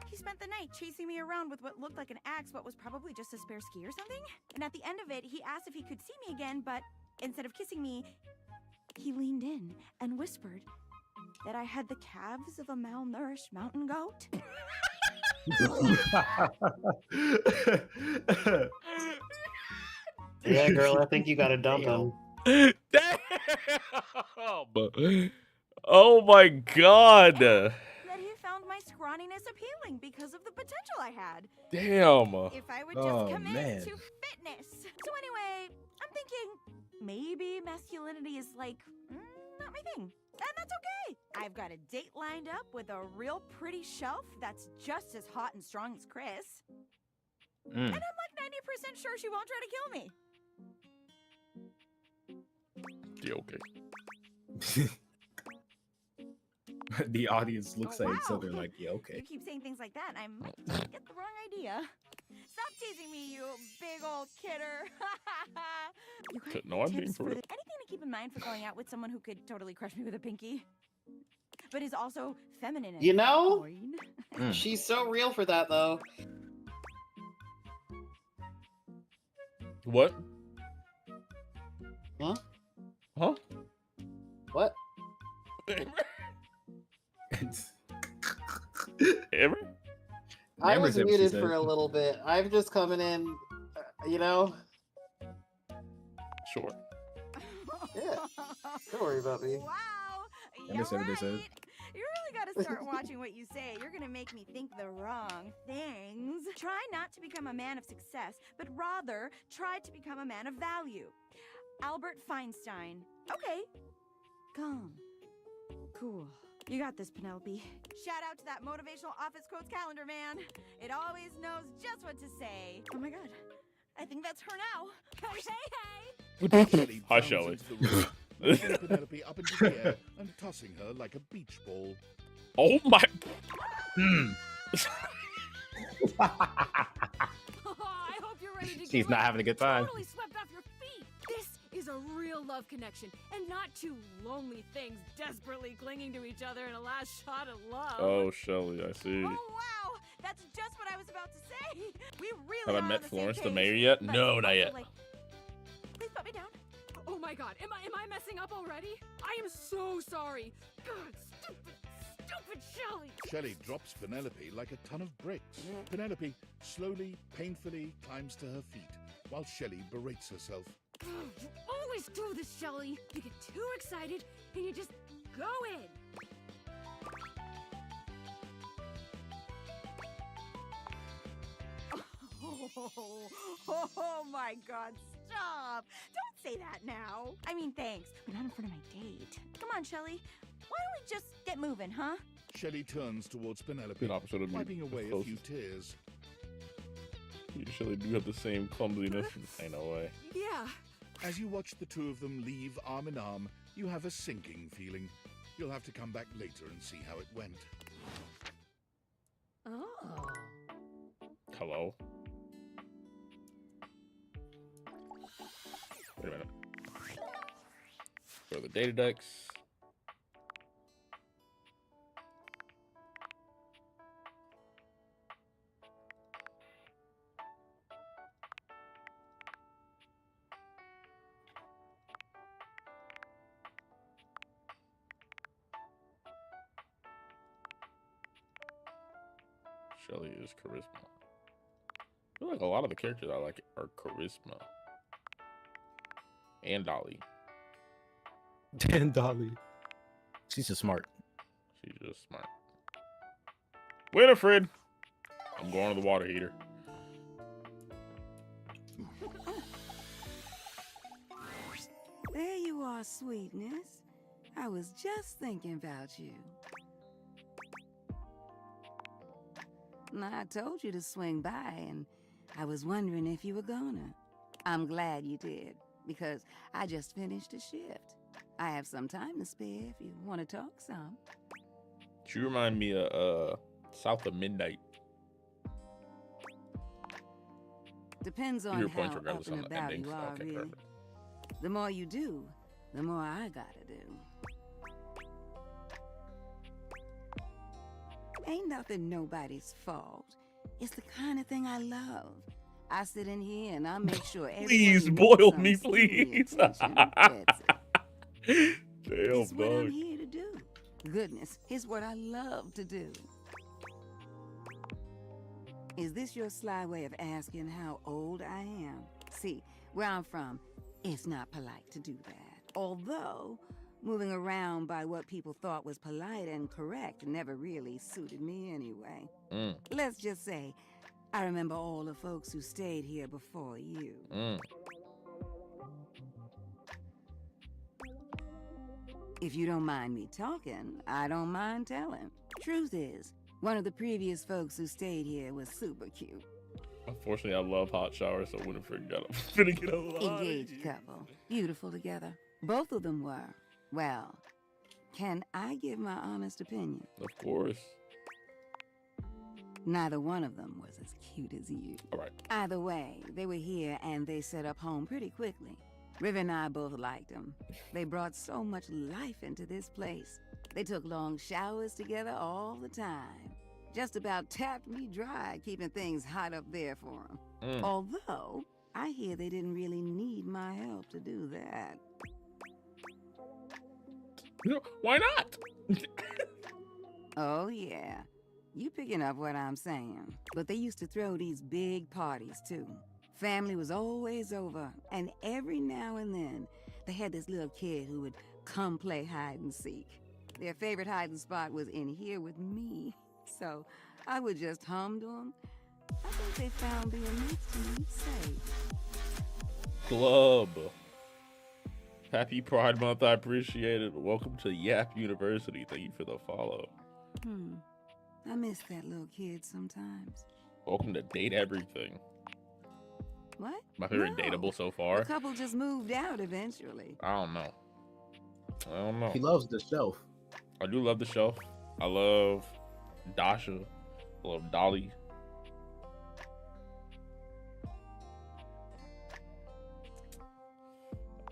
He spent the night chasing me around with what looked like an axe, but was probably just a spare ski or something. And at the end of it, he asked if he could see me again, but instead of kissing me, he leaned in and whispered that I had the calves of a malnourished mountain goat. Yeah, girl, I think you gotta dump him. Damn! Oh my god! That he found my scrawniness appealing because of the potential I had. Damn! If I would just commit to fitness. So anyway, I'm thinking maybe masculinity is like not my thing. And that's okay. I've got a date lined up with a real pretty shelf that's just as hot and strong as Chris. And I'm like 90% sure she won't try to kill me. Yeah, okay. The audience looks at each other like, yeah, okay. You keep saying things like that, and I might get the wrong idea. Stop teasing me, you big old kidder. You got No, I'm being tips for for real. anything to keep in mind for going out with someone who could totally crush me with a pinky, but is also feminine and You know, fine. she's so real for that, though. What? Huh? Huh? What? Ever? I was said what she muted said. for a little bit. I'm just coming in, you know? Sure. Yeah. Don't worry about me. Wow. Amber said what they said. You really got to start watching what you say. You're going to make me think the wrong things. Try not to become a man of success, but rather try to become a man of value. Albert Feinstein. Okay. Calm. Cool. You got this, Penelope. Shout out to that motivational office quotes calendar, man. It always knows just what to say. Oh my god. I think that's her now. Hey. Hi, Shelley. Throwing Penelope up into the air and tossing her like a beach ball. Oh my. I hope you're ready to She's not having a good time. Totally swept off your feet. This is a real love connection, and not two lonely things desperately clinging to each other in a last shot of love. Oh, Shelley, I see. Oh wow, that's just what I was about to say. We really Have are I on met the Florence same the page, mayor yet? but No, not also, yet. like, please put me down. Oh my god, am I messing up already? I am so sorry. God, stupid Shelley. Shelley drops Penelope like a ton of bricks. Penelope slowly, painfully climbs to her feet, while Shelley berates herself. You always do this, Shelley. You get too excited and you just go in. Oh my god, stop! Don't say that now. I mean, thanks, but not in front of my date. Come on, Shelley. Why don't we just get moving, huh? Shelley turns towards Penelope, Good opposite of me. wiping away a Close. few tears. You Shelley do have the same clumsiness. Ain't no way. Yeah. As you watch the two of them leave arm in arm, you have a sinking feeling. You'll have to come back later and see how it went. Oh. Hello? Wait a minute. Go to the data decks. Shelley is charisma. I feel like a lot of the characters I like are charisma. And Dolly. And Dolly. She's just smart. She's just smart. Winifred! I'm going to the water heater. There you are, sweetness. I was just thinking about you. I told you to swing by, and I was wondering if you were gonna. I'm glad you did, because I just finished a shift. I have some time to spare if you want to talk some. You remind me of South of Midnight. Depends on Your how points up regardless and on the about endings. you are, Okay, really. perfect. The more you do, the more I gotta do. Ain't nothing nobody's fault. It's the kind of thing I love. I sit in here and I make sure everyone Please who boil needs me, some stimuli please. attention gets it. Damn, It's what I'm dog. here to do. Goodness, it's what I love to do. Is this your sly way of asking how old I am? See, where I'm from, it's not polite to do that. Although, moving around by what people thought was polite and correct never really suited me anyway. Let's just say, I remember all the folks who stayed here before you. If you don't mind me talking, I don't mind telling. Truth is, one of the previous folks who stayed here was super cute. Unfortunately, I love hot showers, so Winifred got finna get a lot. Engaged couple. Beautiful together. Both of them were. Well, can I give my honest opinion? Of course. Neither one of them was as cute as you. All right. Either way, they were here and they set up home pretty quickly. River and I both liked them. They brought so much life into this place. They took long showers together all the time. Just about tapped me dry, keeping things hot up there for them. Although, I hear they didn't really need my help to do that. Why not? Oh, yeah. You picking up what I'm saying. But they used to throw these big parties, too. Family was always over, and every now and then, they had this little kid who would come play hide and seek. Their favorite hiding spot was in here with me, so I would just hum to them. I think they found being next to me safe. Club. Happy Pride Month. I appreciate it. Welcome to Yap University. Thank you for the follow. I miss that little kid sometimes. Welcome to Date Everything. What? My favorite dateable so far. The couple just moved out eventually. I don't know. He loves the shelf. I do love the shelf. I love Dasha. I love Dolly.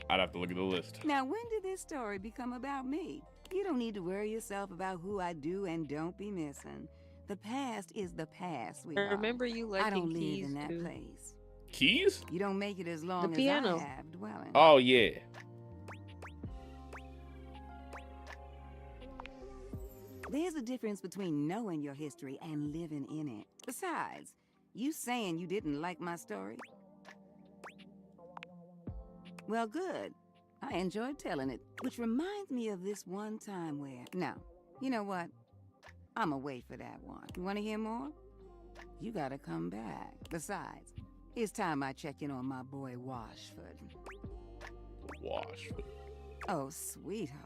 I'd have to look at the list. Now, when did this story become about me? You don't need to worry yourself about who I do and don't be missing. The past is the past, sweetheart. Remember you liking I don't live keys in that too. place. Keys? You don't make it as long as piano. I have dwelling. Oh, yeah. There's a difference between knowing your history and living in it. Besides, you saying you didn't like my story? Well, good. I enjoyed telling it, which reminds me of this one time where... No, you know what? I'ma wait for that one. You want to hear more? You gotta come back. Besides, it's time I check in on my boy Washford. Washford. Oh, sweetheart.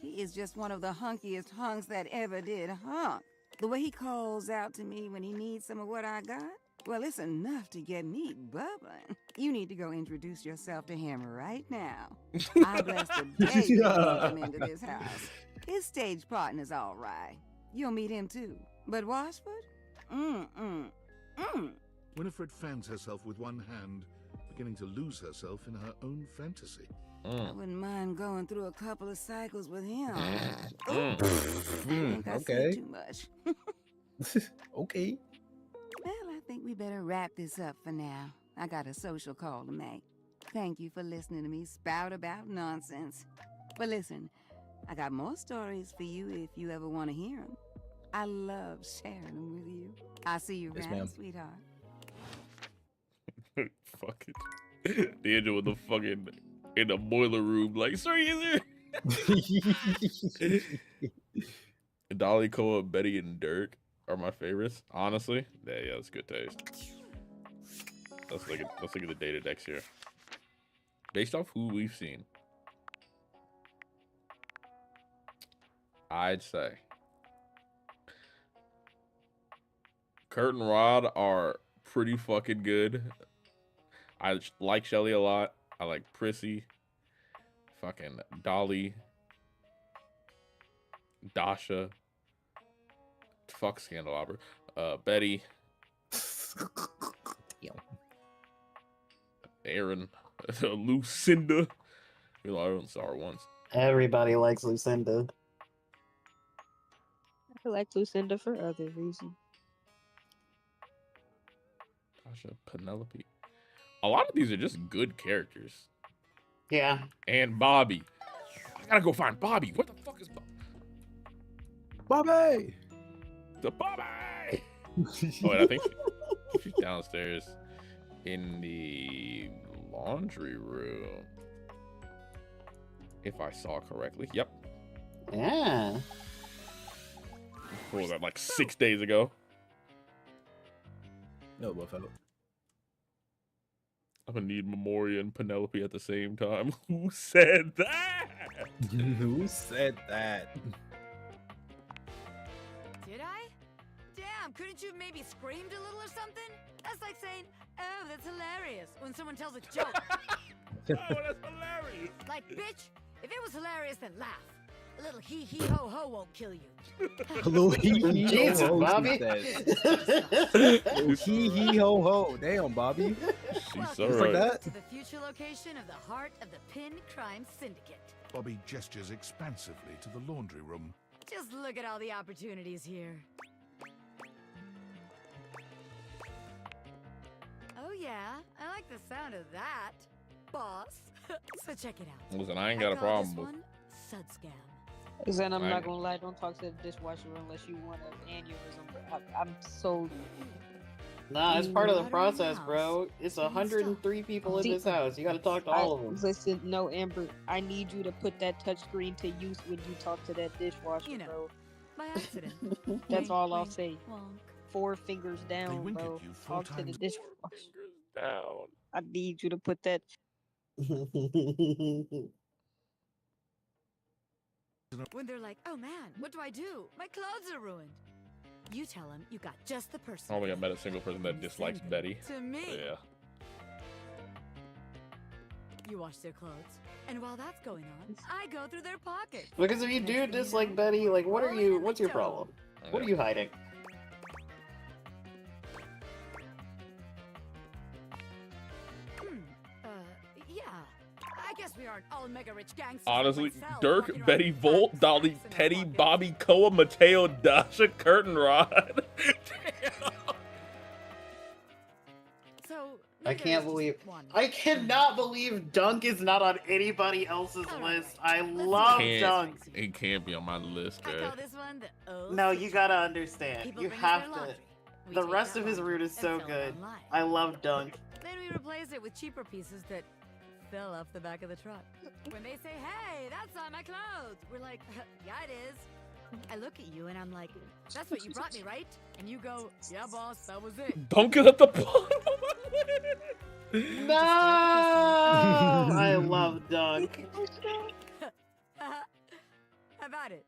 He is just one of the hunkiest hunks that ever did hunk. The way he calls out to me when he needs some of what I got, well, it's enough to get me bubbling. You need to go introduce yourself to him right now. I bless the day you come into this house. His stage partner's all right. You'll meet him too. But Washford? Winifred fans herself with one hand, beginning to lose herself in her own fantasy. I wouldn't mind going through a couple of cycles with him. I think I said too much. Okay. Well, I think we better wrap this up for now. I got a social call to make. Thank you for listening to me spout about nonsense. But listen, I got more stories for you if you ever want to hear them. I love sharing them with you. I'll see you around, sweetheart. Fuck it. The angel with the fucking in the boiler room, like, sorry, is there? Dolly, Koa, Betty, and Dirk are my favorites. Honestly, yeah, that's good taste. Let's look at the data decks here. Based off who we've seen, I'd say Curtain Rod are pretty fucking good. I like Shelly a lot. I like Prissy. Fucking Dolly. Dasha. Fuck Scandalabra. Betty. Aaron. Lucinda. You know, I only saw her once. Everybody likes Lucinda. I like Lucinda for other reasons. Tasha, Penelope. A lot of these are just good characters. Yeah. And Bobby. I gotta go find Bobby. What the fuck is Bobby? Bobby! The Bobby! Oh, wait, I think she's downstairs in the laundry room. If I saw correctly. Yep. Yeah. What was that, like 6 days ago? No, buff out. I'm gonna need Memoria and Penelope at the same time. Who said that? Who said that? Did I? Damn, couldn't you have maybe screamed a little or something? That's like saying, oh, that's hilarious, when someone tells a joke. Oh, that's hilarious. Like, bitch, if it was hilarious, then laugh. A little hee-hee-ho-ho won't kill you. A little hee-hee-ho-ho, Bobby. Hee-hee-ho-ho. Damn, Bobby. She's Welcome like that. to the future location of the heart of the Pin Crime Syndicate. Bobby gestures expansively to the laundry room. Just look at all the opportunities here. Oh yeah, I like the sound of that, boss. So check it out. Listen, I ain't got a call problem this with one Sud Scam. Then I'm Right. not gonna lie, don't talk to the dishwasher unless you want an aneurysm. I'm so. Nah, it's part of the process, bro. It's 103 people in this house. You gotta talk to all of them. Listen, no, Amber, I need you to put that touchscreen to use when you talk to that dishwasher, bro. By accident. That's all I'll Wink, say. wink, 4 fingers down, wink at bro. you 4 Talk to the times. dishwasher. Down. I need you to put that. When they're like, oh man, what do I do? My clothes are ruined. You tell them you got just the person. I don't think I met a single person that dislikes Betty. To me. Yeah. You wash their clothes. And while that's going on, I go through their pockets. Because if you do dislike Betty, like, what's your problem? What are you hiding? Yeah. I guess we aren't all mega rich gangsters. Honestly, like myself, Dirk, walking around Betty, with Volt, bags Dolly, in their Teddy, pockets. Bobby, Koa, Mateo, Dasha, Curtain Rod. So I can't believe. I cannot believe Dunk is not on anybody else's list. I love Dunk. It can't be on my list, I guys. call this one the O. No, you gotta understand. People You bring us their have to. laundry. We The take rest that of his laundry route is and so sell it good. online. I love Dunk. Then we replace it with cheaper pieces that fell off the back of the truck. When they say, hey, that's on my clothes, we're like, yeah, it is. I look at you and I'm like, that's what you brought me, right? And you go, yeah, boss, that was it. Dunk is at the bottom. No, I love Dunk. How about it?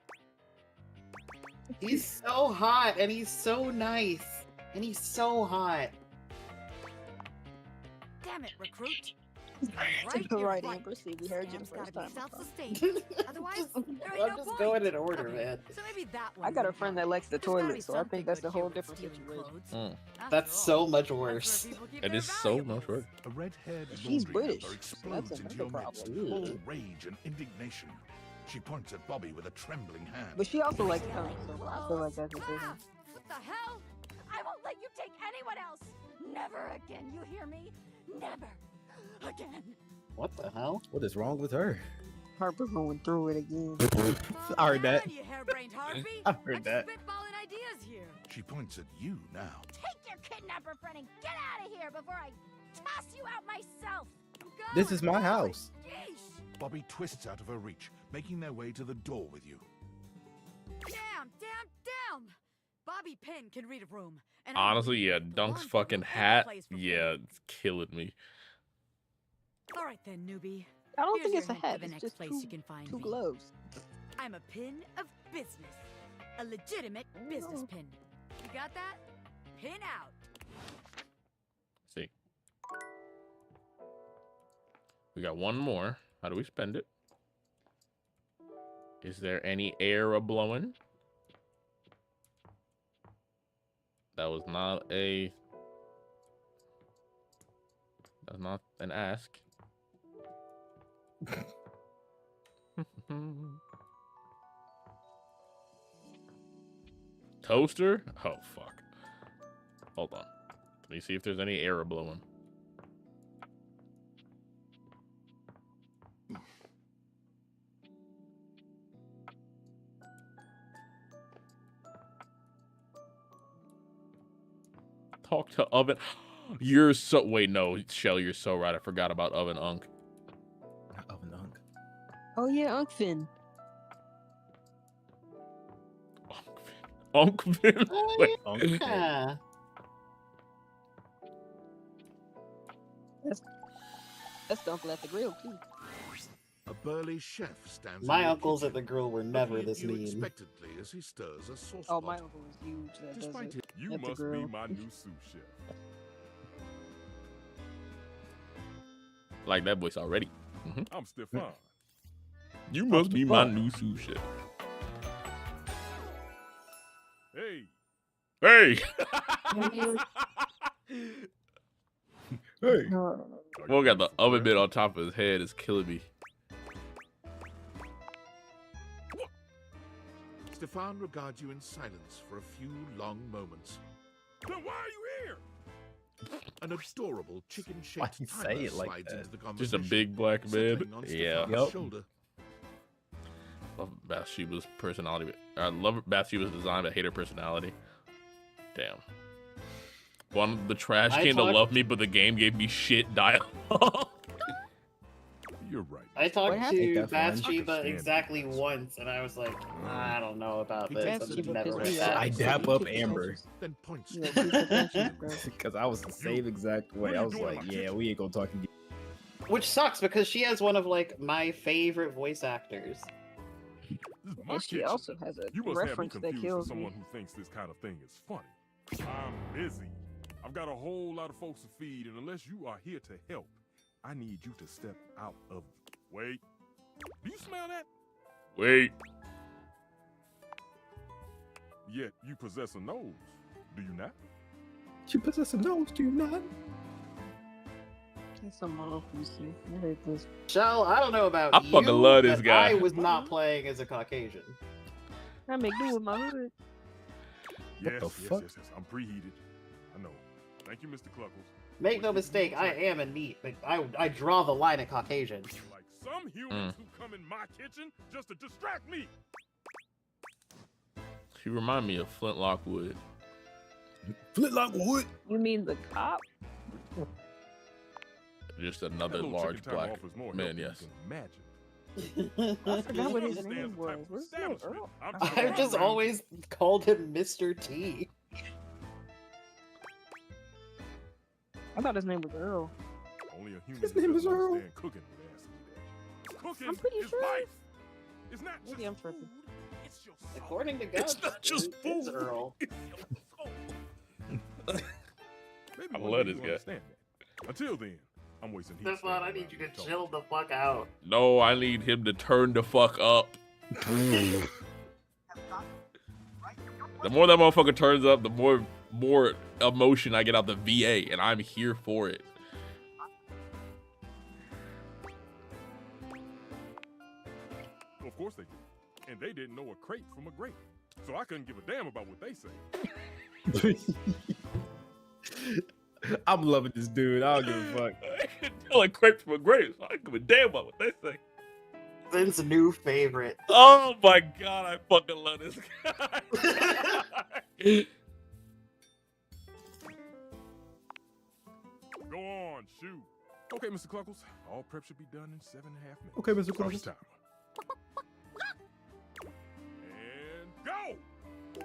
He's so hot and he's so nice and he's so hot. Damn it, recruit. Right, Amber. See, we heard you the first time. Self-sustained. Otherwise, there ain't I'm no just point. going in order, man. So maybe that one. I got a friend that likes the There's gotta be toilet, so I think that's a whole something good different here with situation. That's so much worse. It is so much work. A red-haired She's laundry British, helper so explodes that's into another your midst, problem. full of rage and indignation. She points at Bobby with a trembling hand. But she also likes Tony, so I feel like that's a difference. What the hell? I won't let you take anyone else. Never again, you hear me? Never again. What the hell? What is wrong with her? Harper going through it again. I heard that. You hair-brained Harvey. I heard that. Spitballing ideas here. She points at you now. Take your kidnapper friend and get out of here before I toss you out myself. This is my house. Bobby twists out of her reach, making their way to the door with you. Damn! Bobby Pin can read a room. And Honestly, yeah, Dunk's fucking hat, yeah, it's killing me. All right then, newbie. I don't Here's think it's a your hint hat. of the It's next just place two, you can find two me. gloves. I'm a pin of business. A legitimate business pin. You got that? Pin out. See. We got one more. How do we spend it? Is there any air a blowing? That was not a... That's not an ask. Toaster? Oh, fuck. Hold on. Let me see if there's any air blowing. Talk to Oven. You're so... Wait, no. Shell, you're so right. I forgot about Oven Unk. Oven Unk. Oh, yeah, Unkfin. Unkfin? Wait. Yeah. That's the uncle at the grill, too. A burly chef stands. My in the uncles at kitchen, the grill were never looking at this you mean. expectantly as he stirs a sauce Oh, pot. my uncle is huge. That does Despite it his- You at the must be grill. my new sous chef. Like that voice already. I'm Stefan. You must be my new sous chef. Hey. Hey! Hey. Well, got the oven bit on top of his head. It's killing me. Stefan regards you in silence for a few long moments. Then why are you here? An adorable chicken-shaped Why'd you timer say it like slides that? into the Just a conversation, big black man. settling on Yeah. Stefan's shoulder. Love Bathsheba's personality. I love Bathsheba's design, but hate her personality. Damn. Wanted the trash I can to talked- love me, but the game gave me shit dialogue. You're right. I talked Take to that fine. Bathsheba exactly once, and I was like, I don't know about this. Bathsheba I'm never pissed with me that. off. I dap up Amber Then points Yeah, to piece of friendship, bro. because I was the same exact way. I was like, yeah, we ain't gonna talk again. Which sucks because she has one of like my favorite voice actors. This is my And she kitchen. also has a You must have me reference that confused for kills someone me. who thinks this kind of thing is funny. I'm busy. I've got a whole lot of folks to feed, and unless you are here to help, I need you to step out of... Wait. Do you smell that? Wait. Yet you possess a nose, do you not? She possesses a nose, do you not? That's some uncle, you see. I hate this. Shell, I don't know about I you, fucking love this but guy. I was not playing as a Caucasian. I make do with my hood. Yes, the yes, fuck? yes, yes. I'm preheated. I know. Thank you, Mr. Cluckles. Make no mistake, I am a neat, but I draw the line at Caucasian. Like some humans who come in my kitchen just to distract me. She remind me of Flintlock Wood. Flintlock Wood? You mean the cop? Just That another little large chicken time black offers more man, help than yes. you can imagine. I forgot what his Stands name the was. type of What's his name? establishment Earl? I'm I've surrounded just around. always called him Mr. T. I thought his name was Earl. Only a human His who name doesn't is Earl. understand cooking would ask me that. Cooking I'm pretty is sure. life. It's not Maybe just I'm tripping. food. It's your soul. According to God, It's not just it is food. Earl. It's your soul. Maybe I one love day this you'll guy. understand that. Until then, I'm wasting heat. Stefan, I standing need around you here to talking. chill the fuck out. No, I need him to turn the fuck up. The more that motherfucker turns up, the more emotion I get out the VA, and I'm here for it. Of course they did. And they didn't know a crate from a grape. So I couldn't give a damn about what they say. I'm loving this dude. I don't give a fuck. I can tell a grape from a grape, so I don't give a damn about what they say. Zen's new favorite. Oh my god, I fucking love this guy. Go on, shoot. Okay, Mr. Cluckles. All prep should be done in 7.5 minutes. Okay, Mr. Start Cluckles. your timer. And go!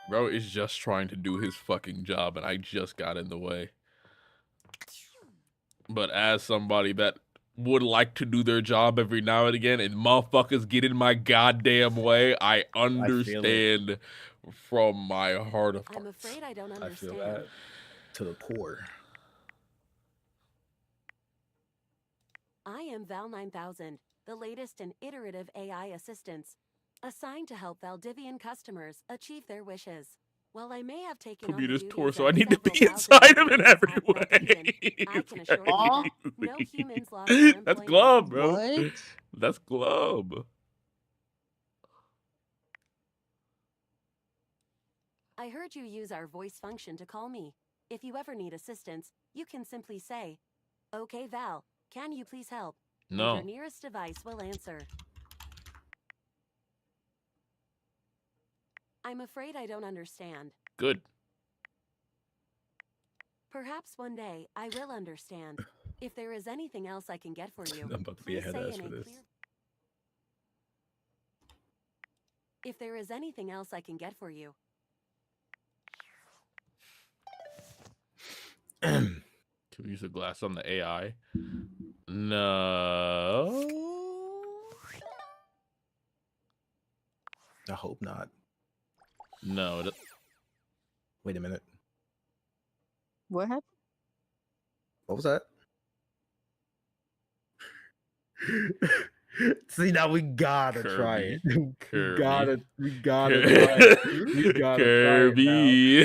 Bro is just trying to do his fucking job, and I just got in the way. But as somebody that would like to do their job every now and again, and motherfuckers get in my goddamn way, I understand from my heart of hearts. I'm afraid I don't I understand. feel that to the core. I am Val 9000, the latest in iterative AI assistants, assigned to help Valdivian customers achieve their wishes. While I may have taken on the Computer's duties tour, so of I need to be several inside thousand of it employees every at way. Valdivian, I can assure you that no humans lost their employment. That's Glove, bro. What? That's Glove. I heard you use our voice function to call me. If you ever need assistance, you can simply say, "Okay, Val, can you please help?" No. And your nearest device will answer. I'm afraid I don't understand. Good. Perhaps one day I will understand. If there is anything else I can get for you, I'm about to be a please head say ass in for a this. clear. If there is anything else I can get for you. Can we use a glass on the AI? No. I hope not. No. Wait a minute. What happened? What was that? See, now we gotta try it. We gotta try it. We gotta Kirby.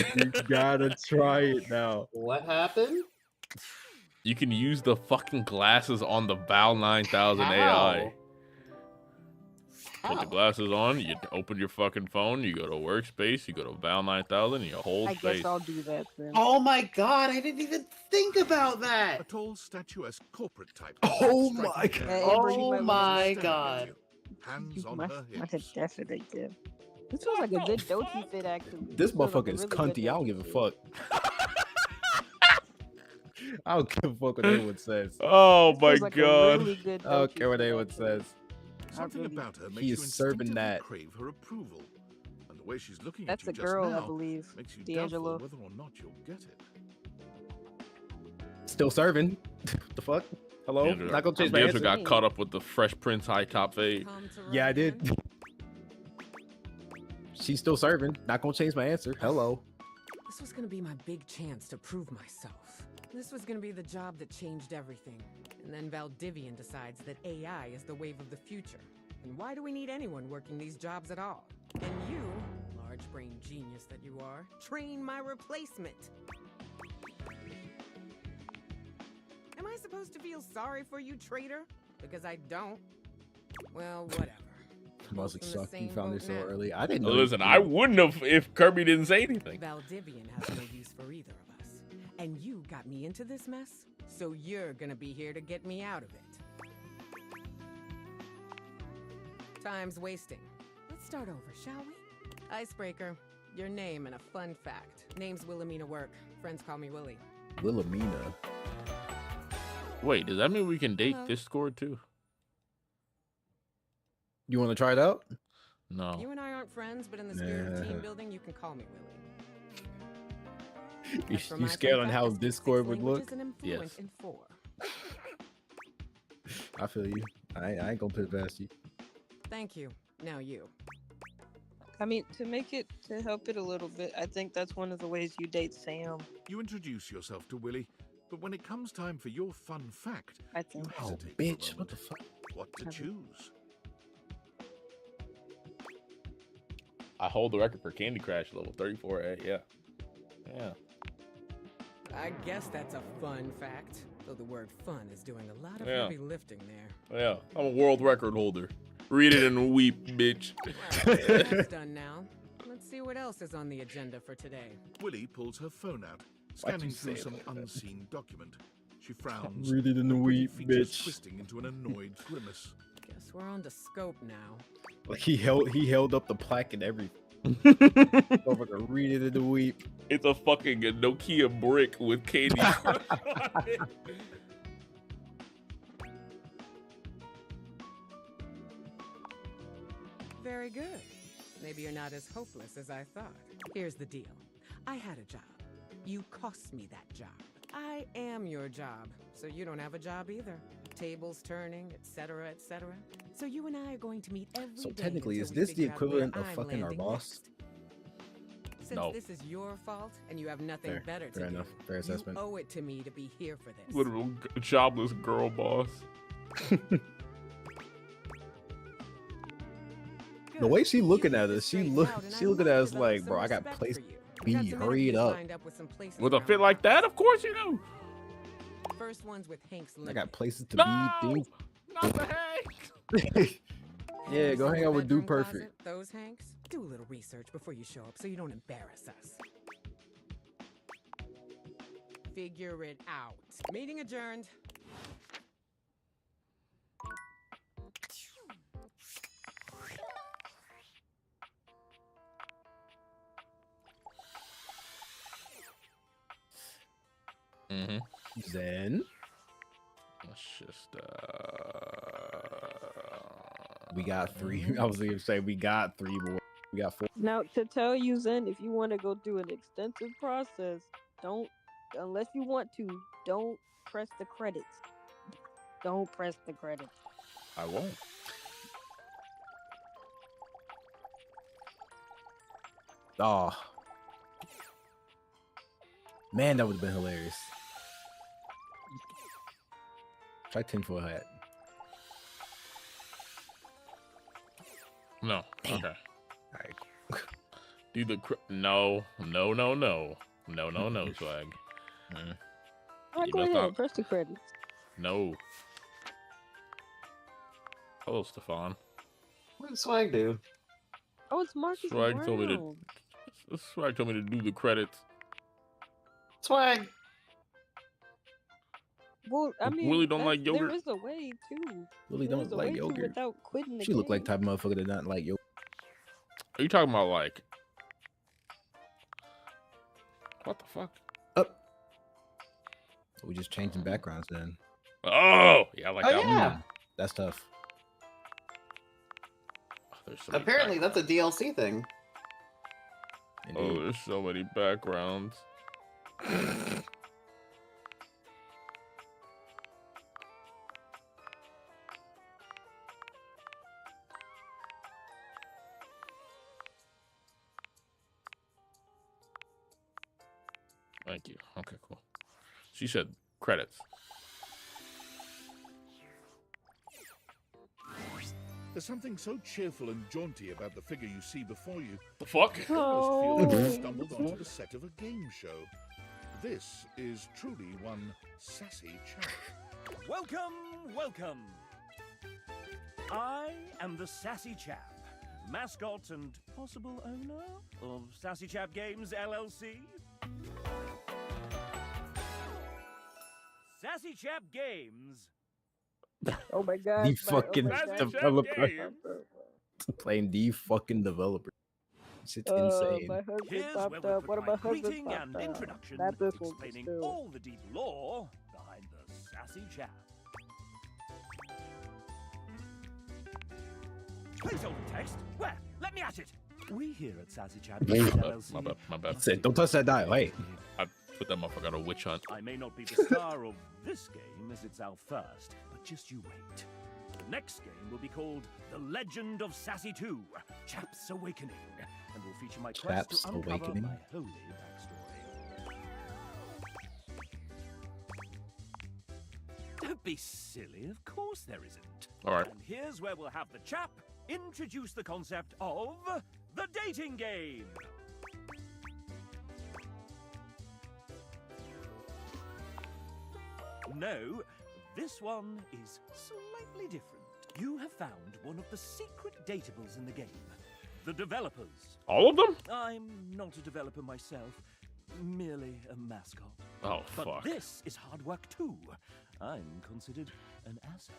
try it now. We gotta try it now. What happened? You can use the fucking glasses on the Val 9000 AI. How? Put the glasses on, you open your fucking phone, you go to workspace, you go to Val 9000, and you hold I space. guess I'll do that then. Oh my god, I didn't even think about that. A tall, statuesque corporate type. Oh my god. Oh my god. Hands on My her head hips. definitely did. This feels like a good Doty fit, actually. This feels like motherfucker a is really good cunty. I don't Doty give a fit. fuck. I don't give a fuck what anyone says. Oh This my feels like a god. really good I don't Doty care what fit, anyone actually. says. Something really- about her makes He you is serving instinctively that. crave her approval. And the way she's looking That's at you a just girl, now I believe. makes you D'Angelo. doubtful whether or not you'll get it. Still serving. The fuck? Hello? D'Angelo- Not gonna change my D'Angelo answer. got caught up with the Fresh Prince high top fade. Yeah, I did. She's still serving. Not gonna change my answer. Hello. This was gonna be my big chance to prove myself. This was gonna be the job that changed everything. And then Valdivian decides that AI is the wave of the future. And why do we need anyone working these jobs at all? And you, large-brained genius that you are, train my replacement. Am I supposed to feel sorry for you, traitor? Because I don't. Well, whatever. Must In the suck. You same found boat it so now. early. I didn't know. Listen, I wouldn't have if Kirby didn't say anything. Valdivian has no use for either of us. And you got me into this mess, so you're gonna be here to get me out of it. Time's wasting. Let's start over, shall we? Icebreaker, your name and a fun fact. Name's Wilhelmina Work. Friends call me Willie. Wilhelmina. Wait, does that mean we can date Hello. Discord too? You want to try it out? No. You and I aren't friends, but in the spirit of team Nah. building, you can call me Willie. You, As for you my scared fun on fact, how I speak 6 Discord would languages look? and am fluent Yes. in 4. I feel you. I ain't gonna put it past you. Thank you. Now you. I mean, to help it a little bit, I think that's one of the ways you date Sam. You introduce yourself to Willie, but when it comes time for your fun fact, I think. you Oh, hesitate for a bitch! What moment. the fuck? What to choose? I hold the record for Candy Crush level 34A. Yeah. Yeah. I guess that's a fun fact, though the word fun is doing a lot of Yeah. heavy lifting there. Yeah. I'm a world record holder. Read it and weep, bitch. Well, that's done now. Let's see what else is on the agenda for today. Willie pulls her phone out, Why'd you scanning say through it some like that? unseen document. She frowns. Read it in the her pretty weep, features bitch. twisting into an annoyed grimace. Guess we're on to scope now. Like he held up the plaque and everything. Motherfucker, read it in the weep. It's a fucking Nokia brick with Candy Crush on it. Very good. Maybe you're not as hopeless as I thought. Here's the deal. I had a job. You cost me that job. I am your job, so you don't have a job either. tables turning, etc., etc. So you and I are going to meet every day. So technically, is until we this the figure out where equivalent of I'm fucking our landing boss? next. Since No. this is your fault and you have nothing Fair. better to Fair do, enough. Fair assessment. you owe it to me to be here for this. Literal jobless girl boss. The way she looking at us, she looking at us like, bro, I got place to be. Hurry it up. With a fit like that, of course you do. First ones with Hank's I got places to No! be. Things. Not the Hank. Yeah, go hang out with Dude Perfect. Those Hanks? Do a little research before you show up so you don't embarrass us. Figure it out. Meeting adjourned. Zen. Let's just we got 3. I was gonna say we got 3 more. We got 4. Now, to tell you, Zen, if you want to go through an extensive process, unless you want to, don't press the credits. Don't press the credits. I won't. Oh. Man, that would have been hilarious. Try tinfoil hat. No. Damn. Okay. Alright. Do the no, swag. Alright, go ahead. Press the credits. No. Hello, Stefan. What did Swag do? Oh, it's Marcus Swag told me Brown. to. Swag told me to do the credits. Swag. Well, I mean, Willie don't like yogurt. There is a way too. Willie There don't is a like way to yogurt. without quitting the She look game. like type of motherfucker that not like yogurt. Are you talking about like? What the fuck? Up. We just changing backgrounds then. Oh, yeah, I like that one. That's tough. Oh, there's so many Apparently, that's a DLC thing. Oh, there's so many backgrounds. Thank you. Okay, cool. She said credits. There's something so cheerful and jaunty about the figure you see before you. The fuck? You almost feel like you stumbled onto the set of a game show. This is truly one sassy chap. Welcome, welcome. I am the Sassy Chap, mascot and possible owner of Sassy Chap Games LLC. Sassy Chap Games. Oh my god. The fucking developer. Playing the fucking developer. Shit's insane. My husband Here's popped where we'll up. One of my provide husbands greeting popped and up. introduction, Not this one, explaining still. all the deep lore behind the Sassy Chap. Placeholder text? Where? Let me at it. We here at Sassy Chap Games LLC. My bad. Said, don't touch that dial. Hey. I put that motherfucker on a witch hunt. I may not be the star of this game as it's our first, but just you wait. The next game will be called The Legend of Sassy 2, Chap's Awakening, and will feature my quest Chap's to uncover Awakening? my holy backstory. Don't be silly, of course there isn't. All right. And here's where we'll have the chap introduce the concept of the dating game. No, this one is slightly different. You have found one of the secret datables in the game. The developers. All of them? I'm not a developer myself, merely a mascot. Oh, But fuck. this is hard work too. I'm considered an asset.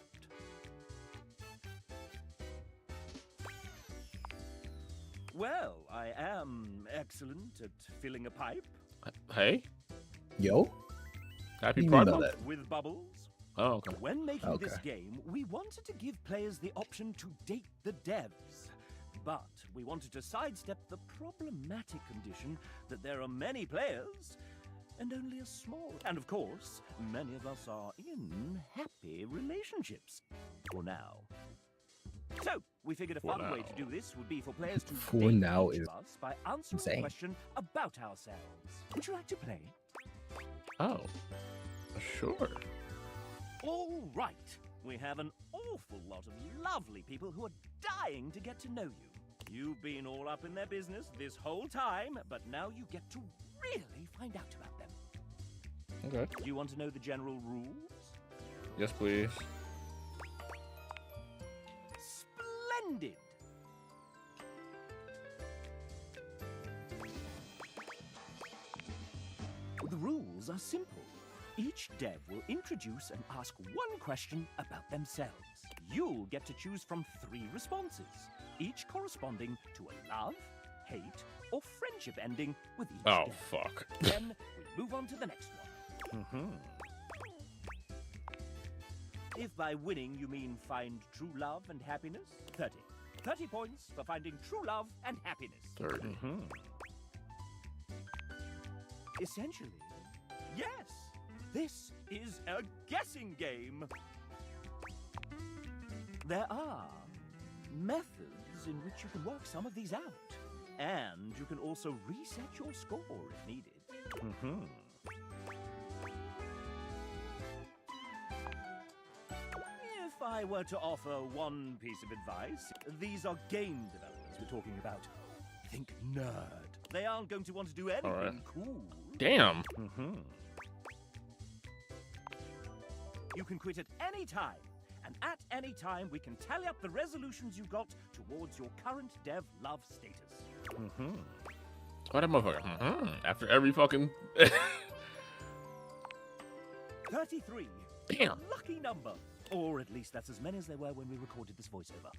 Well, I am excellent at filling a pipe. Hey? Yo? Happy You Pride know Month? that. With bubbles. Oh, okay. When making this Okay. game, we wanted to give players the option to date the devs. But we wanted to sidestep the problematic condition that there are many players and only a small. And of course, many of us are in happy relationships. For now. So, we figured a fun way to do this would be for players to For date now each is of us by answering insane. a question about ourselves. Would you like to play? Oh, sure. All right. We have an awful lot of lovely people who are dying to get to know you. You've been all up in their business this whole time, but now you get to really find out about them. Okay. Do you want to know the general rules? Yes, please. Splendid! The rules are simple. Each dev will introduce and ask one question about themselves. You'll get to choose from 3 responses, each corresponding to a love, hate, or friendship ending with each Oh, dev. fuck. Then we move on to the next one. If by winning you mean find true love and happiness, 30. 30 points for finding true love and happiness. 30. Essentially, yes, this is a guessing game. There are methods in which you can work some of these out, and you can also reset your score if needed. If I were to offer one piece of advice, these are game developers we're talking about. Think nerd. They aren't going to want to do anything right. cool. Damn. You can quit at any time, and at any time we can tally up the resolutions you got towards your current dev love status. Oh, that motherfucker. After every fucking. 33. Damn. A lucky number. Or at least that's as many as there were when we recorded this voiceover.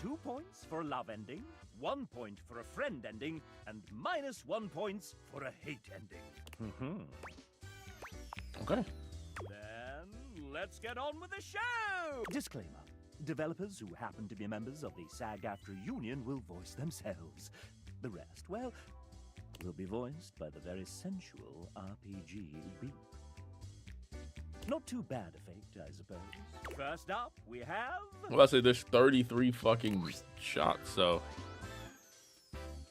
2 points for a love ending, 1 point for a friend ending, and -1 points for a hate ending. Okay. Then let's get on with the show! Disclaimer. Developers who happen to be members of the SAG-AFTRA union will voice themselves. The rest, well, will be voiced by the very sensual RPG Beep. Not too bad a fate, I suppose. First up, we have... Well, I say there's 33 fucking shots, so.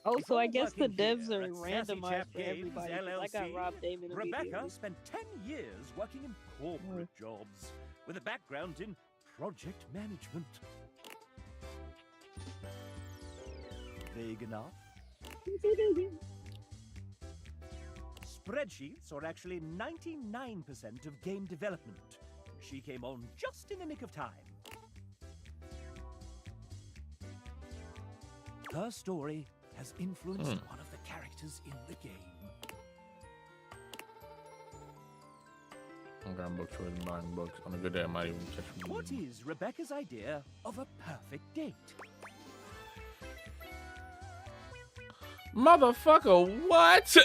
Oh, so I guess the devs are at Sassy randomized Chap for Games, everybody. 'Cause I got LLC, Rob Damon Rebecca immediately. spent 10 years working in corporate jobs with a background in project management. Vague enough? Spreadsheets are actually 99% of game development. She came on just in the nick of time. Her story has influenced one of the characters in the game. I'm grabbing books rather than buying books. On a good day, I might even catch one. What is Rebecca's idea of a perfect date? Motherfucker, what?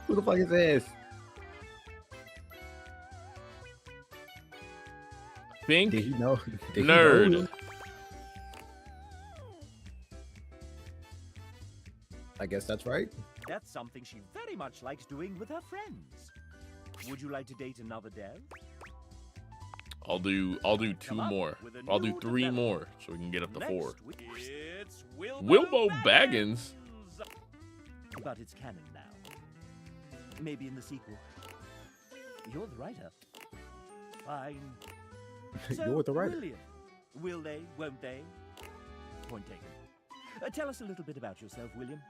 Who the fuck is this? Think? Did he know? Did Nerd. He know? I guess that's right. That's something she very much likes doing with her friends. Would you like to date another dev? I'll do 2 more. I'll do 3 more so we can get up to 4. It's Wilbo Baggins. But it's canon now. Maybe in the sequel. You're the writer. Fine. So, You're the writer. William, will they, won't they? Point taken. Tell us a little bit about yourself, William.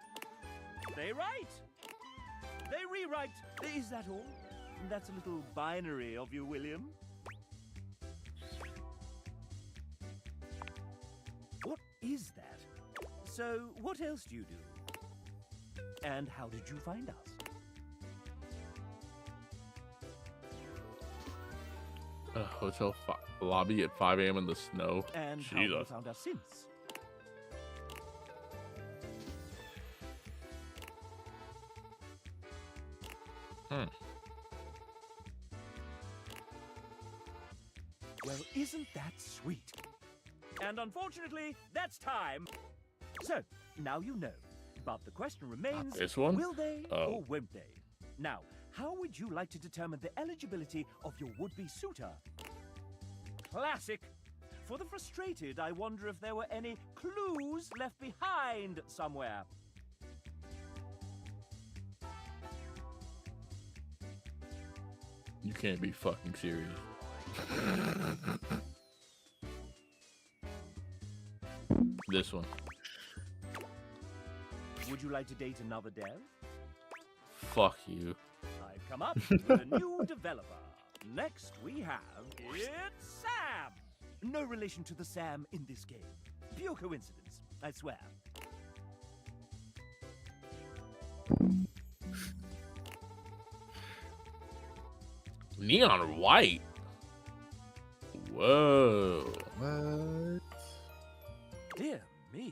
They write. They rewrite. Is that all? That's a little binary of you, William. What is that? So, what else do you do? And how did you find us? Hotel lobby at 5 a.m. in the snow. And how have you Jesus. found us since? Well, isn't that sweet? And unfortunately, that's time. So, now you know. But the question remains, This one? will they Oh. or won't they? Now, how would you like to determine the eligibility of your would-be suitor? Classic. For the frustrated, I wonder if there were any clues left behind somewhere. You can't be fucking serious. This one. Would you like to date another dev? Fuck you. I've come up with a new developer. Next we have... It's Sam! No relation to the Sam in this game. Pure coincidence, I swear. Neon white. Whoa. What? Dear me.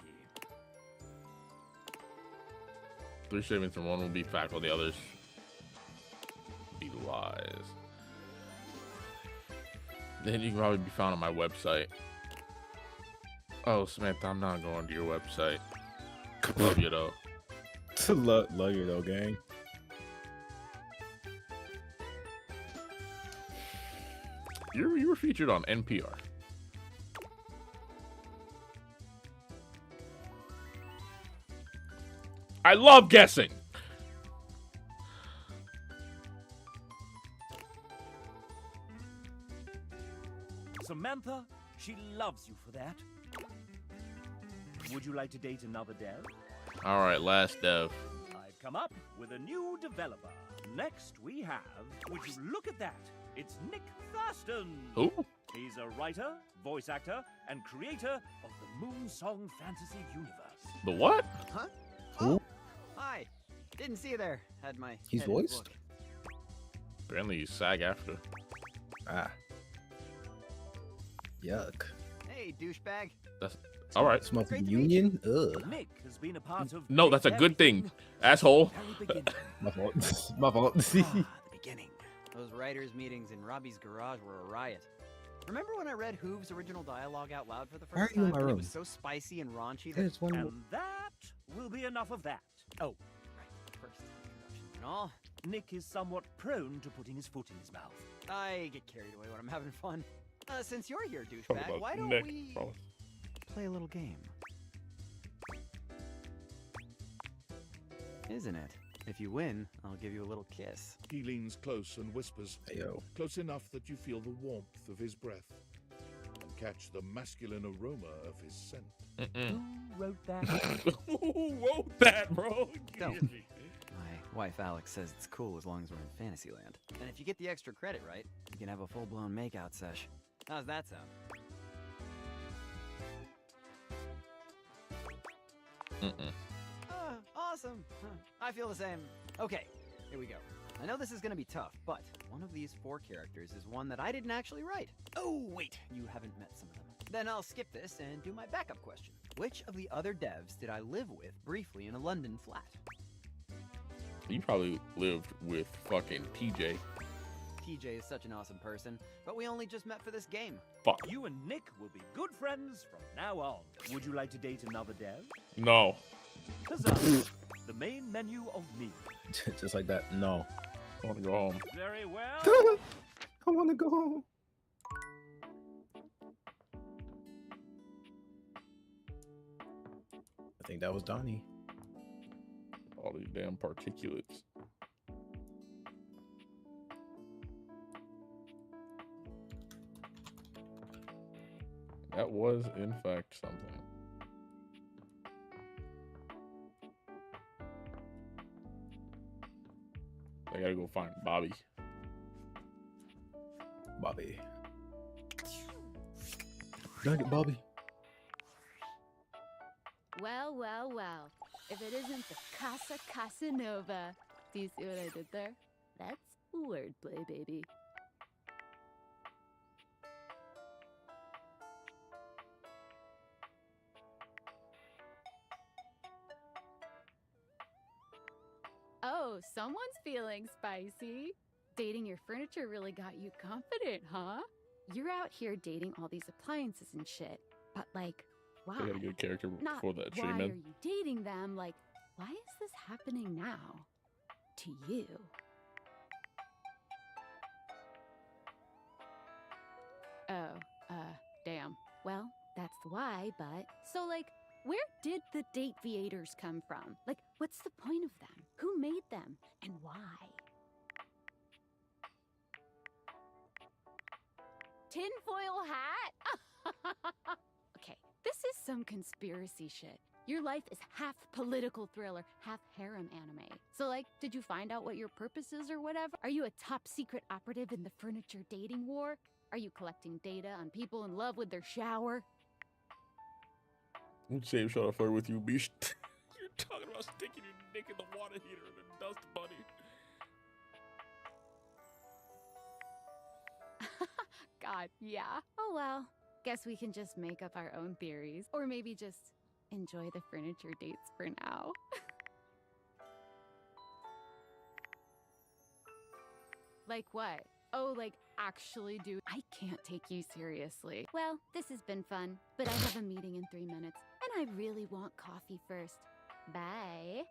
3 statements and 1 will be fact, the others be lies. Then you can probably be found on my website. Oh, Samantha, I'm not going to your website. Love you though. Love you though, gang. You were featured on NPR. I love guessing. Samantha, she loves you for that. Would you like to date another dev? All right, last dev. I've come up with a new developer. Next we have... Would you look at that? It's Nick Thurston. Who? He's a writer, voice actor, and creator of the Moon Song Fantasy Universe. The what? Huh? Who? Oh, hi. Didn't see you there. Had my He's head in the voiced? book. Apparently he's SAG after. Ah. Yuck. Hey, douchebag. That's all right. Smoking union? Ugh. Nick has been a part of... No, that's a good thing, asshole. My fault. My fault. The beginning. Those writers' meetings in Robbie's garage were a riot. Remember when I read Hoove's original dialogue out loud for the Why are first you in time? my And it room? was so spicy and raunchy that... There's one And that will be enough of that. Oh, First introductions and all. Nick is somewhat prone to putting his foot in his mouth. I get carried away when I'm having fun. Since you're here, Talk douchebag, about why don't Nick, we promise. play a little game? Isn't it? If you win, I'll give you a little kiss. He leans close and whispers, Ayo. close enough that you feel the warmth of his breath and catch the masculine aroma of his scent. Who wrote that? Who wrote that, bro? Don't. My wife Alex says it's cool as long as we're in Fantasyland. And if you get the extra credit right, you can have a full-blown makeout sesh. How's that sound? Awesome. I feel the same. Okay, here we go. I know this is gonna be tough, but one of these 4 characters is one that I didn't actually write. Oh, wait, you haven't met some of them. Then I'll skip this and do my backup question. Which of the other devs did I live with briefly in a London flat? You probably lived with fucking TJ. TJ is such an awesome person, but we only just met for this game. Fuck. You and Nick will be good friends from now on. Would you like to date another dev? No. Huzzah! The main menu of me. Just like that. No. I want to go home. Very well. I want to go home. I think that was Donnie. All these damn particulates. That was, in fact, something. I gotta go find Bobby. Bobby. Nugget Bobby. Well, well, well. If it isn't the Casa Casanova. Do you see what I did there? That's wordplay, baby. Oh, someone's feeling spicy. Dating your furniture really got you confident, huh? You're out here dating all these appliances and shit. But like, why? I got a good character Not for that why shitty are man. you dating them? Like, why is this happening now? To you? Oh, damn. Well, that's why, but... So, like, where did the Dateviators come from? Like, what's the point of them? Who made them? And why? Tinfoil hat? Okay, this is some conspiracy shit. Your life is half political thriller, half harem anime. So, like, did you find out what your purpose is or whatever? Are you a top secret operative in the furniture dating war? Are you collecting data on people in love with their shower? Same shot of flirt with you, bitch. You're talking about sticking your dick in the water heater and the dust bunny. God, yeah. Oh well, guess we can just make up our own theories. Or maybe just enjoy the furniture dates for now. Like what? Oh, like actually do. I can't take you seriously. Well, this has been fun, but I have a meeting in 3 minutes, and I really want coffee first. Bye.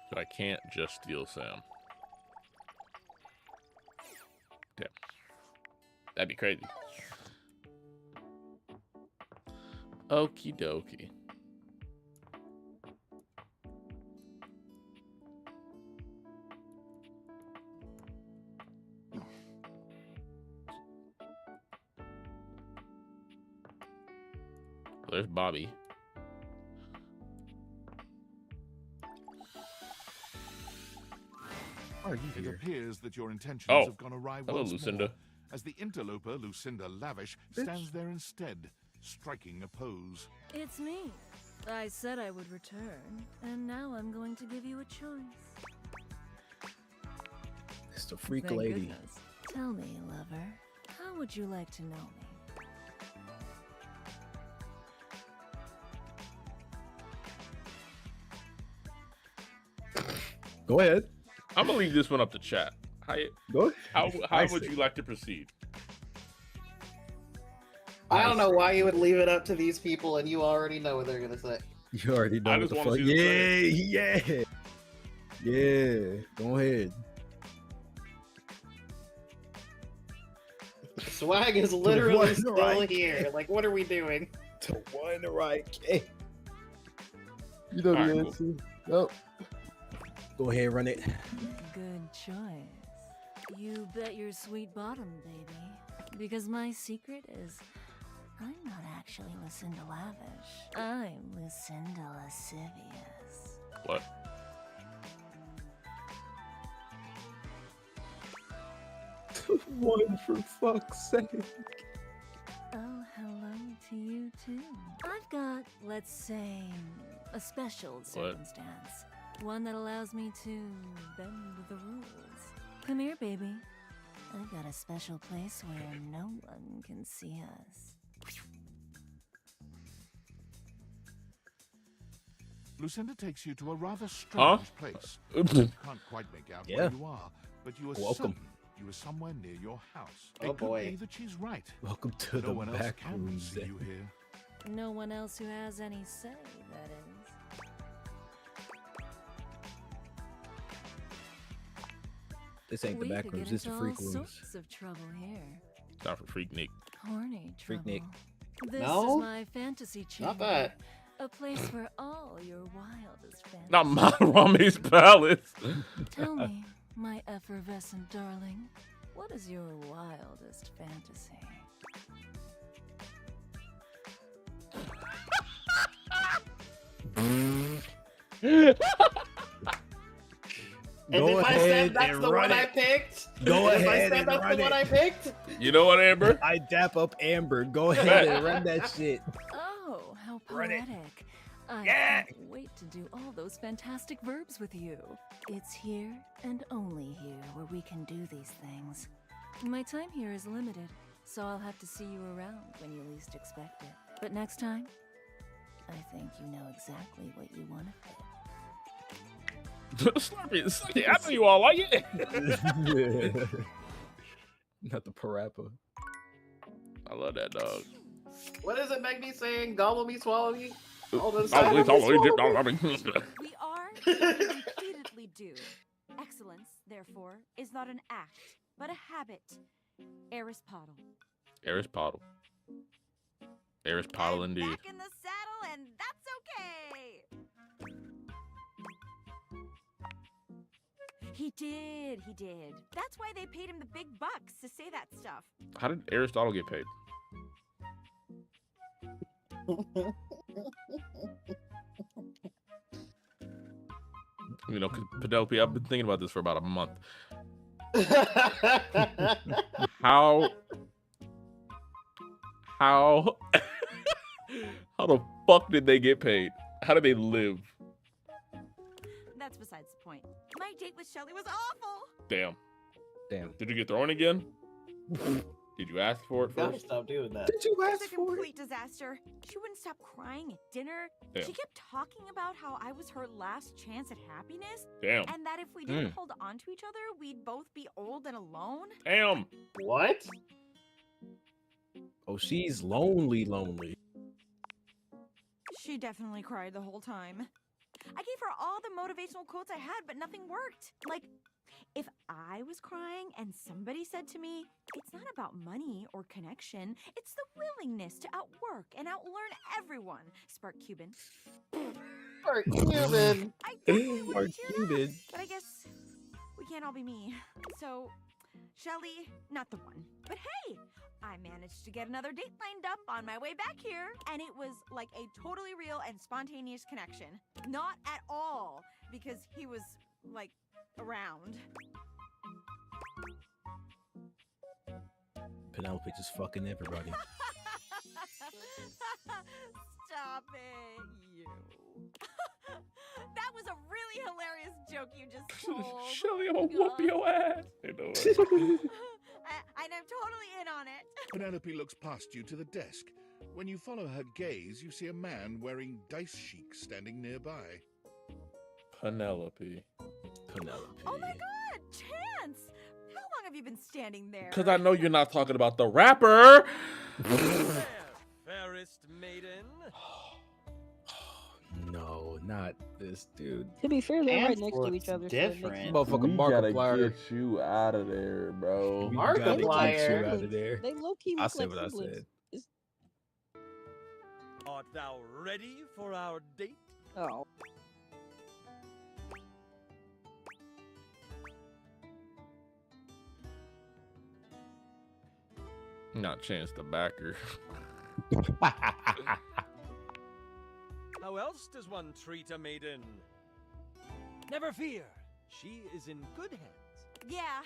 But I can't just steal Sam. Damn. That'd be crazy. Okie dokie. There's Bobby. Are you here? It appears that your intentions have gone awry hello, once Lucinda. more, as the interloper, Lucinda Lavish, stands there instead, striking a pose. It's me. I said I would return, and now I'm going to give you a choice. It's the freak Thank lady. goodness. Tell me, lover, how would you like to know me? Go ahead. I'm gonna leave this one up to chat. Go How ahead. would you like to proceed? I don't know why you would leave it up to these people, and you already know what they're gonna say. You already know I what just the wanna fuck. see Yeah. Go ahead. Swag is literally one still right here. Like, what are we doing? To one right. Okay. You know the Alright, cool. answer. Nope. Go ahead, run it. Good choice. You bet your sweet bottom, baby. Because my secret is, I'm not actually Lucinda Lavish. I'm Lucinda Lascivious. What? One for fuck's sake. Oh, hello to you too. I've got, let's say, a special circumstance. One that allows me to bend the rules. Come here, baby. I've got a special place where no one can see us. Lucinda takes you to a rather strange place. You can't quite make out where you are, but you are Welcome. certain you are somewhere near your house. Oh, it boy. could be that she's right. Welcome to no the one else back can room, see Zen. you here. No one else who has any say, that is. This ain't the We back could rooms, get this the into freak all rooms. sorts of trouble here. Time for Freak Nick. Horny Freak trouble. Nick. This No? is my fantasy chamber. Not that. A place for all your wildest fantasies. Not Rame's Palace. Tell me, my effervescent darling, what is your wildest fantasy? And Go if I ahead said that's and the run one I it. picked, Go if I ahead said and that's run the one it. I picked, You know what, Amber? I dap up Amber. Go ahead and run that shit. Oh, how Run it. poetic. I Yeah. can't wait to do all those fantastic verbs with you. It's here and only here where we can do these things. My time here is limited, so I'll have to see you around when you least expect it. But next time, I think you know exactly what you want to fit. Slurpee, Slurpee, I know you all like it. Not the parappa. I love that dog. What is it Meg saying? Gobble me, swallow me? All those Oh, times. We are what we repeatedly do. Excellence, therefore, is not an act, but a habit. Aristotle. Aristotle. Aristotle indeed. Back in the saddle, and that's okay. He did. That's why they paid him the big bucks to say that stuff. How did Aristotle get paid? You know, 'cause Penelope, I've been thinking about this for about a month. How the fuck did they get paid? How did they live? That's besides the point. My date with Shelly was awful. Damn. Damn. Did you get thrown again? Did you ask for it Gotta first? stop doing that. It was a complete disaster. She wouldn't stop crying at dinner. Damn. She kept talking about how I was her last chance at happiness. Damn. And that if we didn't hold on to each other, we'd both be old and alone. Damn. What? Oh, she's lonely. She definitely cried the whole time. I gave her all the motivational quotes I had, but nothing worked. Like, if I was crying and somebody said to me, it's not about money or connection, it's the willingness to outwork and outlearn everyone. Spark Cuban. Spark Cuban. I definitely Spark would cheer Cuban. up, but I guess we can't all be me. So, Shelly, not the one. But hey, I managed to get another date lined up on my way back here, and it was like a totally real and spontaneous connection. Not at all, because he was, like, around. Penelope just fucking everybody. Stop it, you. That was a really hilarious joke you just told. Shelly, I'm gonna whoop your ass. You know what? And I'm totally in on it. Penelope looks past you to the desk. When you follow her gaze, you see a man wearing dice chic standing nearby. Penelope. Oh my god, Chance! How long have you been standing there? Because I know you're not talking about the rapper. Fairest maiden. No, not this dude. To be fair, they're right next to each other. Different. Motherfucker, We gotta Markiplier. get you out of there, bro. We gotta get you Markiplier. out of there. They low key I look said like what I siblings. said. Art thou ready for our date? Oh. Not Chance the backer. How else does one treat a maiden? Never fear, she is in good hands. Yeah,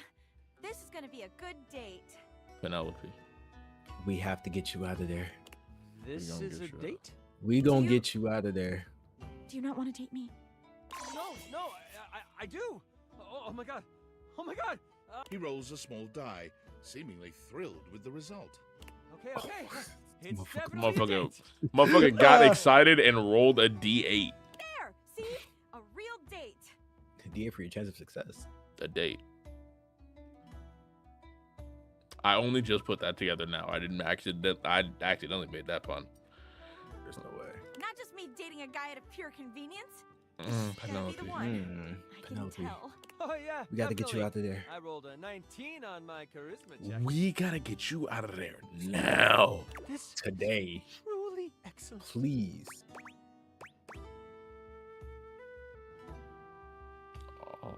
this is gonna be a good date. Penelope. We have to get you out of there. This gonna is a get you out. date? We gonna get you out of there. Do you not want to date me? No, I do. Oh my god. Oh my god. He rolls a small die, seemingly thrilled with the result. Okay. It's definitely a Motherfucker, date. motherfucker got excited and rolled a D8. There! See? A real date. D for your chance of success. A date. I only just put that together now. I accidentally made that pun. There's no way. Not just me dating a guy out of pure convenience. Penelope. Be the one. I can Penelope. tell. Oh yeah. We gotta get you definitely. out of there. I rolled a 19 on my charisma check. We gotta get you out of there now. This Today. truly excellent. Please. Oh.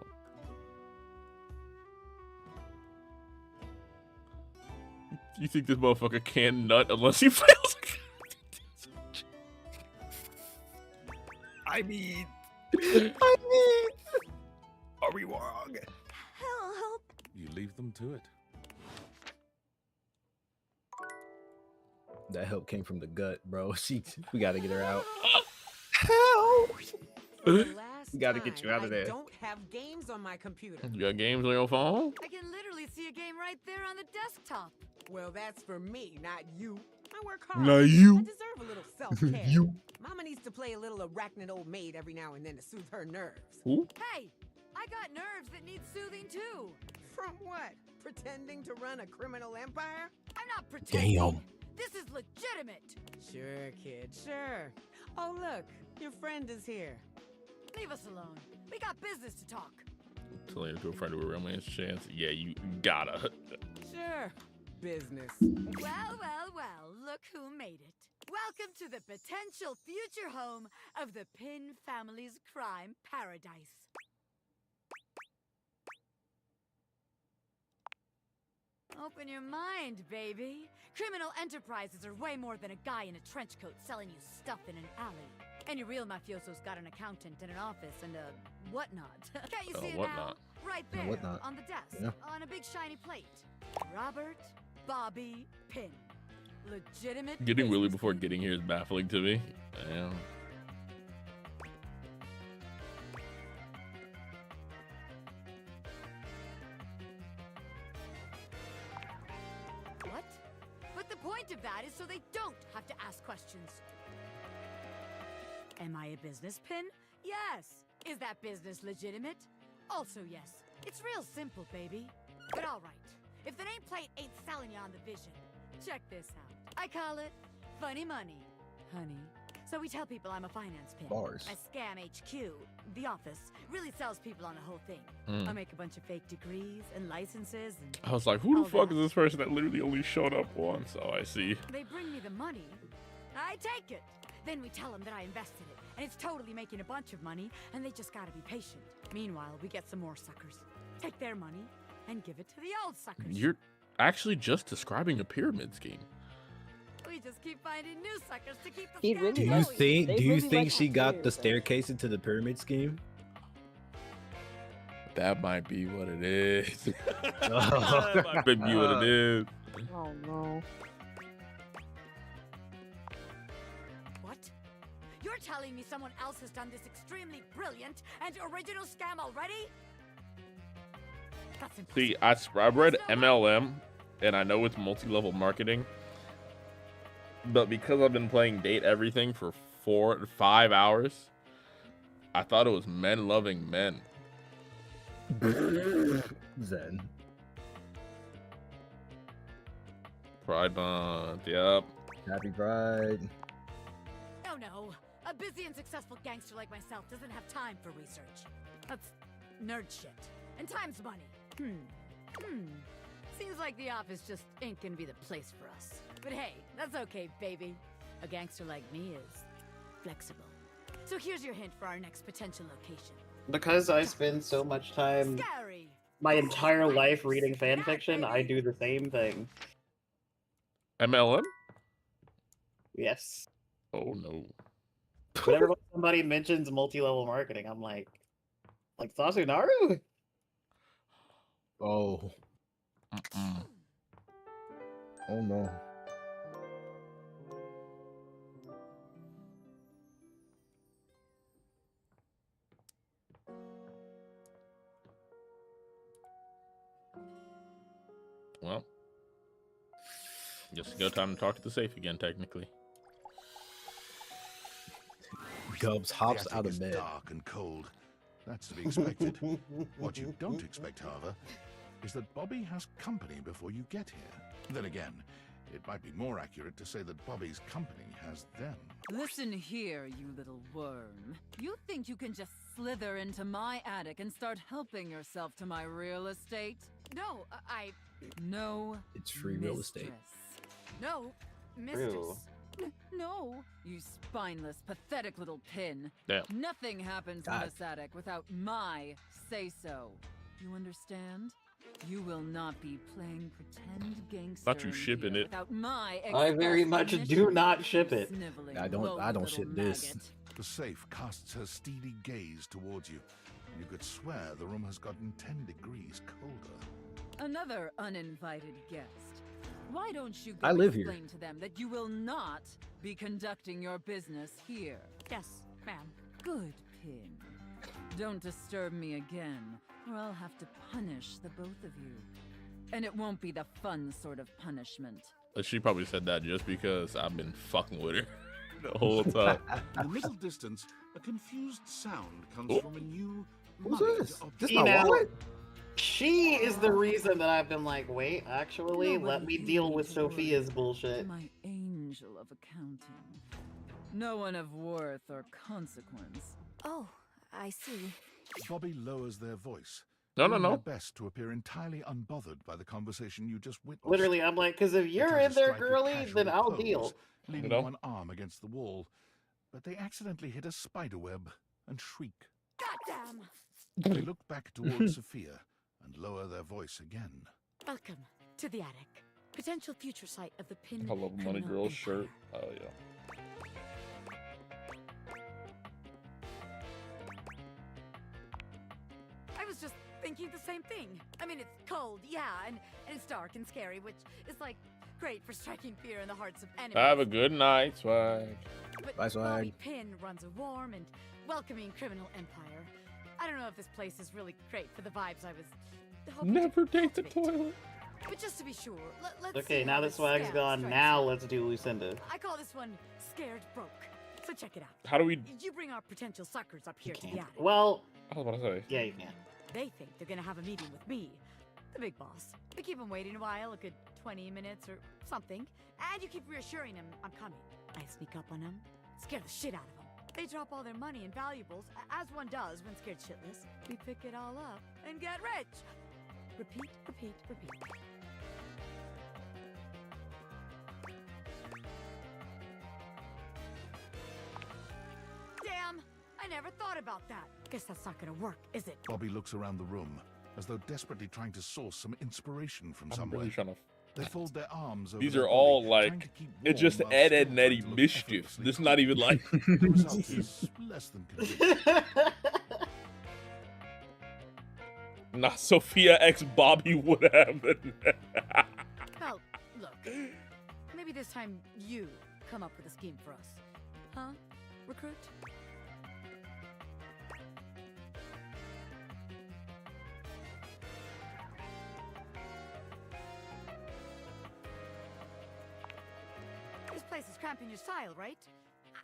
You think this motherfucker can nut unless he fails? I mean, are we wrong? Help. You leave them to it. That help came from the gut, bro. We gotta get her out. We gotta get you out of I there. don't have games on my computer. You got games on your phone? I can literally see a game right there on the desktop. Well, that's for me, not you. I work hard. Not you. I deserve a little self-care. You. Mama needs to play a little arachnid old maid every now and then to soothe her nerves. Who? Hey, I got nerves that need soothing too. From what? Pretending to run a criminal empire? I'm not pretending. Damn. This is legitimate. Sure, kid, sure. Oh, look, your friend is here. Leave us alone. We got business to talk. Telling to a friend with a romance chance. Yeah, you gotta. Sure. Business. Well, well, well, look who made it. Welcome to the potential future home of the Pin family's crime paradise. Open your mind, baby. Criminal enterprises are way more than a guy in a trench coat selling you stuff in an alley. Any real mafioso's got an accountant and an office and a whatnot. Can't you see it now? Right there, on the desk, on a big shiny plate. Robert Bobby Pin. Legitimate. Getting Willie before getting here is baffling to me. Yeah. What? But the point of that is so they don't have to ask questions. Am I a business, Pin? Yes. Is that business legitimate? Also yes. It's real simple, baby. But all right. If the nameplate ain't selling you on the vision, check this out. I call it funny money, honey. So we tell people I'm a finance pin. Bars. I scam HQ, the office, really sells people on the whole thing. I make a bunch of fake degrees and licenses and I was like, who the fuck is this person that literally only showed up once? Oh, I see. they bring me the money. I take it. Then we tell them that I invested it, and it's totally making a bunch of money, and they just gotta be patient. Meanwhile, we get some more suckers, take their money, and give it to the old suckers. You're actually just describing a pyramid scheme. We just keep finding new suckers to keep the Do you think she got the staircase into the pyramid scheme? That might be what it is. That might be what it is. Oh no. What? You're telling me someone else has done this extremely brilliant and original scam already? That's impossible. See, I read MLM, and I know it's multi-level marketing, but because I've been playing Date Everything for 4 to 5 hours, I thought it was men loving men. Zen. Pride Month, yep. Happy Pride. No, no. A busy and successful gangster like myself doesn't have time for research. That's nerd shit. And time's money. Seems like the office just ain't gonna be the place for us. But hey, that's okay, baby. A gangster like me is flexible. So here's your hint for our next potential location. Because I spend so much time, my entire life reading fan fiction, I do the same thing. MLM? Yes. Oh no. Whenever somebody mentions multi-level marketing, I'm like Sasunaru? Oh. Oh no. Well, just go time to talk to the safe again, technically. Gubs hops The out attic of is bed. dark and cold. That's to be expected. What you don't expect, however, is that Bobby has company before you get here. Then again, it might be more accurate to say that Bobby's company has them. Listen here, you little worm. You think you can just slither into my attic and start helping yourself to my real estate? No, No. It's free real estate. No, mistress. No, you spineless, pathetic little pin. Damn. Nothing happens in God. this attic without my say-so. You understand? You will not be playing pretend gangster Thought you in shipping here it. without my I very express much do permission. not ship it. Sniveling, I don't little ship this. maggot. The safe casts her steely gaze towards you. You could swear the room has gotten 10 degrees colder. Another uninvited guest. Why don't you I go live here. explain to them that you will not be conducting your business here? Yes, ma'am. Good, Pin. Don't disturb me again, or I'll have to punish the both of you. And it won't be the fun sort of punishment. She probably said that just because I've been fucking with her the whole time. In the middle distance, a confused sound comes Oh. from a new Who's money this? object. This You my know, wallet? She is the reason that I've been like, wait, actually, let me deal with Sophia's bullshit. My angel of accounting. No one of worth or consequence. Oh, I see. Bobby lowers their voice. No. Their best to appear entirely unbothered by the conversation you just witnessed. Literally, I'm like, because if you're in there, girly, then I'll deal. Leaning one arm against the wall, but they accidentally hit a spiderweb and shriek. Goddamn! They look back towards Sophia and lower their voice again. Welcome to the attic. Potential future site of the Pin. I love a Money Girl shirt. Oh yeah. I was just thinking the same thing. I mean, it's cold, yeah, and it's dark and scary, which is like great for striking fear in the hearts of enemies. Have a good night, Swag. But Bye, Swag. Bobby Pin runs a warm and welcoming criminal empire. I don't know if this place is really great for the vibes I was hoping Never to date the cultivate. toilet. But just to be sure, let's Okay, see now how that this Swag's scam gone, strikes now you. let's do Lucinda. I call this one Scared Broke. So check it out. How do we? You bring our potential suckers up here to the attic. Well, I was about to say. Yeah, you can. They think they're gonna have a meeting with me, the big boss. We keep them waiting a while, a good 20 minutes or something, and you keep reassuring them I'm coming. I sneak up on them, scare the shit out of them. They drop all their money and valuables, as one does when scared shitless. We pick it all up and get rich. Repeat, repeat, repeat. Damn, I never thought about that. Guess that's not gonna work, is it? Bobby looks around the room, as though desperately trying to source some inspiration from I'm somewhere. really trying to. They fold their arms over These their are all body, like, trying to keep it's just warm while Ed, still Ed, and Eddie trying to look mischief. effortlessly This is not even like. The result is less than convincing. Not Sophia X Bobby would have. Well, look. Maybe this time you come up with a scheme for us. Huh? Recruit? This place is cramping your style, right?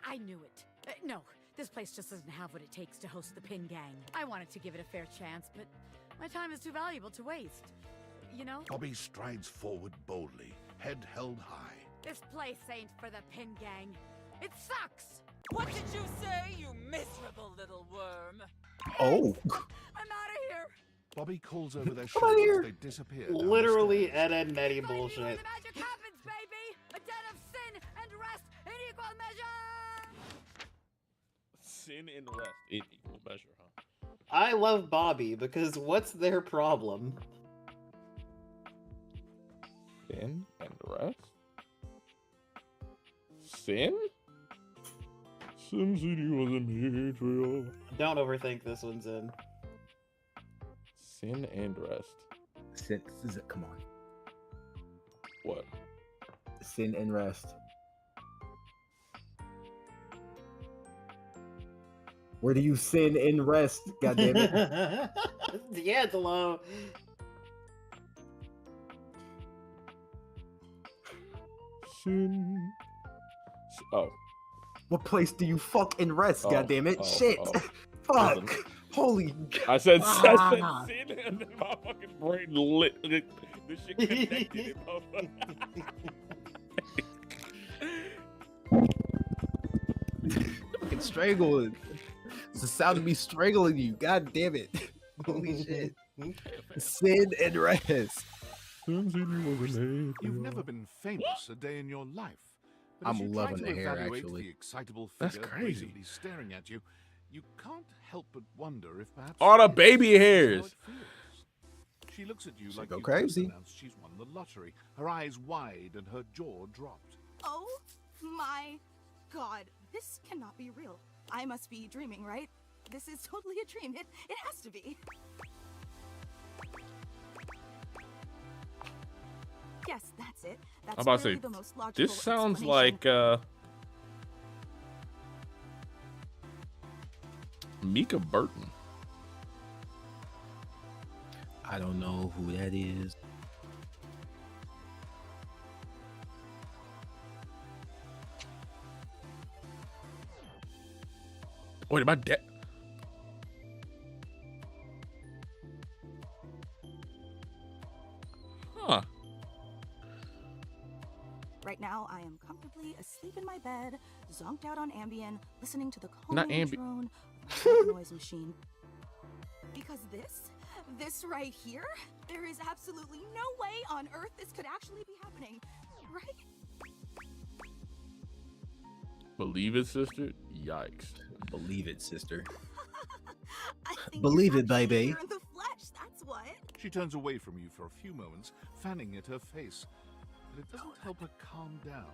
I knew it. No, this place just doesn't have what it takes to host the Pin Gang. I wanted to give it a fair chance, but my time is too valuable to waste. You know? Bobby strides forward boldly, head held high. This place ain't for the Pin Gang. It sucks! What did you say, you miserable little worm? Oh. I'm out of here! Bobby calls over their Come on here. shoulders. They disappear. down the Literally stairs. Ed, Ed, and Eddie bullshit. The magic happens, baby! A den of sin and rest in equal measure! Sin and rest in equal measure, huh? I love Bobby because what's their problem? Sin and rest? Sin? Sin City wasn't made for y'all. Don't overthink this one's in. Sin and rest. Sin, come on. What? Sin and rest. Where do you sin and rest? God damn it. D'Angelo. Sin. Oh. What place do you fuck and rest? Oh, God damn it. oh, Shit. oh. Fuck. Listen. Holy. I said Ah. sin and then my fucking brain lit. This shit connected it, motherfucker. Fucking strangling. It's the sound of me strangling you. God damn it. Holy shit. Sin and rest. You've never been famous a day in your life. But as I'm you try loving to the hair, evaluate actually. The excitable That's figure crazy. brazenly staring at you, you can't help but wonder if perhaps All the she baby knows how hairs. it feels. She looks at you She like go you crazy. just announced she's won the lottery. Her eyes wide and her jaw dropped. Oh my god, this cannot be real. I must be dreaming, right? This is totally a dream. It has to be. Yes, that's it. That's I'm about to really say, the most logical this sounds explanation. like Mika Burton. I don't know who that is. Wait, my dad. asleep in my bed, zonked out on Ambien, listening to the Not calming Ambi- drone of my white noise machine. Because this right here, there is absolutely no way on earth this could actually be happening, right? Believe it, sister? Yikes. Believe it, sister. I think Believe it's it, baby. actually here in the flesh, that's what. She turns away from you for a few moments, fanning at her face. But it doesn't help her calm down.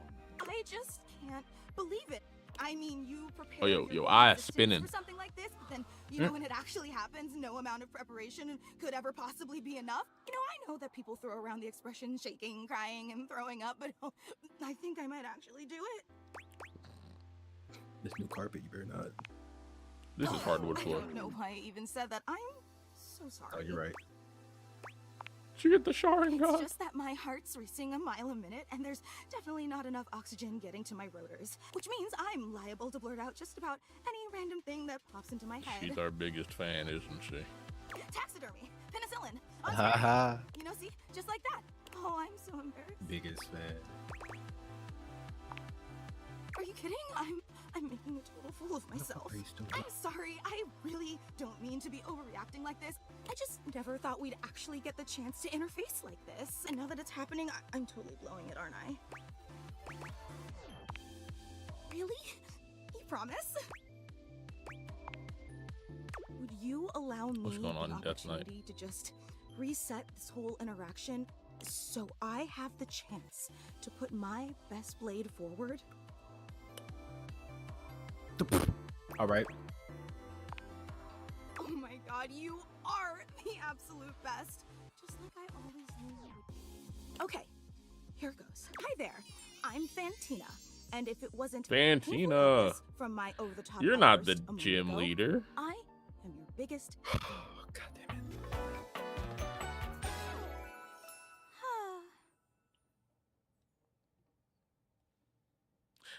I just can't believe it. I mean, you prepare Oh, yo, your yo, whole eye existence spinning. for something like this, but then, you know, when it actually happens, no amount of preparation could ever possibly be enough. You know, I know that people throw around the expression shaking, crying, and throwing up, but I think I might actually do it. This new carpet, you better not. This is hardwood I floor. don't know why I even said that. I'm so sorry. Oh, you're right. Did you get the Sharon It's gun? just that my heart's racing a mile a minute, and there's definitely not enough oxygen getting to my rotors, which means I'm liable to blurt out just about any random thing that pops into my head. She's our biggest fan, isn't she? Taxidermy, penicillin, Ha you know, see, just like that. Oh, I'm so embarrassed. Biggest fan. Are you kidding? I'm making a total fool of myself. I'm sorry. I really don't mean to be overreacting like this. I just never thought we'd actually get the chance to interface like this. And now that it's happening, I'm totally blowing it, aren't I? Really? You promise? Would you allow me What's going on the in Death Knight? opportunity to just reset this whole interaction so I have the chance to put my best blade forward? All right. Oh my god, you are the absolute best. Just like I always knew you would be. Okay, here goes. Hi there, I'm Fantina. And if it wasn't Fantina. from my over-the-top You're not the outburst a moment gym ago, leader. I am your biggest.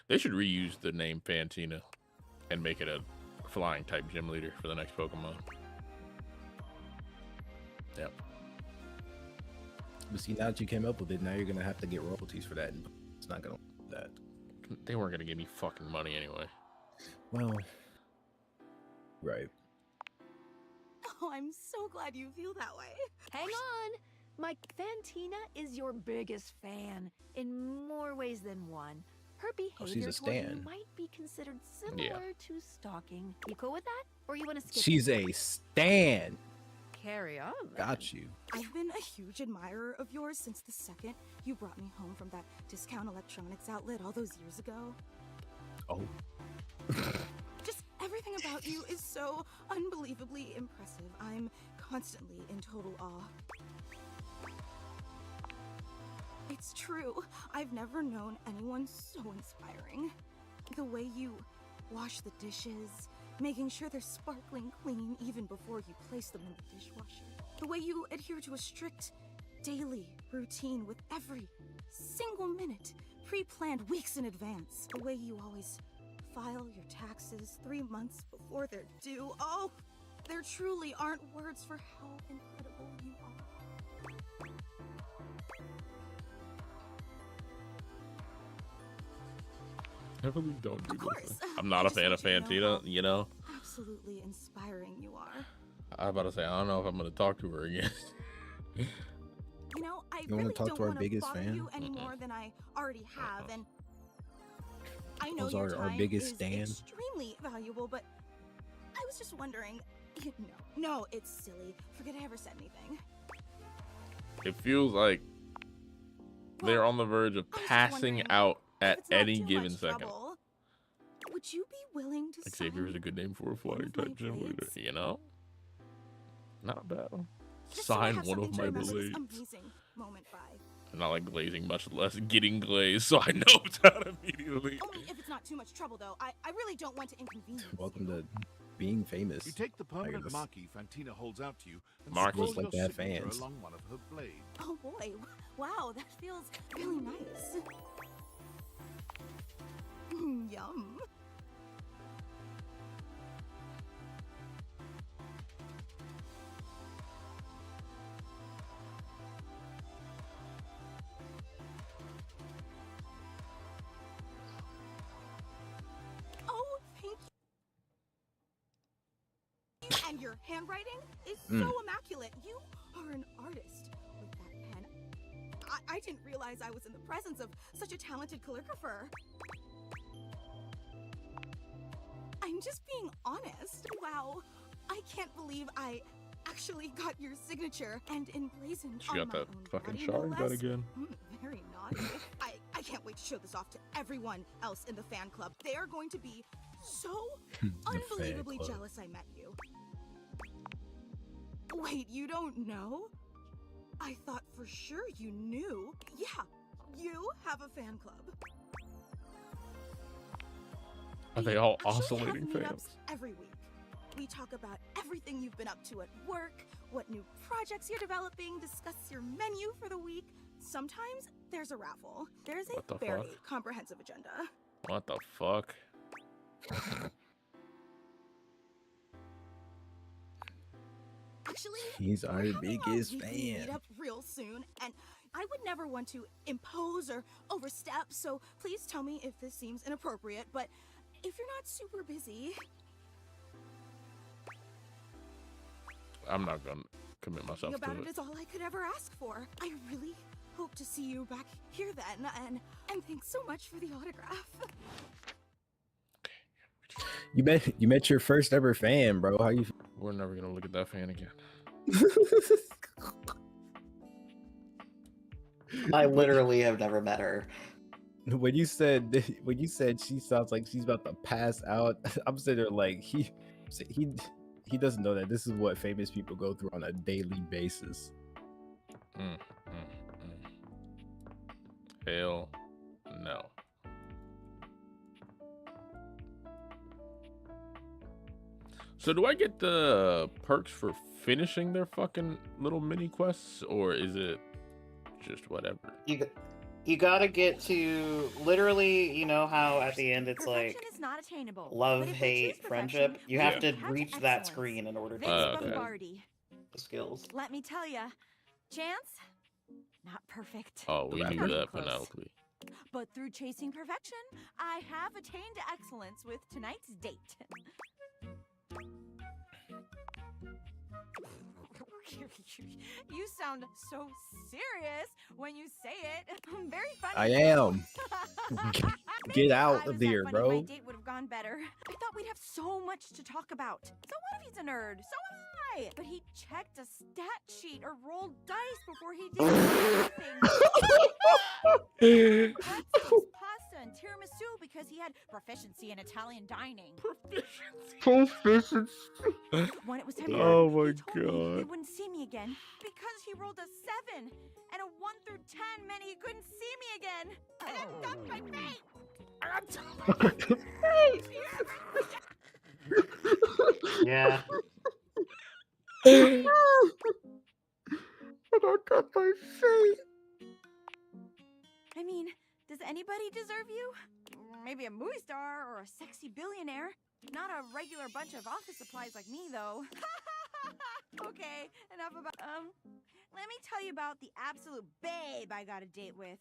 They should reuse the name Fantina and make it a flying type gym leader for the next Pokemon. Yep. But see, now that you came up with it, now you're gonna have to get royalties for that, and it's not gonna that. They weren't gonna give me fucking money anyway. Well, right. Oh, I'm so glad you feel that way. Hang on! My Fantina is your biggest fan in more ways than one. Her behavior she's a toward you stan. might be considered similar Yeah. to stalking. You cool with that? Or you want to skip She's it? a stan. Carry on, then. Got you. I've been a huge admirer of yours since the second you brought me home from that discount electronics outlet all those years ago. Oh. Just everything about you is so unbelievably impressive. I'm constantly in total awe. It's true. I've never known anyone so inspiring. The way you wash the dishes, making sure they're sparkling clean even before you place them in the dishwasher. The way you adhere to a strict daily routine with every single minute pre-planned weeks in advance. The way you always file your taxes 3 months before they're due. Oh, there truly aren't words for how incredible you are. I really don't do Of course. this. I'm not a fan of want you to know Fantina, you know? Absolutely inspiring you are. I was about to say, I don't know if I'm gonna talk to her again. You know, I You wanna really talk don't to our want to biggest bother fan? you any more than I already have, and I know Those your are our time biggest is stan. extremely valuable, but I was just wondering. No, it's silly. Forget I ever said anything. It feels like they're on the verge of passing out at any given second. Trouble, would you be willing to Xavier is a good name for a flying type gym leader, you know? Not bad. just so I Sign have one something of to my remember this blades. amazing moment by? I'm not like glazing, much less getting glazed, so I know it's out immediately. Only if it's not too much trouble, though. I really don't want to inconvenience Welcome to being famous. You take the permanent guess. marquee Fantina holds out to you and Marquee. scroll Looks like your they have signature fans. along one of her blades. Oh boy, wow, that feels really nice. Yum. And your handwriting is so immaculate. You are an artist with that pen. I didn't realize I was in the presence of such a talented calligrapher. I'm just being honest. Wow, I can't believe I actually got your signature and emblazoned She on got my that own fucking body, shard no done less. again. Very naughty. I can't wait to show this off to everyone else in the fan club. They are going to be so unbelievably club. jealous I met you. Wait, you don't know? I thought for sure you knew. Yeah, you have a fan club. Are they all Actually oscillating have meetups fans? every week. We talk about everything you've been up to at work, what new projects you're developing, discuss your menu for the week. Sometimes there's a raffle. There's What a the very fuck? comprehensive agenda. What the fuck? Actually, He's our we're having biggest a weekly fan. meetup real soon, and I would never want to impose or overstep, so please tell me if this seems inappropriate, but if you're not super busy... I'm not gonna commit myself about to it it. is all I could ever ask for. I really hope to see you back here then, and thanks so much for the autograph. You met your first ever fan, bro. How you? We're never gonna look at that fan again. I literally have never met her. When you said she sounds like she's about to pass out, I'm sitting there like he doesn't know that this is what famous people go through on a daily basis. Hell no. So do I get the perks for finishing their fucking little mini quests, or is it just whatever? You gotta get to literally, you know how at the end it's like Perfection is not attainable. love, but if we hate, choose friendship. perfection, You we have can to have reach that excellence. screen in order to Vince get Bombardi. the skills. Let me tell ya, Chance, not perfect. Oh, we knew Pretty that, close. Penelope. But through chasing perfection, I have attained excellence with tonight's date. You sound so serious when you say it. Very funny. I am. Get out I of was that here, funny, bro. My date would have gone better. I thought we'd have so much to talk about. So what if he's a nerd? So am I. But he checked a stat sheet or rolled dice before he did anything. Pretzels, pasta, and tiramisu because he had proficiency in Italian dining. Proficiency. When it was time to Oh work, my he told me he god. wouldn't see me again because he rolled a 7 and a 1 through 10 meant he couldn't see me again. And I dumped my fate. Yeah. And I got my face. I mean, does anybody deserve you? Maybe a movie star or a sexy billionaire. Not a regular bunch of office supplies like me, though. Okay, enough about... let me tell you about the absolute babe I got a date with.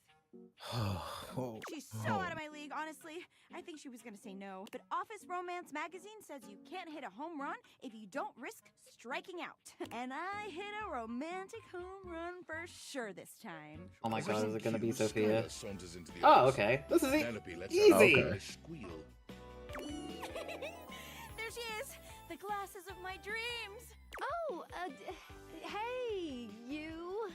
She's so out of my league, honestly. I think she was gonna say no. But Office Romance magazine says you can't hit a home run if you don't risk striking out. And I hit a romantic home run for sure this time. Oh my god, is it gonna be Sophia? Skylar saunters into the Oh, office. okay. This is Penelope lets easy. out a Okay. squeal. There she is! The glasses of my dreams! Oh, hey, you.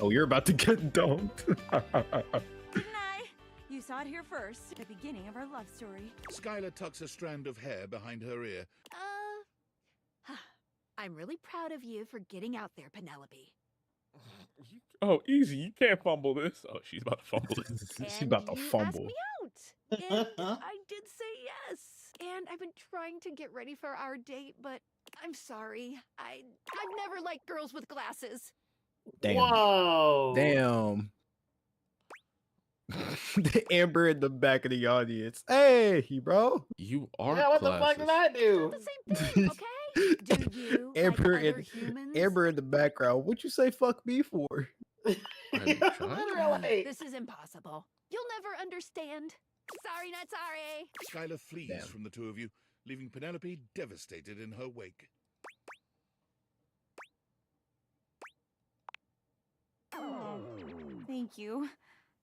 Oh, you're about to get dumped. Didn't I? You saw it here first, the beginning of our love story. Skylar tucks a strand of hair behind her ear. I'm really proud of you for getting out there, Penelope. Oh, easy. You can't fumble this. Oh, she's about to fumble it. She's about to You asked fumble. me out, and I did say yes. And I've been trying to get ready for our date, but I'm sorry. I've never liked girls with glasses. Damn. Whoa. Damn. The Amber in the back of the audience. Hey, bro. You are Yeah, what the fuck did I do? The same thing, okay? Do you Amber like other in humans? Amber in the background. What you say fuck me for? Literally. This is impossible. You'll never understand. Sorry, not sorry. Skylar flees from the two of you. leaving Penelope devastated in her wake. Oh, thank you.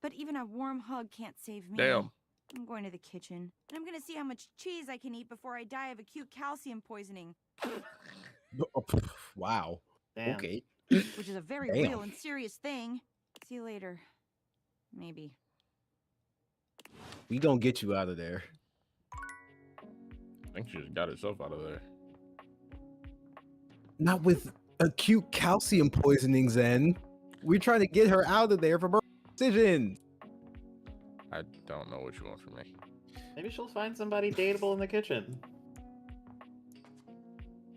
But even a warm hug can't save me. Damn. I'm going to the kitchen, and I'm going to see how much cheese I can eat before I die of acute calcium poisoning. Wow. Damn. Okay. Which is a very Damn. real and serious thing. See you later. Maybe. We gonna get you out of there. I think she just got herself out of there. Not with acute calcium poisoning, Zen. We're trying to get her out of there from her decision. I don't know what you want from me. Maybe she'll find somebody dateable in the kitchen.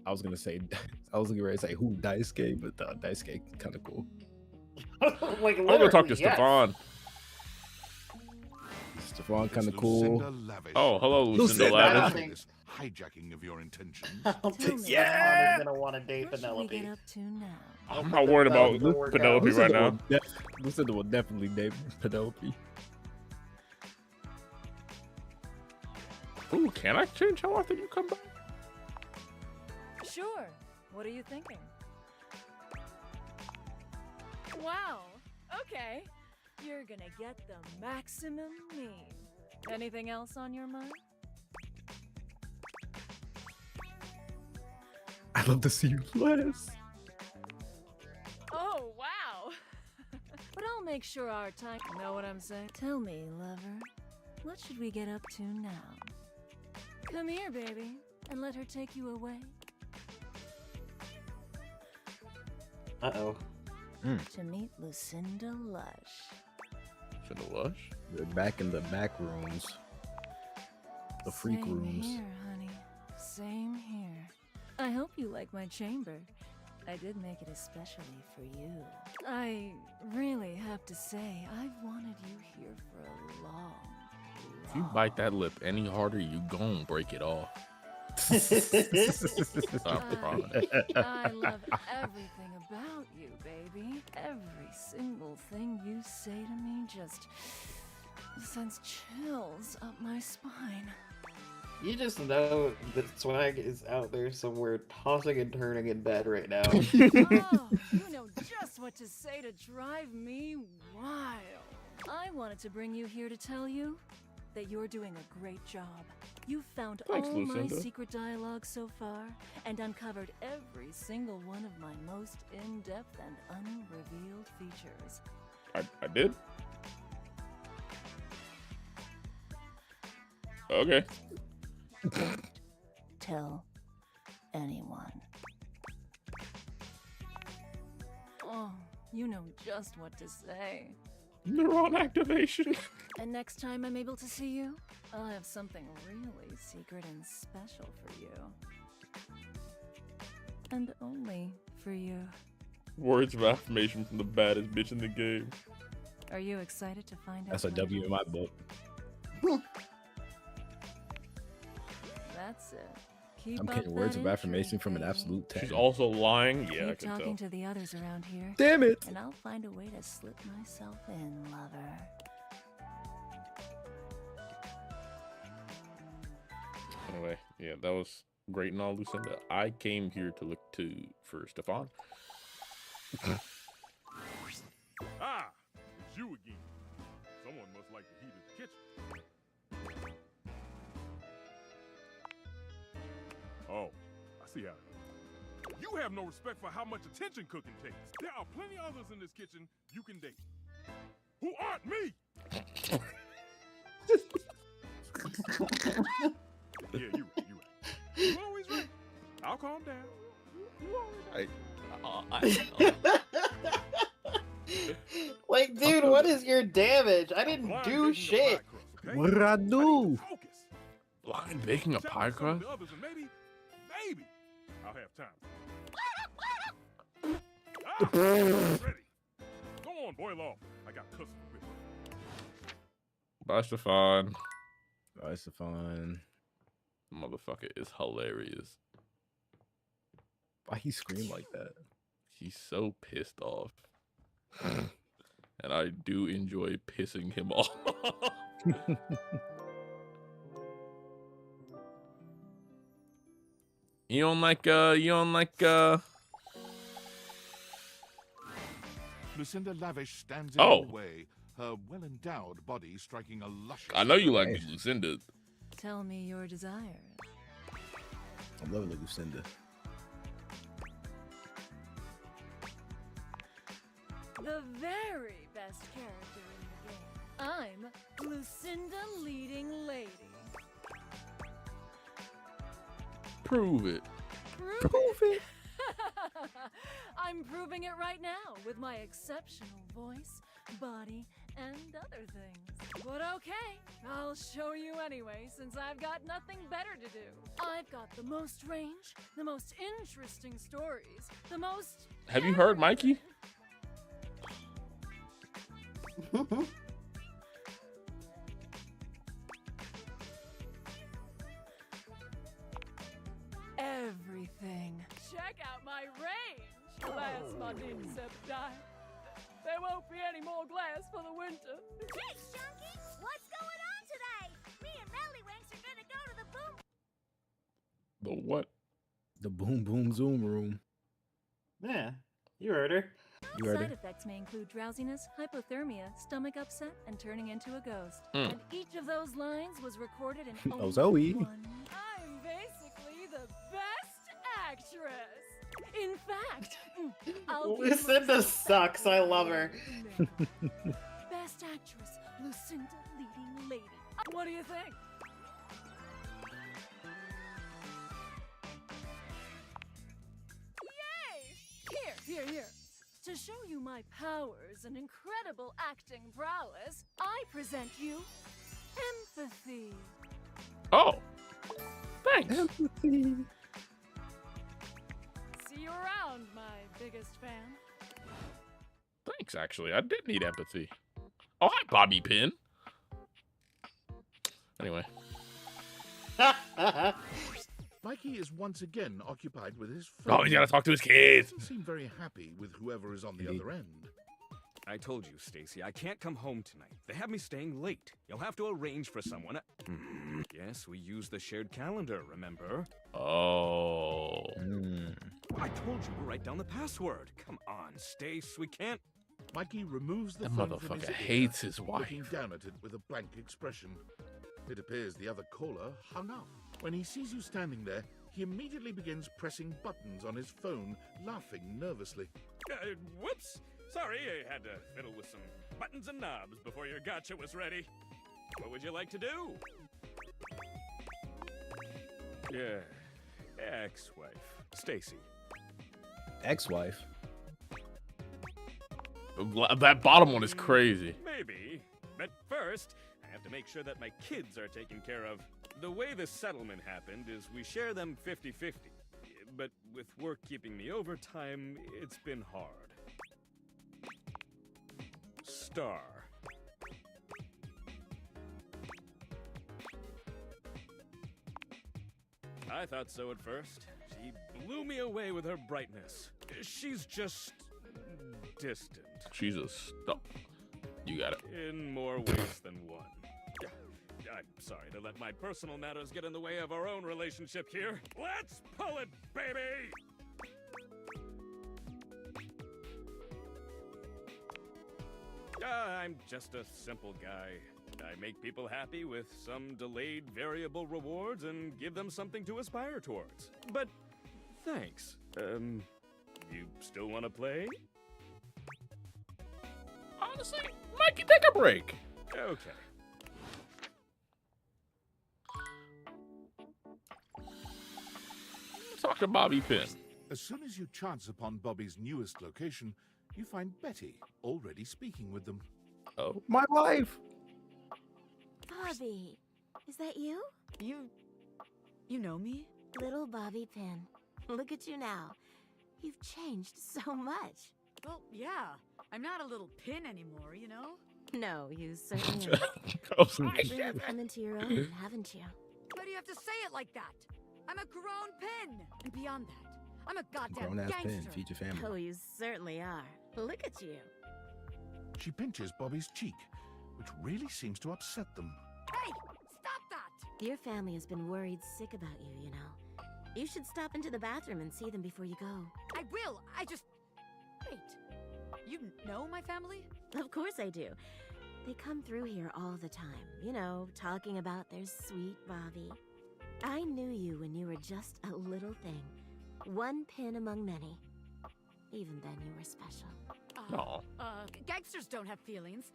I was gonna say, I was gonna say who Daisuke, but Daisuke kind of cool. Like, I'm gonna talk to yes. Stefan. Stefan kind of cool. Oh, hello, Lucinda Lavish. This hijacking of your intentions. Yeah, gonna want to date Penelope. Get up to now. I'm not worried about Penelope right now. Lucinda will definitely date Penelope. Ooh, can I change how often you come back? Sure. What are you thinking? Wow. Okay. You're gonna get the maximum mean. Anything else on your mind? I'd love to see you less. Oh, wow. But I'll make sure our time... Know what I'm saying? Tell me, lover. What should we get up to now? Come here, baby, and let her take you away. Uh-oh. To meet Lucinda Lush. Lucinda Lush? They're back in the back rooms. The freak Same rooms. Here, honey. Same here. I hope you like my chamber. I did make it especially for you. I really have to say, I've wanted you here for a long If you bite that lip any harder, you gon' break it off. I promise. I love everything about you, baby. Every single thing you say to me just sends chills up my spine. You just know that Swag is out there somewhere tossing and turning in bed right now. Oh, you know just what to say to drive me wild. I wanted to bring you here to tell you that you're doing a great job. You've found Thanks, all Lucinda. my secret dialogue so far and uncovered every single one of my most in-depth and unrevealed features. I did? Okay. Tell anyone. Oh, you know just what to say. Neuron activation. And next time I'm able to see you, I'll have something really secret and special for you. And only for you. Words of affirmation from the baddest bitch in the game. Are you excited to find out? That's a what W it in my is? book. That's it. Keep I'm up getting words that of affirmation intrigue, from an baby. absolute 10. She's also lying. Yeah, I Keep can talking tell. to the others around here. Damn it. And I'll find a way to slip myself in, lover. Anyway, yeah, that was great and all, Lucinda. I came here to look for Stefan. Ah, it's you again. Someone must like the heat of the kitchen. Oh, I see how it is. You have no respect for how much attention cooking takes. There are plenty others in this kitchen you can date. Who aren't me! Yeah, you right. You always right. I'll calm down. You always right. Like, dude, what is your damage? I didn't do shit. What did I do? Blind baking a pie crust? The others and maybe I'll have time. Ready. Go on, boil off. I got custard with me. Bye, Stefan. Bye, Stefan. Motherfucker is hilarious. Why he scream like that? He's so pissed off. And I do enjoy pissing him off. You don't like Lucinda Lavish stands in Oh. the way, her well-endowed body striking a luscious... I know you like Lucinda. Tell me your desires. I love Lucinda. The very best character in the game. I'm Lucinda Leading Lady. Prove it. Prove it. I'm proving it right now with my exceptional voice, body, and other things. But okay, I'll show you anyway, since I've got nothing better to do. I've got the most range, the most interesting stories, the most... Have you heard Mikey? Everything. Check out my range. Glass Septai. There won't be any more glass for the winter. Hey, Chunky, what's going on today? Me and Mellywinks are gonna go to the boom. The what? The boom boom zoom room. Yeah, you heard her. You heard Side her. effects may include drowsiness, hypothermia, stomach upset, and turning into a ghost. Mm. And each of those lines was recorded in Oh, only Zoe. one. I'm basically the best actress. In fact, I'll be Lucinda sucks. I love her. best actress, Lucinda Leading Lady. What do you think? Yay! Here. To show you my powers and incredible acting prowess, I present you empathy. Oh. Thanks. Empathy. See you around, my biggest fan. Thanks, actually. I did need empathy. Oh, hi, Bobby Pin. Anyway. Mikey is once again occupied with his phone. Oh, he's got to talk to his kids. He doesn't seem very happy with whoever is on the other end. I told you, Stacy, I can't come home tonight. They have me staying late. You'll have to arrange for someone. Yes, we use the shared calendar, remember? Oh. I told you to write down the password. Come on, Stace, we can't... Mikey removes the That phone from his motherfucker ear, hates his wife. looking down at it with a blank expression. It appears the other caller hung up. When he sees you standing there, he immediately begins pressing buttons on his phone, laughing nervously. Whoops! Sorry, I had to fiddle with some buttons and knobs before your gotcha was ready. What would you like to do? Yeah, ex-wife, Stacy. Ex-wife. That bottom one is crazy. Maybe, but first, I have to make sure that my kids are taken care of. The way the settlement happened is we share them 50-50. But with work keeping me overtime, it's been hard. Star. I thought so at first. She blew me away with her brightness. She's just distant. She's a star. You got it. In more ways than one. I'm sorry to let my personal matters get in the way of our own relationship here. Let's pull it, baby! I'm just a simple guy. I make people happy with some delayed variable rewards and give them something to aspire towards. But thanks. You still want to play? Honestly, Mikey, take a break. Okay. Talk to Bobby Pin. As soon as you chance upon Bobby's newest location, you find Betty already speaking with them. Oh, my wife! Bobby, is that you? You know me? Little Bobby Pin. Look at you now. You've changed so much. Well, yeah. I'm not a little pin anymore, you know? No, you certainly aren't. You've really come into your own, haven't you? Why do you have to say it like that? I'm a grown pin! And beyond that, I'm a goddamn Grown-ass gangster! pin, feed your family. Oh, you certainly are. Look at you. She pinches Bobby's cheek, which really seems to upset them. Hey, stop that! Your family has been worried sick about you, you know. You should stop into the bathroom and see them before you go. I will. I just... Wait. You know my family? Of course I do. They come through here all the time, you know, talking about their sweet Bobby. I knew you when you were just a little thing. One pin among many. Even then, you were special. No. Gangsters don't have feelings.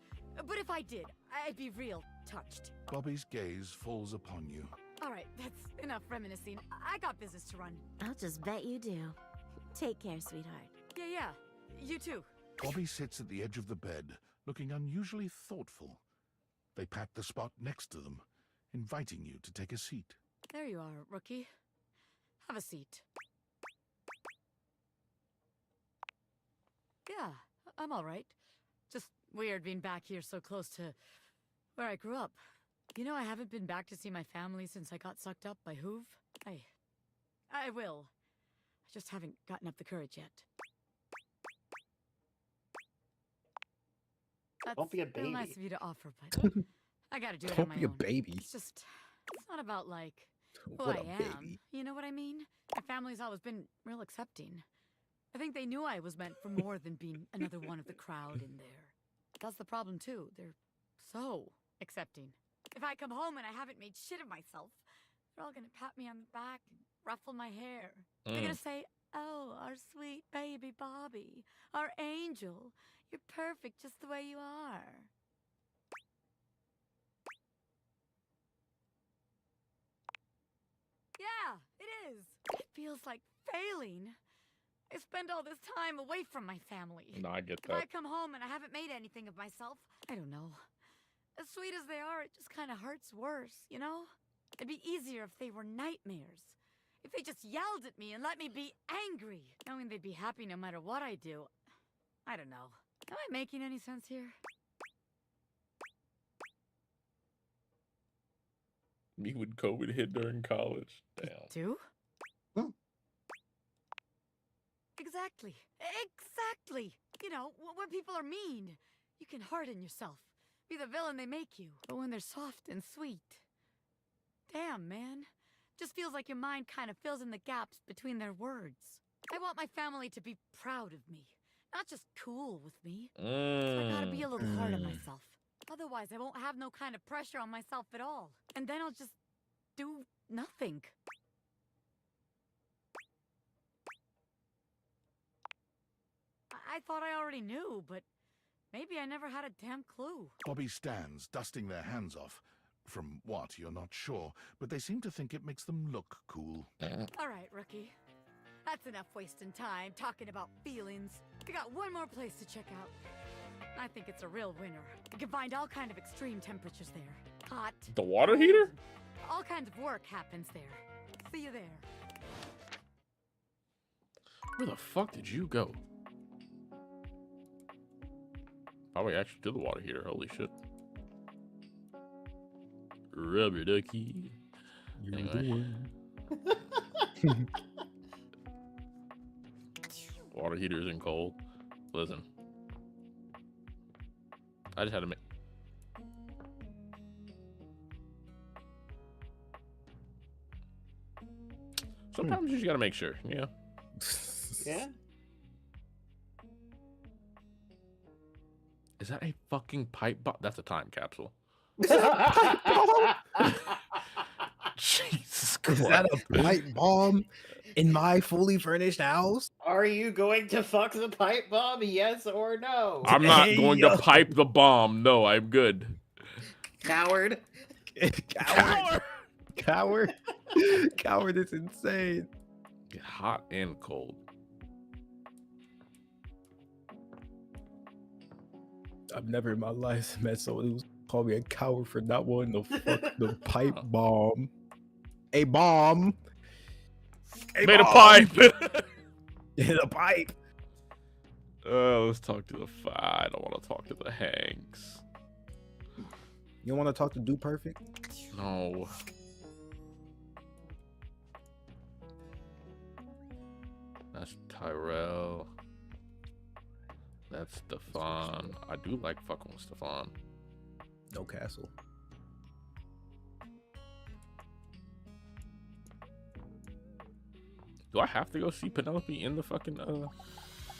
But if I did, I'd be real touched. Bobby's gaze falls upon you. All right, that's enough reminiscing. I got business to run. I'll just bet you do. Take care, sweetheart. Yeah. You too. Bobby sits at the edge of the bed, looking unusually thoughtful. They pat the spot next to them, inviting you to take a seat. There you are, rookie. Have a seat. Yeah, I'm all right. Just weird being back here so close to where I grew up. You know, I haven't been back to see my family since I got sucked up by Hoove. I will. I just haven't gotten up the courage yet. Don't be a baby. Real nice of you to offer, but I gotta do it on my own. Don't be a baby. It's not about, like, who What I a am. baby. You know what I mean? My family's always been real accepting. I think they knew I was meant for more than being another one of the crowd in there. That's the problem, too. They're so accepting. If I come home and I haven't made shit of myself, they're all gonna pat me on the back and ruffle my hair. They're gonna say, "Oh, our sweet baby Bobby, our angel. You're perfect just the way you are." Yeah, it is. It feels like failing. I spend all this time away from my family. No, I get If I that. come home and I haven't made anything of myself, I don't know. As sweet as they are, it just kind of hurts worse, you know? It'd be easier if they were nightmares. If they just yelled at me and let me be angry, knowing they'd be happy no matter what I do. I don't know. Am I making any sense here? Me when COVID hit during college. Damn. Do? Exactly. Exactly. You know, when people are mean, you can harden yourself. Be the villain they make you. But when they're soft and sweet... Damn, man. Just feels like your mind kind of fills in the gaps between their words. I want my family to be proud of me. Not just cool with me. So I gotta be a little hard on myself. Otherwise, I won't have no kind of pressure on myself at all. And then I'll just do nothing. I thought I already knew, but maybe I never had a damn clue. Bobby stands, dusting their hands off. From what, you're not sure, but they seem to think it makes them look cool. All right, rookie. That's enough wasting time talking about feelings. We got one more place to check out. I think it's a real winner. You can find all kind of extreme temperatures there. Hot. The water heater? All kinds of work happens there. See you there. Where the fuck did you go? Probably actually to the water heater. Holy shit. Rubber ducky. Anyway. Water heater isn't cold. Listen. I just had to make... Sometimes you just gotta make sure, yeah. Yeah? Is that a fucking pipe bomb? That's a time capsule. Jesus Christ. Is that a pipe bomb in my fully furnished house? Are you going to fuck the pipe bomb? Yes or no? I'm not going to pipe the bomb. No, I'm good. Coward. Coward. Coward. Coward is insane. Get hot and cold. I've never in my life met someone who's called me a coward for not wanting to fuck the pipe bomb. A bomb. Made a pipe. In a pipe. Let's talk to the I don't want to talk to the Hanks. You don't want to talk to Do Perfect? No. That's Tyrell. That's Stefan. I do like fucking with Stefan. No Castle. Do I have to go see Penelope in the fucking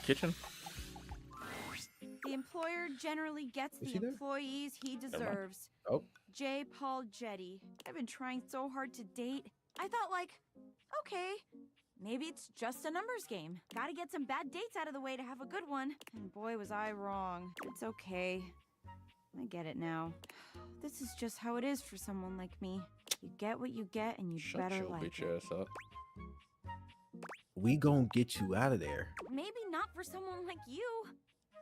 kitchen? The employer generally gets Is the he there? employees he deserves. Oh. J. Paul Jetty. I've been trying so hard to date. I thought, like, okay, maybe it's just a numbers game. Gotta get some bad dates out of the way to have a good one. And boy, was I wrong. It's okay. I get it now. This is just how it is for someone like me. You get what you get, and you better Shut your like bitch it. ass up. We gonna get you out of there. Maybe not for someone like you.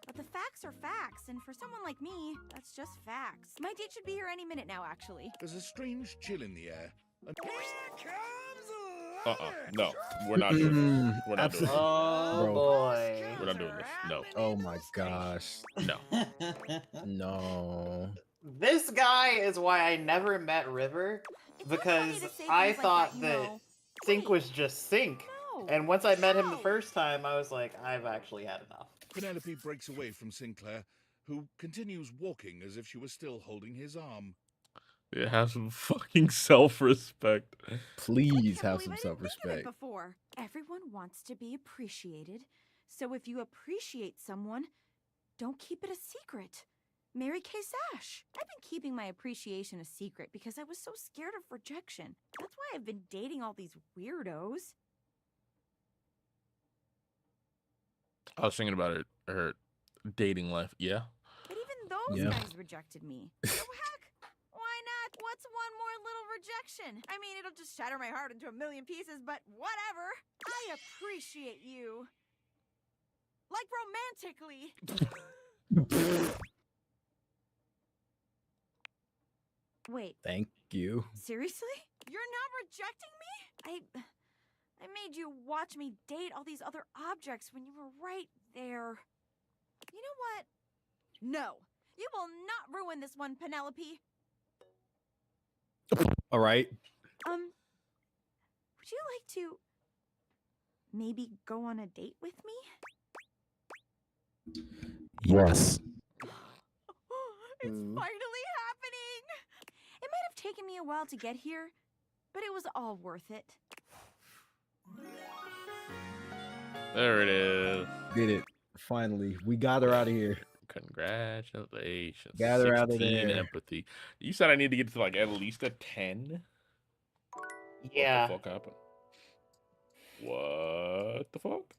But the facts are facts, and for someone like me, that's just facts. My date should be here any minute now, actually. There's a strange chill in the air. No, we're not doing this. We're not doing this. Oh Bro. boy. We're not doing this. No. Oh my gosh. No. No. This guy is why I never met River, because I thought that Sync was just Sync. And once I met him the first time, I was like, I've actually had enough. Penelope breaks away from Sinclair, who continues walking as if she was still holding his arm. It has some fucking self-respect. Please have some Think of it self-respect. before. Everyone wants to be appreciated. So if you appreciate someone, don't keep it a secret. Mary Kay Sash. I've been keeping my appreciation a secret because I was so scared of rejection. That's why I've been dating all these weirdos. I was thinking about her dating life. Yeah. But even those guys rejected me. So heck, why not? What's one more little rejection? I mean, it'll just shatter my heart into a million pieces, but whatever. I appreciate you. Like romantically. Wait. Thank you. Seriously? You're not rejecting me? I made you watch me date all these other objects when you were right there. You know what? No. You will not ruin this one, Penelope. All right. Would you like to maybe go on a date with me? Yes. It's finally happening! It might have taken me a while to get here, but it was all worth it. There it is. Did it. Finally. We got her out of here. Congratulations. Got her out of 16 there. empathy. You said I need to get to like at least a 10? Yeah. What the fuck happened? What the fuck?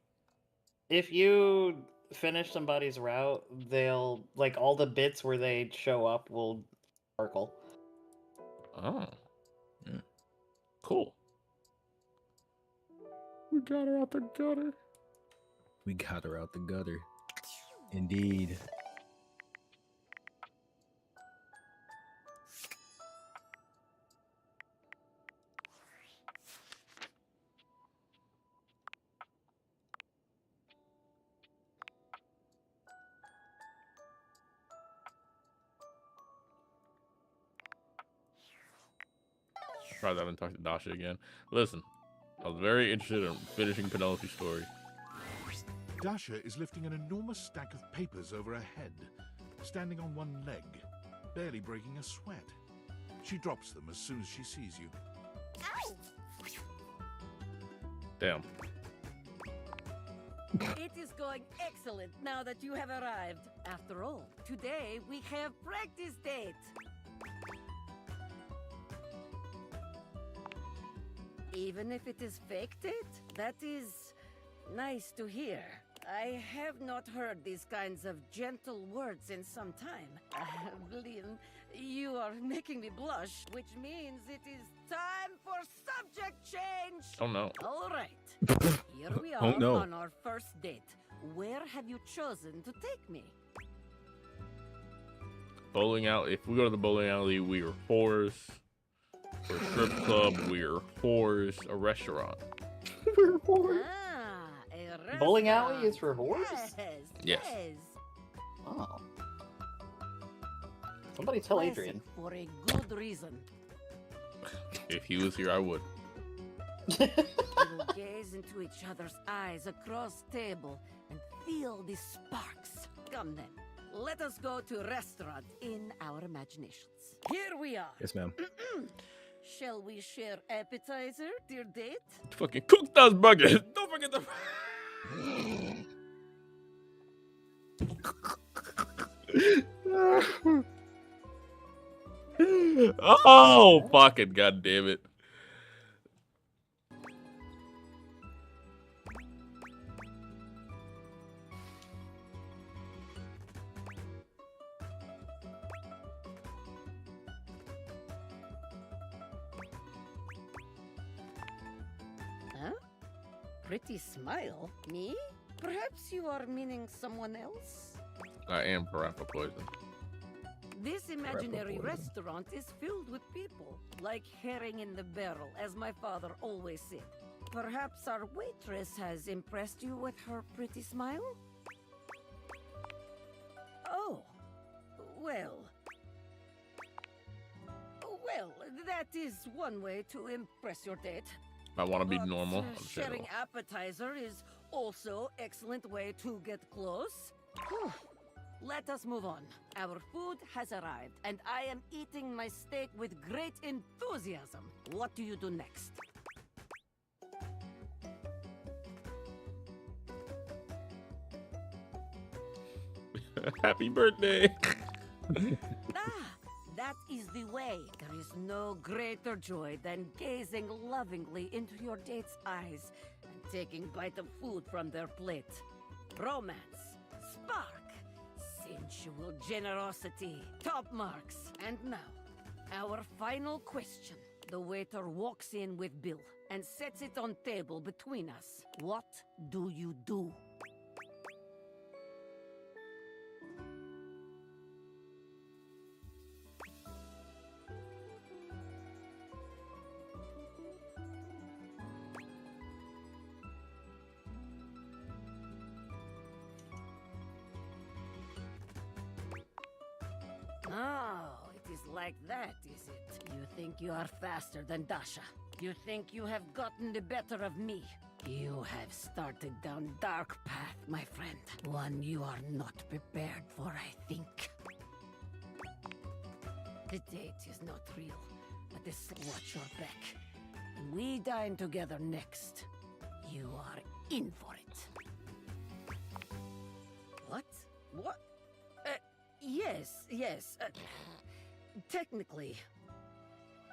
If you finish somebody's route, they'll, like, all the bits where they show up will sparkle. Oh. Cool. We got her out the gutter. We got her out the gutter. Indeed. Try that and talk to Dasha again. Listen, I was very interested in finishing Penelope's story. Dasha is lifting an enormous stack of papers over her head, standing on one leg, barely breaking a sweat. She drops them as soon as she sees you. Ow! Damn. It is going excellent now that you have arrived. After all, today we have practice date. Even if it is fake date, that is nice to hear. I have not heard these kinds of gentle words in some time. Blin, you are making me blush, which means it is time for subject change. Oh no. All right. Here we are Oh, no. on our first date. Where have you chosen to take me? Bowling alley. If we go to the bowling alley, we are whores. For a strip club, we are whores. A restaurant. We're whores. A Bowling alley is for whores? Yes. Oh. Somebody tell Adrian. For a good reason. If he was here, I would. We will gaze into each other's eyes across table and feel the sparks. Come then, let us go to a restaurant in our imaginations. Here we are. Yes, ma'am. Shall we share appetizer, dear date? Fucking cook those burgers. Don't forget the. Oh, fucking goddamn it. Huh? Pretty smile? Me? Perhaps you are meaning someone else? I am parappa poison. This imaginary poison. restaurant is filled with people, like herring in the barrel, as my father always said. Perhaps our waitress has impressed you with her pretty smile? Oh, well. Well, that is one way to impress your date. I want to be But, normal. sharing appetizer is also excellent way to get close. Whew. Let us move on. Our food has arrived, and I am eating my steak with great enthusiasm. What do you do next? Happy birthday. That is the way. There is no greater joy than gazing lovingly into your date's eyes and taking a bite of food from their plate. Romance, spark, sensual generosity, top marks. And now, our final question. The waiter walks in with bill and sets it on table between us. What do you do? Oh, it is like that, is it? You think you are faster than Dasha. You think you have gotten the better of me. You have started down dark path, my friend. One you are not prepared for, I think. The date is not real, but the watch your back. And we dine together next. You are in for it. What? What? Yes. Technically.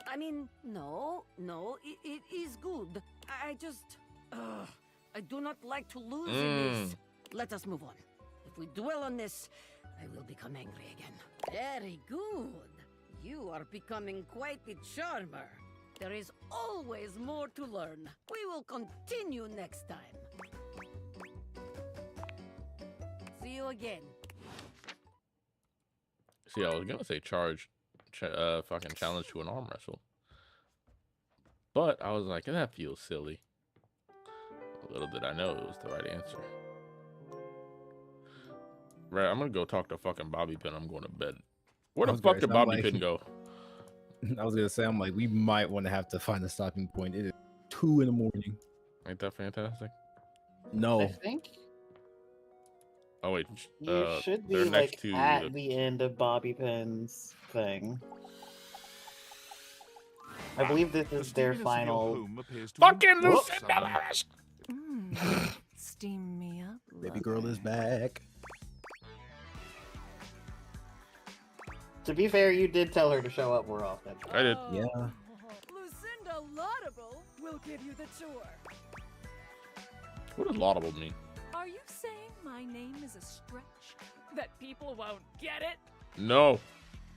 I mean, no, it is good. I just... I do not like to lose in this. Let us move on. If we dwell on this, I will become angry again. Very good. You are becoming quite the charmer. There is always more to learn. We will continue next time. See you again. See, I was gonna say fucking challenge to an arm wrestle, but I was like, that feels silly. Little did I know it was the right answer. Right, I'm gonna go talk to fucking Bobby Pin. I'm going to bed. Where the fuck did Bobby Pin go? I was gonna say, I'm like, we might want to have to find a stopping point. It is 2 in the morning. Ain't that fantastic? No. I think Oh wait, you should be like at the end of Bobby Pin's thing. I believe this is their final. Fucking Whoops. Lucinda! Steam me up. Baby girl is back. To be fair, you did tell her to show up more often. I did. Yeah. Lucinda Laudable will give you the tour. What does laudable mean? Are you saying my name is a stretch? That people won't get it? No,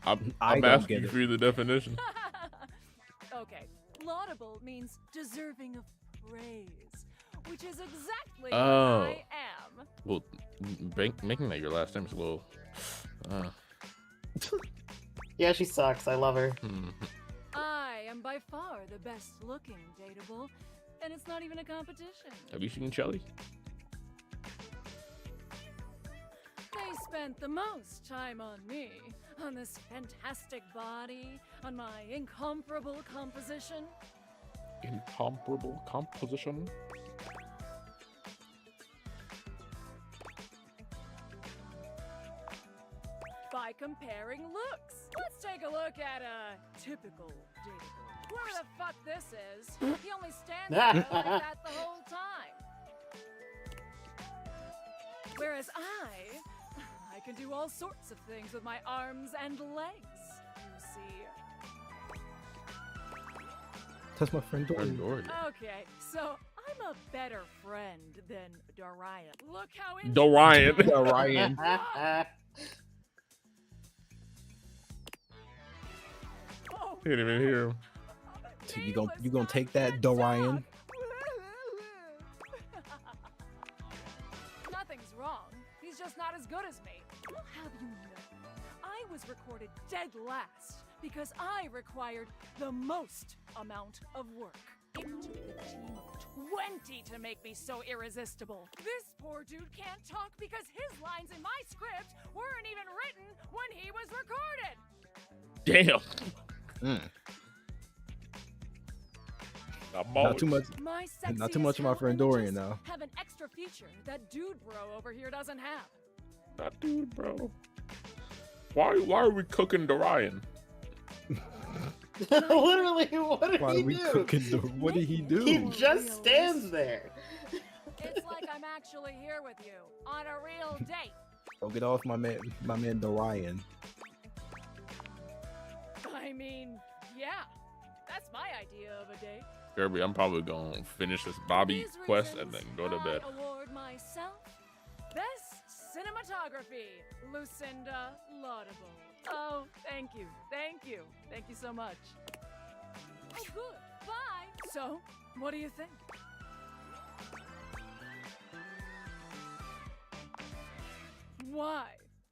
I'm don't asking get it. for the definition. Okay, laudable means deserving of praise, which is exactly Oh. what I am. Well, making that your last name is a little. Yeah, she sucks. I love her. I am by far the best looking dateable, and it's not even a competition. Have you seen Shelly? They spent the most time on me, on this fantastic body, on my incomparable composition. Incomparable composition? By comparing looks, let's take a look at a typical dateable. where the fuck this is. He only stands there like that the whole time. Whereas I can do all sorts of things with my arms and legs, you see. That's my friend Dorian. Okay, so I'm a better friend than Dorian. Look how Dorian. Dorian. Didn't even hear him. So you gonna take that, Dorian? Nothing's wrong. He's just not as good as me. I'll have you know, I was recorded dead last because I required the most amount of work. It took a team of 20 to make me so irresistible. This poor dude can't talk because his lines in my script weren't even written when he was recorded. Damn. Not too much. Not too much of my friend Dorian now. Have an extra feature that dude bro over here doesn't have. That dude, bro. Why are we cooking Dorian? Literally, what did Why he are we do? cooking what did he do? He just stands there. It's like I'm actually here with you on a real date. Don't get off my man Dorian. I mean, yeah, that's my idea of a date. Kirby, I'm probably gonna finish this Bobby quest and then go to bed. Award myself Best Cinematography, Lucinda Laudable. Oh, thank you so much. Oh, good. Bye. So, what do you think? Why?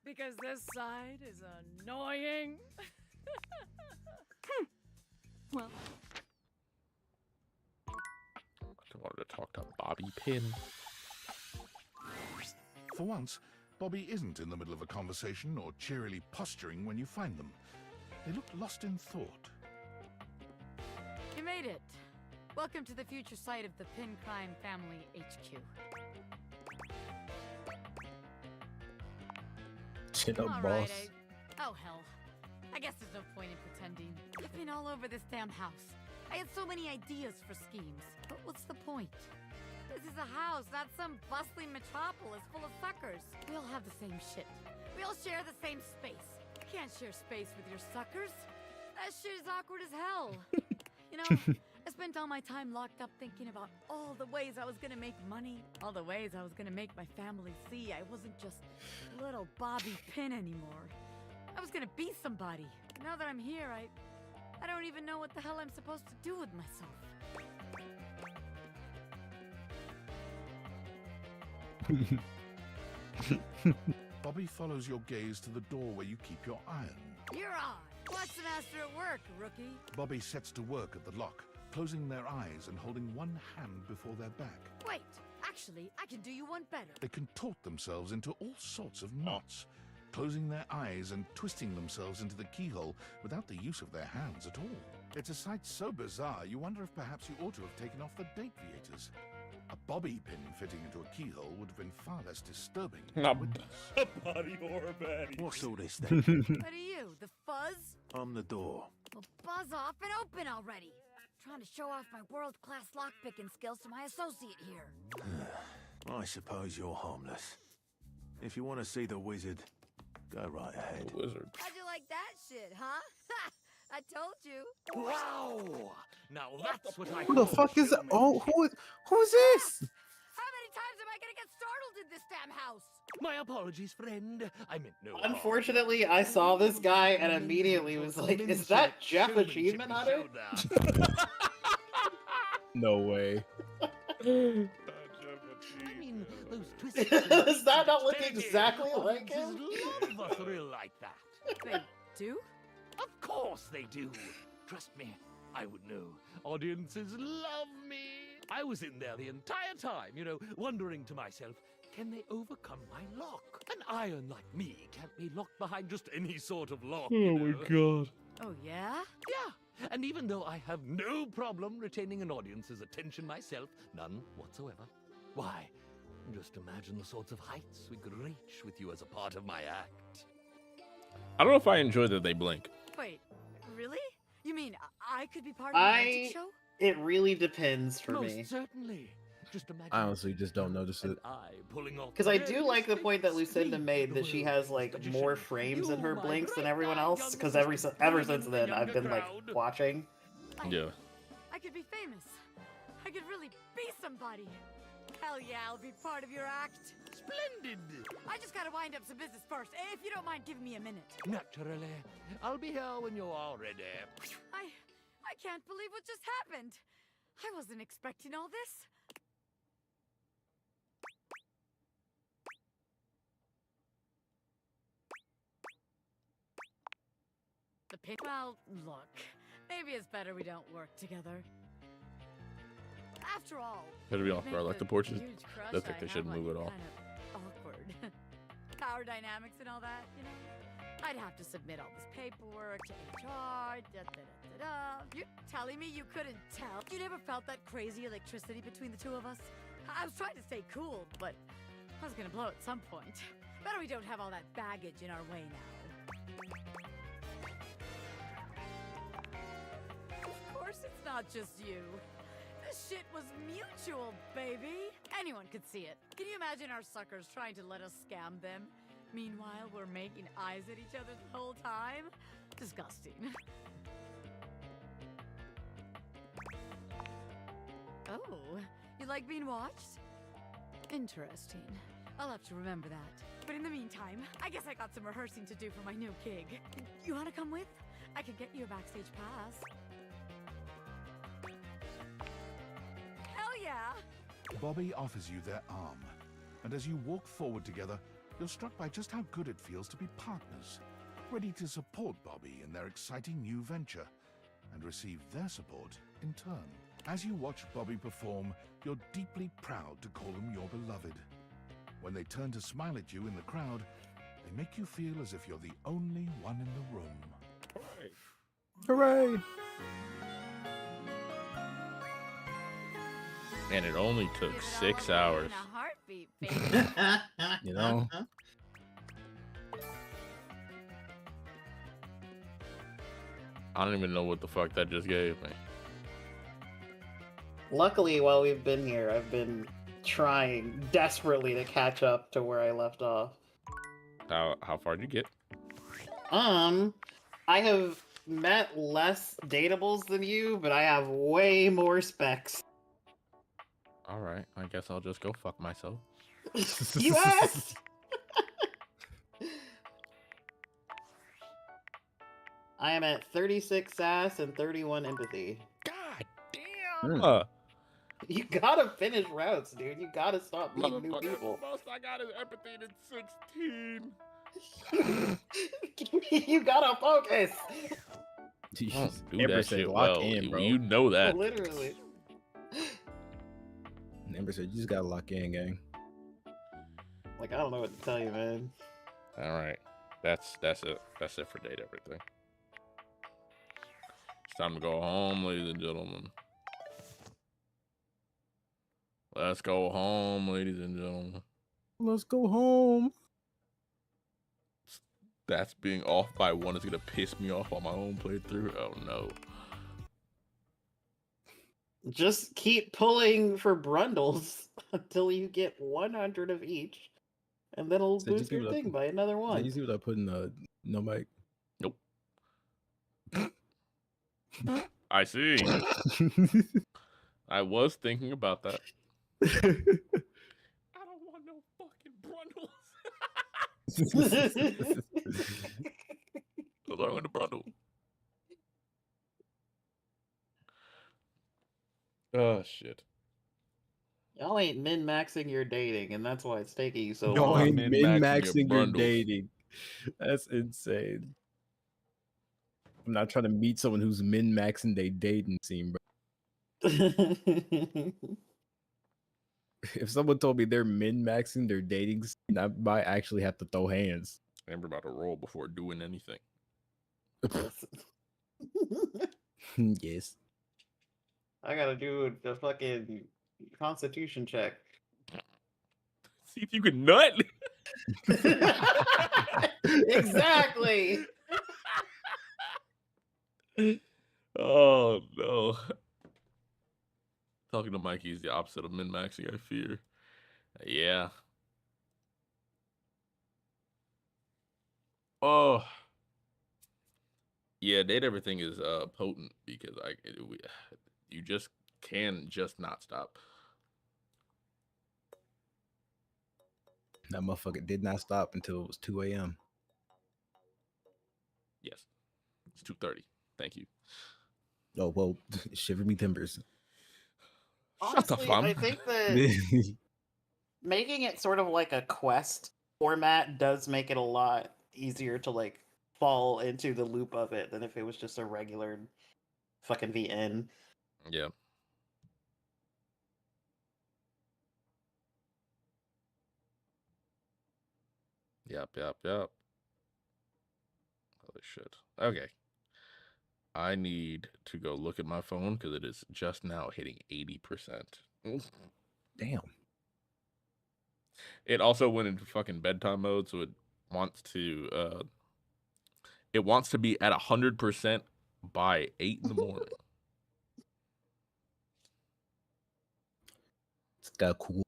Because this side is annoying. Well, I wanted to talk to Bobby Pin. For once, Bobby isn't in the middle of a conversation or cheerily posturing when you find them. They look lost in thought. You made it. Welcome to the future site of the Pin Crime Family HQ. Chin up, All boss. right, oh, hell. I guess there's no point in pretending. I've been all over this damn house. I had so many ideas for schemes, but what's the point? This is a house, not some bustling metropolis full of suckers. We all have the same shit. We all share the same space. You can't share space with your suckers. That shit is awkward as hell. You know, I spent all my time locked up thinking about all the ways I was gonna make money, all the ways I was gonna make my family see I wasn't just little Bobby Pin anymore. I was gonna be somebody. Now that I'm here, I don't even know what the hell I'm supposed to do with myself. Bobby follows your gaze to the door where you keep your iron. You're on. Watch the master at work, rookie. Bobby sets to work at the lock, closing their eyes and holding one hand before their back. Wait, actually, I can do you one better. They contort themselves into all sorts of knots, closing their eyes and twisting themselves into the keyhole without the use of their hands at all. It's a sight so bizarre, you wonder if perhaps you ought to have taken off the date viators. A bobby pin fitting into a keyhole would have been far less disturbing. A body horror baddie. What's all this then? What are you, the fuzz? I'm the door. Well, buzz off and open already. Trying to show off my world-class lockpicking skills to my associate here. I suppose you're harmless. If you want to see the wizard, go right ahead. The wizard. How'd you like that shit, huh? I told you. Wow! Now that's what I Who the fuck is? Oh, who is this? How many times am I gonna get startled in this damn house? My apologies, friend. I meant no. Unfortunately, I saw this guy and immediately was like, is that Jeff Achievement Hunter? No way. I mean, those twists. Does that not look exactly like him? Love a thrill like that. They do? Of course they do. Trust me, I would know. Audiences love me. I was in there the entire time, you know, wondering to myself, can they overcome my lock? An iron like me can't be locked behind just any sort of lock. Oh my god. Oh, yeah? Yeah, and even though I have no problem retaining an audience's attention myself, none whatsoever, why, just imagine the sorts of heights we could reach with you as a part of my act. I don't know if I enjoy that they blink. Wait, really? You mean I could be part of the magic show? It really depends for me. Most certainly. Just imagine I honestly just don't notice it. Because I do like the point that Lucinda made that she has like more frames in her blinks than everyone else. Because ever since then, I've been like watching. Yeah. I could be famous. I could really be somebody. Hell yeah, I'll be part of your act. Splendid. I just gotta wind up some business first, if you don't mind giving me a minute. Naturally. I'll be here when you're all ready. I can't believe what just happened. I wasn't expecting all this. The pin. Well, look. Maybe it's better we don't work together. After all, Better be off guard like the porches. huge crush Don't think I they have shouldn't might move be at all. kind of awkward. Power dynamics and all that, you know? I'd have to submit all this paperwork to HR, You're telling me you couldn't tell? You never felt that crazy electricity between the two of us? I was trying to stay cool, but I was gonna blow at some point. Better we don't have all that baggage in our way now. Of course it's not just you. This shit was mutual, baby. Anyone could see it. Can you imagine our suckers trying to let us scam them? Meanwhile, we're making eyes at each other the whole time? Disgusting. Oh, you like being watched? Interesting. I'll have to remember that. But in the meantime, I guess I got some rehearsing to do for my new gig. You wanna come with? I could get you a backstage pass. Hell yeah! Bobby offers you their arm, and as you walk forward together, you're struck by just how good it feels to be partners, ready to support Bobby in their exciting new venture, and receive their support in turn. As you watch Bobby perform, you're deeply proud to call him your beloved. When they turn to smile at you in the crowd, they make you feel as if you're the only one in the room. Hooray! And it only took 6 hours. You know? I don't even know what the fuck that just gave me. Luckily, while we've been here, I've been trying desperately to catch up to where I left off. How far did you get? I have met less datables than you, but I have way more specs. All right, I guess I'll just go fuck myself. You asked! I am at 36 sass and 31 empathy. God damn! You gotta finish routes, dude. You gotta stop meeting new people. The most I got is empathy at 16. You gotta focus! Do that shit well. Bro. You know that. Literally. Amber said, you just gotta lock in, gang. Like, I don't know what to tell you, man. All right, that's it. That's it for date everything. It's time to go home, ladies and gentlemen. Let's go home, ladies and gentlemen. Let's go home. That's being off by one is gonna piss me off on my own playthrough. Oh no. Just keep pulling for Brundles until you get 100 of each, and then it'll boost your thing by another one. You see what I put in the no mic? Nope. I see. I was thinking about that. I don't want no fucking Brundles. I don't want a Brundle. Oh shit. Y'all ain't min-maxing your dating, and that's why it's taking you so Y'all long. ain't min-maxing your dating. That's insane. I'm not trying to meet someone who's min-maxing their dating scene, bro. If someone told me they're min-maxing their dating scene, I might actually have to throw hands. Amber about to roll before doing anything. Yes. I gotta do the fucking constitution check. See if you can nut. Exactly. Oh no. Talking to Mikey is the opposite of min-maxing, I fear. Yeah. Oh. Yeah, date everything is potent because you just can just not stop. That motherfucker did not stop until it was 2 a.m. Yes. It's 2:30. Thank you. Oh, well, shiver me timbers. Shut the Honestly, fuck. I think that making it sort of like a quest format does make it a lot easier to like fall into the loop of it than if it was just a regular fucking VN. Yeah. Yep. Holy shit. Okay. I need to go look at my phone because it is just now hitting 80%. Damn. It also went into fucking bedtime mode, so it wants to be at 100% by 8 in the morning. It's got a cool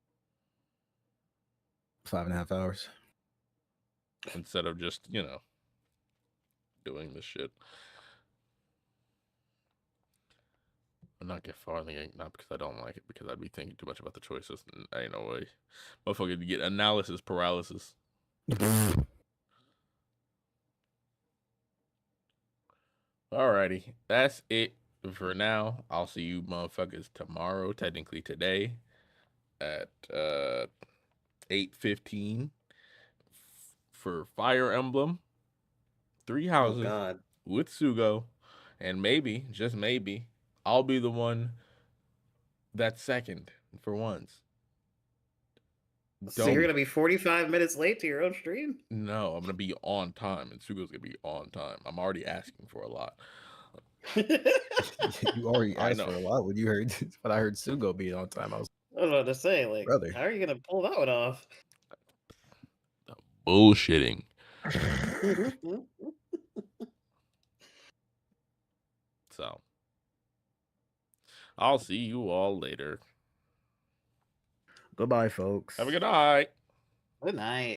5.5 hours. Instead of just, doing this shit. I'm not get far in the game, not because I don't like it, because I'd be thinking too much about the choices. And ain't no way. Motherfucker, get analysis paralysis. Alrighty, that's it for now. I'll see you motherfuckers tomorrow, technically today, at 8:15 for Fire Emblem 3 Houses with Sugo, and maybe, just maybe, I'll be the one that's second for once. So you're gonna be 45 minutes late to your own stream? No, I'm gonna be on time, and Sugo's gonna be on time. I'm already asking for a lot. You already asked for a lot when you heard when I heard Sugo being on time. I was about to say, like, brother, how are you gonna pull that one off? Bullshitting. So, I'll see you all later. Goodbye, folks. Have a good night. Good night.